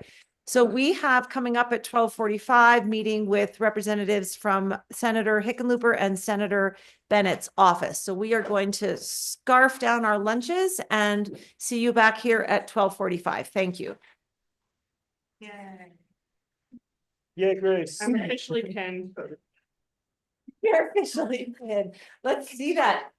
So we have coming up at 12:45 meeting with representatives from Senator Hickenlooper and Senator Bennett's office. So we are going to scarf down our lunches and see you back here at 12:45. Thank you. Yeah, Grace. I'm officially pinned. You're officially in. Let's see that.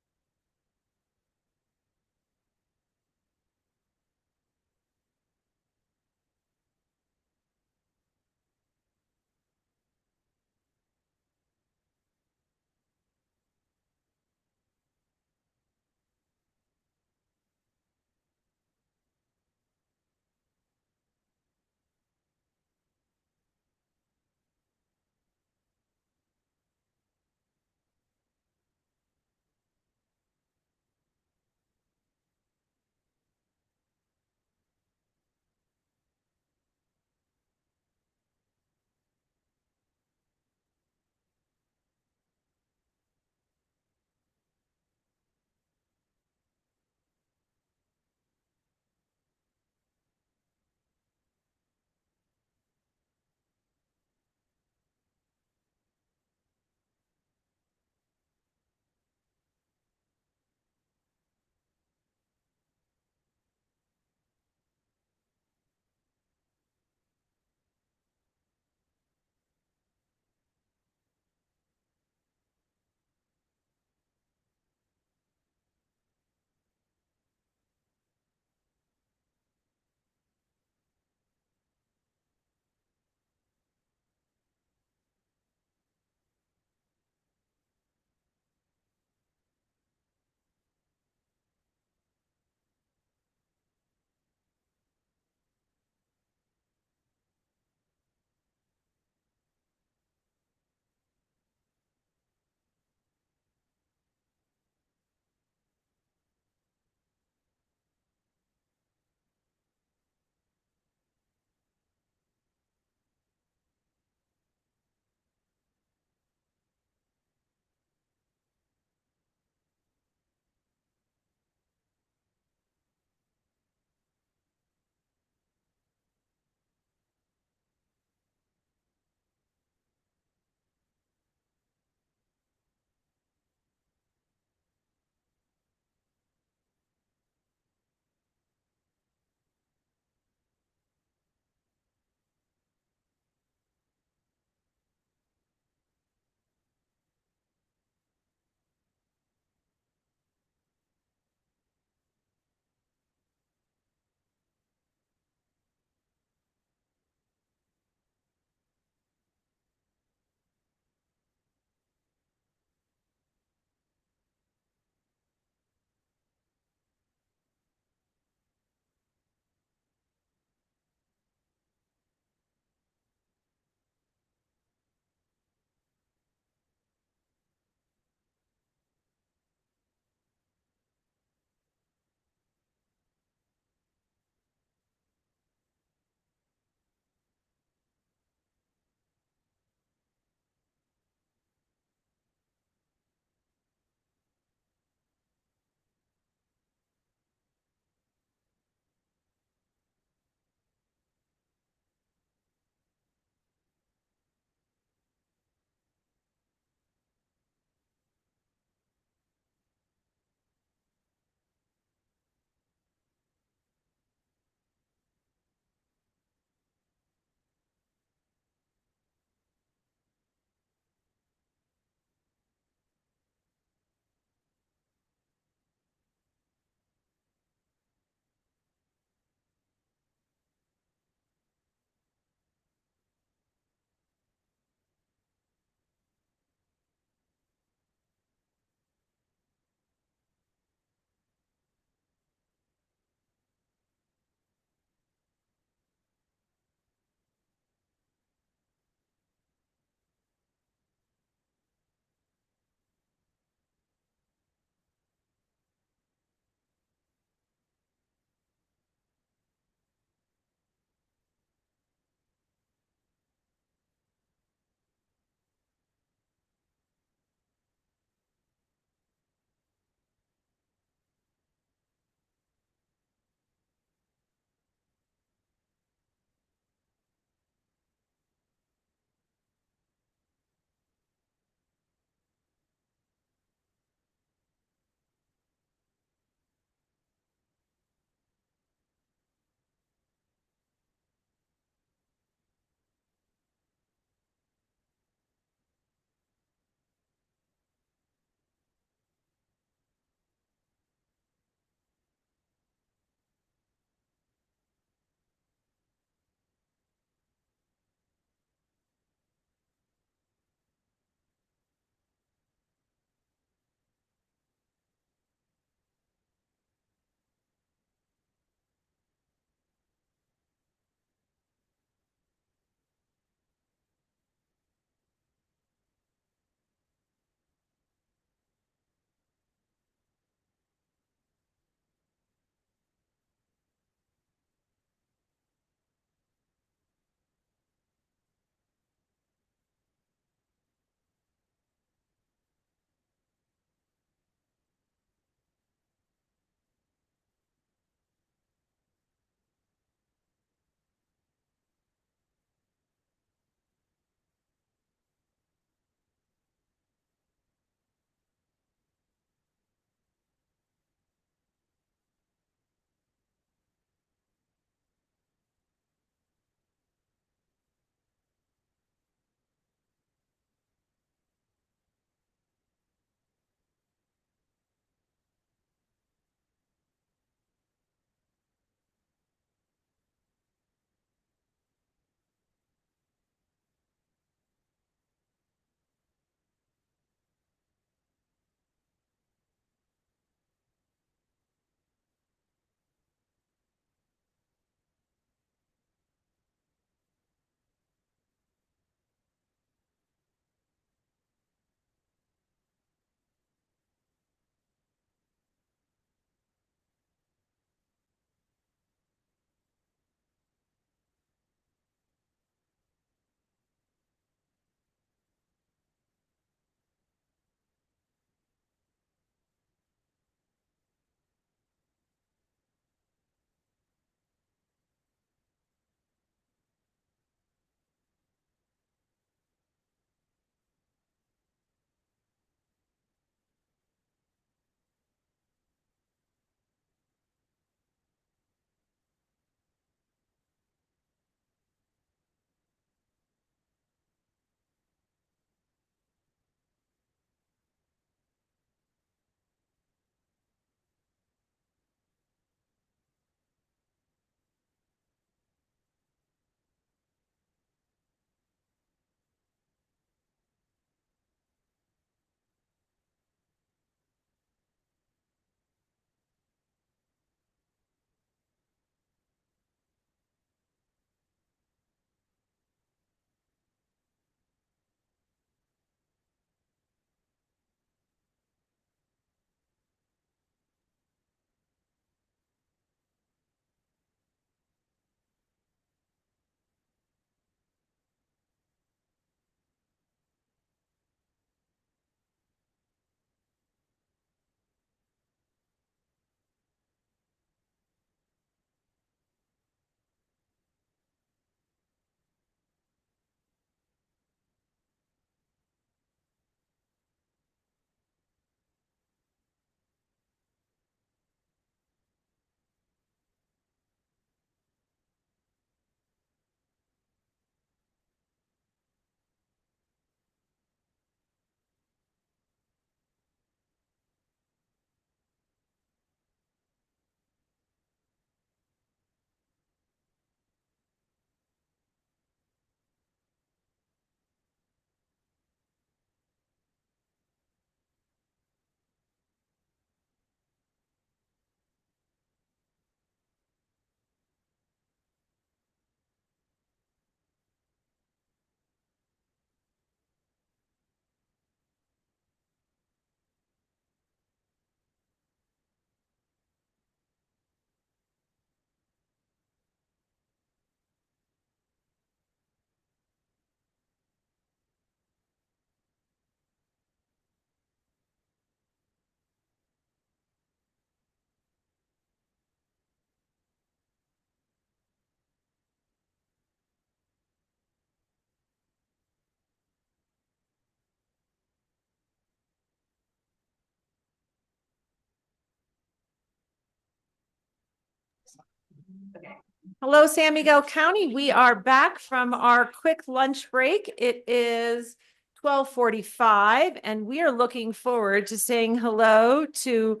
Hello, San Miguel County. We are back from our quick lunch break. It is 12:45, and we are looking forward to saying hello to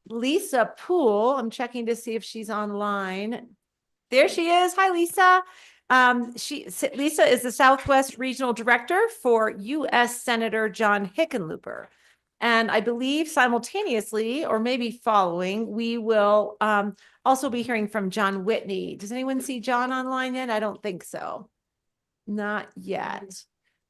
Lisa Poole. I'm checking to see if she's online. There she is. Hi, Lisa. Lisa is the Southwest Regional Director for U.S. Senator John Hickenlooper. And I believe simultaneously, or maybe following, we will also be hearing from John Whitney. Does anyone see John online yet? I don't think so. Not yet.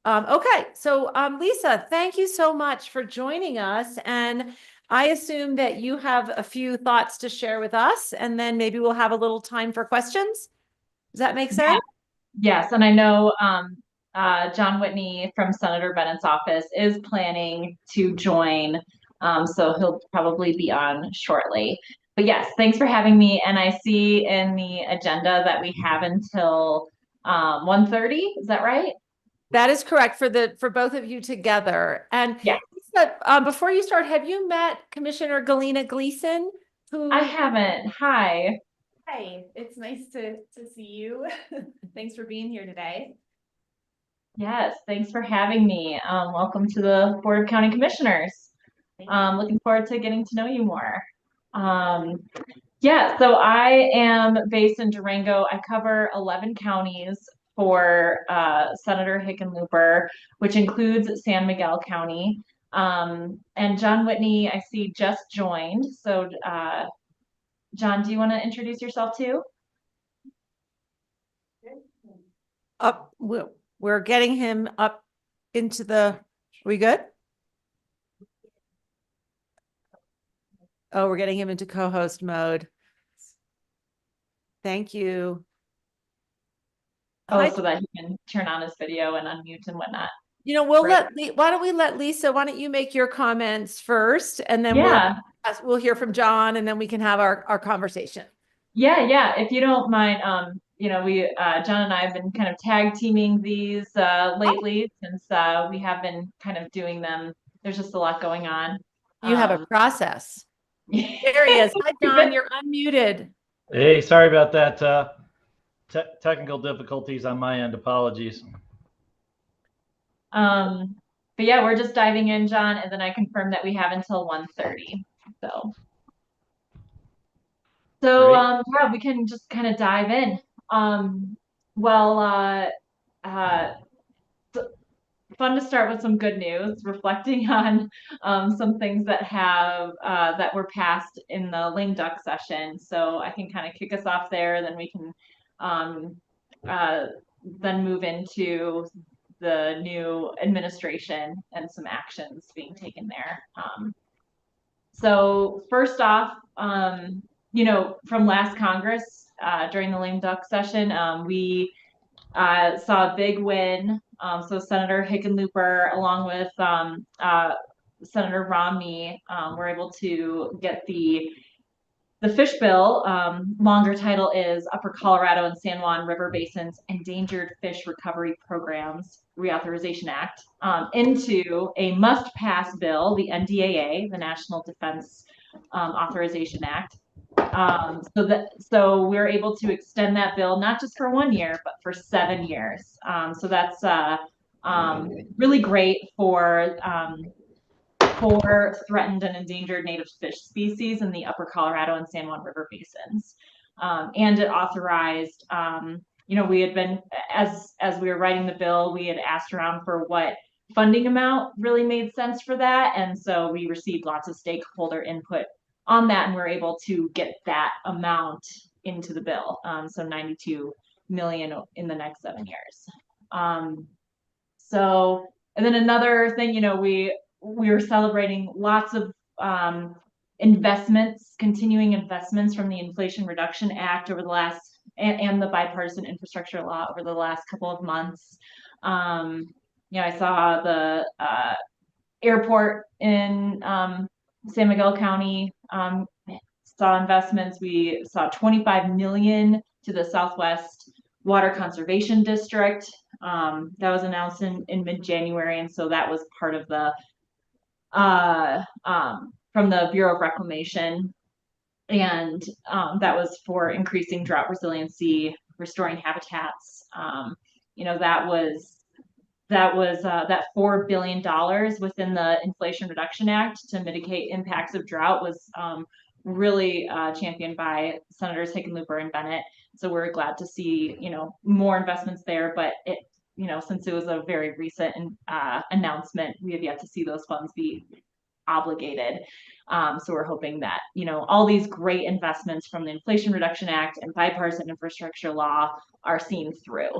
Okay, so Lisa, thank you so much for joining us. And I assume that you have a few thoughts to share with us, and then maybe we'll have a little time for questions. Does that make sense? Yes, and I know John Whitney from Senator Bennett's office is planning to join, so he'll probably be on shortly. But yes, thanks for having me. And I see in the agenda that we have until 1:30. Is that right? That is correct for both of you together. And yeah, before you start, have you met Commissioner Galina Gleason? I haven't. Hi. Hi, it's nice to see you. Thanks for being here today. Yes, thanks for having me. Welcome to the Board of County Commissioners. Looking forward to getting to know you more. Yeah, so I am based in Durango. I cover 11 counties for Senator Hickenlooper, which includes San Miguel County. And John Whitney, I see, just joined. So John, do you want to introduce yourself too? We're getting him up into the, are we good? Oh, we're getting him into co-host mode. Thank you. Oh, so that he can turn on his video and unmute and whatnot. You know, why don't we let Lisa, why don't you make your comments first, and then we'll hear from John, and then we can have our conversation. Yeah, if you don't mind, you know, John and I have been kind of tag teaming these lately since we have been kind of doing them. There's just a lot going on. You have a process. There he is. Hi, John, you're unmuted. Hey, sorry about that. Technical difficulties on my end. Apologies. But yeah, we're just diving in, John, and then I confirm that we have until 1:30. So yeah, we can just kind of dive in. Fun to start with some good news, reflecting on some things that that were passed in the lame duck session. So I can kind of kick us off there, then we can then move into the new administration and some actions being taken there. So first off, you know, from last Congress during the lame duck session, we saw a big win. So Senator Hickenlooper, along with Senator Romney, were able to get the fish bill. Longer title is Upper Colorado and San Juan River Basin's Endangered Fish Recovery Programs Reauthorization Act, into a must-pass bill, the NDAA, the National Defense Authorization Act. So we're able to extend that bill not just for 1 year, but for 7 years. So that's really great for threatened and endangered native fish species in the Upper Colorado and San Juan River basins. And it authorized, you know, we had been, as we were writing the bill, we had asked around for what funding amount really made sense for that. And so we received lots of stakeholder input on that, and we're able to get that amount into the bill. So $92 million in the next 7 years. So, and then another thing, you know, we were celebrating lots of investments, continuing investments from the Inflation Reduction Act over the last, and the bipartisan infrastructure law over the last couple of months. You know, I saw the airport in San Miguel County saw investments. We saw $25 million to the Southwest Water Conservation District. That was announced in mid-January, and so that was part of the from the Bureau of Reclamation And that was for increasing drought resiliency, restoring habitats. That was that $4 billion within the Inflation Reduction Act to mitigate impacts of drought was really championed by Senators Hickenlooper and Bennett. So we're glad to see, more investments there, but since it was a very recent announcement, we have yet to see those funds be obligated. So we're hoping that, all these great investments from the Inflation Reduction Act and bipartisan infrastructure law are seen through,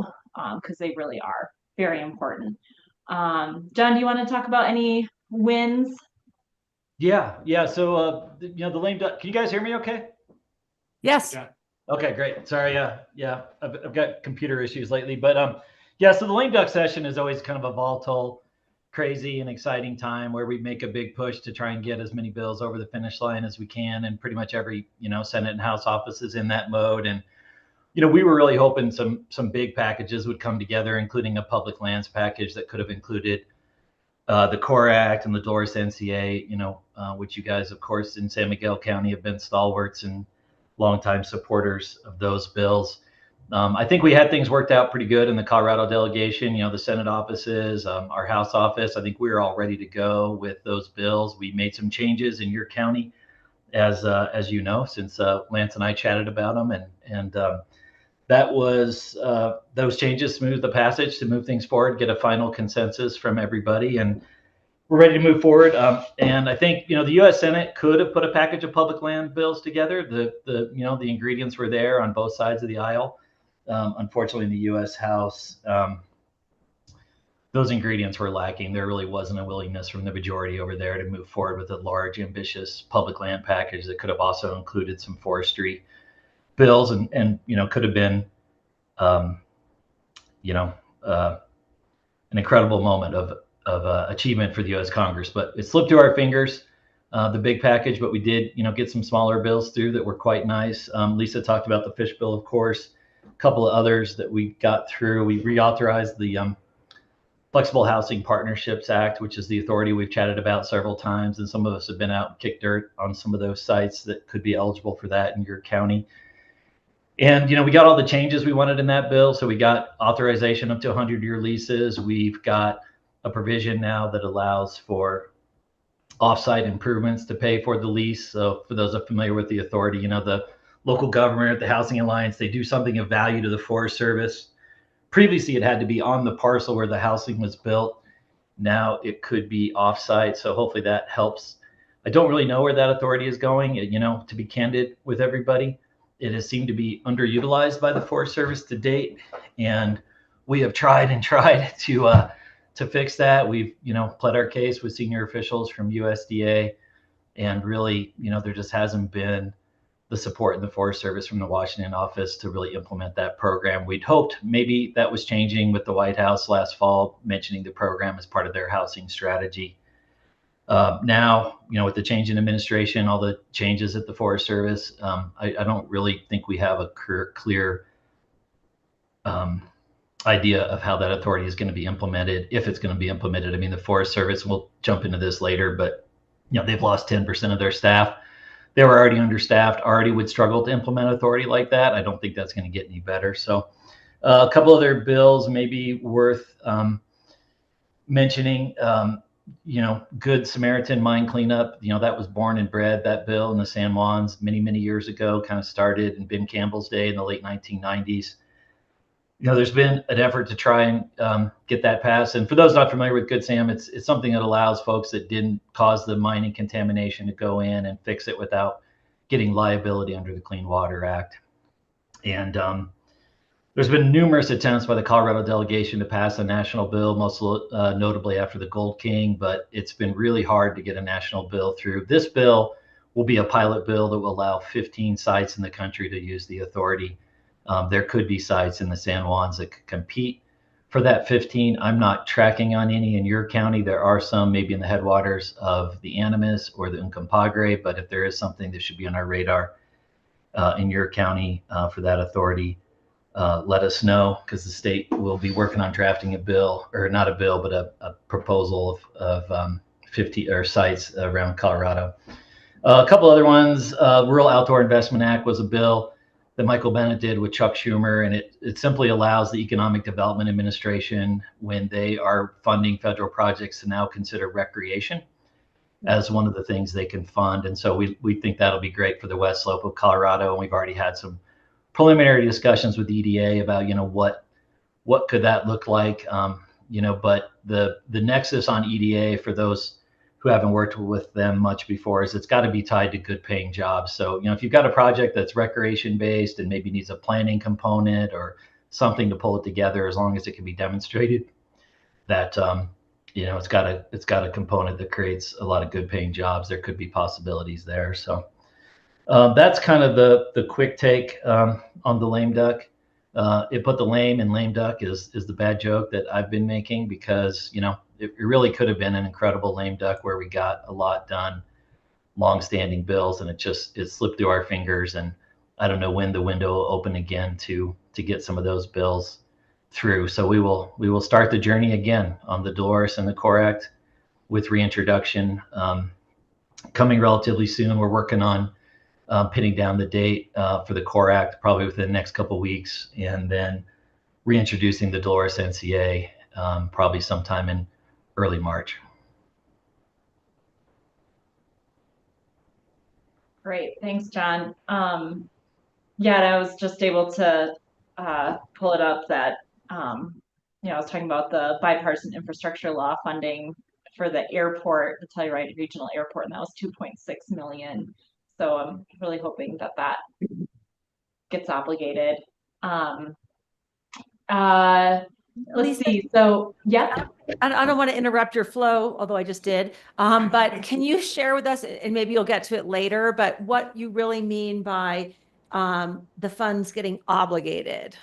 because they really are very important. John, do you want to talk about any wins? Yeah. So, the lame duck, can you guys hear me okay? Yes. Yeah. Okay, great. Sorry. Yeah. I've got computer issues lately, but, yeah, so the lame duck session is always kind of a volatile, crazy and exciting time where we make a big push to try and get as many bills over the finish line as we can. And pretty much every, Senate and House office is in that mode. And, we were really hoping some big packages would come together, including a public lands package that could have included the CORE Act and the Dolores NCA, which you guys, of course, in San Miguel County have been stalwarts and longtime supporters of those bills. I think we had things worked out pretty good in the Colorado delegation, the Senate offices, our House office. I think we were all ready to go with those bills. We made some changes in your county, as you know, since Lance and I chatted about them, and that was those changes smoothed the passage to move things forward, get a final consensus from everybody, and we're ready to move forward. And I think the U.S. Senate could have put a package of public land bills together. The ingredients were there on both sides of the aisle. Unfortunately, in the U.S. House, those ingredients were lacking. There really wasn't a willingness from the majority over there to move forward with a large, ambitious public land package that could have also included some forestry bills and could have been, an incredible moment of achievement for the U.S. Congress. But it slipped through our fingers, the big package, but we did, get some smaller bills through that were quite nice. Lisa talked about the fish bill, of course. A couple of others that we got through. We reauthorized the Flexible Housing Partnerships Act, which is the authority we've chatted about several times, and some of us have been out and kicked dirt on some of those sites that could be eligible for that in your county. And, we got all the changes we wanted in that bill. So we got authorization up to 100-year leases. We've got a provision now that allows for offsite improvements to pay for the lease. So for those that are familiar with the authority, the local government, the Housing Alliance, they do something of value to the Forest Service. Previously, it had to be on the parcel where the housing was built. Now it could be offsite. So hopefully that helps. I don't really know where that authority is going. To be candid with everybody, it has seemed to be underutilized by the Forest Service to date. And we have tried to fix that. We've, pled our case with senior officials from USDA, and really, there just hasn't been the support in the Forest Service from the Washington office to really implement that program. We'd hoped maybe that was changing with the White House last fall, mentioning the program as part of their housing strategy. Now, with the change in administration, all the changes at the Forest Service, I don't really think we have a clear idea of how that authority is going to be implemented, if it's going to be implemented. I mean, the Forest Service, we'll jump into this later, but they've lost 10% of their staff. They were already understaffed, already would struggle to implement authority like that. I don't think that's going to get any better. So a couple other bills maybe worth mentioning. Good Samaritan mine cleanup, that was born and bred, that bill in the San Juans many years ago, kind of started in Ben Campbell's day in the late 1990s. There's been an effort to try and get that passed. And for those not familiar with Good Sam, it's something that allows folks that didn't cause the mining contamination to go in and fix it without getting liability under the Clean Water Act. And there's been numerous attempts by the Colorado delegation to pass a national bill, most notably after the Gold King, but it's been really hard to get a national bill through. This bill will be a pilot bill that will allow 15 sites in the country to use the authority. There could be sites in the San Juans that could compete for that 15. I'm not tracking on any in your county. There are some maybe in the headwaters of the Animas or the Uncompahgre, but if there is something that should be on our radar in your county for that authority, let us know, because the state will be working on drafting a bill, or not a bill, but a proposal of 50 or sites around Colorado. A couple other ones, Rural Outdoor Investment Act was a bill that Michael Bennett did with Chuck Schumer, and it simply allows the Economic Development Administration, when they are funding federal projects, to now consider recreation as one of the things they can fund. And so we think that'll be great for the West Slope of Colorado. And we've already had some preliminary discussions with EDA about, what could that look like? But the nexus on EDA, for those who haven't worked with them much before, is it's got to be tied to good paying jobs. So, if you've got a project that's recreation based and maybe needs a planning component or something to pull it together, as long as it can be demonstrated that, it's got a component that creates a lot of good paying jobs, there could be possibilities there. So that's kind of the quick take on the lame duck. It put the lame in lame duck is the bad joke that I've been making, because, it really could have been an incredible lame duck where we got a lot done, long-standing bills, and it slipped through our fingers. And I don't know when the window will open again to get some of those bills through. So we will start the journey again on the Dolores and the CORE Act with reintroduction coming relatively soon. We're working on pinning down the date for the CORE Act probably within the next couple of weeks, and then reintroducing the Dolores NCA probably sometime in early March. Great, thanks, John. Yeah, and I was just able to pull it up that I was talking about the bipartisan infrastructure law funding for the airport, the Telluride Regional Airport, and that was 2.6 million. So I'm really hoping that gets obligated. Let's see. So yeah. I don't want to interrupt your flow, although I just did. But can you share with us, and maybe you'll get to it later, but what you really mean by the funds getting obligated?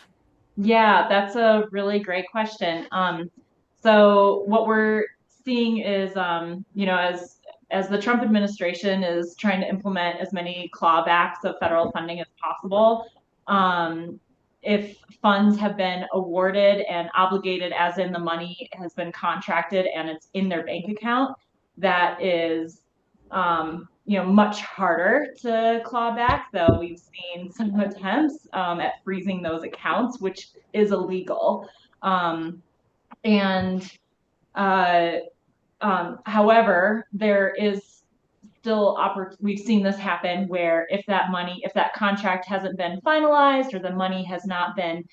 Yeah, that's a really great question. So what we're seeing is, as the Trump administration is trying to implement as many clawbacks of federal funding as possible, if funds have been awarded and obligated, as in the money has been contracted and it's in their bank account, that is, much harder to claw back, though we've seen some attempts at freezing those accounts, which is illegal. However, there is still we've seen this happen where if that contract hasn't been finalized, or the money has not been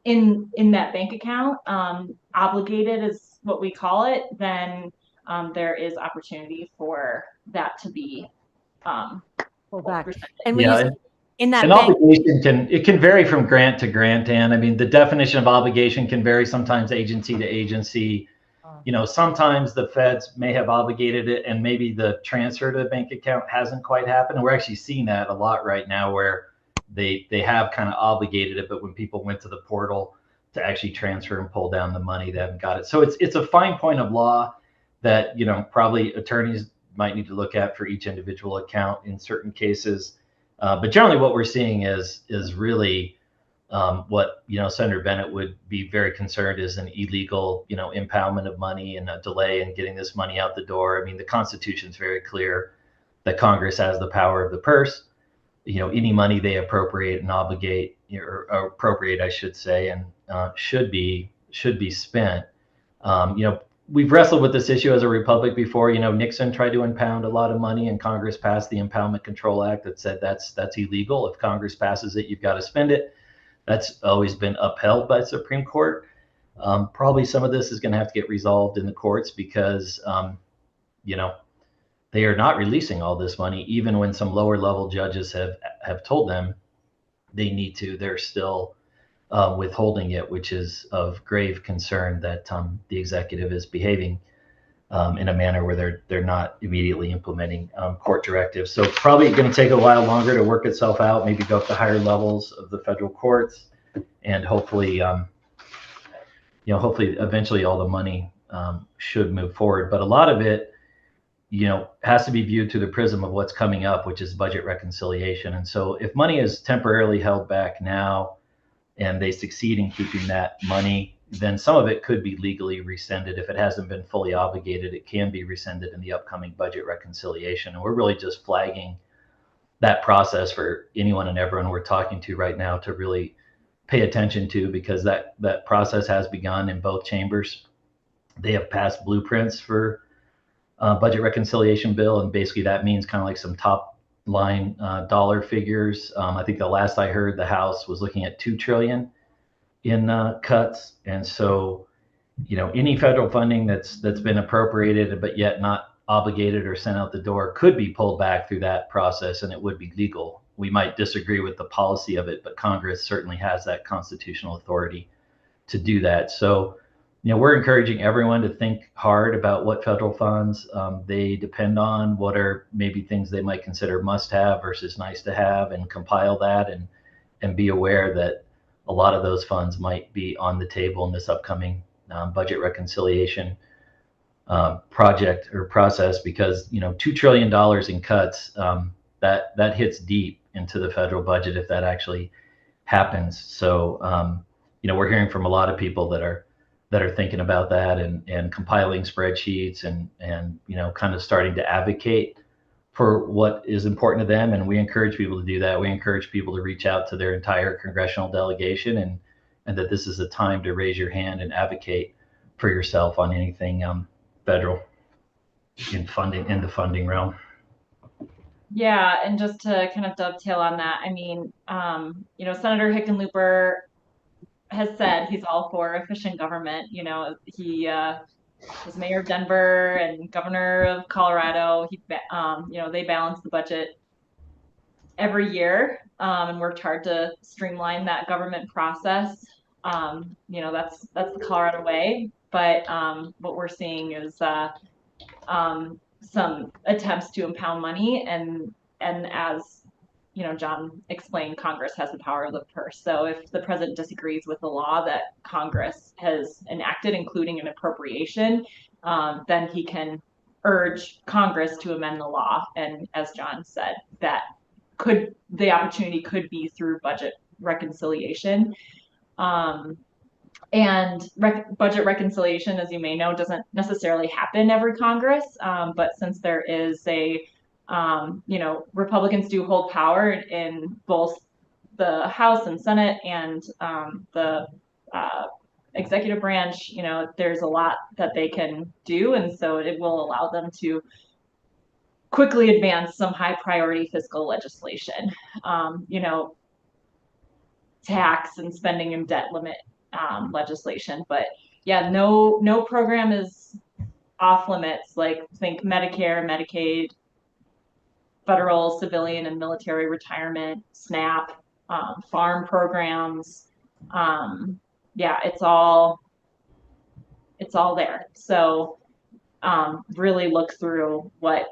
in that bank account, obligated is what we call it, then there is opportunity for that to be pulled back. And when Yeah, you, in that an bank, obligation can vary from grant to grant, and I mean, the definition of obligation can vary sometimes agency to agency. Sometimes the feds may have obligated it and maybe the transfer to the bank account hasn't quite happened. And we're actually seeing that a lot right now, where they have kind of obligated it, but when people went to the portal to actually transfer and pull down the money, they haven't got it. So it's a fine point of law that, probably attorneys might need to look at for each individual account in certain cases. But generally what we're seeing is really what Senator Bennett would be very concerned is an illegal impoundment of money and a delay in getting this money out the door. I mean, the Constitution is very clear that Congress has the power of the purse. Any money they appropriate and obligate, or appropriate, I should say, and should be spent. We've wrestled with this issue as a republic before. Nixon tried to impound a lot of money, and Congress passed the Impoundment Control Act that said that's illegal. If Congress passes it, you've got to spend it. That's always been upheld by the Supreme Court. Probably some of this is going to have to get resolved in the courts because, they are not releasing all this money, even when some lower level judges have told them they need to. They're still withholding it, which is of grave concern that the executive is behaving in a manner where they're not immediately implementing court directives. So probably going to take a while longer to work itself out, maybe go up to higher levels of the federal courts, and hopefully, hopefully eventually all the money should move forward. But a lot of it, has to be viewed through the prism of what's coming up, which is budget reconciliation. And so if money is temporarily held back now and they succeed in keeping that money, then some of it could be legally rescinded. If it hasn't been fully obligated, it can be rescinded in the upcoming budget reconciliation. And we're really just flagging that process for anyone and everyone we're talking to right now to really pay attention to, because that process has begun in both chambers. They have passed blueprints for budget reconciliation bill, and basically that means kind of like some top line dollar figures. I think the last I heard, the House was looking at $2 trillion in cuts, and so any federal funding that's been appropriated but yet not obligated or sent out the door could be pulled back through that process, and it would be legal. We might disagree with the policy of it, but Congress certainly has that constitutional authority to do that. So, we're encouraging everyone to think hard about what federal funds they depend on, what are maybe things they might consider must have versus nice to have, and compile that and be aware that a lot of those funds might be on the table in this upcoming budget reconciliation project or process, because $2 trillion in cuts, that hits deep into the federal budget if that actually happens. So we're hearing from a lot of people that are thinking about that and compiling spreadsheets and kind of starting to advocate for what is important to them. And we encourage people to do that. We encourage people to reach out to their entire congressional delegation, and that this is a time to raise your hand and advocate for yourself on anything federal in the funding realm. Yeah, and just to kind of dovetail on that, I mean, Senator Hickenlooper has said he's all for efficient government. He was mayor of Denver and governor of Colorado. They balance the budget every year and worked hard to streamline that government process. That's the Colorado way. But what we're seeing is some attempts to impound money, and as John explained, Congress has the power of the purse. So if the president disagrees with the law that Congress has enacted, including an appropriation, then he can urge Congress to amend the law. And as John said, the opportunity could be through budget reconciliation. Budget reconciliation, as you may know, doesn't necessarily happen every Congress. But since there is Republicans do hold power in both the House and Senate and the executive branch, there's a lot that they can do. And so it will allow them to quickly advance some high priority fiscal legislation, tax and spending and debt limit legislation. But yeah, no program is off limits. Like think Medicare, Medicaid, federal, civilian, and military retirement, SNAP, farm programs. It's all there. So really look through what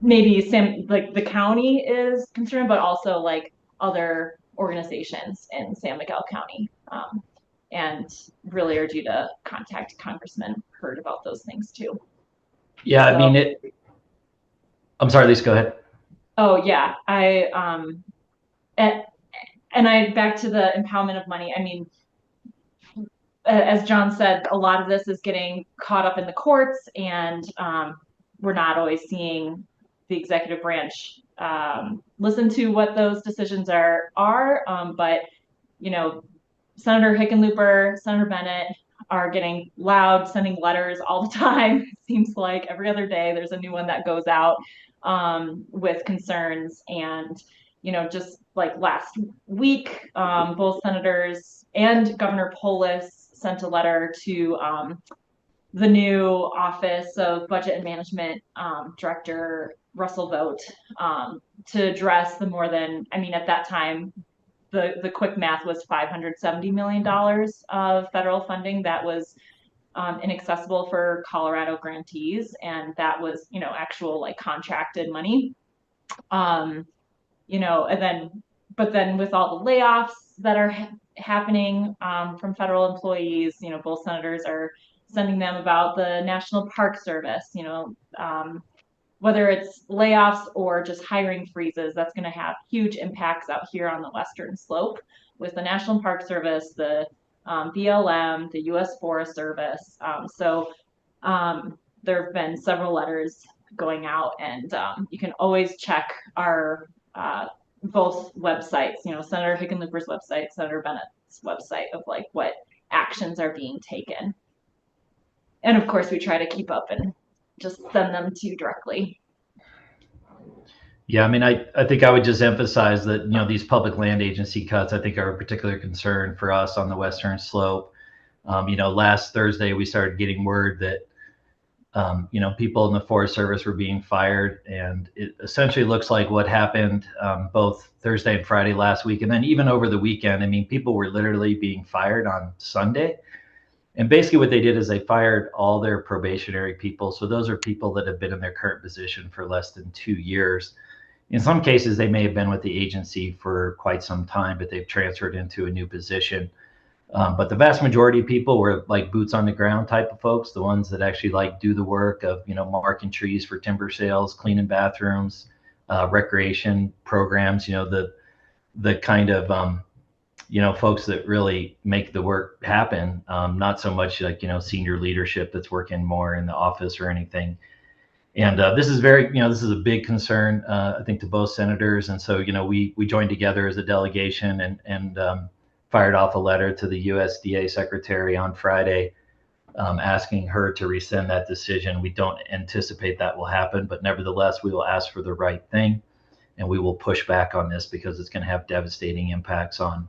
maybe the county is concerned, but also like other organizations in San Miguel County. And really urge you to contact Congressman Hurd about those things too. Yeah, so, I mean, I'm sorry, Lisa, go ahead. Oh yeah, I back to the impoundment of money. I mean, as John said, a lot of this is getting caught up in the courts, and we're not always seeing the executive branch listen to what those decisions are. But Senator Hickenlooper, Senator Bennett are getting loud, sending letters all the time. It seems like every other day there's a new one that goes out with concerns. And, just like last week, both senators and Governor Polis sent a letter to the new Office of Budget and Management Director Russell Vogt to address the more than, at that time, the quick math was $570 million of federal funding that was inaccessible for Colorado grantees, and that was actual like contracted money. But then with all the layoffs that are happening from federal employees, both senators are sending them about the National Park Service, whether it's layoffs or just hiring freezes. That's going to have huge impacts out here on the Western Slope with the National Park Service, the BLM, the U.S. Forest Service. There have been several letters going out, and you can always check our both websites, Senator Hickenlooper's website, Senator Bennett's website, of like what actions are being taken. And of course, we try to keep up and just send them to you directly. Yeah, I mean, I think I would just emphasize that, these public land agency cuts, I think, are a particular concern for us on the Western Slope. Last Thursday, we started getting word that, people in the Forest Service were being fired. And it essentially looks like what happened both Thursday and Friday last week. And then even over the weekend, I mean, people were literally being fired on Sunday. And basically what they did is they fired all their probationary people. So those are people that have been in their current position for less than 2 years. In some cases, they may have been with the agency for quite some time, but they've transferred into a new position. But the vast majority of people were like boots on the ground type of folks, the ones that actually do the work of, marking trees for timber sales, cleaning bathrooms, recreation programs, the kind of, folks that really make the work happen, not so much like, senior leadership that's working more in the office or anything. And this is this is a big concern, I think, to both senators. And so, we joined together as a delegation and fired off a letter to the USDA secretary on Friday, asking her to rescind that decision. We don't anticipate that will happen, but nevertheless, we will ask for the right thing. And we will push back on this because it's going to have devastating impacts on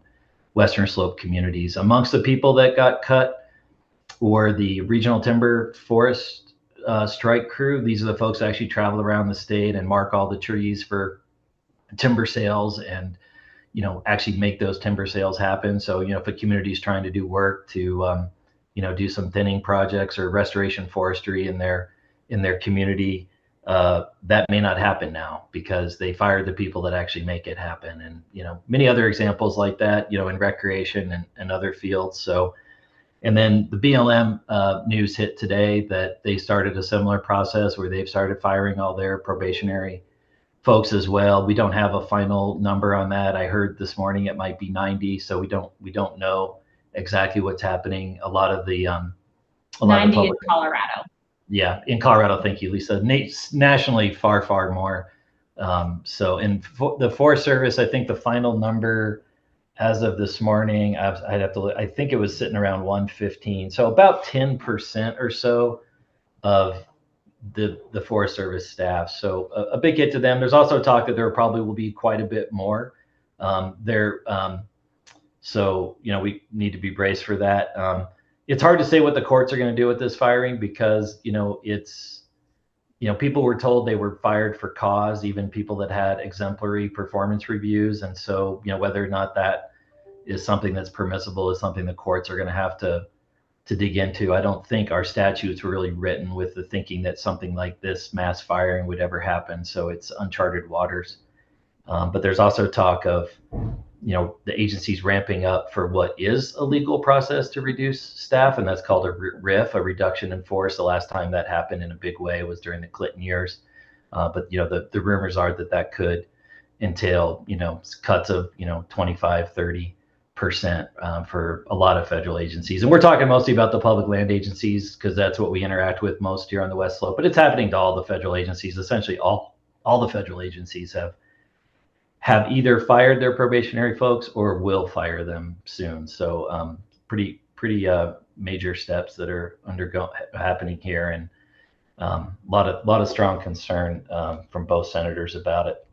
Western Slope communities. Amongst the people that got cut were the regional timber forest strike crew. These are the folks that actually travel around the state and mark all the trees for timber sales and, actually make those timber sales happen. So, if a community is trying to do work to, do some thinning projects or restoration forestry in their community, that may not happen now because they fired the people that actually make it happen. And, many other examples like that, in recreation and other fields. So, and then the BLM news hit today that they started a similar process where they've started firing all their probationary folks as well. We don't have a final number on that. I heard this morning it might be 90. So we don't know exactly what's happening. A lot of the 90 in Colorado. Yeah, in Colorado. Thank you, Lisa. Nationally, far more. So in the Forest Service, I think the final number as of this morning, I'd have to look, I think it was sitting around 115. So about 10% or so of the Forest Service staff. So a big hit to them. There's also talk that there probably will be quite a bit more there. So, we need to be braced for that. It's hard to say what the courts are going to do with this firing because, people were told they were fired for cause, even people that had exemplary performance reviews. And so, whether or not that is something that's permissible is something the courts are going to have to dig into. I don't think our statutes were really written with the thinking that something like this mass firing would ever happen. So it's uncharted waters. But there's also talk of, the agencies ramping up for what is a legal process to reduce staff, and that's called a RIF, a reduction in force. The last time that happened in a big way was during the Clinton years. But, the rumors are that could entail, cuts of, 25, 30% for a lot of federal agencies. And we're talking mostly about the public land agencies because that's what we interact with most here on the West Slope. But it's happening to all the federal agencies. Essentially, all the federal agencies have either fired their probationary folks or will fire them soon. So pretty major steps that are happening here, and a lot of strong concern from both senators about it.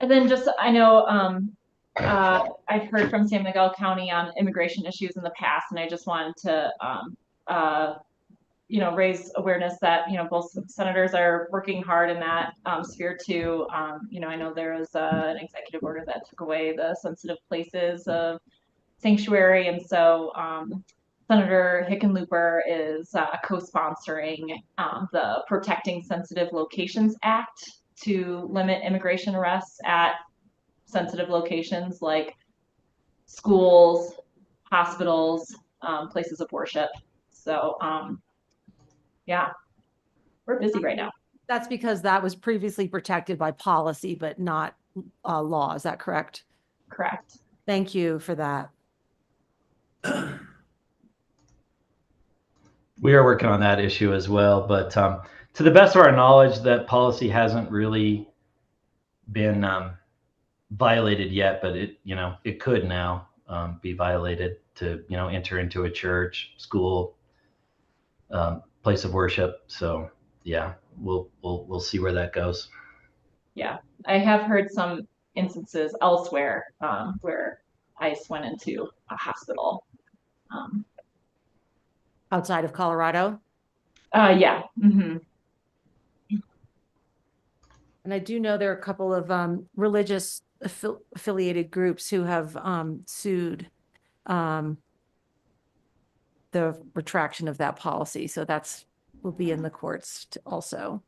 And then I know I've heard from San Miguel County on immigration issues in the past, and I just wanted to raise awareness that, both senators are working hard in that sphere too. I know there was an executive order that took away the sensitive places of sanctuary. And so Senator Hickenlooper is co-sponsoring the Protecting Sensitive Locations Act to limit immigration arrests at sensitive locations like schools, hospitals, places of worship. So, yeah, we're busy right now. That's because that was previously protected by policy, but not law. Is that correct? Correct. Thank you for that. We are working on that issue as well, but to the best of our knowledge, that policy hasn't really been violated yet, but it could now be violated to enter into a church, school, place of worship. So yeah, we'll see where that goes. Yeah, I have heard some instances elsewhere where ICE went into a hospital. Outside of Colorado? Yeah. Mm-hmm. And I do know there are a couple of religious affiliated groups who have sued the retraction of that policy. So will be in the courts also.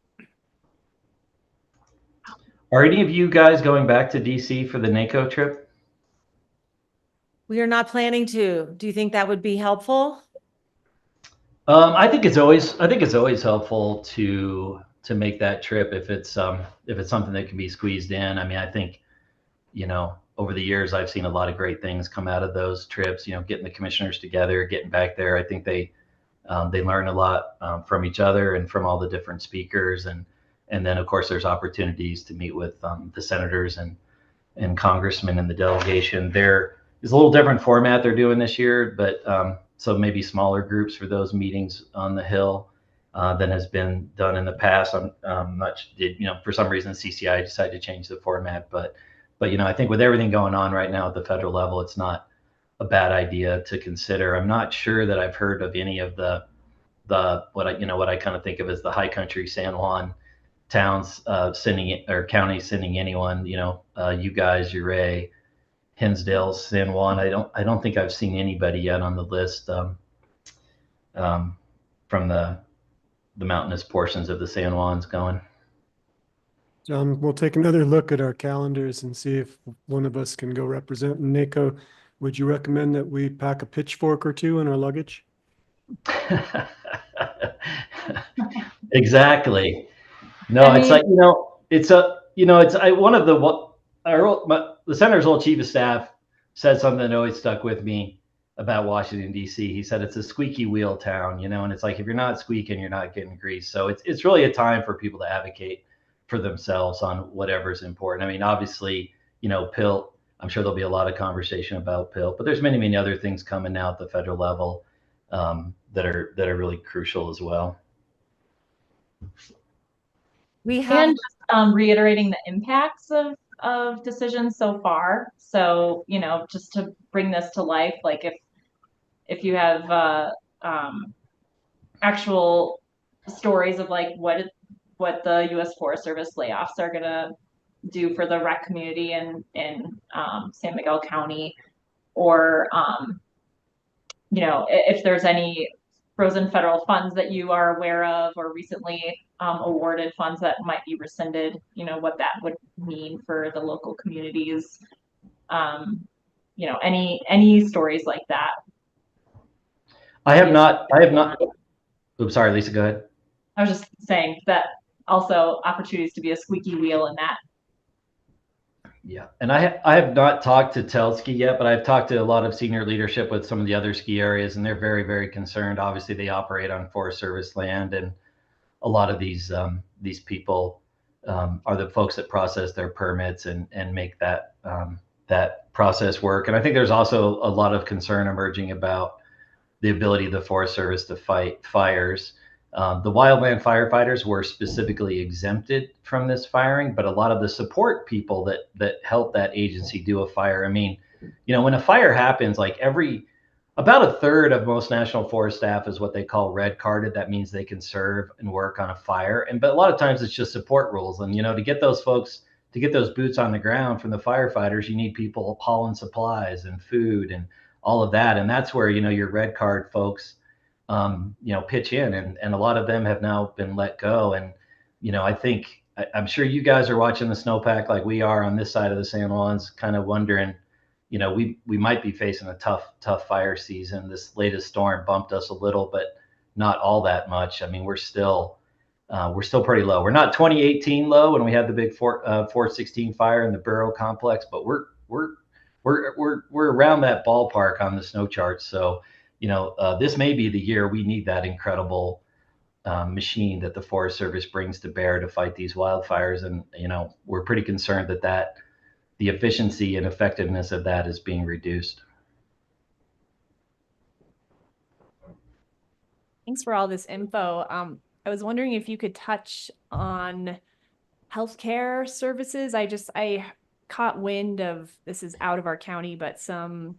Are any of you guys going back to DC for the NACO trip? We are not planning to. Do you think that would be helpful? I think it's always helpful to make that trip if it's something that can be squeezed in. I mean, I think, over the years, I've seen a lot of great things come out of those trips, getting the commissioners together, getting back there. I think they learn a lot from each other and from all the different speakers. And then, of course, there's opportunities to meet with the senators and congressmen in the delegation. There is a little different format they're doing this year, but so maybe smaller groups for those meetings on the Hill than has been done in the past. For some reason, CCI decided to change the format, but I think with everything going on right now at the federal level, it's not a bad idea to consider. I'm not sure that I've heard of any of the what I kind of think of as the high country San Juan towns counties sending anyone. You guys, Ouray, Hinsdale, San Juan. I don't think I've seen anybody yet on the list from the mountainous portions of the San Juans going. John, we'll take another look at our calendars and see if one of us can go represent NACO. Would you recommend that we pack a pitchfork or two in our luggage? Exactly. No, it's like, the senator's old chief of staff said something that always stuck with me about Washington, D.C. He said it's a squeaky wheel town, and it's like, if you're not squeaking, you're not getting grease. So it's really a time for people to advocate for themselves on whatever's important. I mean, obviously, PILT, I'm sure there'll be a lot of conversation about PILT, but there's many, many other things coming now at the federal level that are really crucial as well. And just reiterating the impacts of decisions so far. So, just to bring this to life, like if you have actual stories of like what the U.S. Forest Service layoffs are gonna do for the rec community in San Miguel County, or if there's any frozen federal funds that you are aware of, or recently awarded funds that might be rescinded, what that would mean for the local communities. Any stories like that. I have not. Oops, sorry, Lisa, go ahead. I was just saying that also opportunities to be a squeaky wheel in that. Yeah, and I have not talked to Telski yet, but I've talked to a lot of senior leadership with some of the other ski areas, and they're very, very concerned. Obviously, they operate on Forest Service land, and a lot of these people are the folks that process their permits and make that process work. And I think there's also a lot of concern emerging about the ability of the Forest Service to fight fires. The wildland firefighters were specifically exempted from this firing, but a lot of the support people that help that agency do a fire. I mean, when a fire happens, like about a third of most National Forest staff is what they call red carded. That means they can serve and work on a fire. But a lot of times it's just support rules. And, to get those folks, to get those boots on the ground from the firefighters, you need people hauling supplies and food and all of that. And that's where, your red card folks, pitch in, and a lot of them have now been let go. And, I'm sure you guys are watching the snowpack like we are on this side of the San Juans, kind of wondering, we might be facing a tough fire season. This latest storm bumped us a little, but not all that much. I mean, we're still pretty low. We're not 2018 low when we had the big Fort 16 fire in the Burrow complex, but we're we're around that ballpark on the snow chart. So, this may be the year we need that incredible machine that the Forest Service brings to bear to fight these wildfires. And, we're pretty concerned that the efficiency and effectiveness of that is being reduced. Thanks for all this info. I was wondering if you could touch on healthcare services. I caught wind of, this is out of our county, but some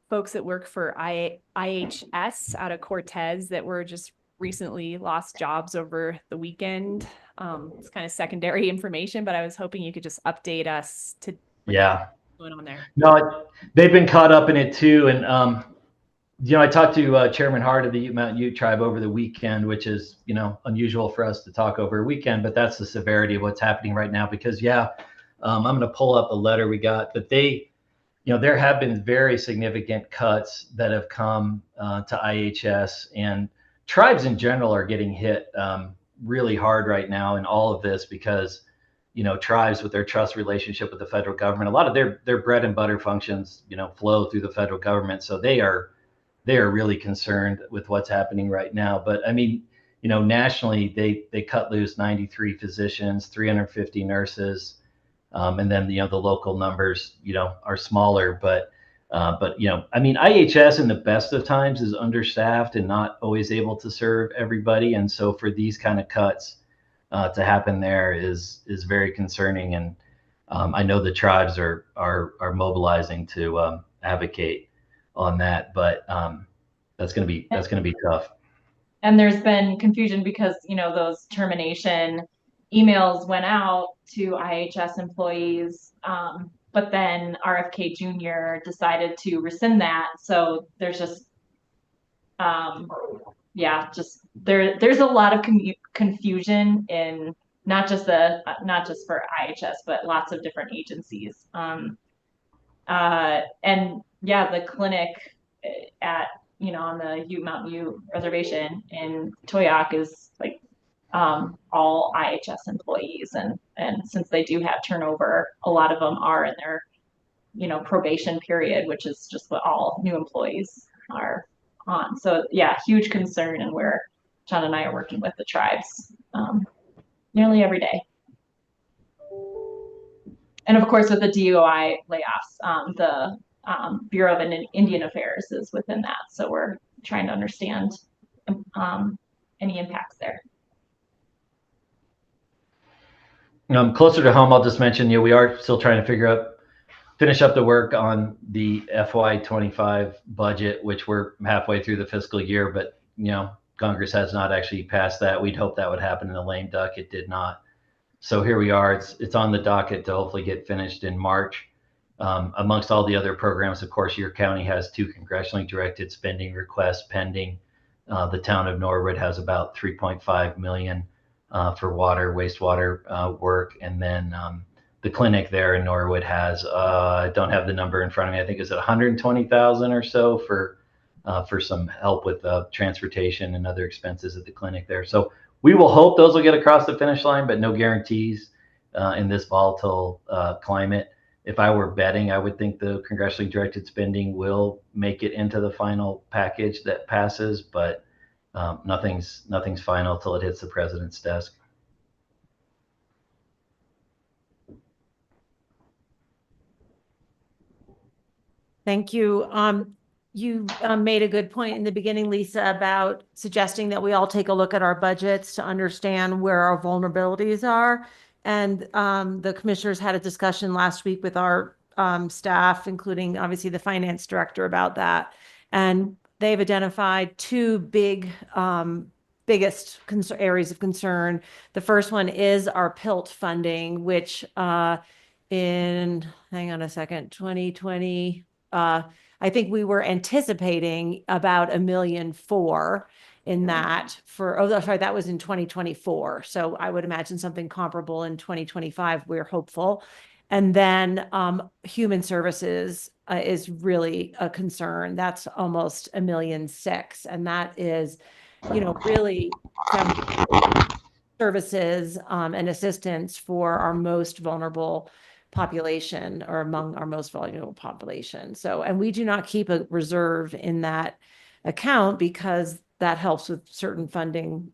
folks that work for IHS out of Cortez that were just recently lost jobs over the weekend. It's kind of secondary information, but I was hoping you could just update us to Yeah. what's going on there. No, they've been caught up in it too. And, I talked to Chairman Hart of the Mountain Ute tribe over the weekend, which is, unusual for us to talk over a weekend, but that's the severity of what's happening right now. Because I'm going to pull up a letter we got, but there have been very significant cuts that have come to IHS, and tribes in general are getting hit really hard right now in all of this because, tribes with their trust relationship with the federal government, a lot of their bread and butter functions, flow through the federal government. So they are really concerned with what's happening right now. But I mean, nationally, they cut loose 93 physicians, 350 nurses. And then, the local numbers, are smaller, but I mean, IHS in the best of times is understaffed and not always able to serve everybody. And so for these kind of cuts to happen there is very concerning. And I know the tribes are mobilizing to advocate on that, but that's going to be tough. And there's been confusion because, those termination emails went out to IHS employees, but then RFK Jr. decided to rescind that. So there's just, there's a lot of confusion in not just for IHS, but lots of different agencies. And the clinic at, on the Mountain Ute reservation in Toyac is like, all IHS employees. And since they do have turnover, a lot of them are in their, probation period, which is just what all new employees are on. So huge concern, and where John and I are working with the tribes nearly every day. And of course, with the DOI layoffs, the Bureau of Indian Affairs is within that. So we're trying to understand any impacts there. Closer to home, I'll just mention, we are still trying to finish up the work on the FY25 budget, which we're halfway through the fiscal year, but, Congress has not actually passed that. We'd hope that would happen in the lame duck. It did not. So here we are. It's on the docket to hopefully get finished in March. Amongst all the other programs, of course, your county has 2 congressionally directed spending requests pending. The town of Norwood has about $3.5 million for water, wastewater work. And then the clinic there in Norwood has, I don't have the number in front of me, I think it's $120,000 or so for some help with transportation and other expenses at the clinic there. So we will hope those will get across the finish line, but no guarantees in this volatile climate. If I were betting, I would think the congressionally directed spending will make it into the final package that passes, but nothing's final till it hits the president's desk. Thank you. You made a good point in the beginning, Lisa, about suggesting that we all take a look at our budgets to understand where our vulnerabilities are. And the commissioners had a discussion last week with our staff, including obviously the finance director, about that. And they've identified 2 biggest areas of concern. The first one is our PILT funding, which hang on a second, 2020, I think we were anticipating about $1.4 million in that that was in 2024. So I would imagine something comparable in 2025, we're hopeful. And then human services is really a concern. That's almost $1.6 million. And that is, really services and assistance for our most vulnerable population or among our most vulnerable population. So, and we do not keep a reserve in that account because that helps with certain funding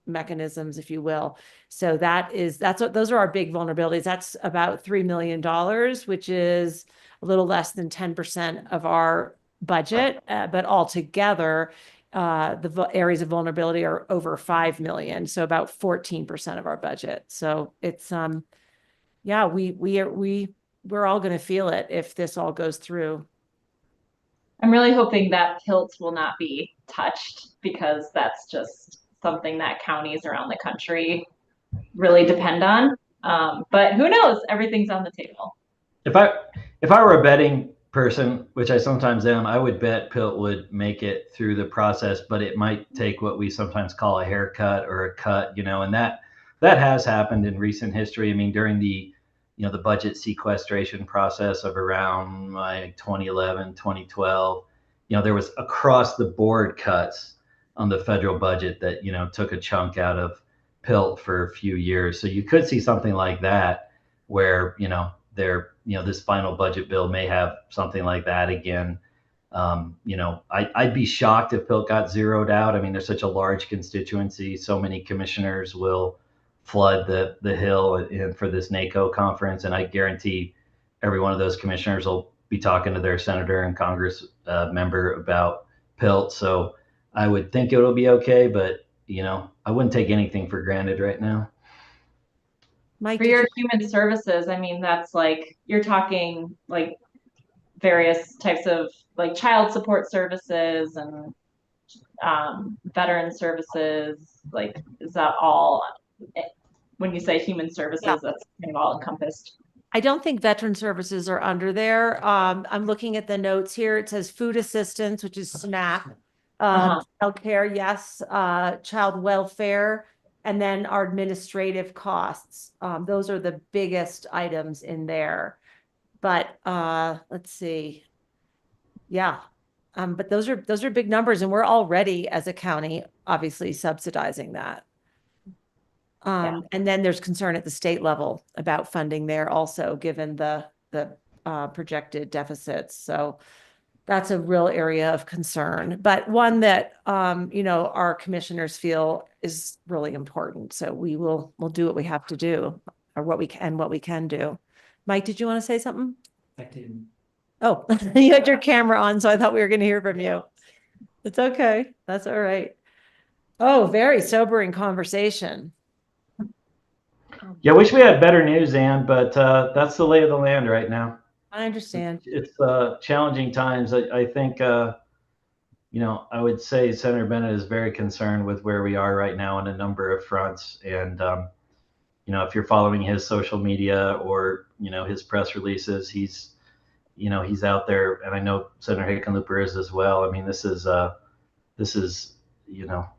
mechanisms, if you will. So those are our big vulnerabilities. That's about $3 million, which is a little less than 10% of our budget, but altogether, the areas of vulnerability are over 5 million. So about 14% of our budget. So it's, yeah, we're all going to feel it if this all goes through. I'm really hoping that PILT will not be touched because that's just something that counties around the country really depend on. But who knows? Everything's on the table. If I were a betting person, which I sometimes am, I would bet PILT would make it through the process, but it might take what we sometimes call a haircut or a cut, and that has happened in recent history. I mean, during the the budget sequestration process of around like 2011, 2012, there was across the board cuts on the federal budget that, took a chunk out of PILT for a few years. So you could see something like that where, this final budget bill may have something like that again. I'd be shocked if PILT got zeroed out. I mean, there's such a large constituency. So many commissioners will flood the Hill and for this NACO conference. And I guarantee every one of those commissioners will be talking to their senator and Congress member about PILT. So I would think it'll be okay, but I wouldn't take anything for granted right now. Mike, for your human services, I mean, that's like, you're talking like various types of like child support services and veteran services. Like, is that all, when you say human services, that's kind of all encompassed? I don't think veteran services are under there. I'm looking at the notes here. It says food assistance, which is SNAP, child care, yes, child welfare, and then our administrative costs. Those are the biggest items in there. But let's see. Yeah. But those are big numbers, and we're already as a county obviously subsidizing that. And then there's concern at the state level about funding there also, given the projected deficits. So that's a real area of concern, but one that our commissioners feel is really important. So we'll do what we have to do, or what we can do. Mike, did you want to say something? I didn't. Oh, you had your camera on, so I thought we were going to hear from you. It's okay. That's all right. Oh, very sobering conversation. Yeah, I wish we had better news, Ann, but that's the lay of the land right now. I understand. It's challenging times. I think, I would say Senator Bennett is very concerned with where we are right now on a number of fronts. And, if you're following his social media or, his press releases, he's out there. And I know Senator Hickenlooper is as well. I mean, this is a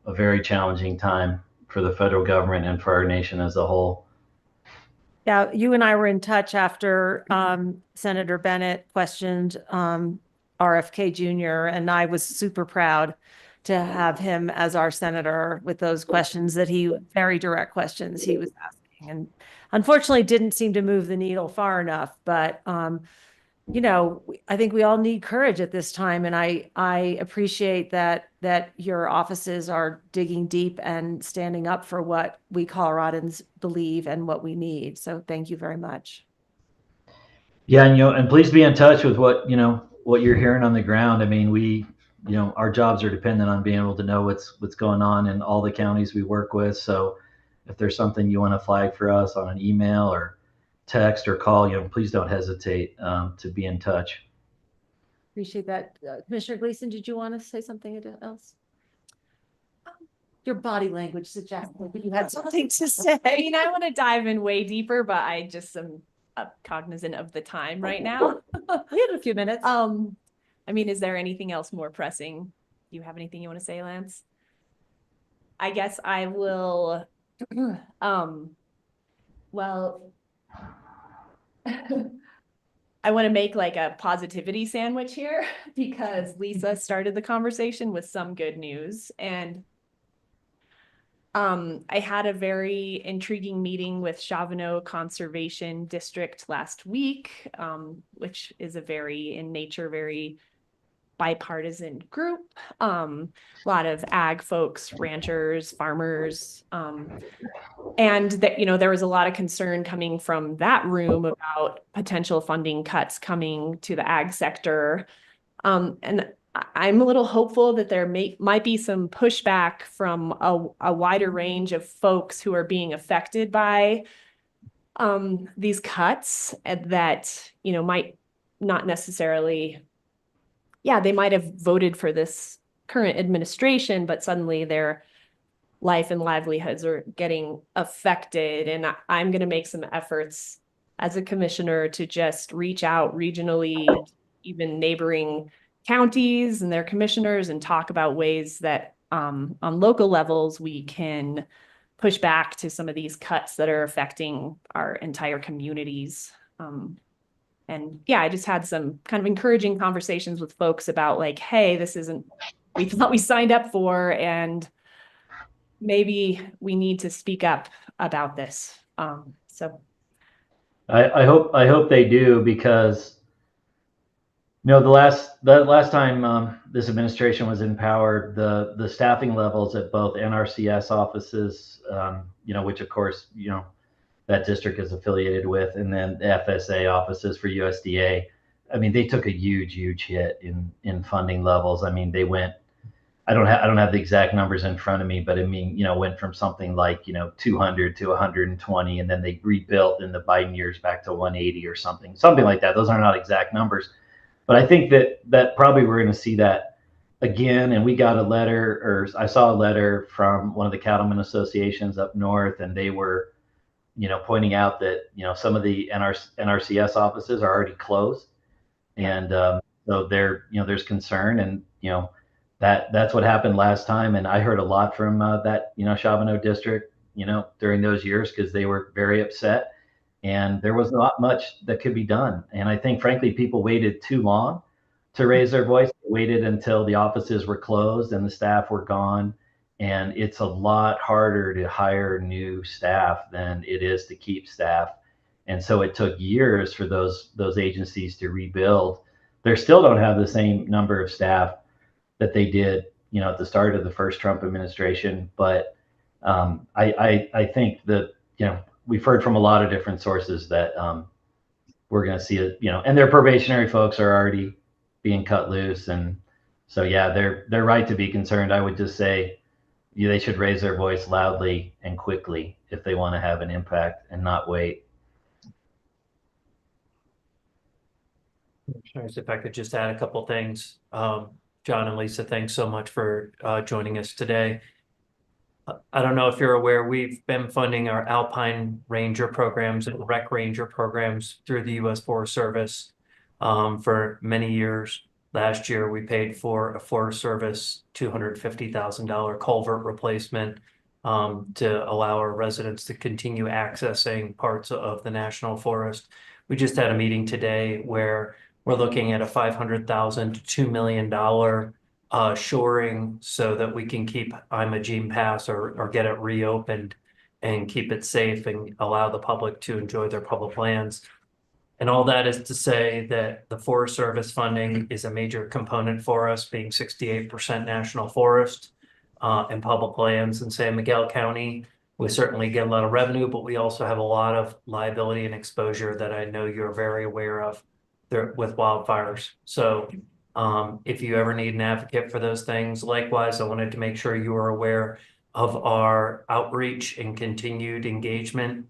very challenging time for the federal government and for our nation as a whole. Yeah, you and I were in touch after Senator Bennett questioned RFK Jr., and I was super proud to have him as our senator with those questions very direct questions he was asking. And unfortunately didn't seem to move the needle far enough, but I think we all need courage at this time. And I appreciate that your offices are digging deep and standing up for what we Coloradans believe and what we need. So thank you very much. Yeah. And please be in touch with what you're hearing on the ground. I mean, our jobs are dependent on being able to know what's going on in all the counties we work with. So if there's something you want to flag for us on an email or text or call, please don't hesitate to be in touch. Appreciate that. Commissioner Gleason, did you want to say something else? Your body language suggests that you had something to say. I mean, I want to dive in way deeper, but I just am cognizant of the time right now. We have a few minutes. I mean, is there anything else more pressing? Do you have anything you want to say, Lance? I guess I will, well, I want to make like a positivity sandwich here because Lisa started the conversation with some good news, and I had a very intriguing meeting with Chavano Conservation District last week, which is a very bipartisan group. A lot of ag folks, ranchers, farmers, and that, there was a lot of concern coming from that room about potential funding cuts coming to the ag sector. And I'm a little hopeful that there might be some pushback from a wider range of folks who are being affected by these cuts that, might not necessarily, they might have voted for this current administration, but suddenly their life and livelihoods are getting affected. And I'm going to make some efforts as a commissioner to just reach out regionally, even neighboring counties and their commissioners, and talk about ways that on local levels we can push back to some of these cuts that are affecting our entire communities. And I just had some kind of encouraging conversations with folks about like, hey, this isn't we thought we signed up for, and maybe we need to speak up about this. So I hope they do, because the last time this administration was in power, the staffing levels at both NRCS offices, which of course that district is affiliated with, and then the FSA offices for USDA. I mean, they took a huge hit in funding levels. I mean, they went. I don't have the exact numbers in front of me, but I mean, went from something like 200 to 120, and then they rebuilt in the Biden years back to 180 or something like that. Those are not exact numbers. But I think that probably we're going to see that again. And we got a letter, or I saw a letter from one of the cattlemen associations up north, and they were, pointing out that, some of the NRCS offices are already closed. And so there's concern, and, that's what happened last time. And I heard a lot from that, Chavano district, during those years, because they were very upset. And there was not much that could be done. And I think, frankly, people waited too long to raise their voice. They waited until the offices were closed and the staff were gone. And it's a lot harder to hire new staff than it is to keep staff. And so it took years for those agencies to rebuild. They still don't have the same number of staff that they did, at the start of the first Trump administration. But I think that, we've heard from a lot of different sources that we're going to see it, and their probationary folks are already being cut loose. And so, they're right to be concerned. I would just say they should raise their voice loudly and quickly if they want to have an impact, and not wait. If I could just add a couple things. John and Lisa, thanks so much for joining us today. I don't know if you're aware, we've been funding our Alpine Ranger programs and Rec Ranger programs through the U.S. Forest Service for many years. Last year, we paid for a Forest Service $250,000 culvert replacement to allow our residents to continue accessing parts of the National Forest. We just had a meeting today where we're looking at a $500,000 to $2 million shoring so that we can keep Imogene Pass or get it reopened and keep it safe and allow the public to enjoy their public lands. And all that is to say that the Forest Service funding is a major component for us, being 68% national forest and public lands in San Miguel County. We certainly get a lot of revenue, but we also have a lot of liability and exposure that I know you're very aware of there with wildfires. So if you ever need an advocate for those things, likewise, I wanted to make sure you are aware of our outreach and continued engagement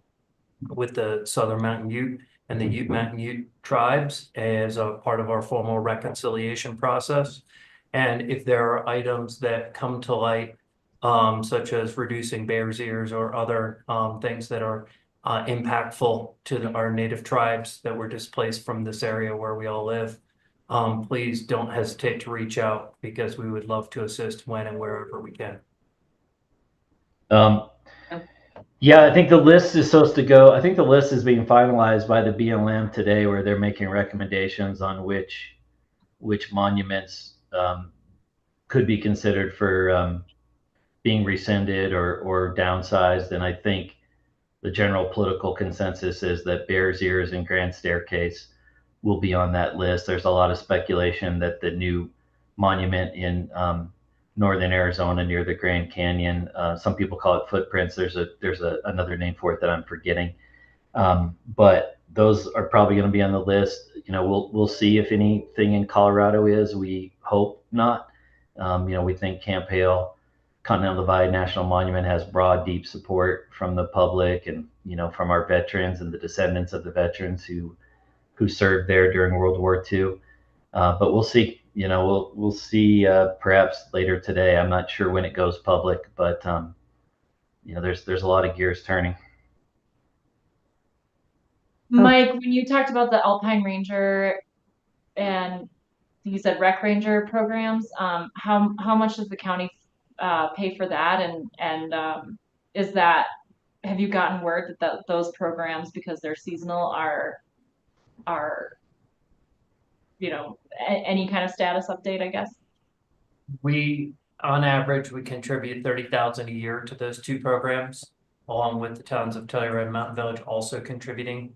with the Southern Mountain Ute and the Ute Mountain Ute tribes as a part of our formal reconciliation process. And if there are items that come to light, such as reducing bear's ears or other things that are impactful to our native tribes that were displaced from this area where we all live, please don't hesitate to reach out, because we would love to assist when and wherever we can. Yeah, I think the list is supposed to go. I think the list is being finalized by the BLM today, where they're making recommendations on which monuments could be considered for being rescinded or downsized. And I think the general political consensus is that Bears Ears and Grand Staircase will be on that list. There's a lot of speculation that the new monument in northern Arizona near the Grand Canyon, some people call it Footprints. There's another name for it that I'm forgetting. But those are probably going to be on the list. You know, we'll see if anything in Colorado is. We hope not. You know, we think Camp Hale Continental Divide National Monument has broad, deep support from the public and, you know, from our veterans and the descendants of the veterans who served there during World War II. But we'll see. You know, we'll see perhaps later today. I'm not sure when it goes public, but you know, there's a lot of gears turning. Mike, when you talked about the Alpine Ranger and you said Rec Ranger programs, how much does the county pay for that? And is that, have you gotten word that those programs, because they're seasonal, are you know, any kind of status update, I guess? We, on average, we contribute 30,000 a year to those two programs, along with the towns of Telluride and Mountain Village also contributing.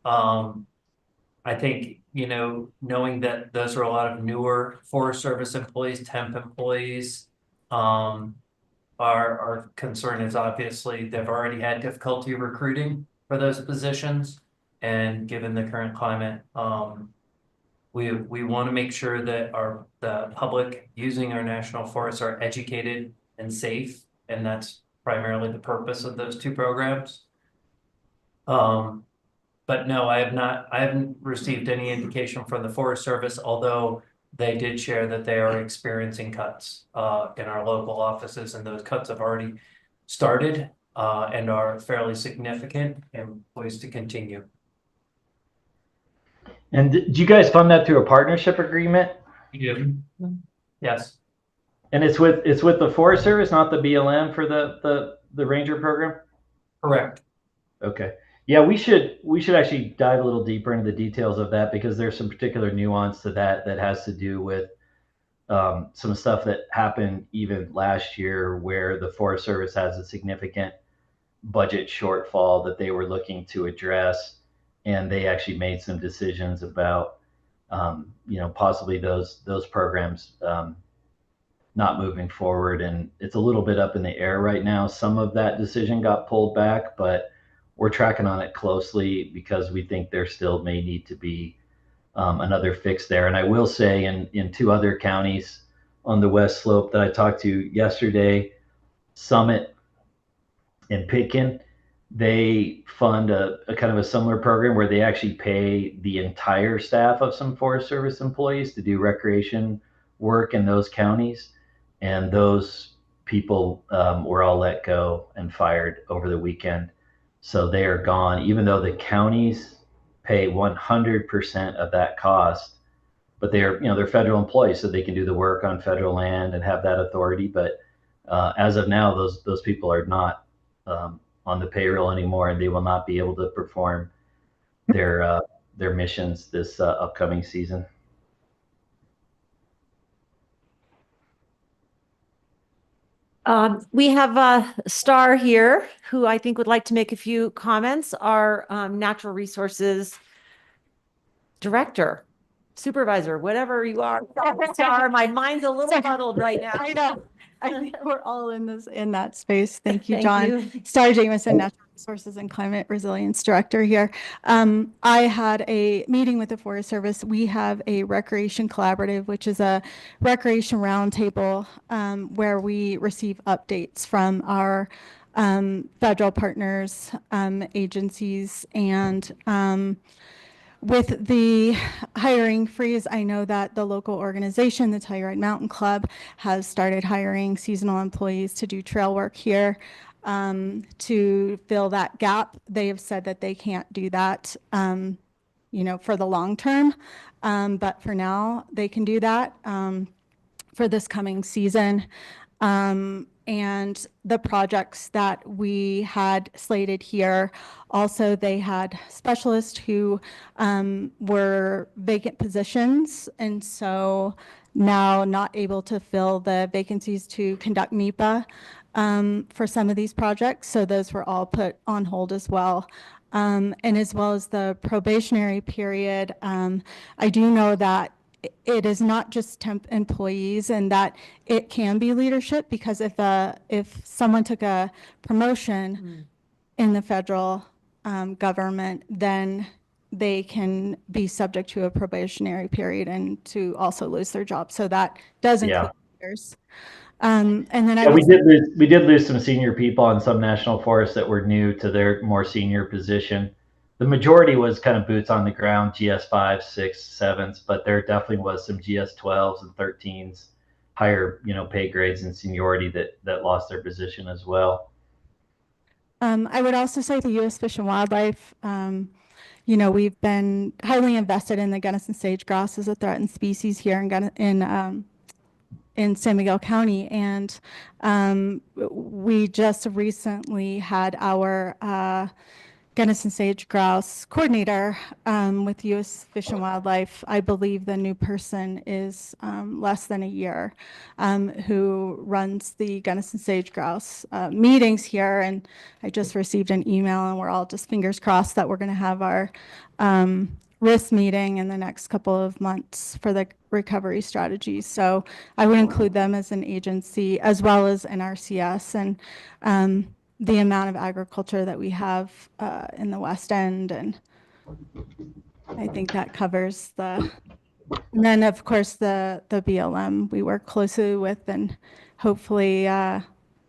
I think, you know, knowing that those are a lot of newer Forest Service employees, temp employees, our concern is obviously they've already had difficulty recruiting for those positions. And given the current climate, we want to make sure that the public using our national forests are educated and safe. And that's primarily the purpose of those two programs. But no, I haven't received any indication from the Forest Service, although they did share that they are experiencing cuts in our local offices, and those cuts have already started and are fairly significant and poised to continue. And did you guys fund that through a partnership agreement? Yeah. Yes. And it's with the Forest Service, not the BLM for the Ranger program? Correct. Okay. Yeah, we should actually dive a little deeper into the details of that, because there's some particular nuance to that has to do with some stuff that happened even last year, where the Forest Service has a significant budget shortfall that they were looking to address, and they actually made some decisions about you know, possibly those programs not moving forward, and it's a little bit up in the air right now. Some of that decision got pulled back, but we're tracking on it closely because we think there still may need to be another fix there. And I will say in two other counties on the West Slope that I talked to yesterday, Summit and Pitkin, they fund a kind of a similar program where they actually pay the entire staff of some Forest Service employees to do recreation work in those counties. And those people were all let go and fired over the weekend. So they are gone, even though the counties pay 100% of that cost, but they're federal employees, so they can do the work on federal land and have that authority. But as of now, those people are not on the payroll anymore, and they will not be able to perform their missions this upcoming season. We have a Star here who I think would like to make a few comments. Our Natural Resources Director, Supervisor, whatever you are. Star, my mind's a little muddled right now. I know. I think we're all in that space. Thank you, Thank John. you. Star Jameson, Natural Resources and Climate Resilience Director here. I had a meeting with the Forest Service. We have a recreation collaborative, which is a recreation roundtable where we receive updates from our federal partners, agencies, and with the hiring freeze, I know that the local organization, the Telluride Mountain Club, has started hiring seasonal employees to do trail work here to fill that gap. They have said that they can't do that, you know, for the long term, but for now they can do that for this coming season. And the projects that we had slated here, also they had specialists who were vacant positions, and so now not able to fill the vacancies to conduct NEPA. for some of these projects. So those were all put on hold as well. And as well as the probationary period, I do know that it is not just temp employees and that it can be leadership, because if someone took a promotion in the federal government, then they can be subject to a probationary period and to also lose their job. So that does include leaders. And then I we did lose some senior people on some national forests that were new to their more senior position. The majority was kind of boots on the ground, GS 5, 6, 7s, but there definitely was some GS 12s and 13s, higher, pay grades and seniority that lost their position as well. I would also say the U.S. Fish and Wildlife, we've been highly invested in the Gunnison sage-grouse as a threatened species here in San Miguel County. And we just recently had our Gunnison sage-grouse coordinator with U.S. Fish and Wildlife. I believe the new person is less than a year, who runs the Gunnison sage-grouse meetings here. And I just received an email, and we're all just fingers crossed that we're going to have our RIS meeting in the next couple of months for the recovery strategy. So I would include them as an agency, as well as NRCS, and the amount of agriculture that we have in the West End. And I think that covers and then of course the BLM we work closely with, and hopefully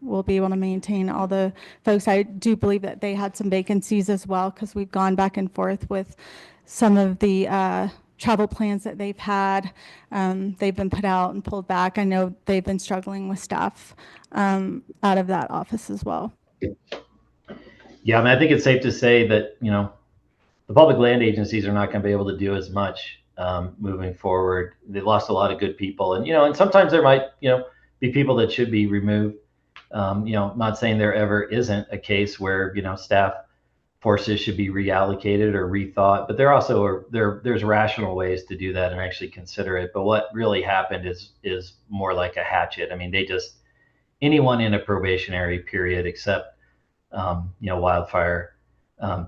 we'll be able to maintain all the folks. I do believe that they had some vacancies as well, because we've gone back and forth with some of the travel plans that they've had. They've been put out and pulled back. I know they've been struggling with staff out of that office as well. Yeah, I think it's safe to say that, the public land agencies are not going to be able to do as much moving forward. They've lost a lot of good people, and sometimes there might, be people that should be removed. Not saying there ever isn't a case where, staff forces should be reallocated or rethought, but there's rational ways to do that and actually consider it. But what really happened is more like a hatchet. I mean, anyone in a probationary period except wildfire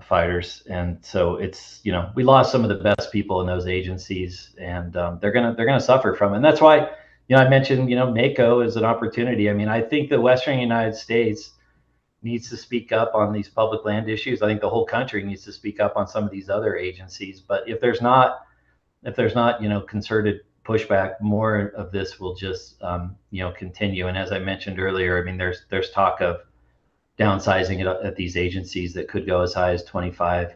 fighters. And so it's, we lost some of the best people in those agencies, and they're gonna suffer from it. And that's why, I mentioned, NACO is an opportunity. I mean, I think the Western United States needs to speak up on these public land issues. I think the whole country needs to speak up on some of these other agencies. But if there's not, concerted pushback, more of this will just, continue. And as I mentioned earlier, I mean, there's talk of downsizing it at these agencies that could go as high as 25,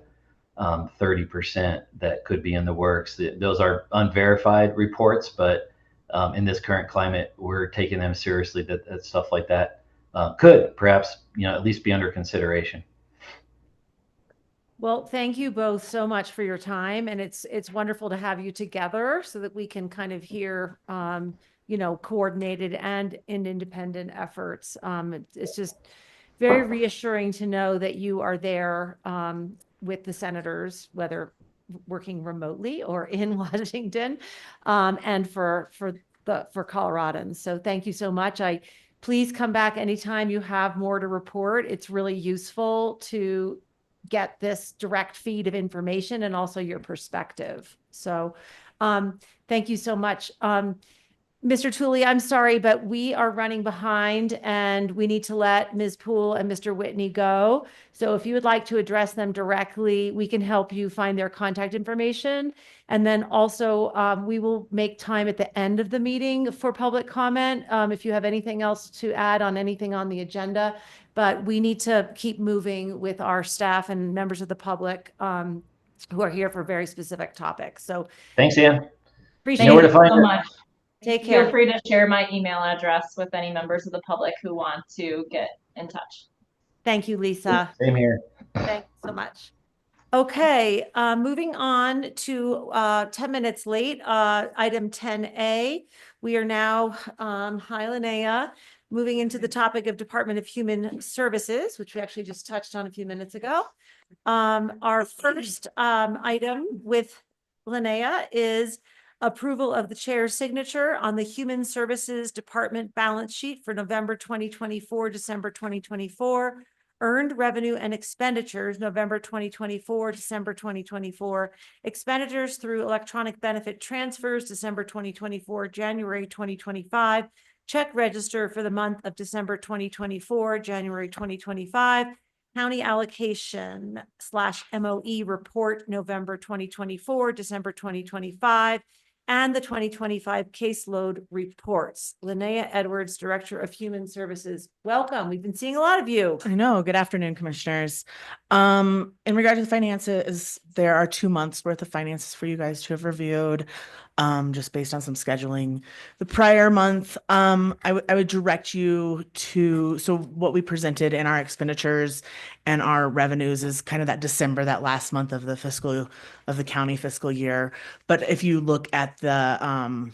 30% that could be in the works. Those are unverified reports, but in this current climate, we're taking them seriously, that stuff like that could perhaps, at least be under consideration. Well, thank you both so much for your time. And it's wonderful to have you together so that we can kind of hear, coordinated and independent efforts. It's just very reassuring to know that you are there with the senators, whether working remotely or in Washington, and for Coloradans. So thank you so much. Please come back anytime you have more to report. It's really useful to get this direct feed of information and also your perspective. So thank you so much. Mr. Tooley, I'm sorry, but we are running behind and we need to let Ms. Poole and Mr. Whitney go. So if you would like to address them directly, we can help you find their contact information. And then also we will make time at the end of the meeting for public comment if you have anything else to add on anything on the agenda. But we need to keep moving with our staff and members of the public who are here for very specific topics. So thanks, Ann. Appreciate you know where it to find so her. much. Take care. Feel free to share my email address with any members of the public who want to get in touch. Thank you, Lisa. Same here. Thanks so much. Okay, moving on to 10 minutes late, item 10A. We are now, hi Linnea, moving into the topic of Department of Human Services, which we actually just touched on a few minutes ago. Our first item with Linnea is Approval of the chair's signature on the Human Services Department balance sheet for November 2024, December 2024, earned revenue and expenditures, November 2024, December 2024, expenditures through electronic benefit transfers, December 2024, January 2025, check register for the month of December 2024, January 2025, county allocation / MOE report, November 2024, December 2025, and the 2025 caseload reports. Linnea Edwards, Director of Human Services. Welcome. We've been seeing a lot of you. I know. Good afternoon, commissioners. In regard to the finances, there are 2 months worth of finances for you guys to have reviewed, just based on some scheduling. The prior month, I would direct you to, so what we presented in our expenditures and our revenues is kind of that December, that last month of the county fiscal year. But if you look at the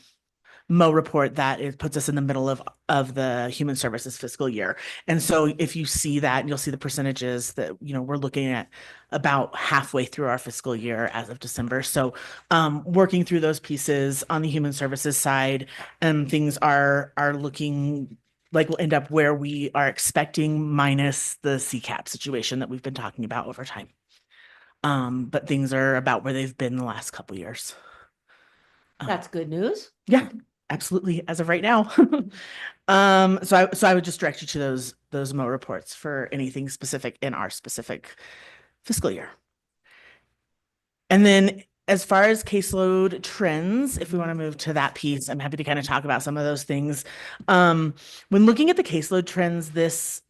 Mo report, that it puts us in the middle of the human services fiscal year. And so if you see that, you'll see the percentages that, we're looking at about halfway through our fiscal year as of December. So working through those pieces on the human services side, and things are looking like we'll end up where we are expecting, minus the CCAP situation that we've been talking about over time. But things are about where they've been the last couple of years. That's good news. Yeah, absolutely. As of right now. So I would just direct you to those Mo reports for anything specific in our specific fiscal year. And then as far as caseload trends, if we want to move to that piece, I'm happy to kind of talk about some of those things. When looking at the caseload trends this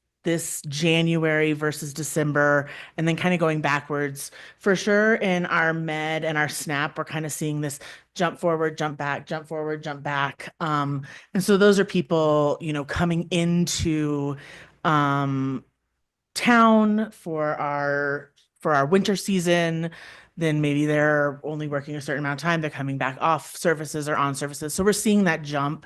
January versus December, and then kind of going backwards, for sure in our med and our SNAP, we're kind of seeing this jump forward, jump back, jump forward, jump back. And so those are people, coming into town for our winter season. Then maybe they're only working a certain amount of time. They're coming back off services or on services. So we're seeing that jump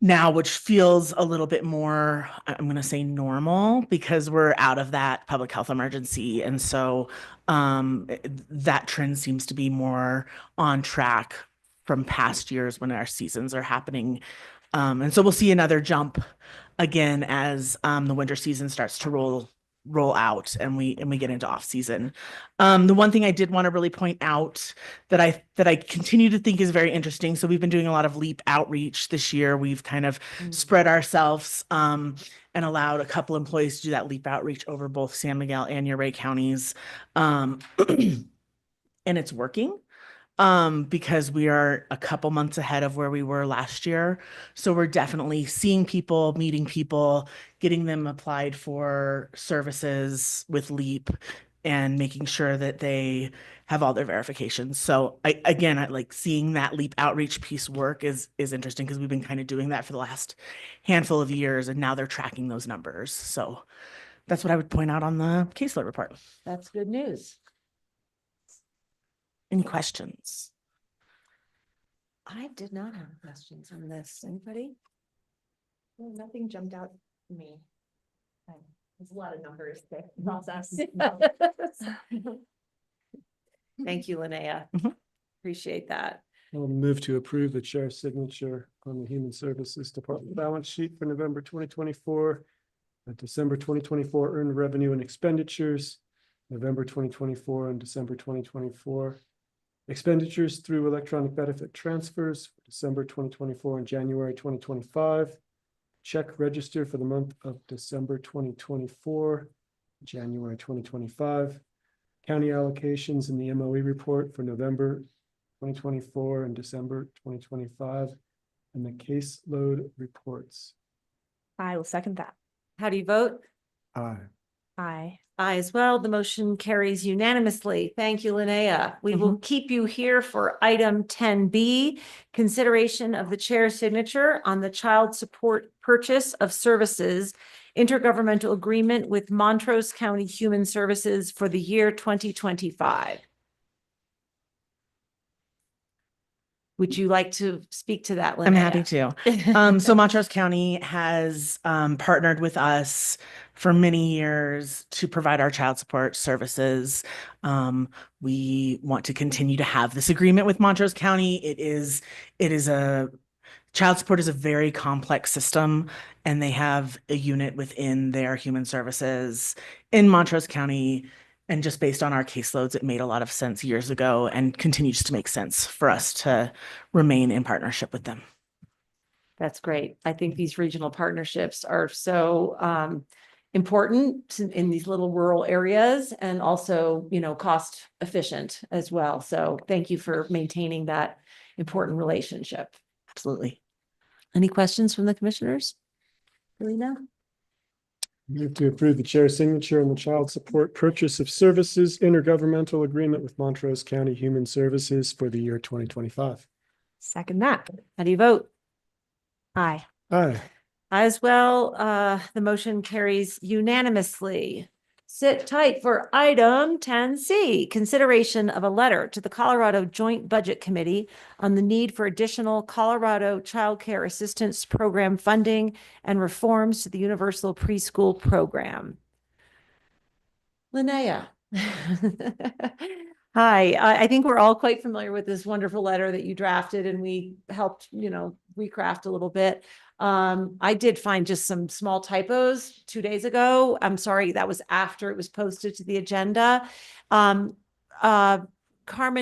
now, which feels a little bit more, I'm going to say normal, because we're out of that public health emergency. And so that trend seems to be more on track from past years when our seasons are happening. And so we'll see another jump again as the winter season starts to roll out and we get into off season. The one thing I did want to really point out that I continue to think is very interesting. So we've been doing a lot of LEAP outreach this year. We've kind of spread ourselves and allowed a couple employees to do that LEAP outreach over both San Miguel and Ouray counties. And it's working. Because we are a couple months ahead of where we were last year. So we're definitely seeing people, meeting people, getting them applied for services with LEAP, and making sure that they have all their verifications. So I like seeing that LEAP outreach piece work is interesting, because we've been kind of doing that for the last handful of years, and now they're tracking those numbers. So that's what I would point out on the caseload report. That's good news. Any questions? I did not have questions on this. Anybody? Well, nothing jumped out to me. There's a lot of numbers to process. Thank you, Linnea. Appreciate that. I'll move to approve the chair's signature on the Human Services Department balance sheet for November 2024, December 2024 earned revenue and expenditures, November 2024 and December 2024. Expenditures through electronic benefit transfers, December 2024 and January 2025. Check register for the month of December 2024, January 2025. County allocations in the MOE report for November 2024 and December 2025, and the caseload reports. I will second that. How do you vote? Aye. Aye. Aye as well. The motion carries unanimously. Thank you, Linnea. We will keep you here for item 10B, consideration of the chair's signature on the child support purchase of services intergovernmental agreement with Montrose County Human Services for the year 2025. Would you like to speak to that, Linnea? I'm happy to. So Montrose County has partnered with us for many years to provide our child support services. We want to continue to have this agreement with Montrose County. Child support is a very complex system, and they have a unit within their human services in Montrose County. And just based on our caseloads, it made a lot of sense years ago and continues to make sense for us to remain in partnership with them. That's great. I think these regional partnerships are so important in these little rural areas, and also, cost efficient as well. So thank you for maintaining that important relationship. Absolutely. Any questions from the commissioners? Selena? Move to approve the chair's signature on the child support purchase of services intergovernmental agreement with Montrose County Human Services for the year 2025. Second that. How do you vote? Aye. Aye. As well, the motion carries unanimously. Sit tight for item 10C, consideration of a letter to the Colorado Joint Budget Committee on the need for additional Colorado Child Care Assistance Program funding and reforms to the Universal Preschool Program. Linnea. Hi, I think we're all quite familiar with this wonderful letter that you drafted, and we helped, recraft a little bit. I did find just some small typos 2 days ago. I'm sorry, that was after it was posted to the agenda. Carmen,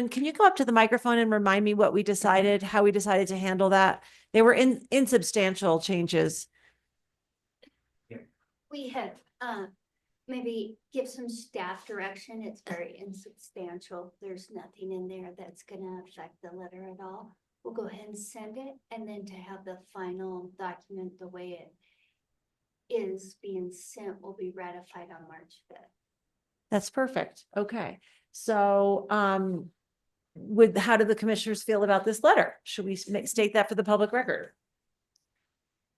can you go up to the microphone and remind me what we decided, how we decided to handle that? They were insubstantial changes. We had maybe give some staff direction. It's very insubstantial. There's nothing in there that's gonna affect the letter at all. We'll go ahead and send it, and then to have the final document the way it is being sent will be ratified on March 5th. That's perfect. Okay. So, how do the commissioners feel about this letter? Should we state that for the public record?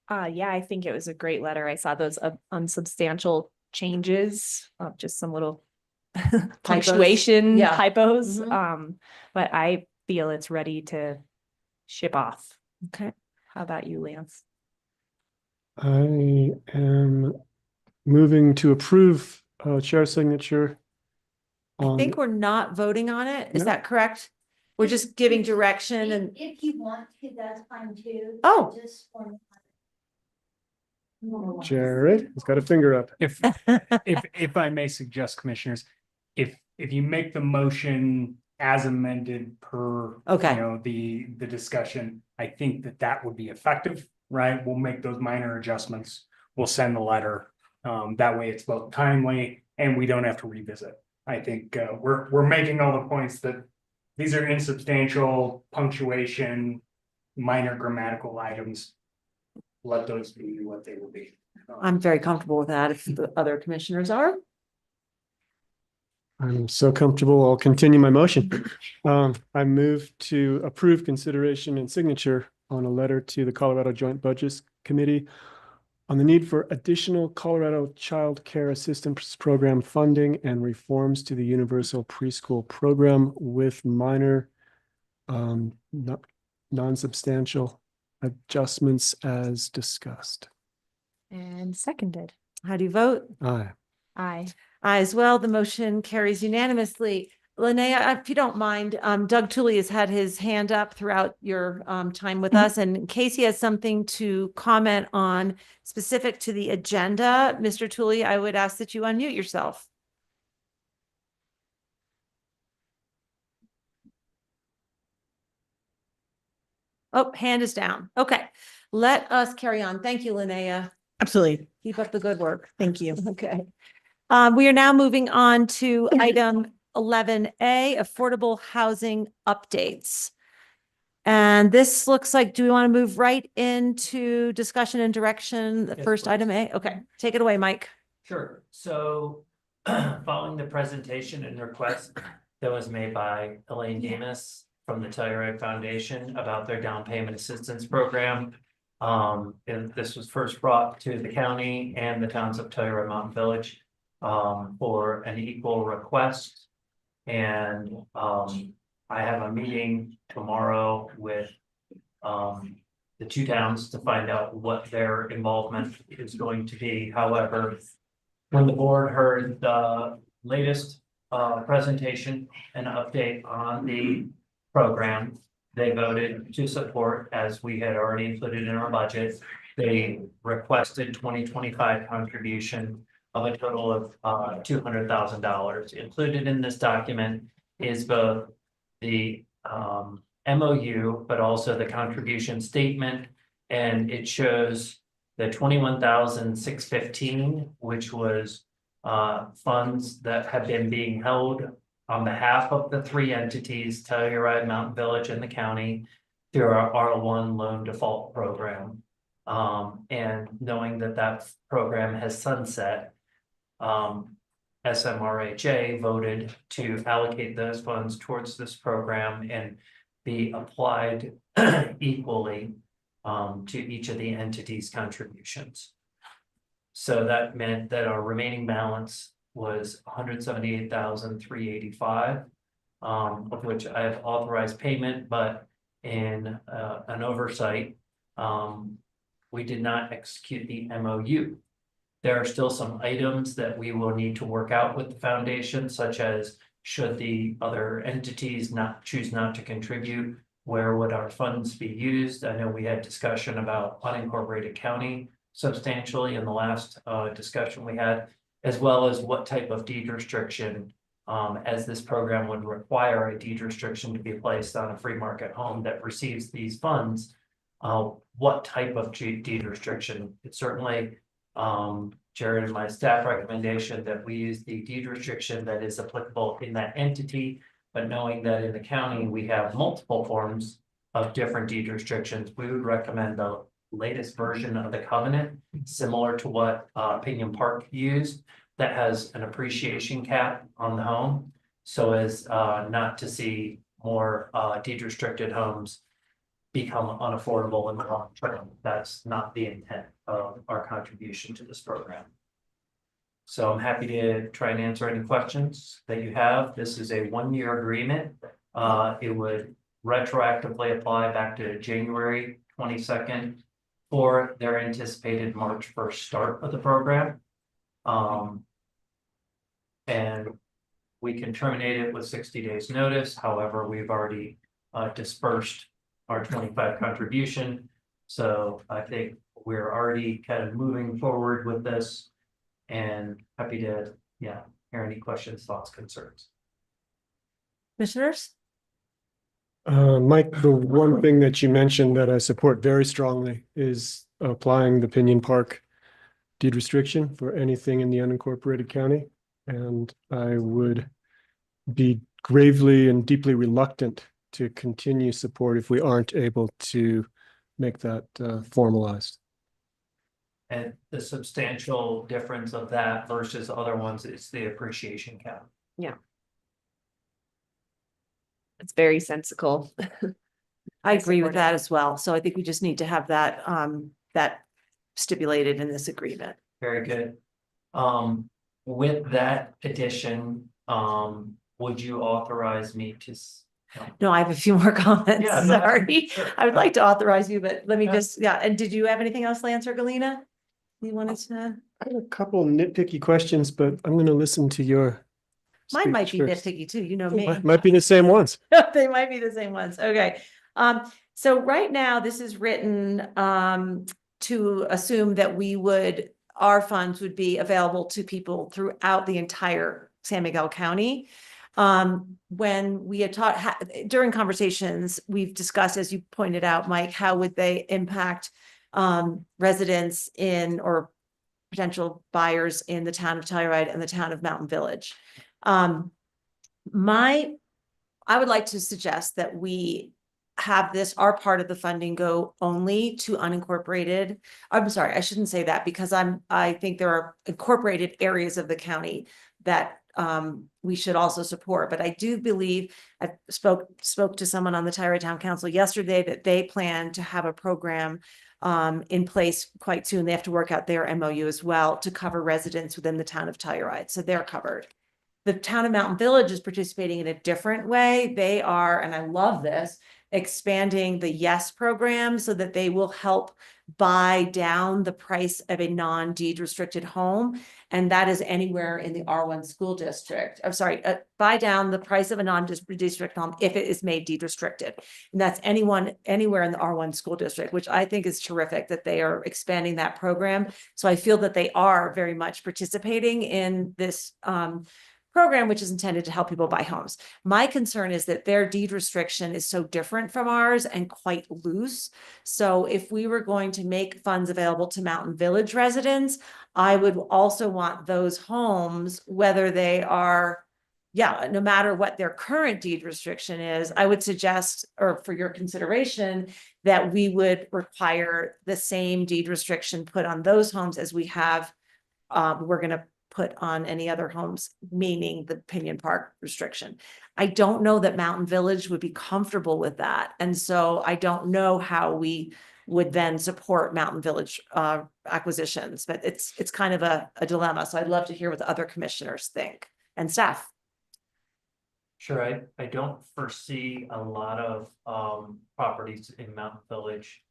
Yeah, I think it was a great letter. I saw those unsubstantial changes, just some little punctuation typos. But I feel it's ready to ship off. Okay. How about you, Lance? I am moving to approve chair signature. I think we're not voting on it. Is No. that correct? We're just giving direction and. If you want to, that's fine too. Oh. Just Jared has got a finger up. If I may suggest, commissioners, if you make the motion as amended per the discussion, I think that would be effective, right? We'll make those minor adjustments. We'll send the letter. That way it's both timely and we don't have to revisit. I think we're making all the points that these are insubstantial punctuation, minor grammatical items. Let those be what they will be. I'm very comfortable with that if the other commissioners are. I'm so comfortable, I'll continue my motion. I move to approve consideration and signature on a letter to the Colorado Joint Budget Committee on the need for additional Colorado Child Care Assistance Program funding and reforms to the Universal Preschool Program with minor non-substantial adjustments as discussed. And seconded. How do you vote? Aye. Aye. Aye as well. The motion carries unanimously. Linnea, if you don't mind, Doug Tooley has had his hand up throughout your time with us. And in case he has something to comment on specific to the agenda, Mr. Tooley, I would ask that you unmute yourself. Oh, hand is down. Okay, let us carry on. Thank you, Linnea. Absolutely. Keep up the good work. Thank you. Okay. We are now moving on to item 11A, affordable housing updates. And this looks like, do we want to move right into discussion and direction? The first item A? Okay, take it away, Mike. Sure. So following the presentation and request that was made by Elaine Demas from the Telluride Foundation about their down payment assistance program. And this was first brought to the county and the towns of Telluride Mountain Village for an equal request. And I have a meeting tomorrow with the two towns to find out what their involvement is going to be. However, when the board heard the latest presentation and update on the program, they voted to support, as we had already included in our budget. They requested 2025 contribution of a total of $200,000. Included in this document is both the MOU, but also the contribution statement, and it shows the 21,615, which was funds that have been being held on behalf of the three entities, Telluride, Mountain Village, and the county, through our R1 loan default program. And knowing that that program has sunset, SMRHA voted to allocate those funds towards this program and be applied equally to each of the entities' contributions. So that meant that our remaining balance was $178,385, of which I have authorized payment, but in an oversight, we did not execute the MOU. There are still some items that we will need to work out with the foundation, such as should the other entities choose not to contribute, where would our funds be used? I know we had discussion about unincorporated county substantially in the last discussion we had, as well as what type of deed restriction, as this program would require a deed restriction to be placed on a free market home that receives these funds. What type of deed restriction? It's certainly Jared and my staff recommendation that we use the deed restriction that is applicable in that entity, but knowing that in the county, we have multiple forms of different deed restrictions, we would recommend the latest version of the covenant, similar to what Pinion Park used, that has an appreciation cap on the home, so as not to see more deed restricted homes become unaffordable in the long term. That's not the intent of our contribution to this program. So I'm happy to try and answer any questions that you have. This is a one-year agreement. It would retroactively apply back to January 22nd for their anticipated March 1st start of the program. And we can terminate it with 60 days notice. However, we've already dispersed our 25 contribution. So I think we're already kind of moving forward with this, and happy to, hear any questions, thoughts, concerns. Commissioners? Mike, the one thing that you mentioned that I support very strongly is applying the Pinion Park deed restriction for anything in the unincorporated county. And I would be gravely and deeply reluctant to continue support if we aren't able to make that formalized. And the substantial difference of that versus other ones is the appreciation cap. Yeah. It's very sensical. I agree with that as well. So I think we just need to have that that stipulated in this agreement. Very good. With that addition, would you authorize me to? No, I have a few more comments. Yeah, no, Sorry. sure. I would like to authorize you, but let me just, and did you have anything else, Lance or Galena? You wanted to? I have a couple nitpicky questions, but I'm going to listen to your. Mine might be speech first. nitpicky too, you know me. Might be the same ones. They might be the same ones. Okay. So right now this is written to assume that our funds would be available to people throughout the entire San Miguel County. When we had taught during conversations, we've discussed, as you pointed out, Mike, how would they impact residents in or potential buyers in the town of Telluride and the town of Mountain Village. I would like to suggest that we have our part of the funding go only to unincorporated. I'm sorry, I shouldn't say that, because I think there are incorporated areas of the county that we should also support. But I do believe, I spoke to someone on the Telluride Town Council yesterday that they plan to have a program in place quite soon. They have to work out their MOU as well to cover residents within the town of Telluride. So they're covered. The town of Mountain Village is participating in a different way. They are, and I love this, expanding the YES program so that they will help buy down the price of a non-deed restricted home. And that is anywhere in the R1 school district. I'm sorry, buy down the price of a non-district home if it is made deed restricted. And that's anywhere in the R1 school district, which I think is terrific that they are expanding that program. So I feel that they are very much participating in this program, which is intended to help people buy homes. My concern is that their deed restriction is so different from ours and quite loose. So if we were going to make funds available to Mountain Village residents, I would also want those homes, whether they are, no matter what their current deed restriction is, I would suggest, or for your consideration, that we would require the same deed restriction put on those homes as we have, we're going to put on any other homes, meaning the Pinion Park restriction. I don't know that Mountain Village would be comfortable with that. And so I don't know how we would then support Mountain Village acquisitions, but it's kind of a dilemma. So I'd love to hear what the other commissioners think and staff. Sure, I don't foresee a lot of properties in Mountain Village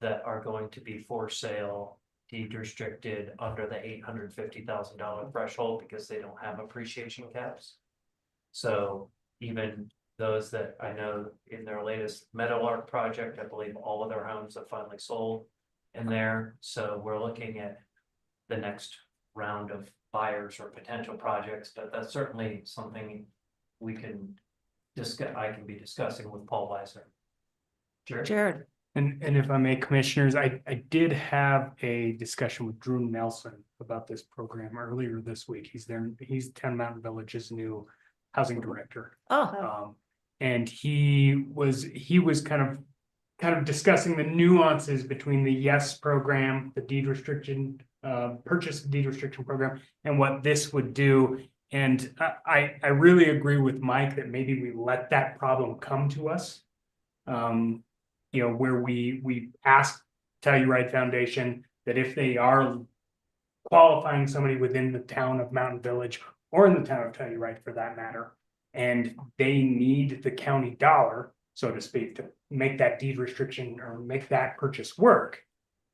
that are going to be for sale, deed restricted under the $850,000 threshold because they don't have appreciation caps. So even those that I know in their latest Meadowlark project, I believe all of their homes have finally sold in there. So we're looking at the next round of buyers or potential projects, but that's certainly something we can discuss. I can be discussing with Paul Weiser. Jared. And if I may, commissioners, I did have a discussion with Drew Nelson about this program earlier this week. He's Town Mountain Village's new housing director. And he was kind of discussing the nuances between the YES program, the deed restriction, purchase deed restriction program, and what this would do. And I really agree with Mike that maybe we let that problem come to us. Where we ask Telluride Foundation that if they are qualifying somebody within the town of Mountain Village or in the town of Telluride for that matter, and they need the county dollar, so to speak, to make that deed restriction or make that purchase work,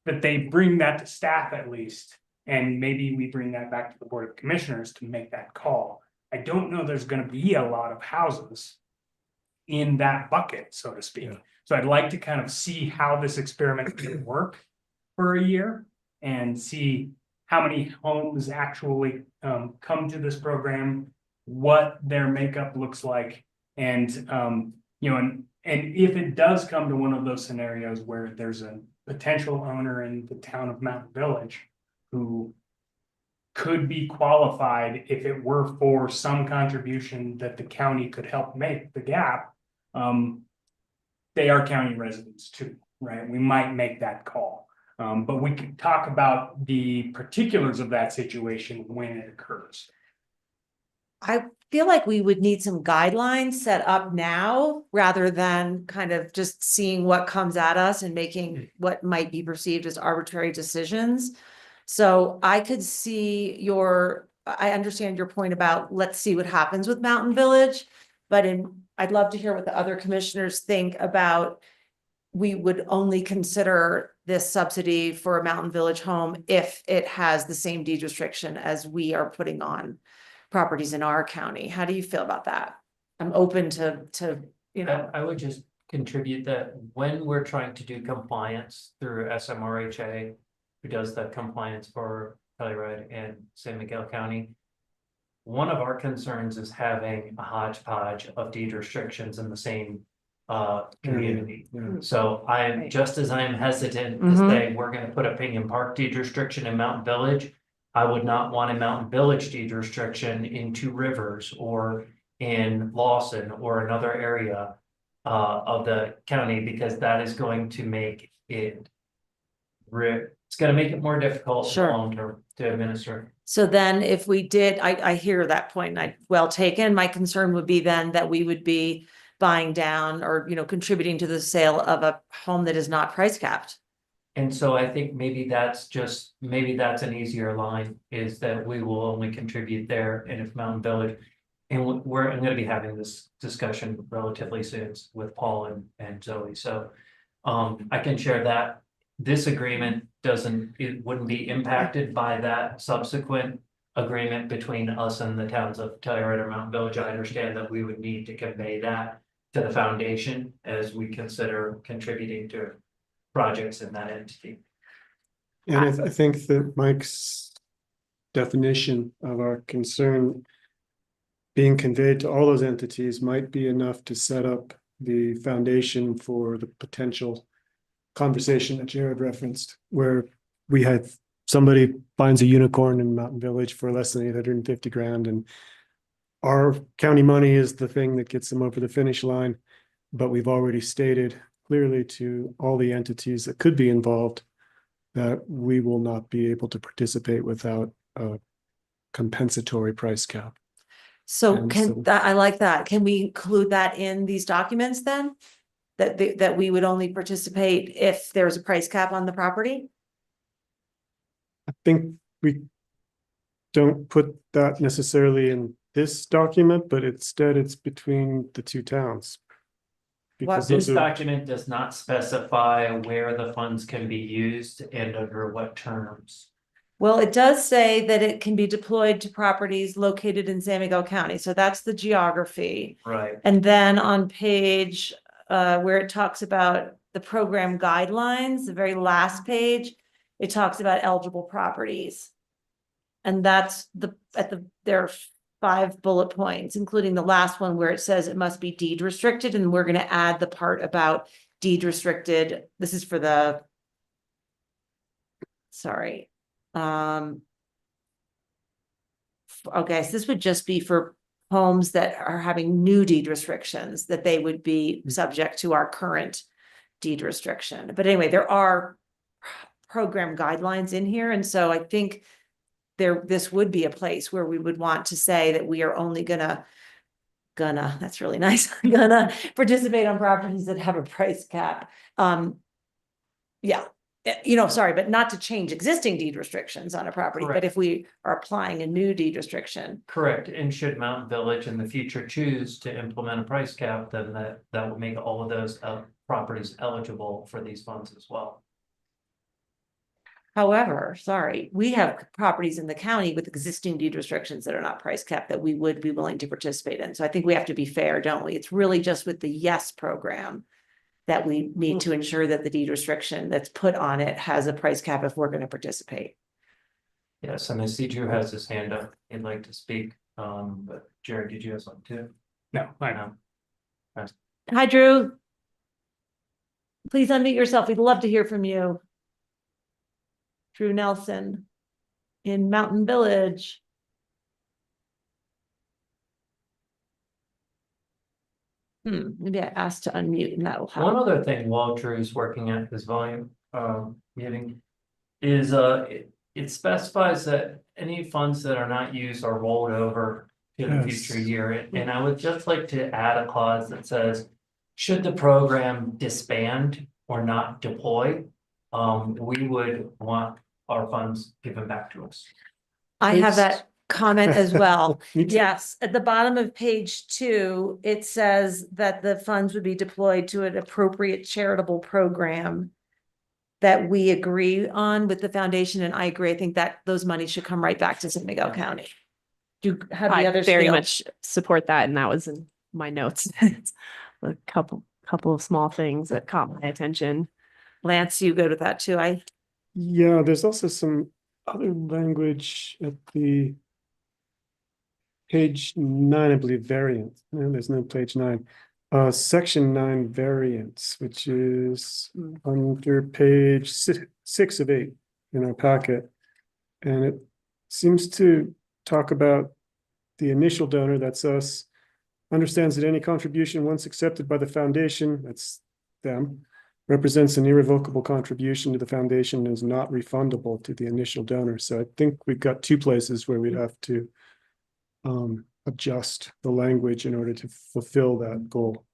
that they bring that to staff at least, and maybe we bring that back to the Board of Commissioners to make that call. I don't know there's going to be a lot of houses in that bucket, so to speak. Yeah. So I'd like to kind of see how this experiment can work for a year and see how many homes actually come to this program, what their makeup looks like, and and if it does come to one of those scenarios where there's a potential owner in the town of Mountain Village who could be qualified if it were for some contribution that the county could help make the gap. They are county residents too, right? We might make that call. But we can talk about the particulars of that situation when it occurs. I feel like we would need some guidelines set up now rather than kind of just seeing what comes at us and making what might be perceived as arbitrary decisions. So I could see I understand your point about let's see what happens with Mountain Village, but I'd love to hear what the other commissioners think about. We would only consider this subsidy for a Mountain Village home if it has the same deed restriction as we are putting on properties in our county. How do you feel about that? I'm open to I would just contribute that when we're trying to do compliance through SMRHA, who does the compliance for Telluride and San Miguel County, one of our concerns is having a hodgepodge of deed restrictions in the same community. So I am just as I am hesitant to say we're going to put a Pinion Park deed restriction in Mountain Village. I would not want a Mountain Village deed restriction in Two Rivers or in Lawson or another area of the county, because that is going to make it it's going to make it more difficult long term to administer. So then if we did, I hear that point, and well taken. My concern would be then that we would be buying down or, contributing to the sale of a home that is not price capped. And so I think maybe that's an easier line, is that we will only contribute there, and if Mountain Village. And I'm gonna be having this discussion relatively soon with Paul and Zoe, so. I can share that. This agreement it wouldn't be impacted by that subsequent agreement between us and the towns of Telluride or Mountain Village. I understand that we would need to convey that to the foundation as we consider contributing to projects in that entity. And I think that Mike's definition of our concern being conveyed to all those entities might be enough to set up the foundation for the potential conversation that Jared referenced, where we had somebody finds a unicorn in Mountain Village for less than 850 grand, and our county money is the thing that gets them over the finish line. But we've already stated clearly to all the entities that could be involved that we will not be able to participate without a compensatory price cap. So I like that. Can we include that in these documents then? That we would only participate if there's a price cap on the property? I think we don't put that necessarily in this document, but instead it's between the two towns. Because This those are- document does not specify where the funds can be used and under what terms. Well, it does say that it can be deployed to properties located in San Miguel County. So that's the geography. Right. And then on page where it talks about the program guidelines, the very last page, it talks about eligible properties. And that's there are 5 bullet points, including the last one where it says it must be deed restricted. And we're going to add the part about deed restricted. This is for the, sorry. Okay, so this would just be for homes that are having new deed restrictions, that they would be subject to our current deed restriction. But anyway, there are program guidelines in here. And so I think this would be a place where we would want to say that we are only gonna, that's really nice, gonna participate on properties that have a price cap. Yeah. Sorry, but not to change existing deed restrictions on a property, but Correct. if we are applying a new deed restriction. Correct, and should Mountain Village in the future choose to implement a price cap, then that would make all of those properties eligible for these funds as well. However, sorry, we have properties in the county with existing deed restrictions that are not price capped that we would be willing to participate in. So I think we have to be fair, don't we? It's really just with the YES program that we need to ensure that the deed restriction that's put on it has a price cap if we're going to participate. Yes, and I see Drew has his hand up. He'd like to speak. But Jared, did you have something too? No, I know. Hi, Drew. Please unmute yourself. We'd love to hear from you. Drew Nelson in Mountain Village. Maybe I asked to unmute and that'll help. One other thing while Drew's working at his volume meeting is it specifies that any funds that are not used are rolled over to the Yes. future year. And I would just like to add a clause that says, should the program disband or not deploy, we would want our funds given back to us. I have It's- that comment as well. Me too. Yes, at the bottom of page 2, it says that the funds would be deployed to an appropriate charitable program that we agree on with the foundation, and I agree. I think that those monies should come right back to San Miguel County. How do the I others very feel? much support that, and that was in my notes. It's a couple of small things that caught my attention. Lance, you go to that too. Yeah, there's also some other language at the page 9, I believe, variant. No, there's no page 9. Section 9 variants, which is under page 6 of 8 in our packet. And it seems to talk about the initial donor, that's us, understands that any contribution once accepted by the foundation, that's them, represents an irrevocable contribution to the foundation and is not refundable to the initial donor. So I think we've got 2 places where we'd have to adjust the language in order to fulfill that goal.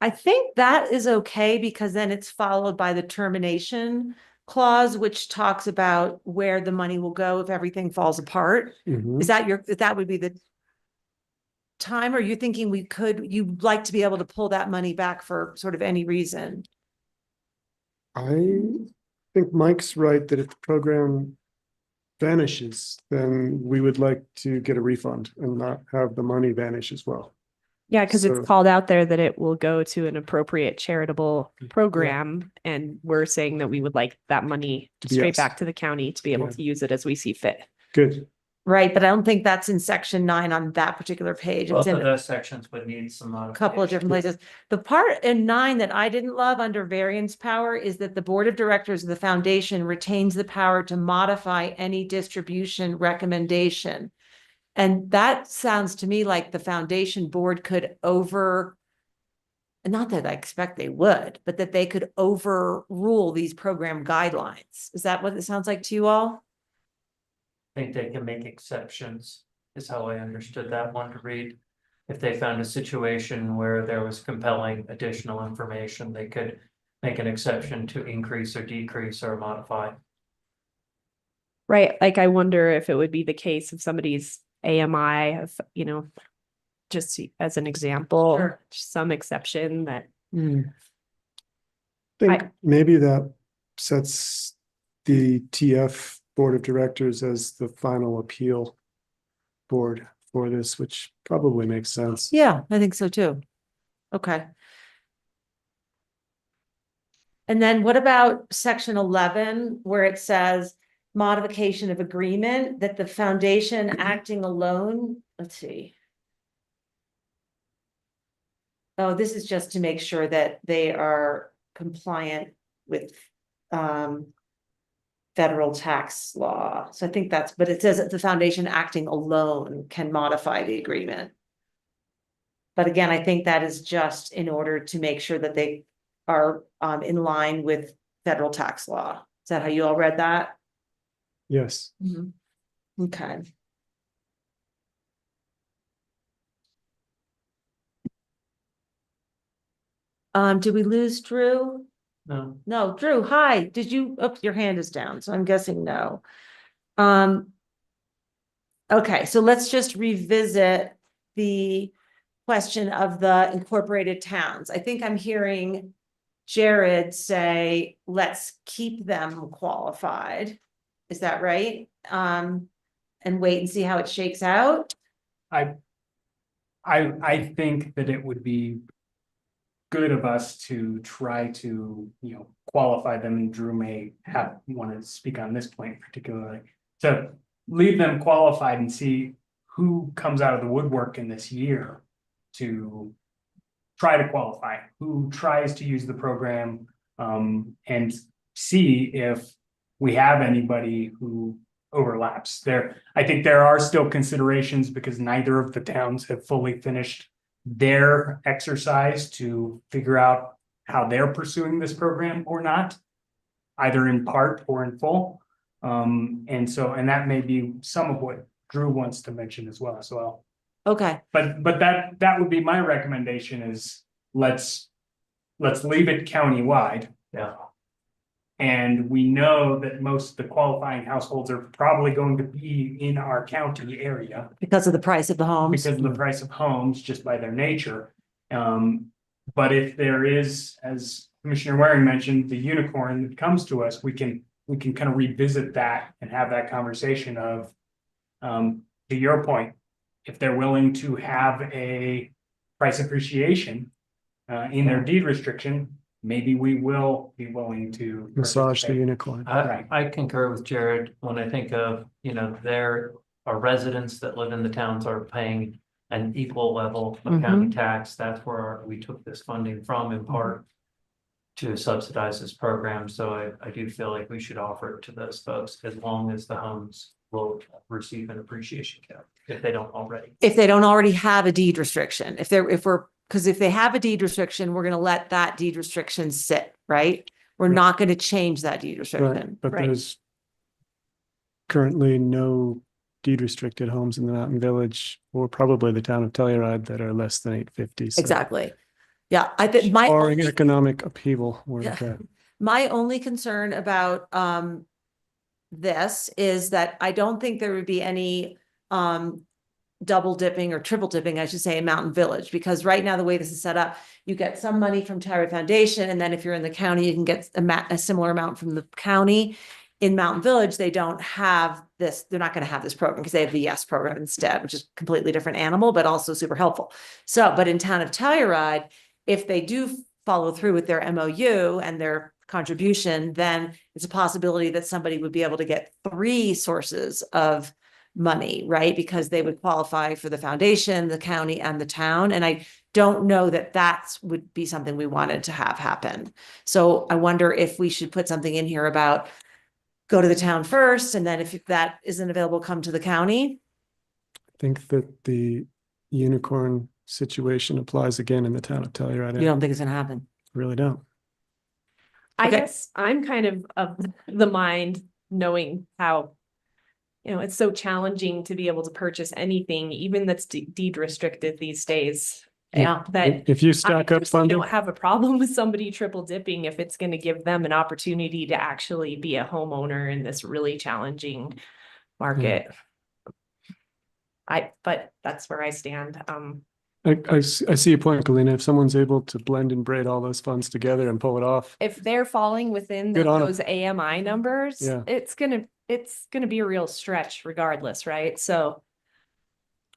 I think that is okay because then it's followed by the termination clause, which talks about where the money will go if everything falls apart. Mhm. Is that would be the time, or are you thinking you'd like to be able to pull that money back for sort of any reason? I think Mike's right that if the program vanishes, then we would like to get a refund and not have the money vanish as well. Yeah, because So- it's called out there that it will go to an appropriate charitable program, and we're saying that we would like that money straight Yes. back to the county to be able Yeah. to use it as we see fit. Good. Right, but I don't think that's in section 9 on that particular page. It's Both of in those sections would need some a couple of different modification. places. The part in 9 that I didn't love under variance power is that the board of directors of the foundation retains the power to modify any distribution recommendation. And that sounds to me like the foundation board could not that I expect they would, but that they could overrule these program guidelines. Is that what it sounds like to you all? I think they can make exceptions, is how I understood that one to read. If they found a situation where there was compelling additional information, they could make an exception to increase or decrease or modify. Right, like I wonder if it would be the case of somebody's AMI of, just as an example, Sure. some exception that. I think maybe that sets the TF Board of Directors as the final appeal board for this, which probably makes sense. Yeah, I think so too. Okay. And then what about section 11, where it says modification of agreement that the foundation acting alone, let's see. Oh, this is just to make sure that they are compliant with federal tax law. So I think but it says that the foundation acting alone can modify the agreement. But again, I think that is just in order to make sure that they are in line with federal tax law. Is that how you all read that? Yes. Okay. Did we lose Drew? No. No, Drew, hi. Did you, your hand is down, so I'm guessing no. Okay, so let's just revisit the question of the incorporated towns. I think I'm hearing Jared say, let's keep them qualified. Is that right? And wait and see how it shakes out? I think that it would be good of us to try to, qualify them, and Drew may want to speak on this point particularly, to leave them qualified and see who comes out of the woodwork in this year to try to qualify, who tries to use the program, and see if we have anybody who overlaps there. I think there are still considerations because neither of the towns have fully finished their exercise to figure out how they're pursuing this program or not, either in part or in full. And that may be some of what Drew wants to mention as well. Okay. But that would be my recommendation is let's leave it countywide. Yeah. And we know that most of the qualifying households are probably going to be in our county area. Because of the price of the homes? Because of the price of homes, just by their nature. But if there is, as Commissioner Waring mentioned, the unicorn that comes to us, we can kind of revisit that and have that conversation of, to your point, if they're willing to have a price appreciation in their deed restriction, maybe we will be willing to Massage the participate. unicorn. I concur with Jared when I think of, there are residents that live in the towns are paying an equal level of county tax. That's where we took this funding from in part to subsidize this program. So I do feel like we should offer it to those folks as long as the homes will receive an appreciation cap if they don't already. If they don't already have a deed restriction, because if they have a deed restriction, we're going to let that deed restriction sit, right? We're not going to change that deed restriction. Right, but there's currently no deed restricted homes in the Mountain Village or probably the town of Telluride that are less than 850. So Exactly. Yeah, I think my barring economic upheaval, we're Yeah. okay. My only concern about this is that I don't think there would be any double dipping or triple dipping, I should say, in Mountain Village, because right now the way this is set up, you get some money from Tyree Foundation, and then if you're in the county, you can get a similar amount from the county. In Mountain Village, they don't have this, they're not going to have this program because they have the YES program instead, which is a completely different animal, but also super helpful. So, but in town of Telluride, if they do follow through with their MOU and their contribution, then it's a possibility that somebody would be able to get 3 sources of money, right? Because they would qualify for the foundation, the county, and the town. And I don't know that that's would be something we wanted to have happen. So I wonder if we should put something in here about go to the town first, and then if that isn't available, come to the county. I think that the unicorn situation applies again in the town of Telluride. You don't think it's gonna happen? Really don't. I Okay. guess I'm kind of the mind knowing how, you know, it's so challenging to be able to purchase anything, even that's deed restricted these days. Yeah. That If you stack up funding, don't have a problem with somebody triple dipping if it's going to give them an opportunity to actually be a homeowner in this really challenging market. But that's where I stand. I see your point, Galena. If someone's able to blend and braid all those funds together and pull it off, If they're falling within Good on 'em. those AMI numbers, Yeah. it's gonna be a real stretch regardless, right? So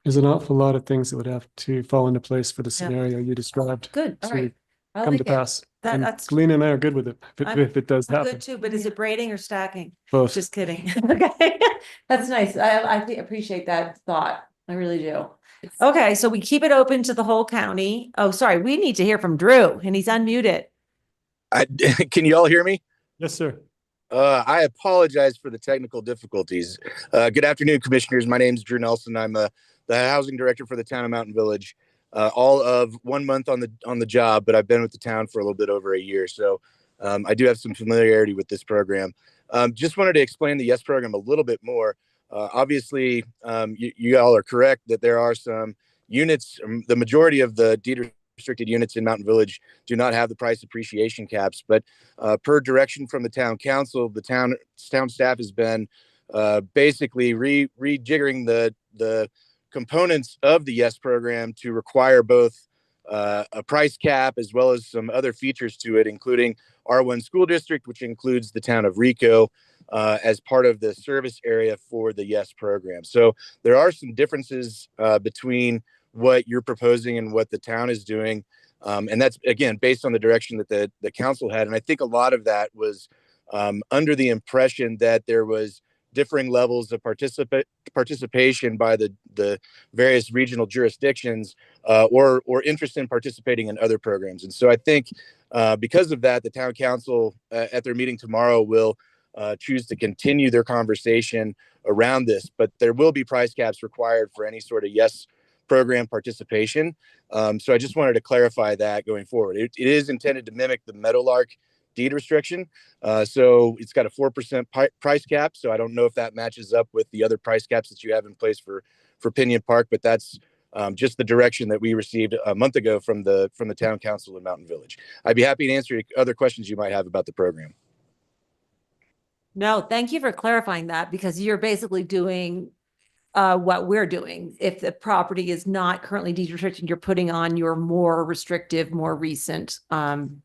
there's an awful lot of things that would have to fall into place for the scenario you described. Good, all to right. I come like to it. pass. And That's Galena and I are good with it, I'm- if it does I'm happen. good too, but is it braiding or stacking? Both. Just kidding. Okay, that's nice. I appreciate that thought. I really do. Okay, so we keep it open to the whole county. Oh, sorry, we need to hear from Drew, and he's unmuted. Can you all hear me? Yes, sir. I apologize for the technical difficulties. Good afternoon, commissioners. My name is Drew Nelson. I'm the housing director for the town of Mountain Village. All of 1 month on the job, but I've been with the town for a little bit over a year. So I do have some familiarity with this program. Just wanted to explain the YES program a little bit more. Obviously, you all are correct that there are some units, the majority of the deed restricted units in Mountain Village do not have the price appreciation caps, but per direction from the town council, the town staff has been basically rejiggering the components of the YES program to require both a price cap as well as some other features to it, including R1 school district, which includes the town of Rico as part of the service area for the YES program. So there are some differences between what you're proposing and what the town is doing. And that's, again, based on the direction that the council had. And I think a lot of that was under the impression that there was differing levels of participation by the various regional jurisdictions or interest in participating in other programs. And so I think because of that, the town council at their meeting tomorrow will choose to continue their conversation around this, but there will be price caps required for any sort of YES program participation. So I just wanted to clarify that going forward. It is intended to mimic the Meadowlark deed restriction. So it's got a 4% price cap. So I don't know if that matches up with the other price caps that you have in place for Pinion Park, but that's just the direction that we received a month ago from the town council in Mountain Village. I'd be happy to answer other questions you might have about the program. No, thank you for clarifying that, because you're basically doing what we're doing. If the property is not currently deed restricted, you're putting on your more restrictive, more recent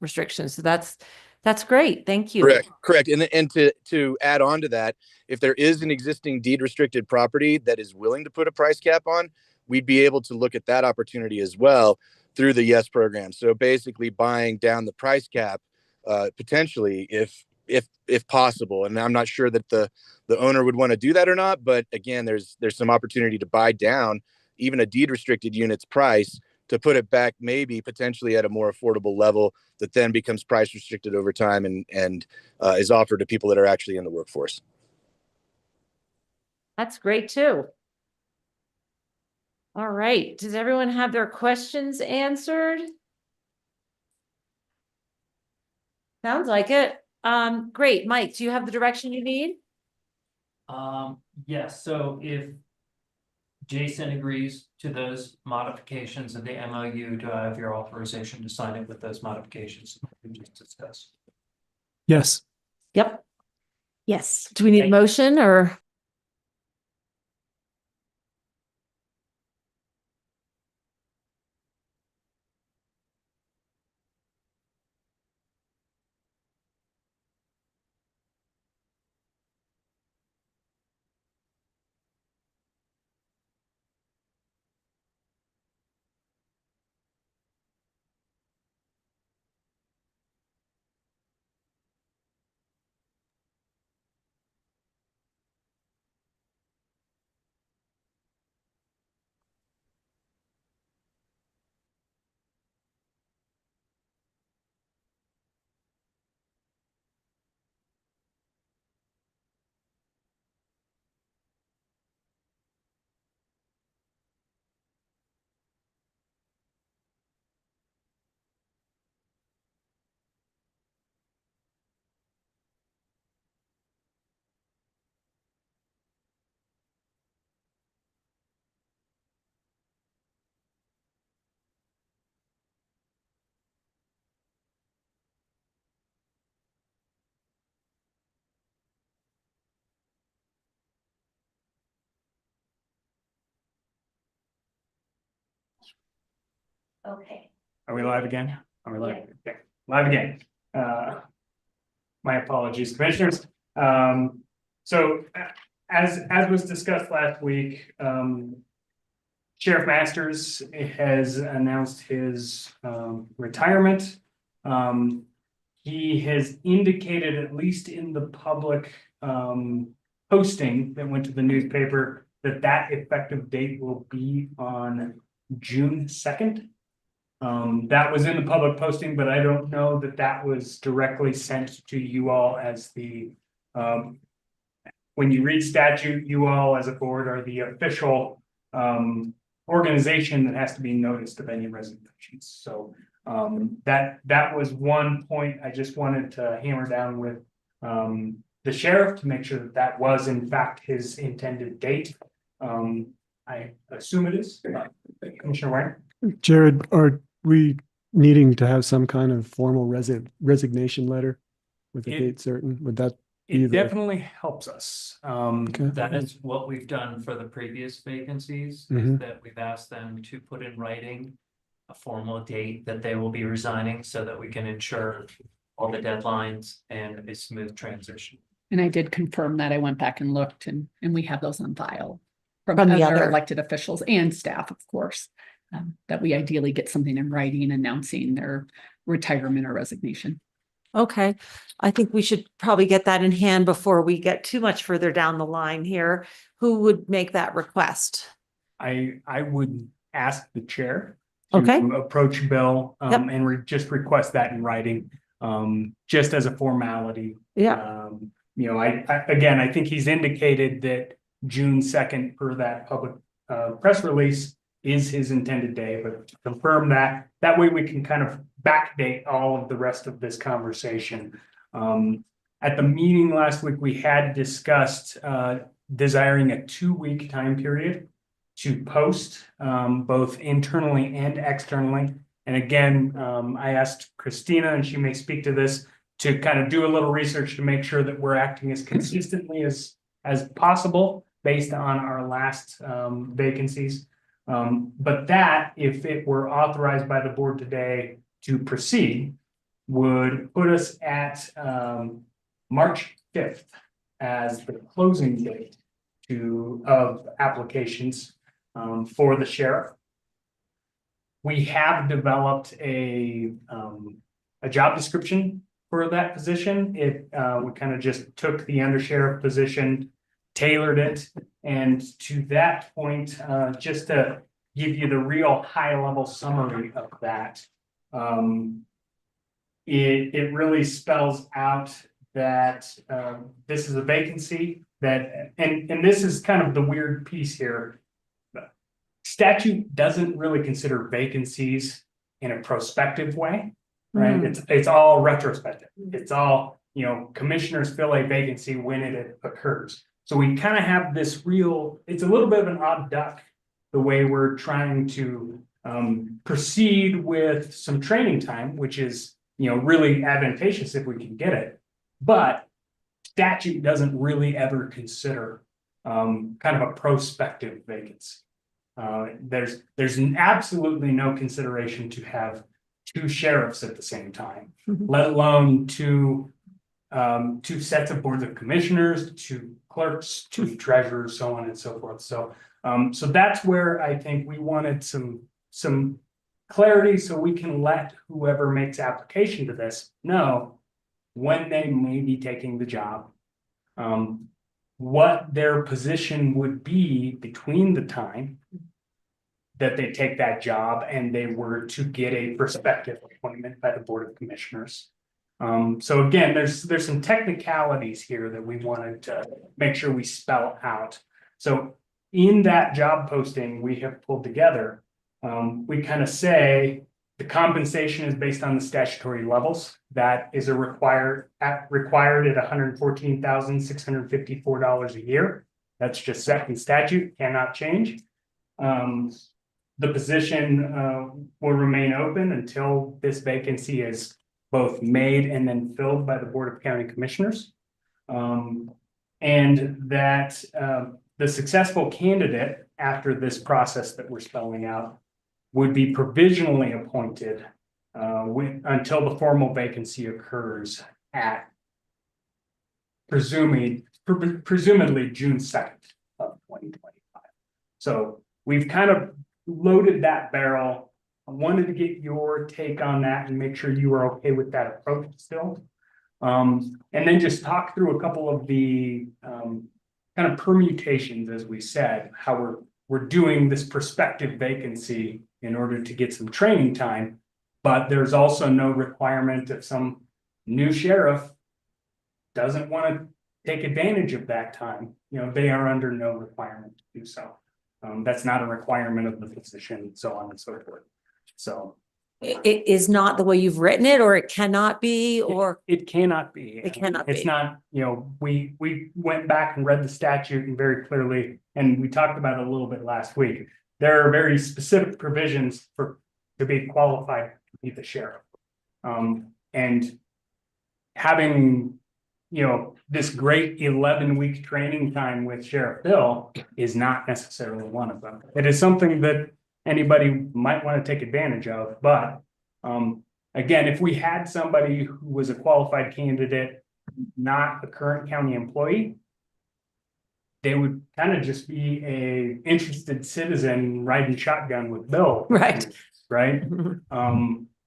restrictions. So that's great. Thank you. Correct. And to add on to that, if there is an existing deed restricted property that is willing to put a price cap on, we'd be able to look at that opportunity as well through the YES program. So basically buying down the price cap potentially if possible. And I'm not sure that the owner would want to do that or not, but again, there's some opportunity to buy down even a deed restricted unit's price to put it back maybe potentially at a more affordable level that then becomes price restricted over time and is offered to people that are actually in the workforce. That's great too. All right. Does everyone have their questions answered? Sounds like it. Great. Mike, do you have the direction you need? Yes, so if Jason agrees to those modifications of the MOU, do I have your authorization to sign it with those modifications we just discussed? Yes. Yep. Yes. Do we need a motion or? Okay. Are we live again? Are we live? Okay. Live again. My apologies, commissioners. So as was discussed last week, Sheriff Masters has announced his retirement. He has indicated, at least in the public posting that went to the newspaper, that effective date will be on June 2nd. That was in the public posting, but I don't know that was directly sent to you all as the, when you read statute, you all as a board are the official organization that has to be noticed of any resignations. So that was one point I just wanted to hammer down with the sheriff to make sure that was in fact his intended date. I assume it is. Commissioner Ware? Jared, are we needing to have some kind of formal resignation letter with a date certain? Would that be It definitely helps us. That is what we've done for the previous vacancies, is that we've asked them to put in writing a formal date that they will be resigning so that we can ensure all the deadlines and a smooth transition. And I did confirm that. I went back and looked and we have those on file from the other other elected officials and staff, of course, that we ideally get something in writing announcing their retirement or resignation. Okay, I think we should probably get that in hand before we get too much further down the line here. Who would make that request? I would ask the chair Okay. to approach Bill Yep. and just request that in writing, just as a formality. Yeah. You know, I think he's indicated that June 2nd per that public press release is his intended day, but to confirm that way we can kind of backdate all of the rest of this conversation. At the meeting last week, we had discussed desiring a 2-week time period to post both internally and externally. And again, I asked Christina, and she may speak to this, to kind of do a little research to make sure that we're acting as consistently as possible based on our last vacancies. But that, if it were authorized by the board today to proceed, would put us at March 5th as the closing date of applications for the sheriff. We have developed a job description for that position. We kind of just took the undersheriff position, tailored it, and to that point, just to give you the real high level summary of that, it really spells out that this is a vacancy that, and this is kind of the weird piece here. Statute doesn't really consider vacancies in a prospective way, right? It's all retrospective. It's all, you know, commissioners fill a vacancy when it occurs. So we kind of have this it's a little bit of an odd duck, the way we're trying to proceed with some training time, which is, you know, really advantageous if we can get it. But statute doesn't really ever consider kind of a prospective vacancy. There's absolutely no consideration to have two sheriffs at the same time, let alone two sets of boards of commissioners, two clerks, two treasurers, so on and so forth. So that's where I think we wanted some clarity so we can let whoever makes application to this know when they may be taking the job, what their position would be between the time that they take that job and they were to get a prospective appointment by the Board of Commissioners. So again, there's some technicalities here that we wanted to make sure we spell out. So in that job posting we have pulled together, we kind of say the compensation is based on the statutory levels. That is required at $114,654 a year. That's just set in statute, cannot change. The position will remain open until this vacancy is both made and then filled by the Board of County Commissioners. And that the successful candidate after this process that we're spelling out would be provisionally appointed until the formal vacancy occurs at presumably June 2nd of 2025. So we've kind of loaded that barrel. I wanted to get your take on that and make sure you were okay with that approach still. And then just talk through a couple of the kind of permutations, as we said, how we're doing this prospective vacancy in order to get some training time, but there's also no requirement if some new sheriff doesn't want to take advantage of that time, they are under no requirement to do so. That's not a requirement of the position, so on and so forth. So it is not the way you've written it, or it cannot be, or it cannot be. It cannot be. It's not, we went back and read the statute and very clearly, and we talked about it a little bit last week. There are very specific provisions to be qualified to be the sheriff. And having, this great 11-week training time with Sheriff Bill is not necessarily one of them. It is something that anybody might want to take advantage of, but again, if we had somebody who was a qualified candidate, not a current county employee, they would kind of just be a interested citizen riding shotgun with Bill. Right. Right.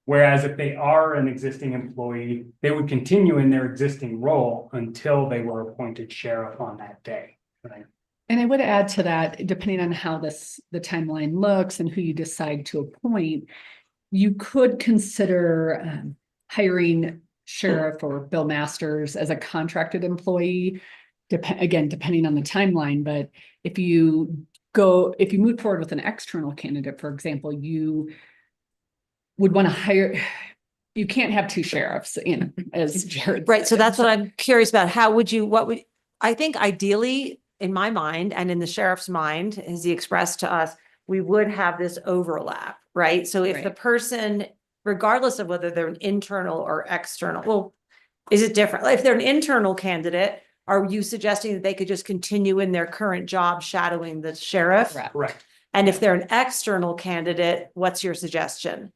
Whereas if they are an existing employee, they would continue in their existing role until they were appointed sheriff on that day. Right. And I would add to that, depending on how the timeline looks and who you decide to appoint, you could consider hiring Sheriff or Bill Masters as a contracted employee, again, depending on the timeline. But if you move forward with an external candidate, for example, you would want to hire, you can't have two sheriffs in, as Jared right. So said. that's what I'm curious about. I think ideally, in my mind and in the sheriff's mind, as he expressed to us, we would have this overlap, right? So if the person, regardless of whether they're an internal or external, well, is it different? If they're an internal candidate, are you suggesting that they could just continue in their current job shadowing the sheriff? Correct. And if they're an external candidate, what's your suggestion?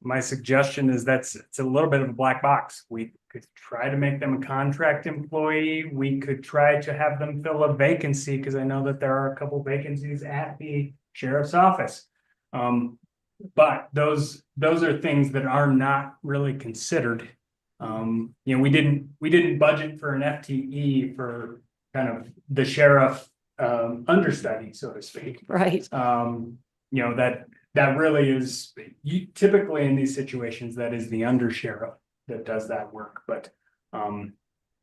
My suggestion is it's a little bit of a black box. We could try to make them a contract employee. We could try to have them fill a vacancy, because I know that there are a couple vacancies at the sheriff's office. But those are things that are not really considered. We didn't budget for an FTE for kind of the sheriff understudy, so to speak. Right. That really is, typically in these situations, that is the undersheriff that does that work. But,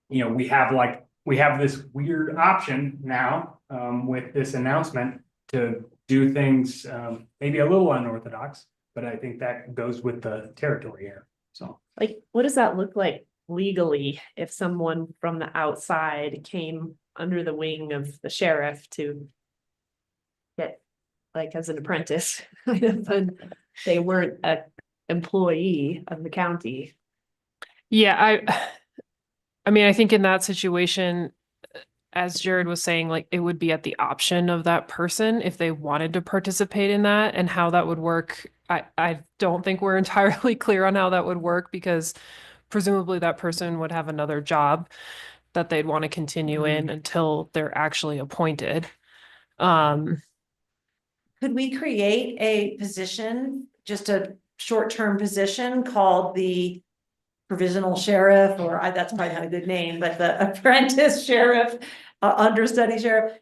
we have this weird option now with this announcement to do things maybe a little unorthodox, but I think that goes with the territory here. So, what does that look like legally if someone from the outside came under the wing of the sheriff to get, as an apprentice, and they weren't an employee of the county? Yeah, I mean, I think in that situation, as Jared was saying, like it would be at the option of that person if they wanted to participate in that, and how that would work. I don't think we're entirely clear on how that would work, because presumably that person would have another job that they'd want to continue in until they're actually appointed. Could we create a position, just a short-term position called the provisional sheriff, or that's probably not a good name, but the apprentice sheriff, understudy sheriff,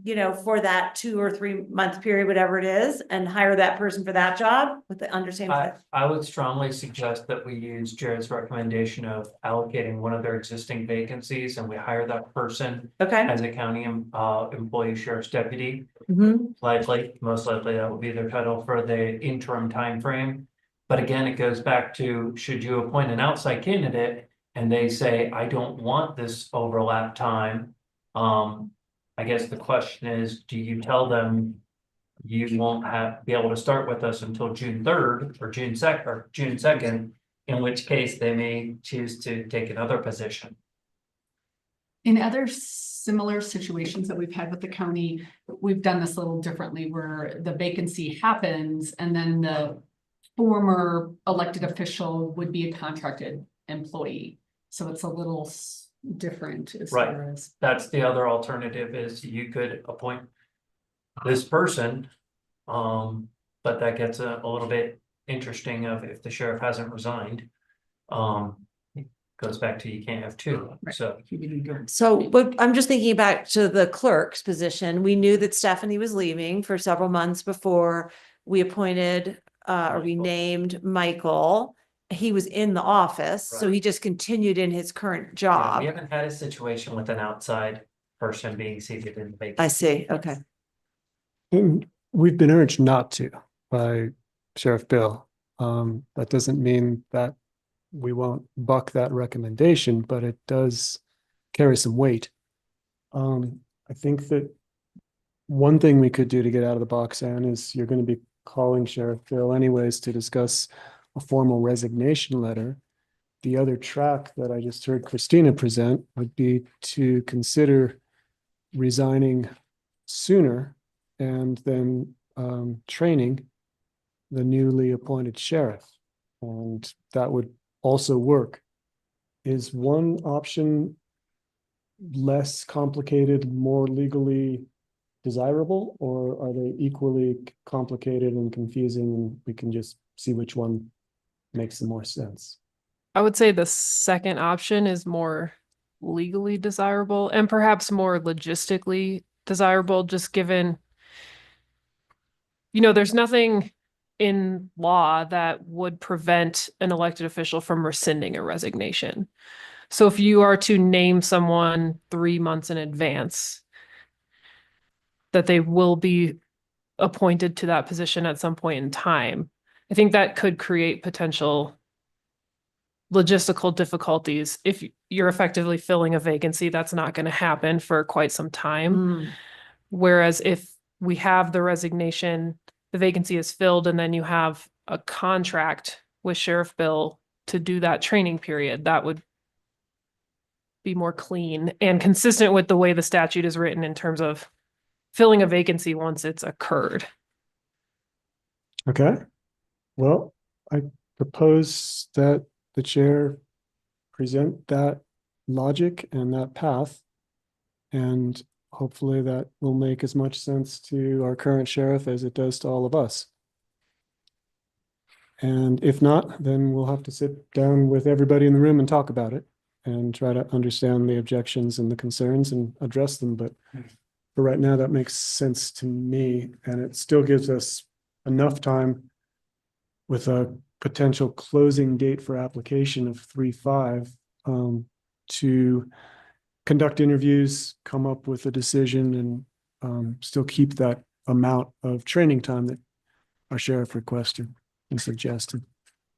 you know, for that 2 or 3 month period, whatever it is, and hire that person for that job with the understanding. I would strongly suggest that we use Jared's recommendation of allocating one of their existing vacancies and we hire that person as a county employee sheriff's deputy. Most likely that will be their title for the interim time frame. But again, it goes back to, should you appoint an outside candidate and they say, I don't want this overlap time? I guess the question is, do you tell them you won't be able to start with us until June 3rd or June 2nd, in which case they may choose to take another position? In other similar situations that we've had with the county, we've done this a little differently, where the vacancy happens and then the former elected official would be a contracted employee. So it's a little different as far as. That's the other alternative, is you could appoint this person. But that gets a little bit interesting of if the sheriff hasn't resigned. It goes back to you can't have two. So, but I'm just thinking back to the clerk's position. We knew that Stephanie was leaving for several months before we appointed or we named Michael. He was in the office, so he just continued in his current job. We haven't had a situation with an outside person being seated in the vacancy. I see, okay. And we've been urged not to by Sheriff Bill. That doesn't mean that we won't buck that recommendation, but it does carry some weight. I think that one thing we could do to get out of the box, Anne, is you're going to be calling Sheriff Bill anyways to discuss a formal resignation letter. The other track that I just heard Christina present would be to consider resigning sooner and then training the newly appointed sheriff. And that would also work. Is one option less complicated, more legally desirable, or are they equally complicated and confusing, and we can just see which one makes the more sense? I would say the second option is more legally desirable and perhaps more logistically desirable, just given, you know, there's nothing in law that would prevent an elected official from rescinding a resignation. So if you are to name someone 3 months in advance that they will be appointed to that position at some point in time, I think that could create potential logistical difficulties. If you're effectively filling a vacancy, that's not going to happen for quite some time. Whereas if we have the resignation, the vacancy is filled, and then you have a contract with Sheriff Bill to do that training period, that would be more clean and consistent with the way the statute is written in terms of filling a vacancy once it's occurred. Okay. Well, I propose that the chair present that logic and that path, and hopefully that will make as much sense to our current sheriff as it does to all of us. And if not, then we'll have to sit down with everybody in the room and talk about it and try to understand the objections and the concerns and address them. But for right now, that makes sense to me, and it still gives us enough time with a potential closing date for application of 3/5 to conduct interviews, come up with a decision, and still keep that amount of training time that our sheriff requested and suggested.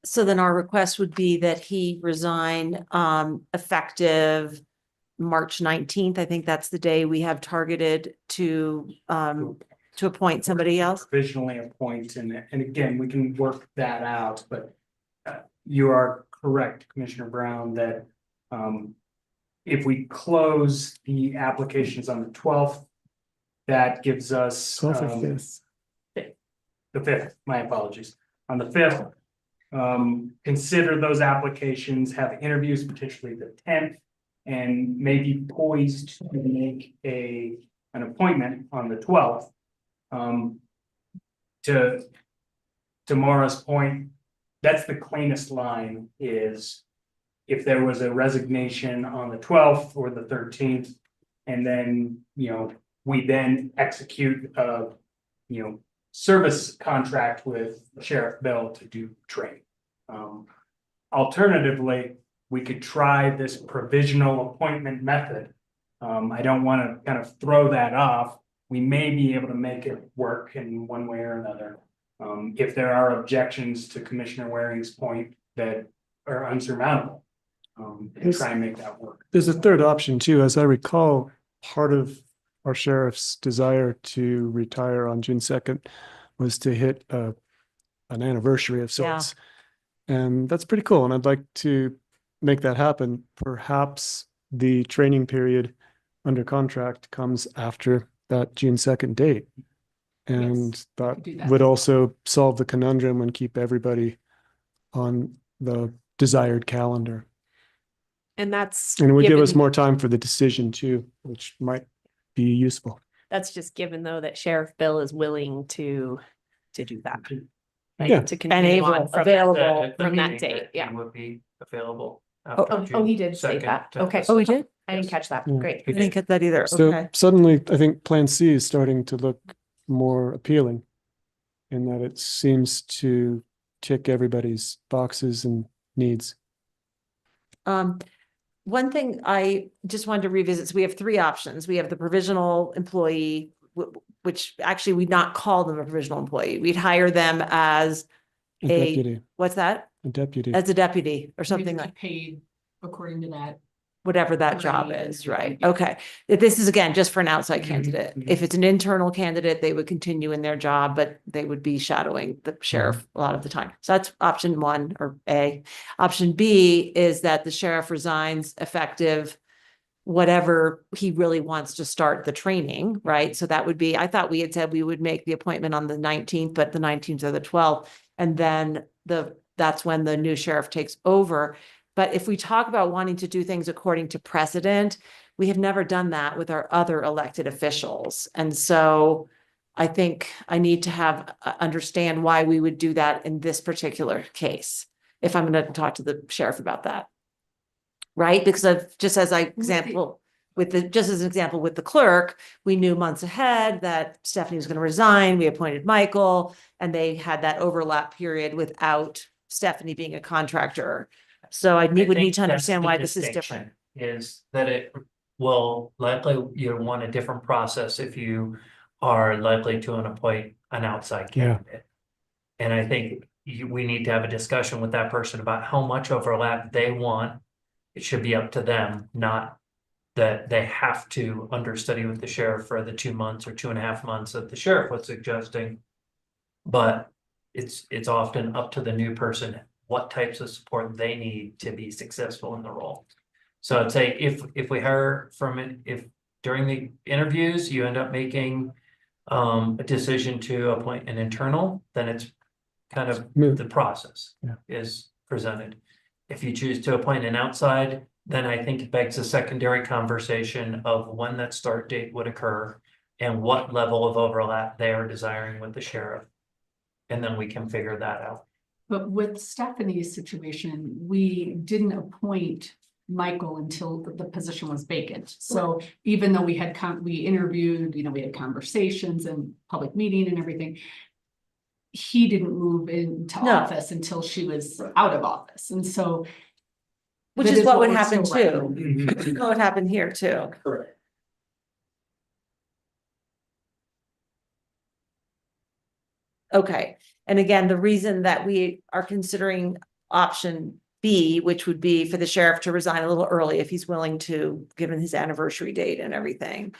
So then our request would be that he resign effective March 19th. I think that's the day we have targeted to appoint somebody else. Provisionally appoint, and again, we can work that out, but you are correct, Commissioner Brown, that if we close the applications on the 12th, that gives us 12th or 5th. the 5th, my apologies. On the 5th, consider those applications, have interviews potentially the 10th, and maybe poised to make an appointment on the 12th. To Maura's point, that's the cleanest line is if there was a resignation on the 12th or the 13th, and then, we then execute a, service contract with Sheriff Bill to do training. Alternatively, we could try this provisional appointment method. I don't want to kind of throw that off. We may be able to make it work in one way or another. If there are objections to Commissioner Waring's point that are unsurmountable, and try and make that work. There's a third option too. As I recall, part of our sheriff's desire to retire on June 2nd was to hit an anniversary of sorts. And that's pretty cool. And I'd like to make that happen. Perhaps the training period under contract comes after that June 2nd date. And that would also solve the conundrum and keep everybody on the desired calendar. And that's. And it would give us given- more time for the decision too, which might be useful. That's just given though that Sheriff Bill is willing to do that. Like, Yeah. to continue on from available from that meeting date, yeah. he would be available. Oh, he did say that. Okay. Oh, he did? I didn't catch that. Yeah. Great. I didn't get that either. So Okay. suddenly, I think Plan C is starting to look more appealing in that it seems to tick everybody's boxes and needs. One thing I just wanted to revisit, so we have three options. We have the provisional employee, which actually we'd not call them a provisional employee. We'd hire them as A deputy, what's that? a deputy. As a deputy or something like, Paid according to that. whatever that job Right. is, right? Okay. This is again, just for an outside candidate. Mhm. If it's an internal candidate, they would continue in their job, but they would be shadowing the sheriff a lot of the time. So that's option one or A. Option B is that the sheriff resigns effective whatever he really wants to start the training, right? So that would be, I thought we had said we would make the appointment on the 19th, but the 19th or the 12th. And then that's when the new sheriff takes over. But if we talk about wanting to do things according to precedent, we have never done that with our other elected officials. And so I think I need to understand why we would do that in this particular case, if I'm going to talk to the sheriff about that. Right? Because just as an example with the clerk, we knew months ahead that Stephanie was going to resign. We appointed Michael, and they had that overlap period without Stephanie being a contractor. So would think need to that's understand the why this is distinction, different. Is that it will likely, you want a different process if you are likely to appoint an outside Yeah. candidate. And I think we need to have a discussion with that person about how much overlap they want. It should be up to them, not that they have to understudy with the sheriff for the 2 months or 2.5 months that the sheriff was suggesting. But it's often up to the new person what types of support they need to be successful in the role. So I'd say if we hire from it, if during the interviews you end up making a decision to appoint an internal, then it's kind of the process is presented. If you choose to appoint an outside, then I think it begs a secondary conversation of when that start date would occur and what level of overlap they are desiring with the sheriff. And then we can figure that out. But with Stephanie's situation, we didn't appoint Michael until the position was vacant. So even though we interviewed, we had conversations and public meeting and everything, he didn't move into office until she was out of office. And so. Which that is what would we're happen still too. writing. What would happen here too. Correct. Okay, and again, the reason that we are considering option B, which would be for the sheriff to resign a little early if he's willing to, given his anniversary date and everything,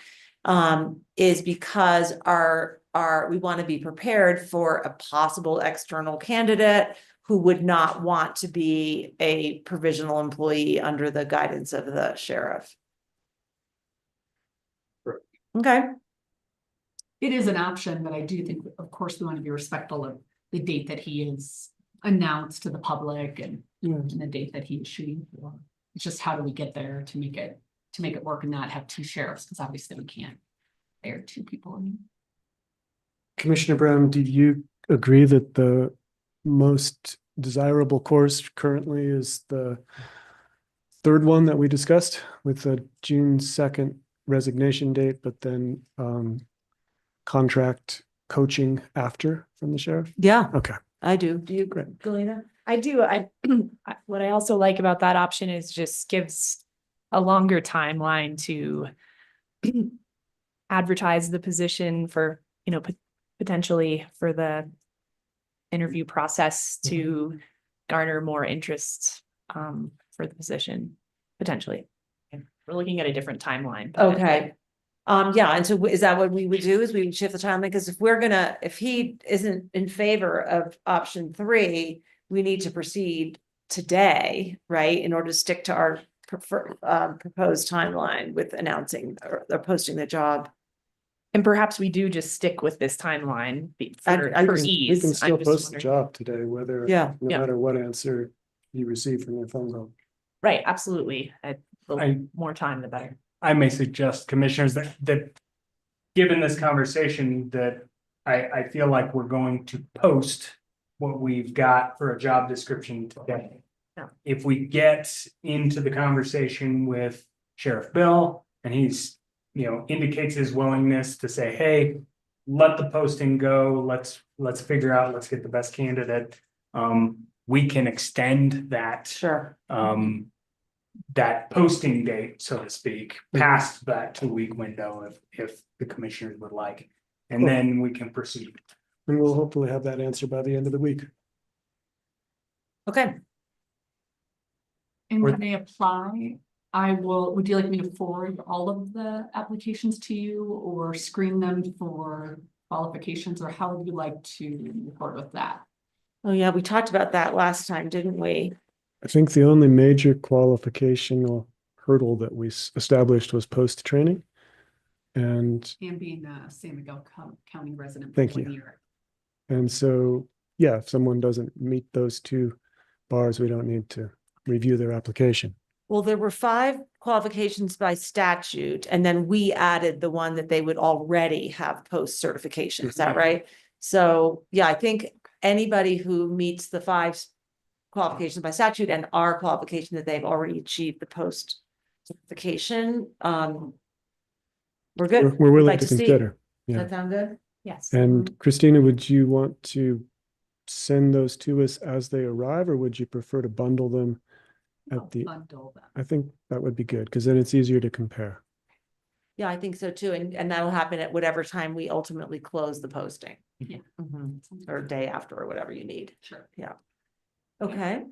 is because we want to be prepared for a possible external candidate who would not want to be a provisional employee under the guidance of the sheriff. Okay. It is an option, but I do think, of course, we want to be respectful of the date that he is announced to the public and the date that he is shooting for. It's just how do we get there to make it work and not have two sheriffs, because obviously we can't hire two people. I mean, Commissioner Brown, do you agree that the most desirable course currently is the third one that we discussed with the June 2nd resignation date, but then contract coaching after from the sheriff? Yeah. Okay. I do. Do you, Galena? I do. What I also like about that option is just gives a longer timeline to advertise the position for, potentially for the interview process to garner more interest for the position, potentially. We're looking at a different timeline. but- Okay. Yeah, and so is that what we would do, is we would shift the timeline? Because if he isn't in favor of option 3, we need to proceed today, right? In order to stick to our proposed timeline with announcing or posting the job. And perhaps we do just stick with this timeline for We ease. can still I'm just post the wondering. job today, whether, Yeah. no Yeah. matter what answer you receive from your phone call. Right, absolutely. The more time, the better. I may suggest, commissioners, that given this conversation, that I feel like we're going to post what we've got for a job description today. Yeah. If we get into the conversation with Sheriff Bill and he's, indicates his willingness to say, hey, let the posting go, let's figure out, let's get the best candidate. We can extend that. Sure. That posting date, so to speak, past that 2-week window if the commissioners would like. And then we can proceed. And we'll hopefully have that answer by the end of the week. Okay. and when they apply, would you like me to forward all of the applications to you or screen them for qualifications, or how would you like to report with that? Oh, yeah, we talked about that last time, didn't we? I think the only major qualificational hurdle that we established was post-training. And being a San Miguel County resident. Thank you. And so, yeah, if someone doesn't meet those 2 bars, we don't need to review their application. Well, there were 5 qualifications by statute, and then we added the one that they would already have post certification. Is that right? So, yeah, I think anybody who meets the 5 qualifications by statute and our qualification that they've already achieved the post certification, we're good. We're willing Like to see. consider. Does Yeah. that sound good? Yes. And Christina, would you want to send those to us as they arrive, or would you prefer to bundle them at the? Bundle them. I think that would be good, because then it's easier to compare. Yeah, I think so too. And that'll happen at whatever time we ultimately close the posting. Yeah. Or day after, or whatever you need. Sure. Yeah. Okay.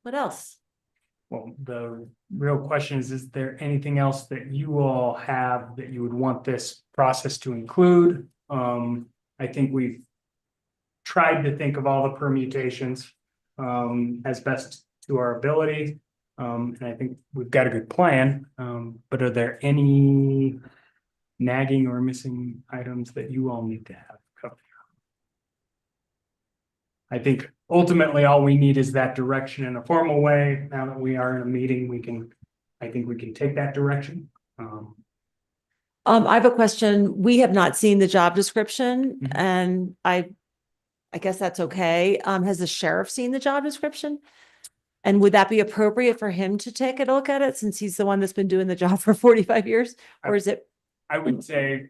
What else? Well, the real question is there anything else that you all have that you would want this process to include? I think we've tried to think of all the permutations as best to our ability. And I think we've got a good plan. But are there any nagging or missing items that you all need to have covered? I think ultimately all we need is that direction in a formal way. Now that we are in a meeting, I think we can take that direction. I have a question. We have not seen the job description, and I guess that's okay. Has the sheriff seen the job description? And would that be appropriate for him to take a look at it, since he's the one that's been doing the job for 45 years? Or is it? I would say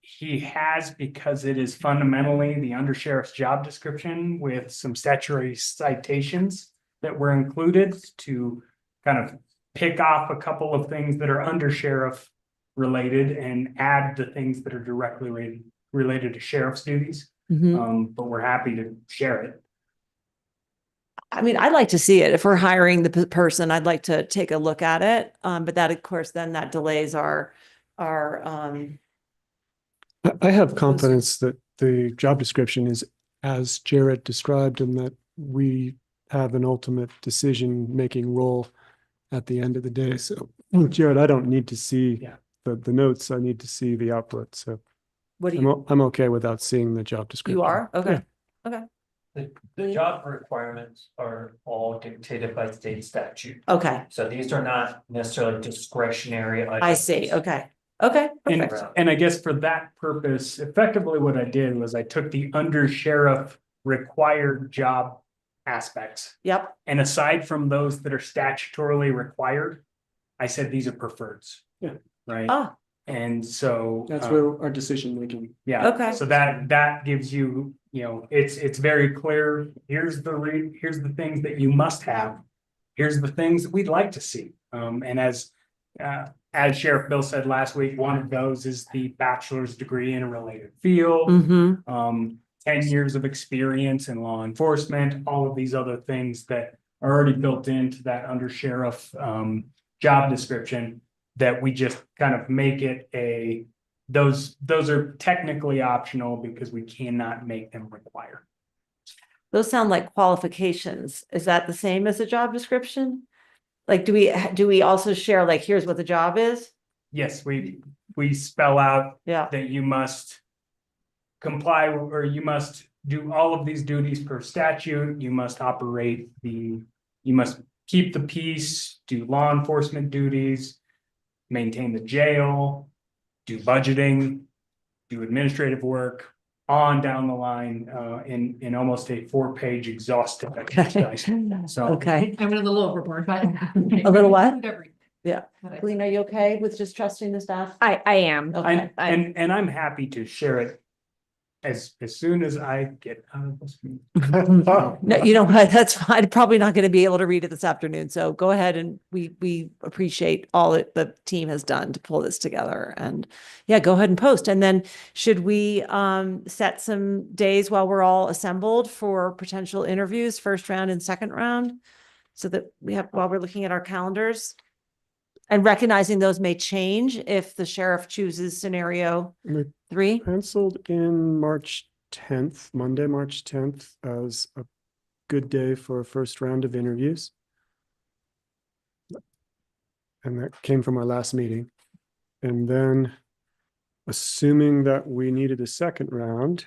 he has, because it is fundamentally the undersheriff's job description with some statutory citations that were included to kind of pick off a couple of things that are undersheriff related and add the things that are directly related to sheriff's duties. But we're happy to share it. I mean, I'd like to see it. If we're hiring the person, I'd like to take a look at it. But that, of course, then that delays our I have confidence that the job description is as Jared described, and that we have an ultimate decision-making role at the end of the day. So, Jared, I don't need to see the notes, I need to see the output. So What do you, I'm okay without seeing the job description. you are? Yeah. Okay, okay, The job requirements are all dictated by state statute. okay. So these are not necessarily discretionary. I see, okay, okay, And, perfect. and I guess for that purpose, effectively what I did was I took the under sheriff required job aspects. Yep, And aside from those that are statutorily required, I said these are preferreds. Yeah. Right? ah, And so. That's where our decision making. Yeah. Okay. So that gives you, it's very clear, here's the things that you must have. Here's the things that we'd like to see. And as Sheriff Bill said last week, one of those is the bachelor's degree in a related field. mm-hmm, 10 years of experience in law enforcement, all of these other things that are already built into that under sheriff job description that we just kind of make it those are technically optional because we cannot make them required. those sound like qualifications. Is that the same as a job description? Like, do we also share, like, here's what the job is? Yes, we spell out Yeah, that you must comply or you must do all of these duties per statute. You must you must keep the peace, do law enforcement duties, maintain the jail, do budgeting, do administrative work, on down the line, in almost a 4-page exhaustive exercise. So. okay. I went a little overboard, but. A little what? Everything. Yeah. Colleen, are you okay with just trusting the staff? I am. Okay. And I'm happy to share it as soon as I get out of this meeting. No, you know what? That's fine. Probably not going to be able to read it this afternoon. So go ahead, and we appreciate all that the team has done to pull this together. And yeah, go ahead and post. And then should we set some days while we're all assembled for potential interviews, first round and second round, so that we have, while we're looking at our calendars and recognizing those may change if the sheriff chooses scenario 3? Penciled in March 10th, Monday, March 10th, as a good day for a first round of interviews. And that came from our last meeting. And then, assuming that we needed a second round,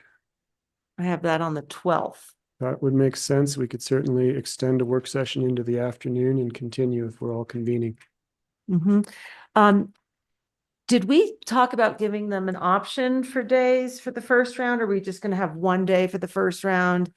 I have that on the 12th. that would make sense. We could certainly extend a work session into the afternoon and continue if we're all convening. Mm-hmm. Did we talk about giving them an option for days for the first round? Or are we just going to have one day for the first round?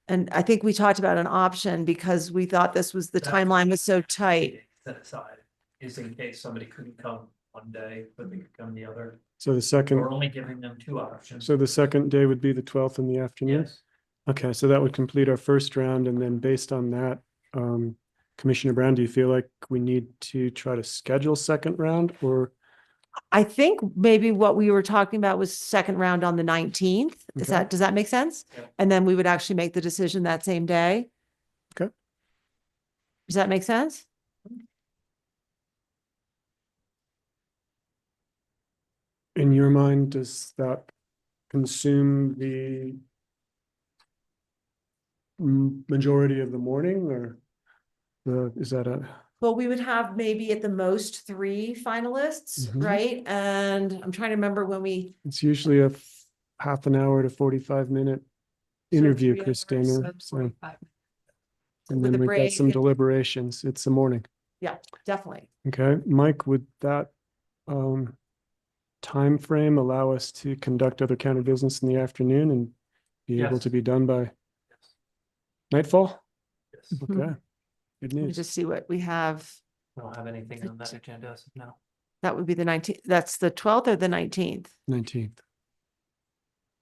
And I think we talked about an option because we thought this was, the timeline was so tight. Set aside is in case somebody couldn't come one day, but they could come the other. So the second, We're only giving them 2 options. so the second day would be the 12th in the afternoon? Yes. Okay, so that would complete our first round, and then based on that, Commissioner Brown, do you feel like we need to try to schedule second round, or? I think maybe what we were talking about was second round on the 19th. Okay. Does that make sense? Yeah. And then we would actually make the decision that same day. Okay. Does that make sense? In your mind, does that consume the majority of the morning, or is that a? Well, we would have maybe at the most 3 finalists, Mhm. right? And I'm trying to remember when we, It's usually a half an hour to 45-minute interview, 3 hours, Christina. So, and With then a we've got break some and- deliberations. It's the morning. yeah, definitely. Okay, Mike, would that time frame allow us to conduct other county business in the afternoon and be able Yes. to be done by nightfall? Yes. Mhm. Okay, good Let me news. just see what we have. I don't have anything on that agenda as of now. That would be the 19th. That's the 12th or the 19th? 19th.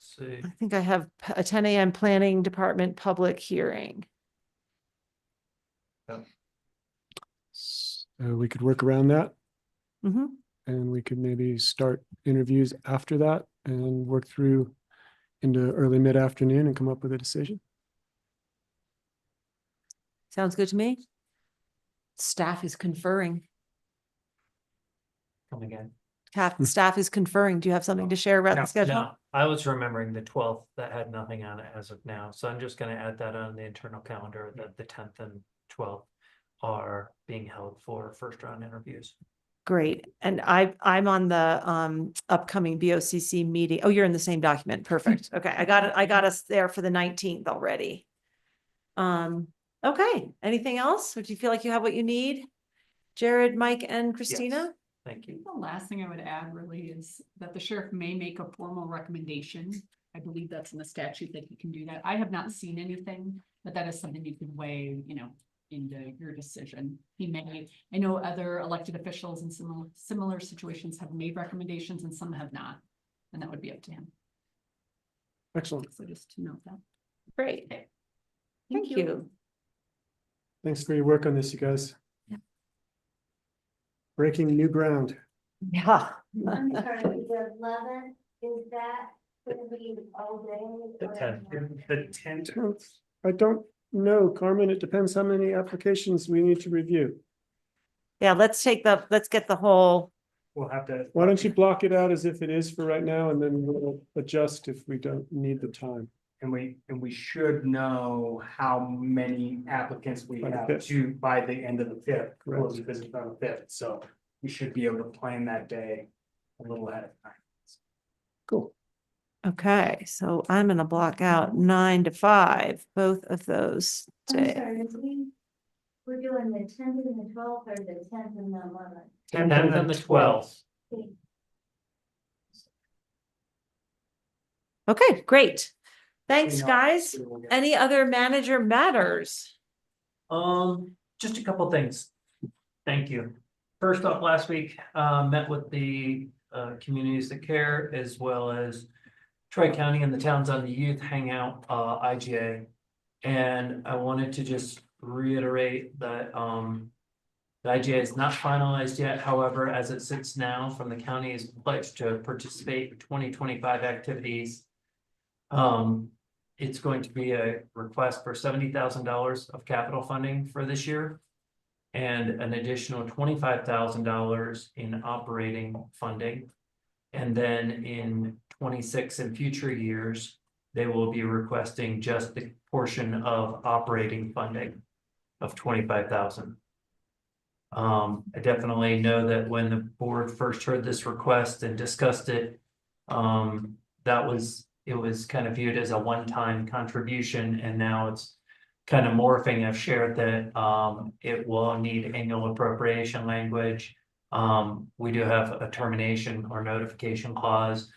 See, I think I have a 10 a.m. planning department public hearing. So we could work around that, Mm-hmm. and we could maybe start interviews after that and work through into early mid-afternoon and come up with a decision. Sounds good to me. Staff is conferring. come again. Staff is conferring. Do you have something to share about the schedule? No, I was remembering the 12th that had nothing on it as of now, so I'm just gonna add that on the internal calendar, that the 10th and 12th are being held for first round interviews. Great. And I'm on the upcoming BOCC meeting. Oh, you're in the same document. Perfect. Okay, I got it. I got us there for the 19th already. Okay, anything else? Would you feel like you have what you need? Jared, Mike, and Christina? Thank you. The last thing I would add really is that the sheriff may make a formal recommendation. I believe that's in the statute that he can do that. I have not seen anything, but that is something you can weigh, into your decision. He may, I know other elected officials in similar situations have made recommendations and some have not, and that would be up to him. Excellent. So just to note that. Great. Thank you. Thanks for your work on this, you guys. Yeah. Breaking new ground. Yeah. I'm sorry, the 11th, is that gonna be all day? The 10th. The 10th. I don't know, Carmen. It depends how many applications we need to review. Yeah, let's get the whole, We'll have to. Why don't you block it out as if it is for right now, and then we'll adjust if we don't need the time. And we should know how many applicants we By the have 5th. by the end of the 5th, Correct. close the business on the 5th, so we should be able to plan that day a little ahead of time. Cool. okay, so I'm gonna block out 9 to 5, both of those I'm days. sorry, we're doing the 10th and the 12th or the 10th and the 11th? 10th and the 12th. Okay, great. Thanks, Hang on. guys. Any other manager matters? Just a couple things. Thank you. First off, last week, met with the communities that care, as well as Tri-County and the Towns on the Youth Hangout, IGA. And I wanted to just reiterate that the IGA is not finalized yet. However, as it sits now, from the county is pledged to participate in 2025 activities. It's going to be a request for $70,000 of capital funding for this year, and an additional $25,000 in operating funding. And then in 26 and future years, they will be requesting just the portion of operating funding of $25,000. I definitely know that when the board first heard this request and discussed it, it was kind of viewed as a one-time contribution, and now it's kind of morphing. I've shared that it will need annual appropriation language. We do have a termination or notification clause.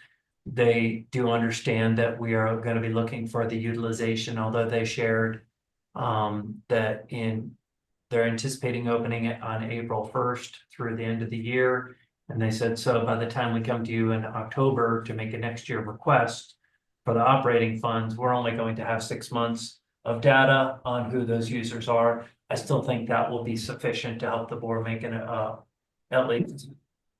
They do understand that we are going to be looking for the utilization, although they shared that they're anticipating opening it on April 1st through the end of the year. And they said, so by the time we come to you in October to make a next year request for the operating funds, we're only going to have 6 months of data on who those users are. I still think that will be sufficient to help the board make at least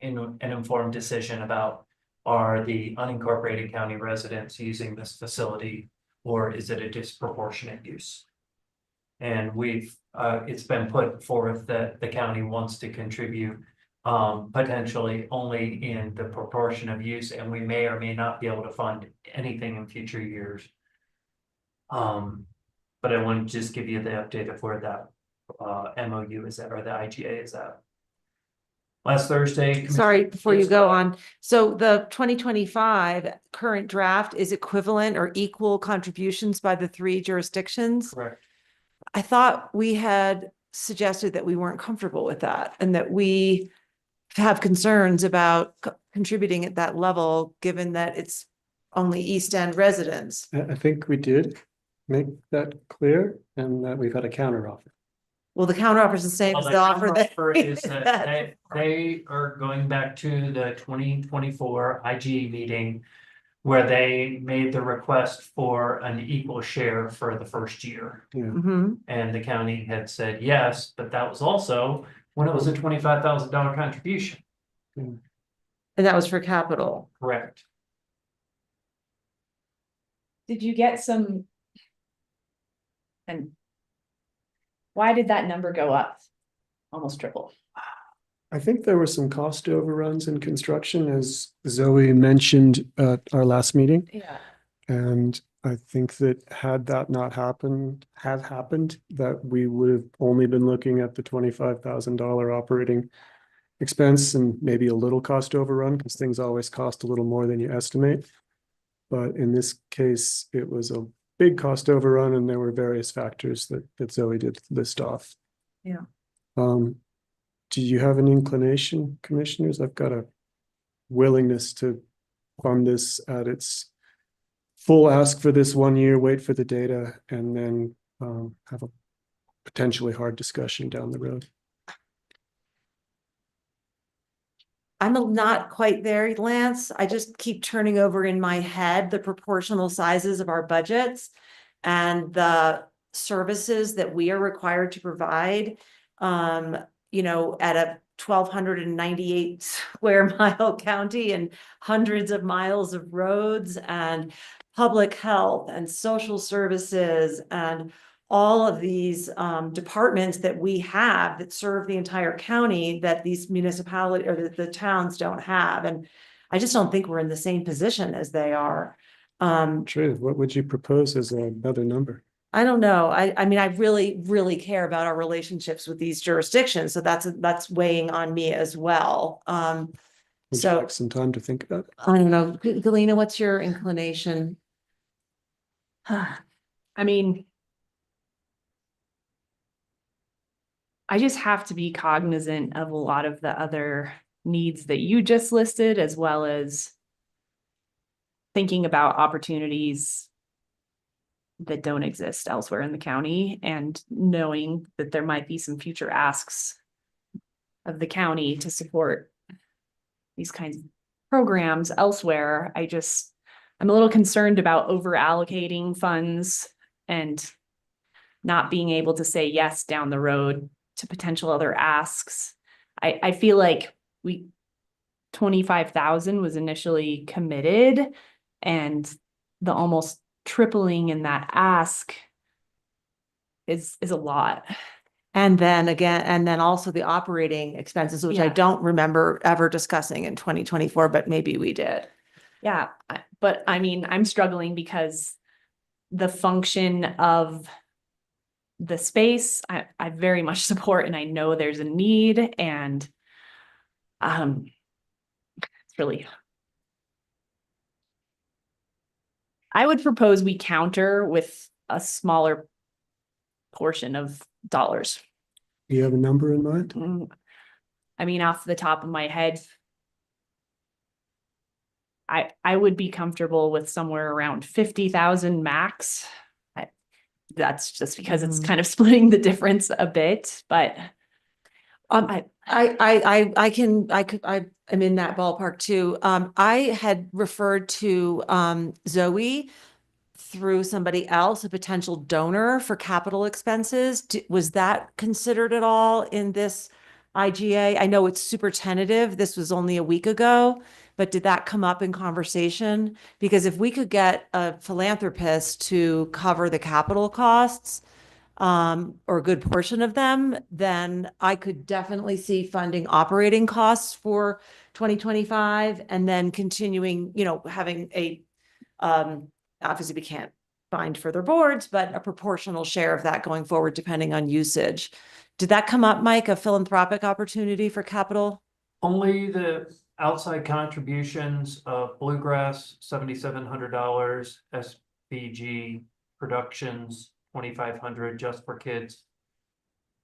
an informed decision about, are the unincorporated county residents using this facility, or is it a disproportionate use? And it's been put forth that the county wants to contribute potentially only in the proportion of use, and we may or may not be able to fund anything in future years. But I want to just give you the update of where that MOU is at, or the IGA is at. Last Thursday. Sorry, before you go on. So the 2025 current draft is equivalent or equal contributions by the 3 jurisdictions? Correct. I thought we had suggested that we weren't comfortable with that, and that we have concerns about contributing at that level, given that it's only East End residents. I think we did make that clear, and that we've had a counter offer. Well, the counteroffer is the same as the offer that. Is that they are going back to the 2024 IGA meeting, where they made the request for an equal share for the first year. Mhm. And the county had said yes, but that was also when it was a $25,000 contribution. And that was for capital. Correct. Did you get some? And why did that number go up? Almost triple. I think there were some cost overruns in construction, as Zoe mentioned at our last meeting. Yeah. And I think that had that not happened, that we would have only been looking at the $25,000 operating expense and maybe a little cost overrun because things always cost a little more than you estimate. But in this case, it was a big cost overrun and there were various factors that Zoe did list off. Yeah. Do you have an inclination, commissioners? I've got a willingness to fund this at its full ask for this 1 year, wait for the data, and then have a potentially hard discussion down the road. I'm not quite there, Lance. I just keep turning over in my head the proportional sizes of our budgets and the services that we are required to provide. You know, at a 1,298 square mile county and hundreds of miles of roads and public health and social services and all of these departments that we have that serve the entire county that these municipalities or the towns don't have. And I just don't think we're in the same position as they are. True. What would you propose as another number? I don't know. I mean, I really care about our relationships with these jurisdictions. So that's weighing on me as well. Would you So like some time to think about it? I don't know. Galena, what's your inclination? I mean, I just have to be cognizant of a lot of the other needs that you just listed, as well as thinking about opportunities that don't exist elsewhere in the county and knowing that there might be some future asks of the county to support these kinds of programs elsewhere. I'm a little concerned about over allocating funds and not being able to say yes down the road to potential other asks. I feel like 25,000 was initially committed, and the almost tripling in that ask is a lot. And then again, and then also the operating expenses, which I Yeah. don't remember ever discussing in 2024, but maybe we did. Yeah, but I mean, I'm struggling because the function of the space, I very much support, and I know there's a need, and it's really, I would propose we counter with a smaller portion of dollars. Do you have a number in mind? I mean, off the top of my head, I would be comfortable with somewhere around 50,000 max. That's just because it's kind of splitting the difference a bit, but I am in that ballpark too. I had referred to Zoe through somebody else, a potential donor for capital expenses. Was that considered at all in this IGA? I know it's super tentative. This was only a week ago, but did that come up in conversation? Because if we could get a philanthropist to cover the capital costs, or a good portion of them, then I could definitely see funding operating costs for 2025 and then continuing, you know, having a, obviously we can't find further boards, but a proportional share of that going forward, depending on usage. Did that come up, Mike, a philanthropic opportunity for capital? Only the outside contributions of Bluegrass, $7,700, SBG Productions, 2,500 just for kids,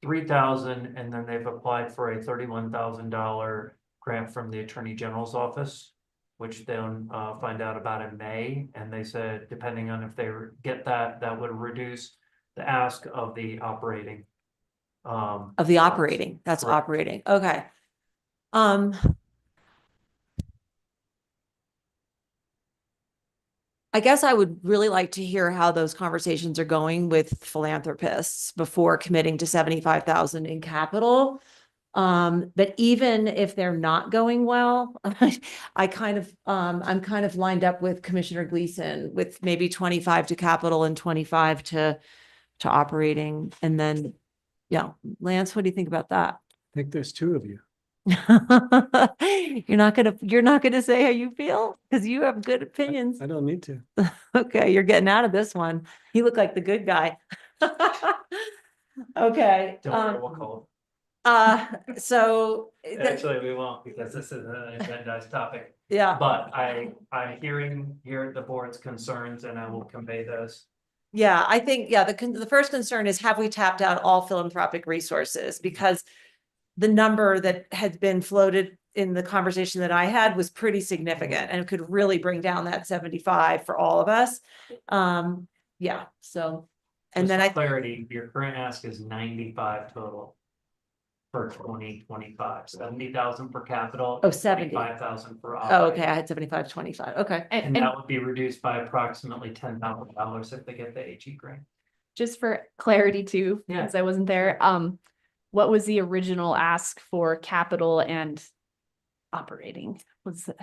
3,000, and then they've applied for a $31,000 grant from the Attorney General's office, which they'll find out about in May. And they said, depending on if they get that, that would reduce the ask of the operating. Of the operating, that's Correct. operating, okay. I guess I would really like to hear how those conversations are going with philanthropists before committing to 75,000 in capital. But even if they're not going well, I'm kind of lined up with Commissioner Gleason with maybe 25 to capital and 25 to operating. And then, yeah, Lance, what do you think about that? I think there's two of you. You're not gonna say how you feel because you have good opinions. I don't need to. Okay, you're getting out of this one. You look like the good guy. Okay. Don't worry, we'll call So. Actually, we won't because this is an agendized topic. Yeah. But I'm hearing here the board's concerns and I will convey those. Yeah, I think, yeah, the first concern is, have we tapped out all philanthropic resources? Because the number that had been floated in the conversation that I had was pretty significant and could really bring down that 75 for all of us. Yeah, so, and Just then for clarity, your current ask is 95 total for 2025, 70,000 for capital. Oh, 70. 5,000 for Oh, operating. okay, I had 75, 25, okay. And that would be reduced by approximately $10,000 if they get the HE grant. Just for clarity too, Yeah. because I wasn't there, what was the original ask for capital and operating? Was it?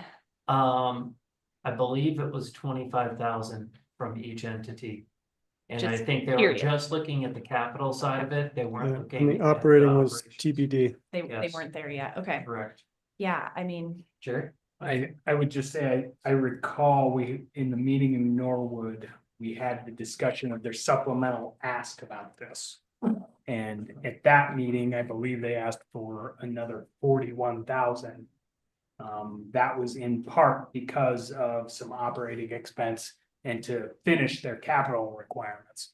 I believe it was 25,000 from each entity. And I Just think they were period. just looking at the capital side of it. They weren't Yeah, looking. and the at operating was operations. TBD. They Yes. weren't there yet. Okay. Correct. Yeah, I mean, Sure. I would just say, I recall we, in the meeting in Norwood, we had the discussion of their supplemental ask about this. And at that meeting, I believe they asked for another 41,000. That was in part because of some operating expense and to finish their capital requirements.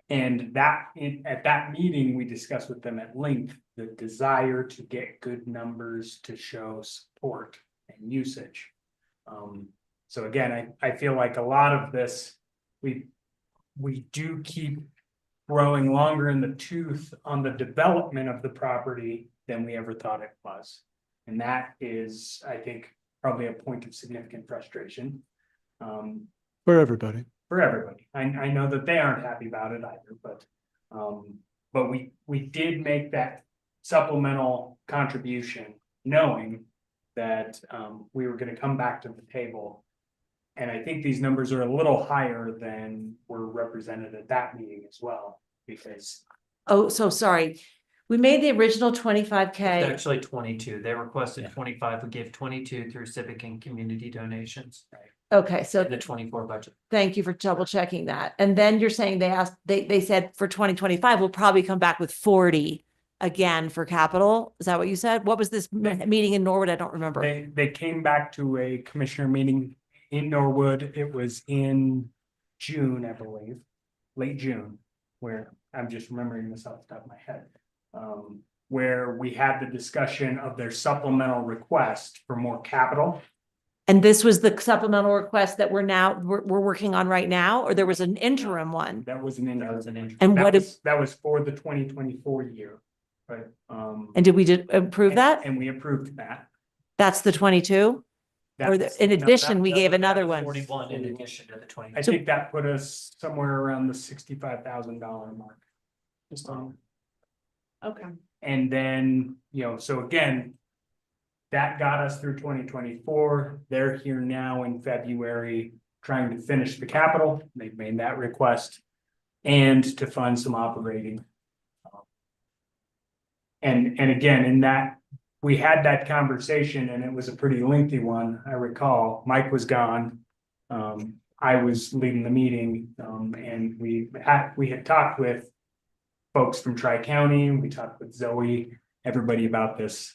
And at that meeting, we discussed with them at length the desire to get good numbers to show support and usage. So again, I feel like a lot of this, we do keep growing longer in the tooth on the development of the property than we ever thought it was. And that is, I think, probably a point of significant frustration. For everybody. For everybody. I know that they aren't happy about it either, but we did make that supplemental contribution knowing that we were gonna come back to the table. And I think these numbers are a little higher than were represented at that meeting as well, because Oh, so sorry. We made the original 25K. It's actually 22. They requested 25. We gave 22 through civic and community donations. Okay, so In the 24 budget. thank you for double checking that. And then you're saying they said for 2025, we'll probably come back with 40 again for capital. Is that what you said? What was this meeting in Norwood? I don't remember. they came back to a commissioner meeting in Norwood. It was in June, I believe, late June, where I'm just remembering this off the top of my head. Where we had the discussion of their supplemental request for more capital. And this was the supplemental request that we're working on right now, or there was an interim one? That was an interim. And what That was for the 2024 year, right? And did we approve that? And we approved that. That's the 22? Or in addition, we gave another one? 41 in addition to the 20. I think that put us somewhere around the $65,000 mark. Just on. okay. And then, so again, that got us through 2024. They're here now in February, trying to finish the capital. They've made that request and to fund some operating. And again, in that, we had that conversation and it was a pretty lengthy one. I recall Mike was gone. I was leading the meeting, and we had talked with folks from Tri-County. We talked with Zoe, everybody about this.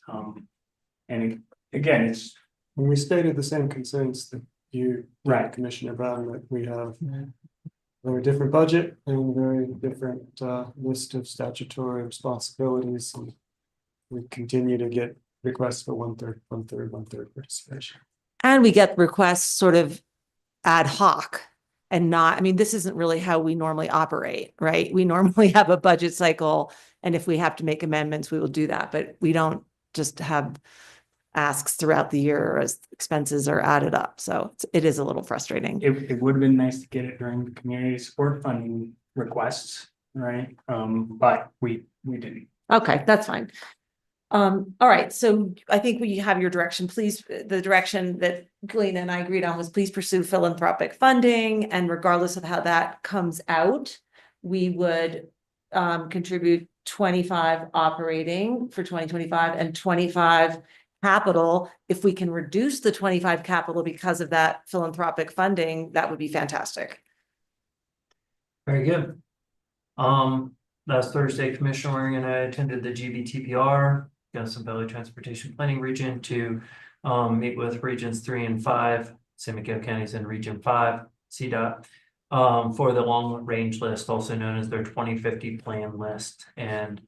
And again, We stated the same concerns that you, Right. Commissioner Brown, that we have a very different budget and very different list of statutory responsibilities. And we continue to get requests for one third participation. And we get requests sort of ad hoc and not, I mean, this isn't really how we normally operate, right? We normally have a budget cycle, and if we have to make amendments, we will do that, but we don't just have asks throughout the year as expenses are added up. So it is a little frustrating. it would have been nice to get it during the community support funding requests, right? But we didn't. Okay, that's fine. All right, so I think we have your direction. Please, the direction that Galena and I agreed on was please pursue philanthropic funding, and regardless of how that comes out, we would contribute 25 operating for 2025 and 25 capital. If we can reduce the 25 capital because of that philanthropic funding, that would be fantastic. Very good. last Thursday, Commissioner Waring and I attended the GBTPR, Gunnison Valley Transportation Planning Region, to meet with Regions 3 and 5, San Miguel County's in Region 5, CDOT, for the long range list, also known as their 2050 plan list. And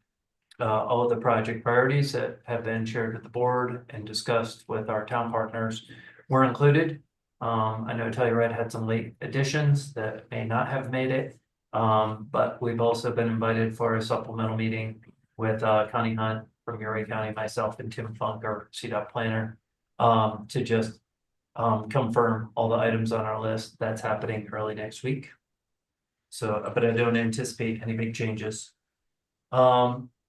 all of the project priorities that have been shared with the board and discussed with our town partners were included. I know Telluride had some late additions that may not have made it. But we've also been invited for a supplemental meeting with Connie Hunt from Uray County, myself and Tim Funk, our CDOT planner, to just confirm all the items on our list. That's happening early next week. So, but I don't anticipate any big changes.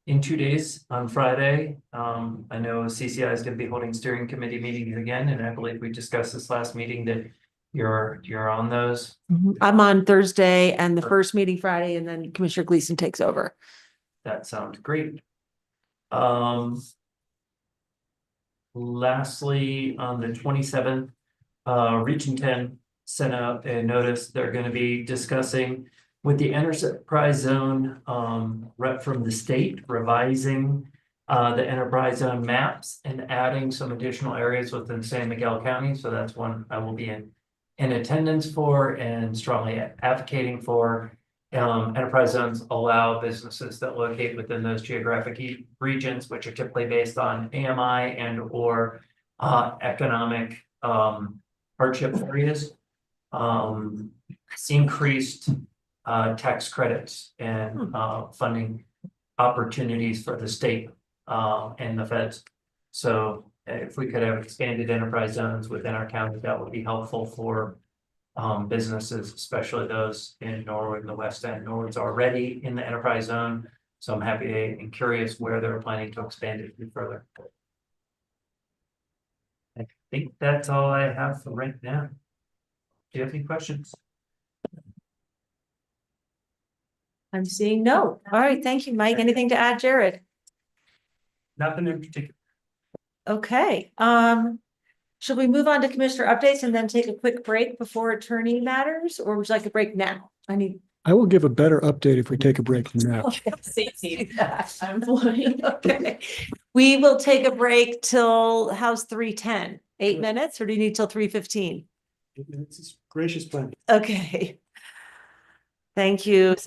In 2 days, on Friday, I know CCI is going to be holding steering committee meetings again, and I believe we discussed this last meeting that you're on those. I'm on Thursday and the first meeting Friday, and then Commissioner Gleason takes over. That sounds great. Lastly, on the 27th, Region 10 sent out a notice. They're going to be discussing with the enterprise zone rep from the state, revising the enterprise zone maps and adding some additional areas within San Miguel County. So that's one I will be in attendance for and strongly advocating for. Enterprise zones allow businesses that locate within those geographic regions, which are typically based on AMI and or economic hardship areas, increased tax credits and funding opportunities for the state and the feds. So if we could have expanded enterprise zones within our county, that would be helpful for businesses, especially those in Norwood and the West End. Norwood's already in the enterprise zone, so I'm happy and curious where they're planning to expand it further. I think that's all I have for right now. Do you have any questions? I'm seeing no. All right, thank you, Mike. Anything to add, Jared? Nothing in particular. Okay, should we move on to commissioner updates and then take a quick break before attorney matters, or would you like a break now? I will give a better update if we take a break now. I'm flying. Okay. We will take a break till, how's 3:10? 8 minutes, or do you need till 3:15? 8 minutes is gracious plan. Okay. Thank you.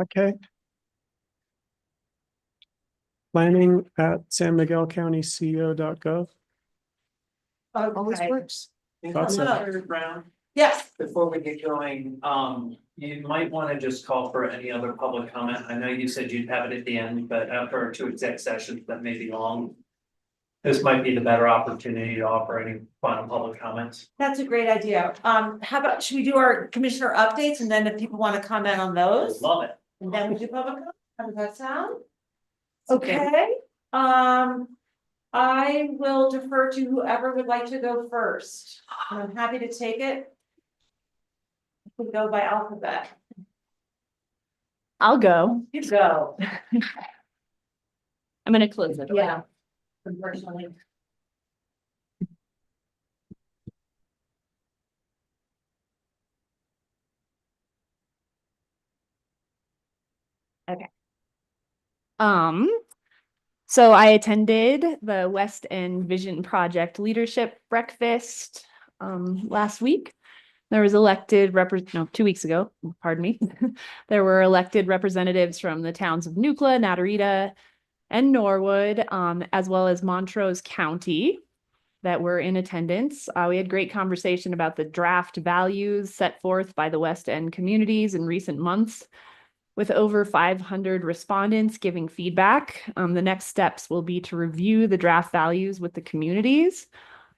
Okay. Planning at San Miguel County CEO.gov. Always Okay. works. Hello. Brown, Yes. before we get going, you might want to just call for any other public comment. I know you said you'd have it at the end, but after our 2 exec sessions that may be long, this might be the better opportunity to offer any final public comments. That's a great idea. How about, should we do our commissioner updates and then if people want to comment on those? Love it. And then we do public comment? How does that sound? Okay, I will defer to whoever would like to go first. And I'm happy to take it. We go by alphabet. I'll go. You go. I'm gonna close it. Yeah. Unfortunately. Okay. So I attended the West End Vision Project Leadership Breakfast last week. There was elected 2 weeks ago, pardon me. There were elected representatives from the towns of Nucla, Natarita, and Norwood, as well as Montrose County that were in attendance. We had great conversation about the draft values set forth by the West End communities in recent months, with over 500 respondents giving feedback. The next steps will be to review the draft values with the communities.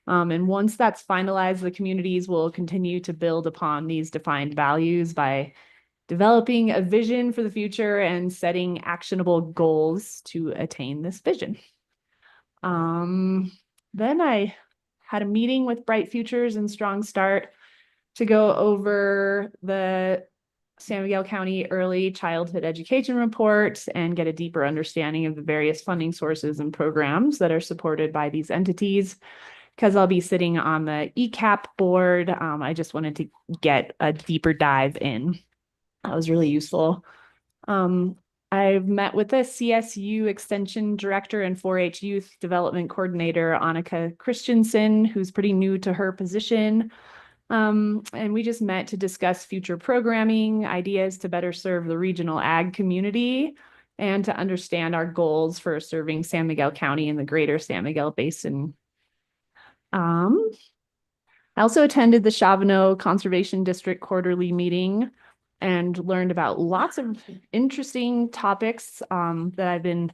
And once that's finalized, the communities will continue to build upon these defined values by developing a vision for the future and setting actionable goals to attain this vision. Then I had a meeting with Bright Futures and Strong Start to go over the San Miguel County Early Childhood Education Report and get a deeper understanding of the various funding sources and programs that are supported by these entities. Because I'll be sitting on the ECAP board, I just wanted to get a deeper dive in. That was really useful. I've met with the CSU Extension Director and 4-H Youth Development Coordinator, Annika Christensen, who's pretty new to her position. And we just met to discuss future programming, ideas to better serve the regional ag community, and to understand our goals for serving San Miguel County and the greater San Miguel Basin. I also attended the Chavano Conservation District quarterly meeting and learned about lots of interesting topics that I've been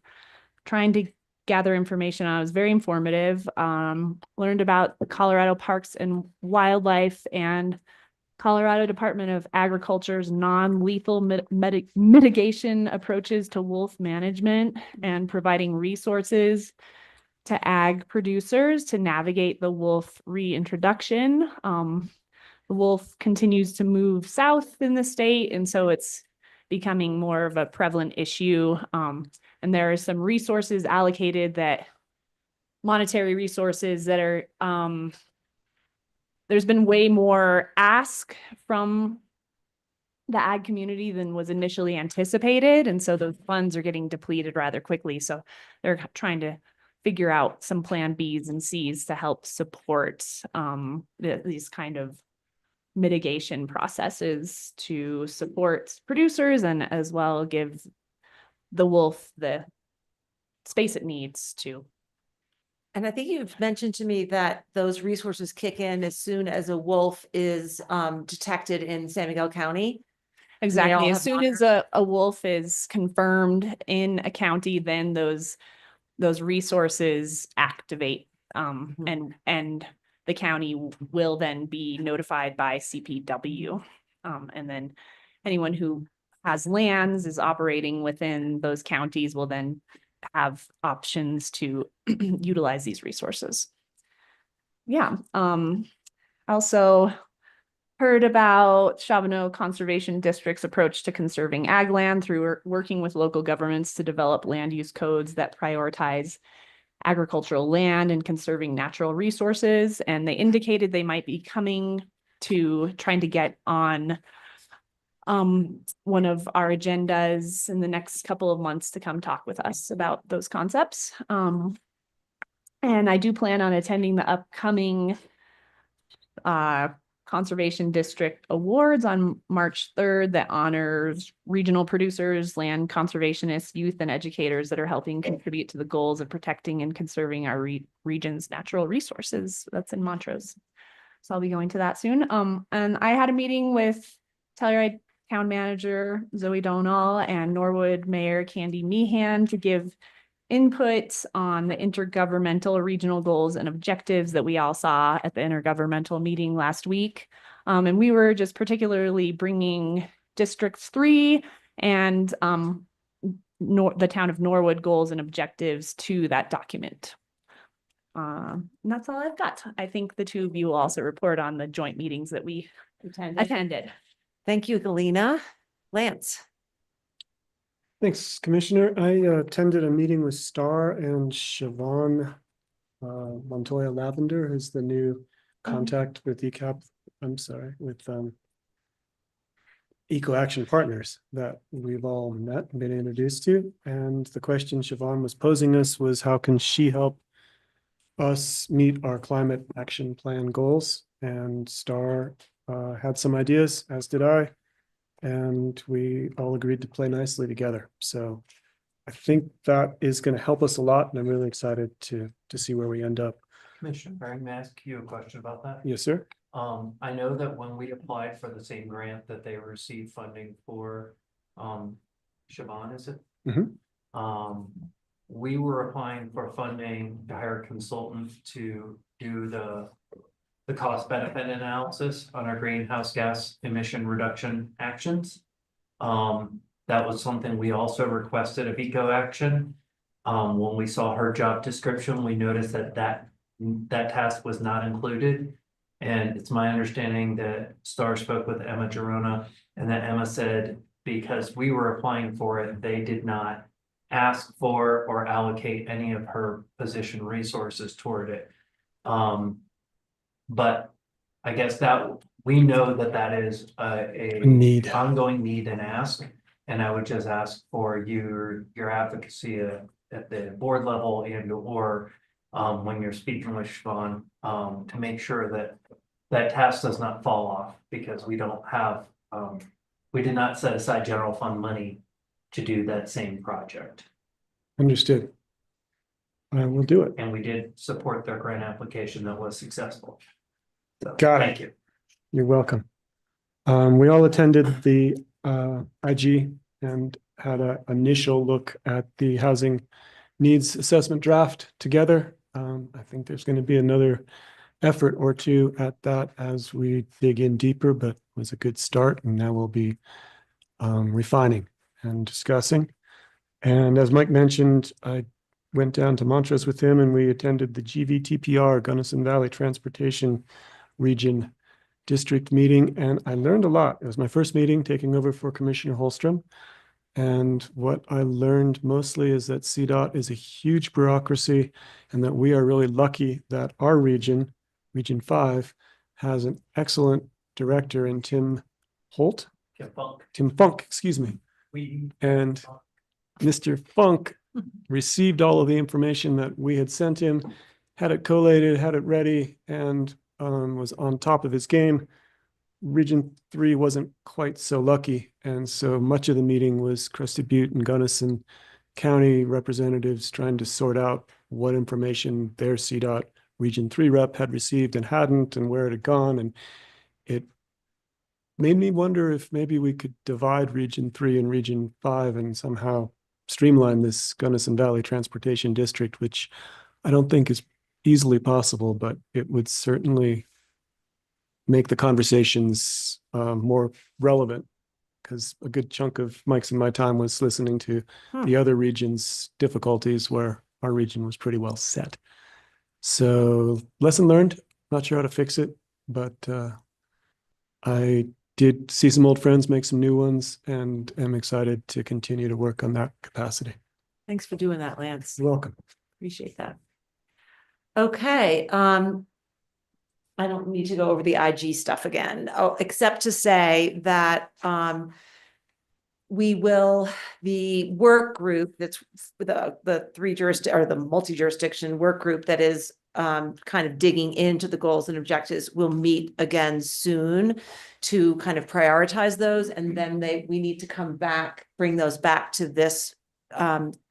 trying to gather information on. It was very informative. Learned about the Colorado Parks and Wildlife and Colorado Department of Agriculture's non-lethal mitigation approaches to wolf management and providing resources to ag producers to navigate the wolf reintroduction. The wolf continues to move south in the state, and so it's becoming more of a prevalent issue. And there are some resources allocated, that monetary resources that are, there's been way more ask from the ag community than was initially anticipated. And so those funds are getting depleted rather quickly. So they're trying to figure out some plan Bs and Cs to help support these kind of mitigation processes to support producers and as well give the wolf the space it needs to. And I think you've mentioned to me that those resources kick in as soon as a wolf is detected in San Miguel County. Exactly. As soon as a wolf is confirmed in a county, then those resources activate, and the county will then be notified by CPW. And then anyone who has lands, is operating within those counties, will then have options to utilize these resources. Yeah. Also heard about Chavano Conservation District's approach to conserving ag land through working with local governments to develop land use codes that prioritize agricultural land and conserving natural resources. And they indicated they might be coming to trying to get on one of our agendas in the next couple of months to come talk with us about those concepts. And I do plan on attending the upcoming Conservation District Awards on March 3rd that honors regional producers, land conservationists, youth, and educators that are helping contribute to the goals of protecting and conserving our region's natural resources. That's in Montrose. So I'll be going to that soon. And I had a meeting with Telluride Town Manager Zoe Donal and Norwood Mayor Candy Meehan to give input on the intergovernmental regional goals and objectives that we all saw at the intergovernmental meeting last week. And we were just particularly bringing District 3 and the town of Norwood goals and objectives to that document. And that's all I've got. I think the two of you will also report on the joint meetings that we attended. Thank you, Galina. Lance. Thanks, Commissioner. I attended a meeting with Star and Siobhan Montoya Lavender, who's the new contact with with Eco Action Partners that we've all met and been introduced to. And the question Siobhan was posing us was, how can she help us meet our climate action plan goals? And Star had some ideas, as did I. And we all agreed to play nicely together. So I think that is going to help us a lot, and I'm really excited to see where we end up. Commissioner Barron, may I ask you a question about that? Yes, sir. I know that when we applied for the same grant that they received funding for, Siobhan, is it? Mm-hmm. We were applying for funding to hire a consultant to do the cost benefit analysis on our greenhouse gas emission reduction actions. That was something we also requested of Eco Action. When we saw her job description, we noticed that task was not included. And it's my understanding that Star spoke with Emma Girona, and that Emma said, because we were applying for it, they did not ask for or allocate any of her position resources toward it. But I guess that we know that is a need, ongoing need and ask. And I would just ask for your advocacy at the board level and or when you're speaking with Siobhan, to make sure that task does not fall off, because we don't have, we did not set aside general fund money to do that same project. Understood. I will do it. And we did support their grant application that was successful. So, Got it. thank you. You're welcome. We all attended the IG and had an initial look at the housing needs assessment draft together. I think there's going to be another effort or two at that as we dig in deeper, but it was a good start, and now we'll be refining and discussing. And as Mike mentioned, I went down to Montrose with him, and we attended the GVTPR, Gunnison Valley Transportation Region District meeting, and I learned a lot. It was my first meeting taking over for Commissioner Holstrom. And what I learned mostly is that CDOT is a huge bureaucracy, and that we are really lucky that our region, Region 5, has an excellent director in Tim Holt. Tim Funk, excuse me. And Mr. Funk received all of the information that we had sent him, had it collated, had it ready, and was on top of his game. Region 3 wasn't quite so lucky, and so much of the meeting was Crested Butte and Gunnison County representatives trying to sort out what information their CDOT Region 3 rep had received and hadn't, and where it had gone. And it made me wonder if maybe we could divide Region 3 and Region 5 and somehow streamline this Gunnison Valley Transportation District, which I don't think is easily possible, but it would certainly make the conversations more relevant, because a good chunk of Mike's and my time was listening to the other region's difficulties where our region was pretty well set. So lesson learned, not sure how to fix it, but I did see some old friends, make some new ones, and am excited to continue to work on that capacity. Thanks for doing that, Lance. You're welcome. Appreciate that. Okay. I don't need to go over the IG stuff again, except to say that the work group that's the multi-jurisdiction work group that is kind of digging into the goals and objectives. We'll meet again soon to kind of prioritize those. And then we need to come back, bring those back to this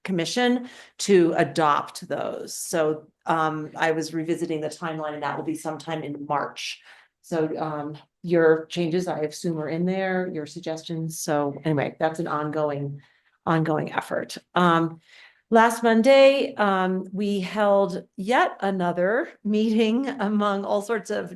commission to adopt those. So I was revisiting the timeline, and that will be sometime in March. So your changes, I assume, are in there, your suggestions. So anyway, that's an ongoing effort. Last Monday, we held yet another meeting among all sorts of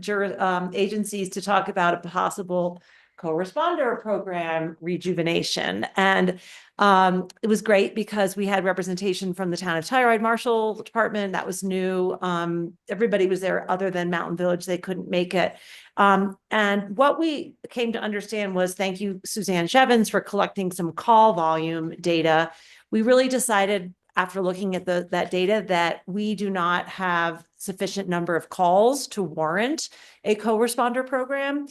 agencies to talk about a possible co-responder program rejuvenation. And it was great because we had representation from the town of Telluride Marshal Department. That was new. Everybody was there other than Mountain Village. They couldn't make it. And what we came to understand was, thank you, Suzanne Shevins, for collecting some call volume data. We really decided, after looking at that data, that we do not have sufficient number of calls to warrant a co-responder program.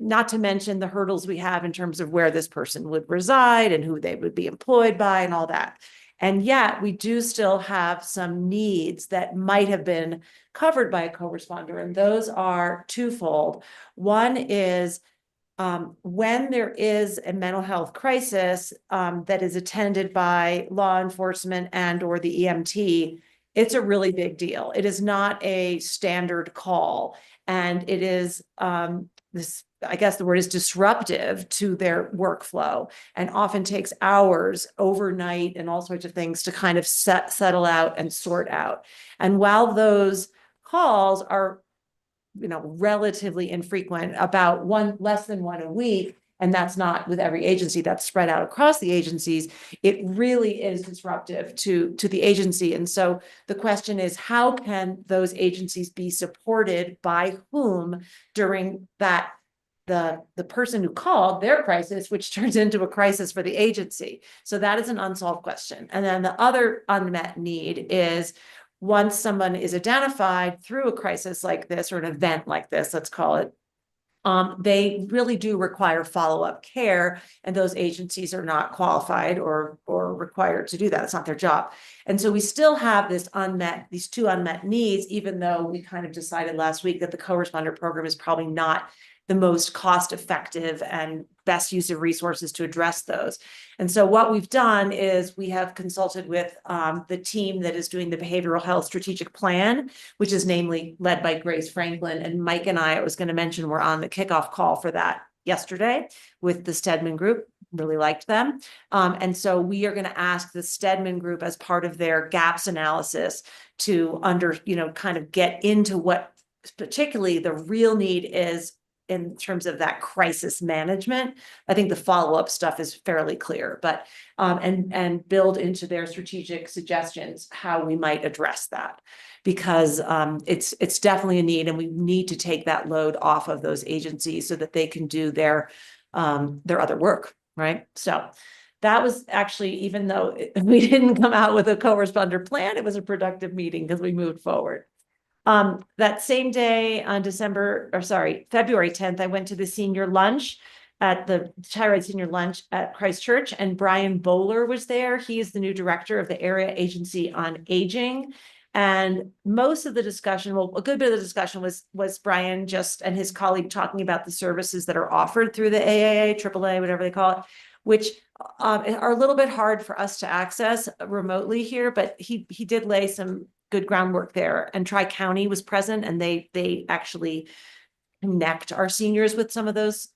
Not to mention the hurdles we have in terms of where this person would reside and who they would be employed by and all that. And yet we do still have some needs that might have been covered by a co-responder, and those are twofold. One is when there is a mental health crisis that is attended by law enforcement and or the EMT, it's a really big deal. It is not a standard call, and it is I guess the word is disruptive to their workflow, and often takes hours overnight and all sorts of things to kind of settle out and sort out. And while those calls are, relatively infrequent, about less than one a week, and that's not with every agency, that's spread out across the agencies, it really is disruptive to the agency. And so the question is, how can those agencies be supported by whom during that the person who called their crisis, which turns into a crisis for the agency? So that is an unsolved question. And then the other unmet need is, once someone is identified through a crisis like this, or an event like this, let's call it, they really do require follow-up care, and those agencies are not qualified or required to do that. It's not their job. And so we still have these two unmet needs, even though we kind of decided last week that the co-responder program is probably not the most cost-effective and best use of resources to address those. And so what we've done is we have consulted with the team that is doing the behavioral health strategic plan, which is namely led by Grace Franklin. And Mike and I was going to mention, we're on the kickoff call for that yesterday with the Stedman Group. Really liked them. And so we are going to ask the Stedman Group, as part of their gaps analysis, to kind of get into what particularly the real need is in terms of that crisis management. I think the follow-up stuff is fairly clear, but and build into their strategic suggestions how we might address that, because it's definitely a need, and we need to take that load off of those agencies so that they can do their other work, right? So that was actually, even though we didn't come out with a co-responder plan, it was a productive meeting because we moved forward. That same day on February 10th, I went to the senior lunch at the Telluride Senior Lunch at Christchurch, and Brian Bowler was there. He is the new director of the Area Agency on Aging. And most of the discussion, well, a good bit of the discussion was Brian and his colleague talking about the services that are offered through the AAA, AAA, whatever they call it, which are a little bit hard for us to access remotely here, but he did lay some good groundwork there. And Tri-County was present, and they actually connect our seniors with some of those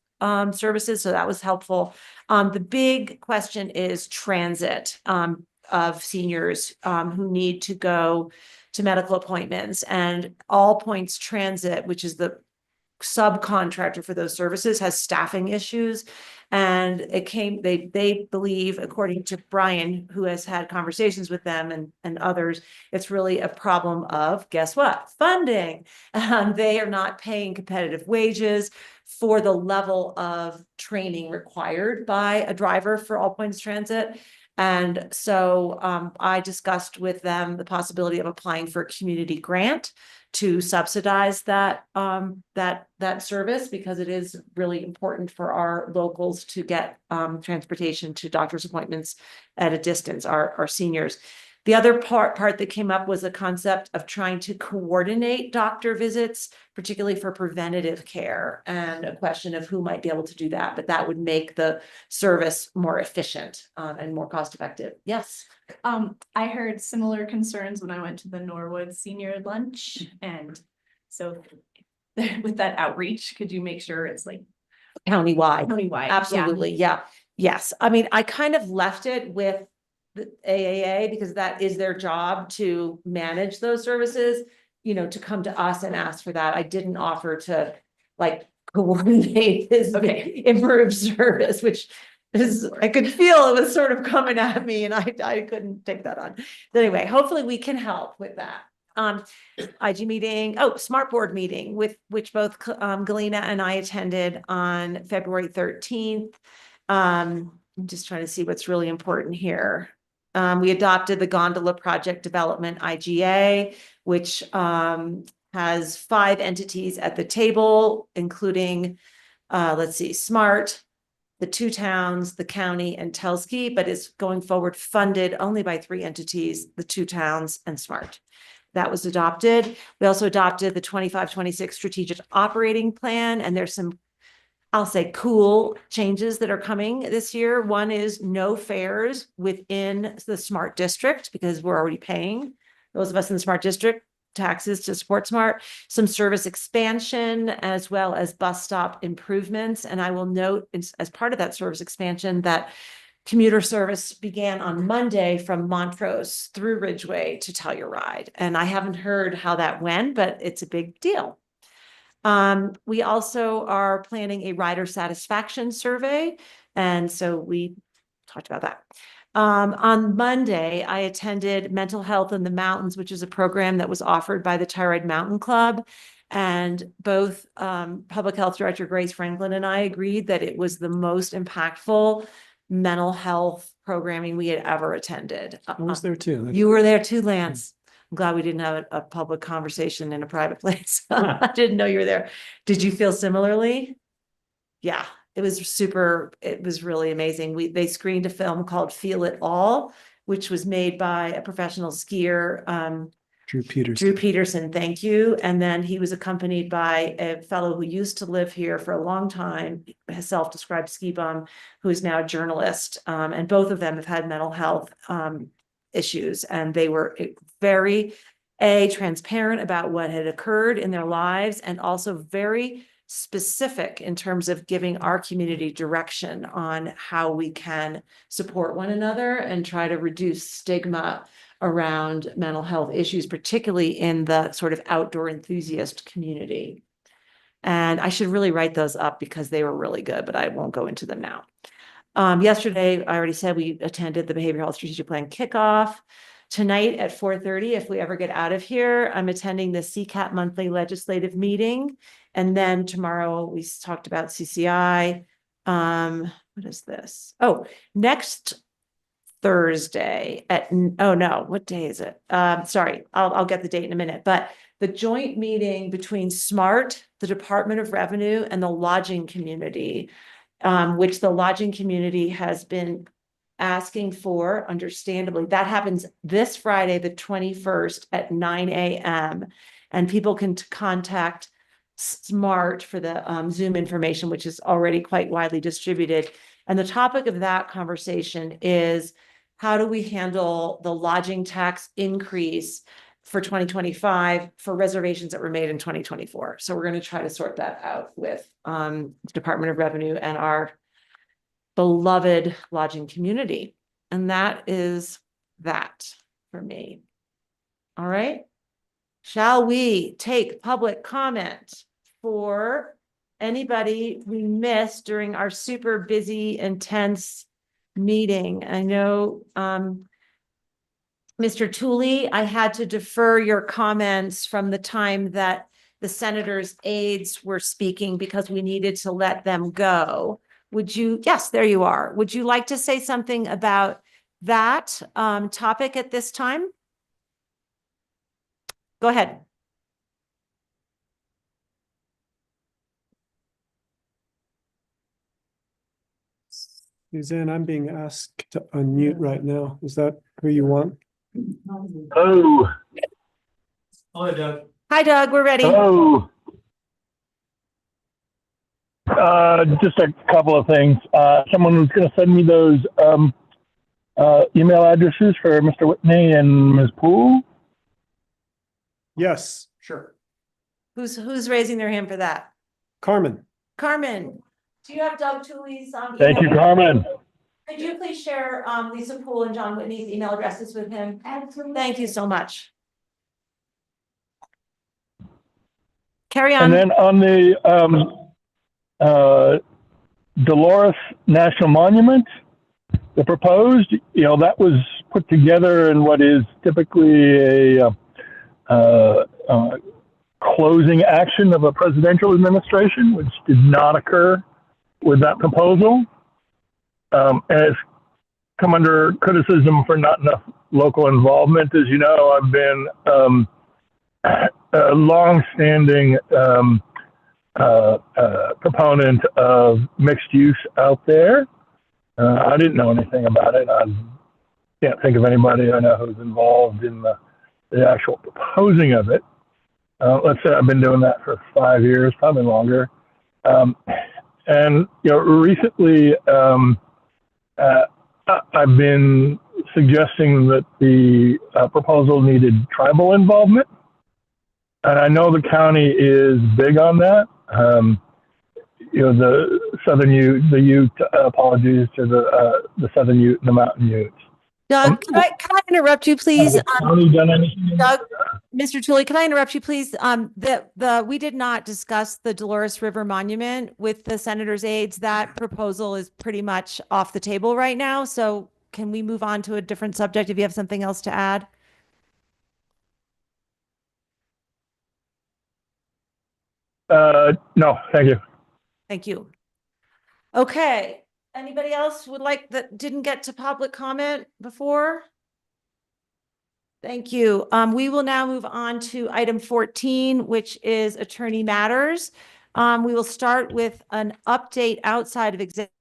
services. So that was helpful. The big question is transit of seniors who need to go to medical appointments, and All Points Transit, which is the subcontractor for those services, has staffing issues. And they believe, according to Brian, who has had conversations with them and others, it's really a problem of, guess what? Funding. They are not paying competitive wages for the level of training required by a driver for All Points Transit. And so I discussed with them the possibility of applying for a community grant to subsidize that service, because it is really important for our locals to get transportation to doctor's appointments at a distance, our seniors. The other part that came up was a concept of trying to coordinate doctor visits, particularly for preventative care, and a question of who might be able to do that, but that would make the service more efficient and more cost effective. Yes. I heard similar concerns when I went to the Norwood senior lunch, and so with that outreach, could you make sure it's like Countywide. Countywide, yeah. Absolutely. Yeah. Yes. I mean, I kind of left it with the AAA because that is their job to manage those services, you know, to come to us and ask for that. I didn't offer to like coordinate this improved service, which is, I could feel it was sort of coming at me and I couldn't take that on. But anyway, hopefully we can help with that. IG meeting, smart board meeting with which both Galena and I attended on February 13th. I'm just trying to see what's really important here. We adopted the Gondola Project Development IGA, which has 5 entities at the table, including, SMART, the 2 towns, the county, and Telsky, but is going forward funded only by 3 entities, the 2 towns and SMART. That was adopted. We also adopted the 25-26 strategic operating plan, and there's some, I'll say, cool changes that are coming this year. One is no fares within the SMART district because we're already paying, those of us in the SMART district, taxes to support SMART, some service expansion, as well as bus stop improvements. And I will note as part of that service expansion that commuter service began on Monday from Montrose through Ridgeway to Telluride. And I haven't heard how that went, but it's a big deal. We also are planning a rider satisfaction survey. And so we talked about that. On Monday, I attended Mental Health in the Mountains, which is a program that was offered by the Telluride Mountain Club. And both Public Health Director Grace Franklin and I agreed that it was the most impactful mental health programming we had ever attended. I was there too. You were there too, Lance. I'm glad we didn't have a public conversation in a private place. I didn't know you were there. Did you feel similarly? Yeah, it was super. It was really amazing. They screened a film called Feel It All, which was made by a professional skier, Drew Peterson, thank you. And then he was accompanied by a fellow who used to live here for a long time, a self-described ski bum, who is now a journalist. And both of them have had mental health issues. And they were very, transparent about what had occurred in their lives, and also very specific in terms of giving our community direction on how we can support one another and try to reduce stigma around mental health issues, particularly in the sort of outdoor enthusiast community. And I should really write those up because they were really good, but I won't go into them now. Yesterday, I already said we attended the Behavioral Health Strategic Plan kickoff. Tonight at 4:30, if we ever get out of here, I'm attending the CCAP monthly legislative meeting. And then tomorrow we talked about CCI. What is this? Next Thursday what day is it? Sorry, I'll get the date in a minute, but the joint meeting between SMART, the Department of Revenue, and the lodging community, which the lodging community has been asking for, understandably. That happens this Friday, the 21st at 9 a.m. And people can contact SMART for the Zoom information, which is already quite widely distributed. And the topic of that conversation is, how do we handle the lodging tax increase for 2025 for reservations that were made in 2024? So we're going to try to sort that out with the Department of Revenue and our beloved lodging community. And that is that for me. All right. Shall we take public comment for anybody we missed during our super busy, intense meeting? I know, Mr. Tooley, I had to defer your comments from the time that the senator's aides were speaking because we needed to let them go. Would you, yes, there you are. Would you like to say something about that topic at this time? Go ahead. Suzanne, I'm being asked to unmute right now. Is that who you want? Oh, Hello, Doug. Hi, Doug, we're ready. hello. Just a couple of things. Someone was going to send me those email addresses for Mr. Whitney and Ms. Poole. Yes, sure. Who's raising their hand for that? Carmen. Carmen, do you have Doug Tooley's? Thank you, Carmen. Could you please share Lisa Poole and John Whitney's email addresses with him? Absolutely. Thank you so much. Carry on. And then on the Dolores National Monument, the proposed, that was put together in what is typically a closing action of a presidential administration, which did not occur with that proposal. And it's come under criticism for not enough local involvement. As you know, I've been a long-standing proponent of mixed use out there. I didn't know anything about it. I can't think of anybody I know who's involved in the actual proposing of it. Let's say I've been doing that for 5 years, probably longer. And recently I've been suggesting that the proposal needed tribal involvement, and I know the county is big on that. The Southern Ute, the Ute, apologies to the Southern Ute and the Mountain Utes. Doug, can I interrupt you, please? Has the county done anything? Doug, Mr. Tooley, can I interrupt you, please? We did not discuss the Dolores River Monument with the senator's aides. That proposal is pretty much off the table right now. So can we move on to a different subject if you have something else to add? No, thank you. Thank you. Okay. Anybody else that didn't get to public comment before? Thank you. We will now move on to item 14, which is attorney matters. We will start with an update outside of executive.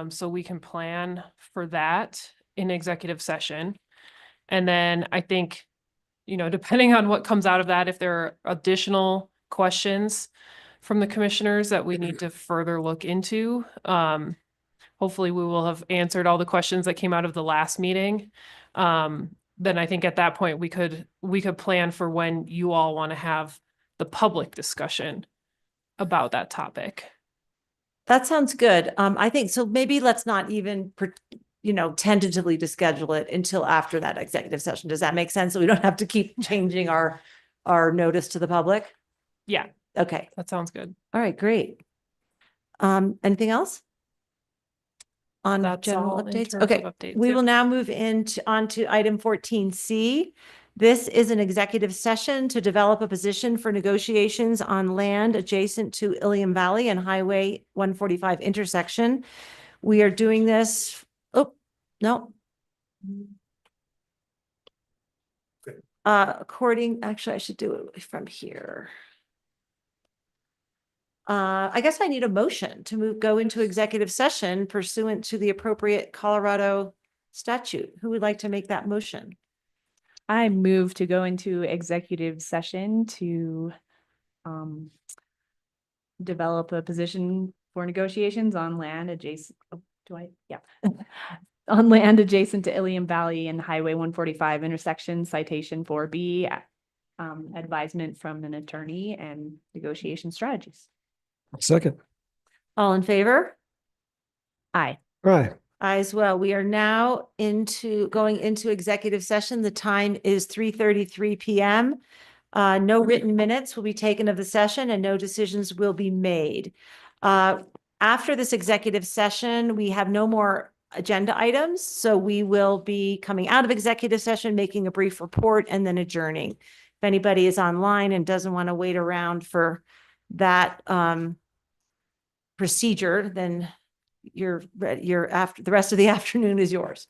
So we can plan for that in executive session. And then I think, depending on what comes out of that, if there are additional questions from the commissioners that we need to further look into, hopefully we will have answered all the questions that came out of the last meeting. Then I think at that point we could plan for when you all want to have the public discussion about that topic. That sounds good. I think so. Maybe let's not even, tentatively to schedule it until after that executive session. Does that make sense? So we don't have to keep changing our notice to the public? Yeah. Okay. That sounds good. All right, great. Anything else? On That's general all in updates? terms of Okay, updates, we yep. will now move onto item 14C. This is an executive session to develop a position for negotiations on land adjacent to Ilium Valley and Highway 145 intersection. We are doing this, actually I should do it from here. I guess I need a motion to go into executive session pursuant to the appropriate Colorado statute. Who would like to make that motion? I move to go into executive session to develop a position for negotiations on land adjacent. On land adjacent to Ilium Valley and Highway 145 intersection, citation 4B, advisement from an attorney and negotiation strategies. Second. All in favor? Aye. Right. Aye as well. We are now going into executive session. The time is 3:33 PM. No written minutes will be taken of the session and no decisions will be made. After this executive session, we have no more agenda items, so we will be coming out of executive session, making a brief report, and then adjourning. If anybody is online and doesn't want to wait around for that procedure, then after the rest of the afternoon is yours.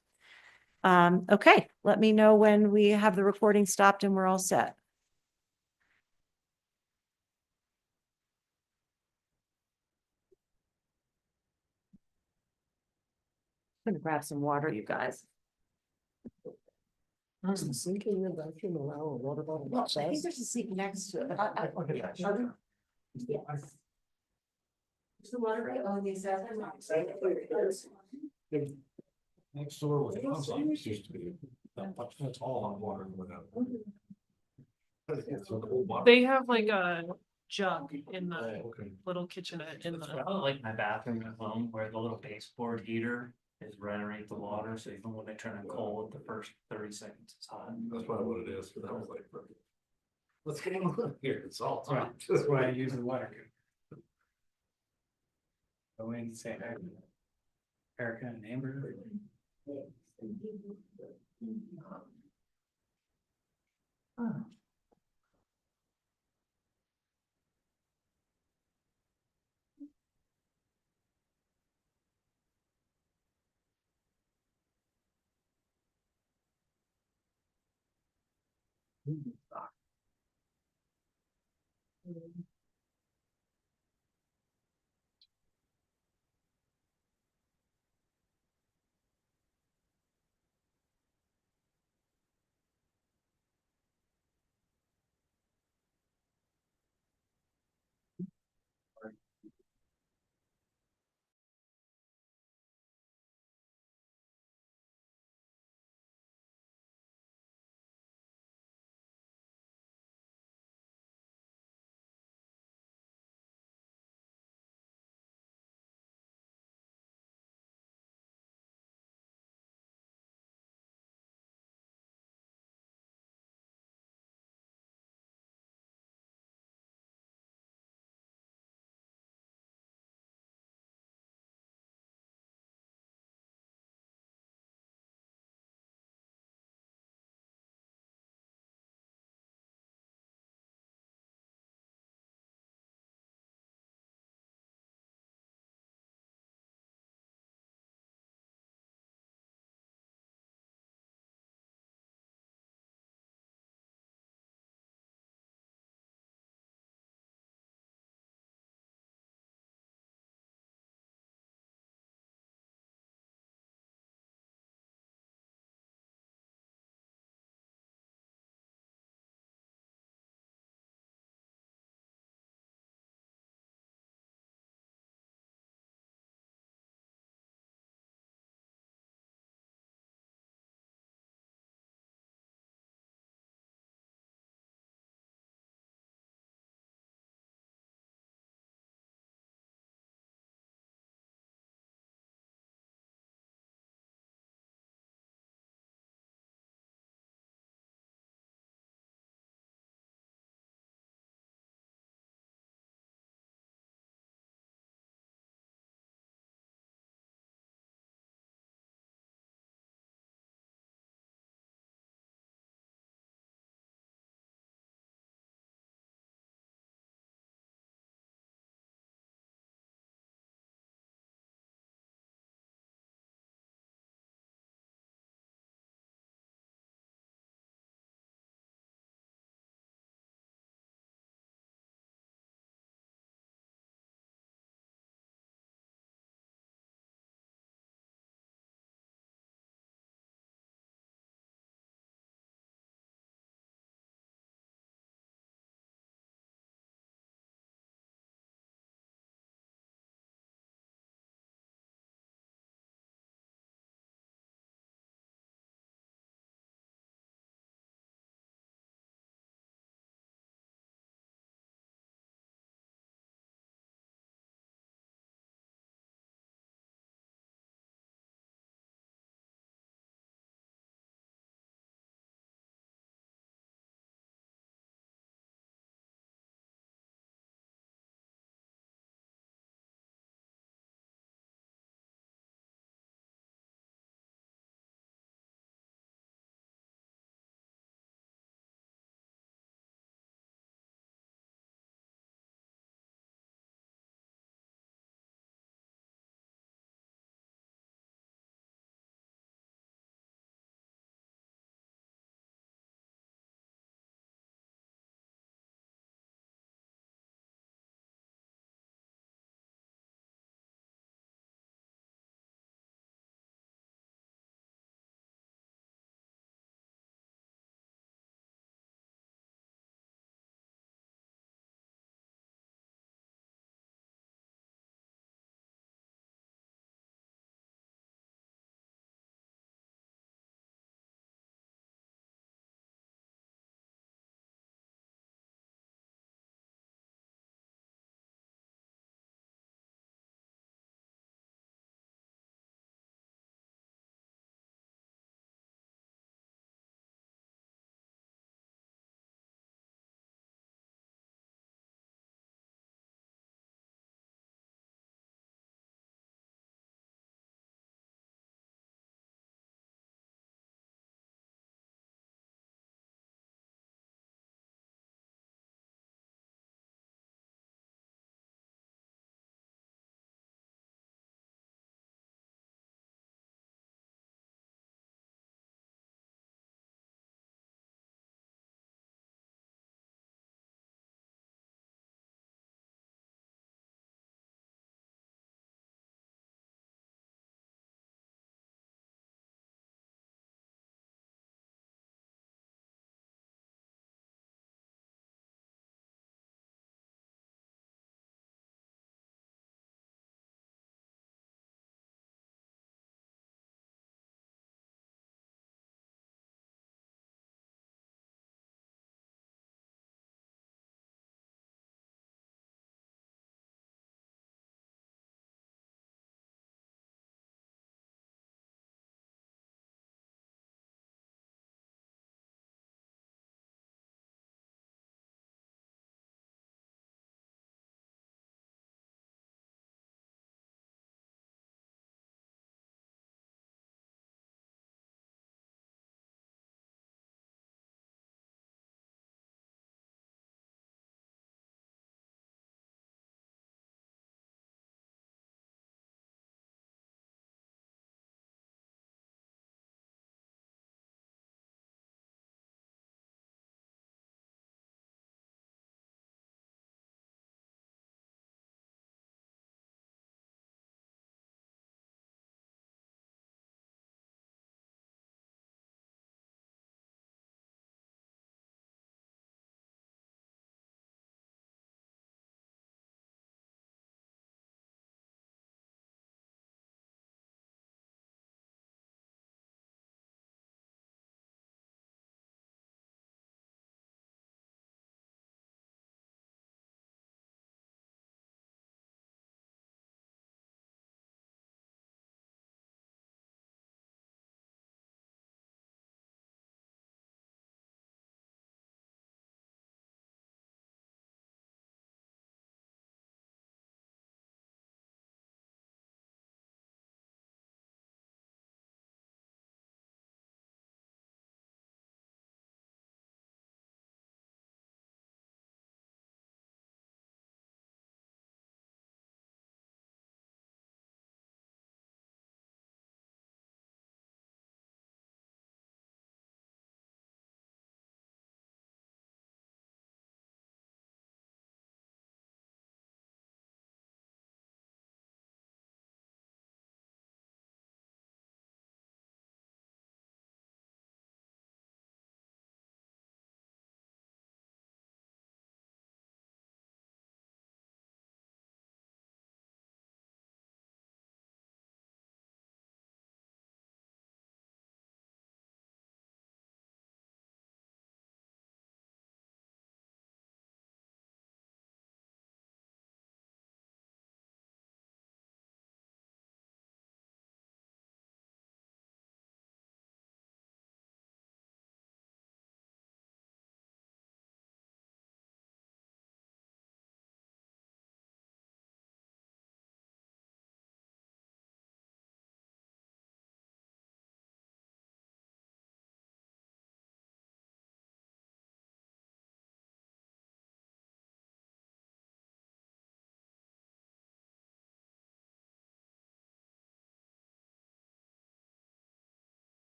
Okay, let me know when we have the recording stopped and we're all set. I'm gonna grab some water, you guys. Is the sink in your bathroom allow a water bottle Well, I think there's a seat next to it. Is the water right on the south? Next door was used to be that's all on water without. They have like a jug in the little kitchenette in It's the. probably like my bathroom at home where the little baseboard heater is running right the water, so even when they turn it cold, the first 30 seconds it's hot. That's probably what it is, because I was like, what's going on here? It's all Right, time. that's why I use the water. Go in and say, hi, Erica and Amber.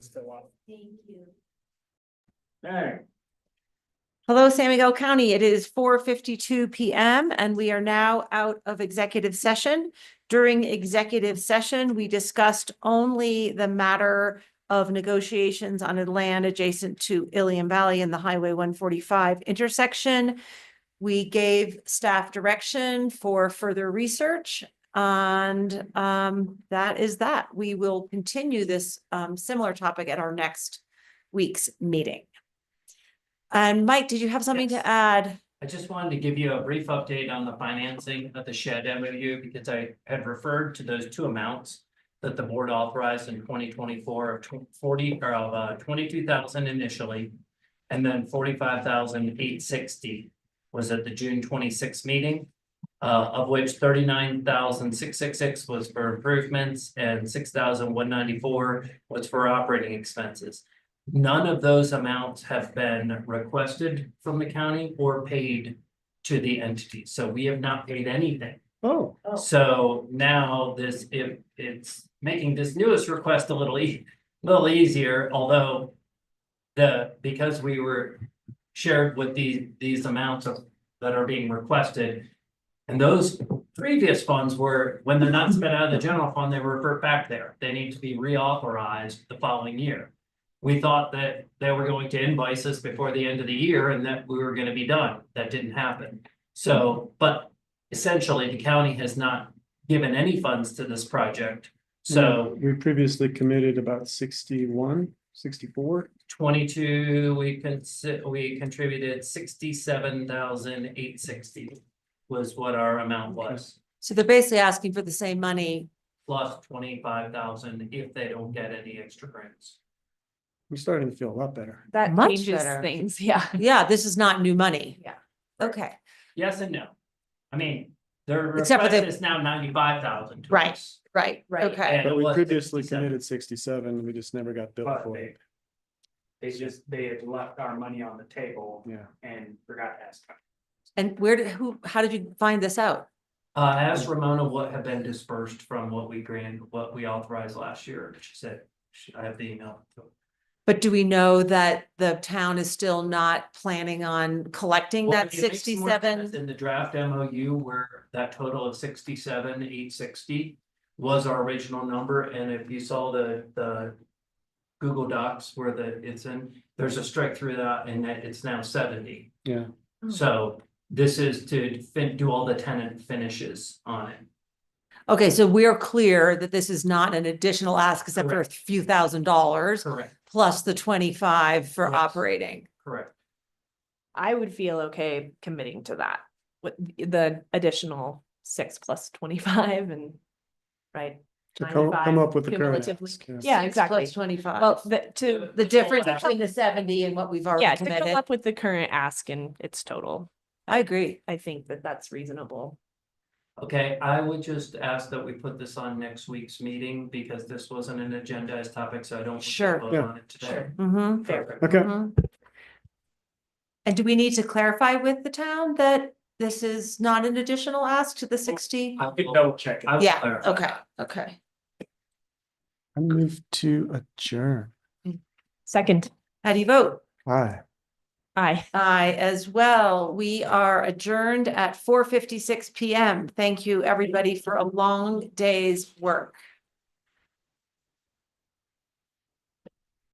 still on. Thank you. All right. Hello, San Miguel County. It is 4:52 PM and we are now out of executive session. During executive session, we discussed only the matter of negotiations on a land adjacent to Ilium Valley and the Highway 145 intersection. We gave staff direction for further research. And that is that. We will continue this similar topic at our next week's meeting. And Mike, did you have something to add? I just wanted to give you a brief update on the financing of the shed MOU because I had referred to those two amounts that the board authorized in 2024 of 22,000 initially, and then 45,860 was at the June 26th meeting, of which 39,666 was for improvements and 6,194 was for operating expenses. None of those amounts have been requested from the county or paid to the entity. So we have not paid anything. Oh. So now if it's making this newest request a little easier, although because we were shared with these amounts that are being requested, and those previous funds were, when they're not spent out of the general fund, they revert back there. They need to be reauthorized the following year. We thought that they were going to invoice us before the end of the year and that we were going to be done. That didn't happen. So, but essentially the county has not given any funds to this project. So we previously committed about 61, 64. 22, we contributed 67,860 was what our amount was. So they're basically asking for the same money. Plus 25,000 if they don't get any extra grants. I'm starting to feel a lot better. That Much changes better. things, yeah. Yeah, this is not new money. Yeah. Okay, Yes and no. I mean, their Except for request the- is now 95,000. to Right. us. right, okay. And But it we was previously 67. committed 67. We just never got billed But for it. they had left our money on the table Yeah. and forgot to ask. And how did you find this out? Ask Ramona what had been dispersed from what we authorized last year. She said, I have the email. But do we know that the town is still not planning on collecting Well, that it makes more sense 67? in the draft MOU where that total of 67,860 was our original number. And if you saw the Google Docs where it's in, there's a strike through that and that it's now 70. Yeah. So this is to do all the tenant finishes on it. Okay, so we're clear that this is not an additional ask except for a few $1,000s Correct. plus the 25 for Yes. operating. Correct. I would feel okay committing to that with the additional 6 plus 25 and, right? To come 95 up with the current cumulatively. ask, yeah. Yeah, 6 exactly. plus 25. Well, The difference between the 70 and what we've already yeah, to come committed. up with the current ask and its total. I agree. I think that that's reasonable. Okay, I would just ask that we put this on next week's meeting because this wasn't an agendized topic, so I don't. want to Sure. vote Yeah. on it today. Mhm. Perfect. Okay. Mhm. And do we need to clarify with the town that this is not an additional ask to the 60? I will- Double check it. I will Yeah, clarify okay, that. okay. I move to adjourn. Second, How do you vote? Aye. aye. Aye as well. We are adjourned at 4:56 PM. Thank you, everybody, for a long day's work.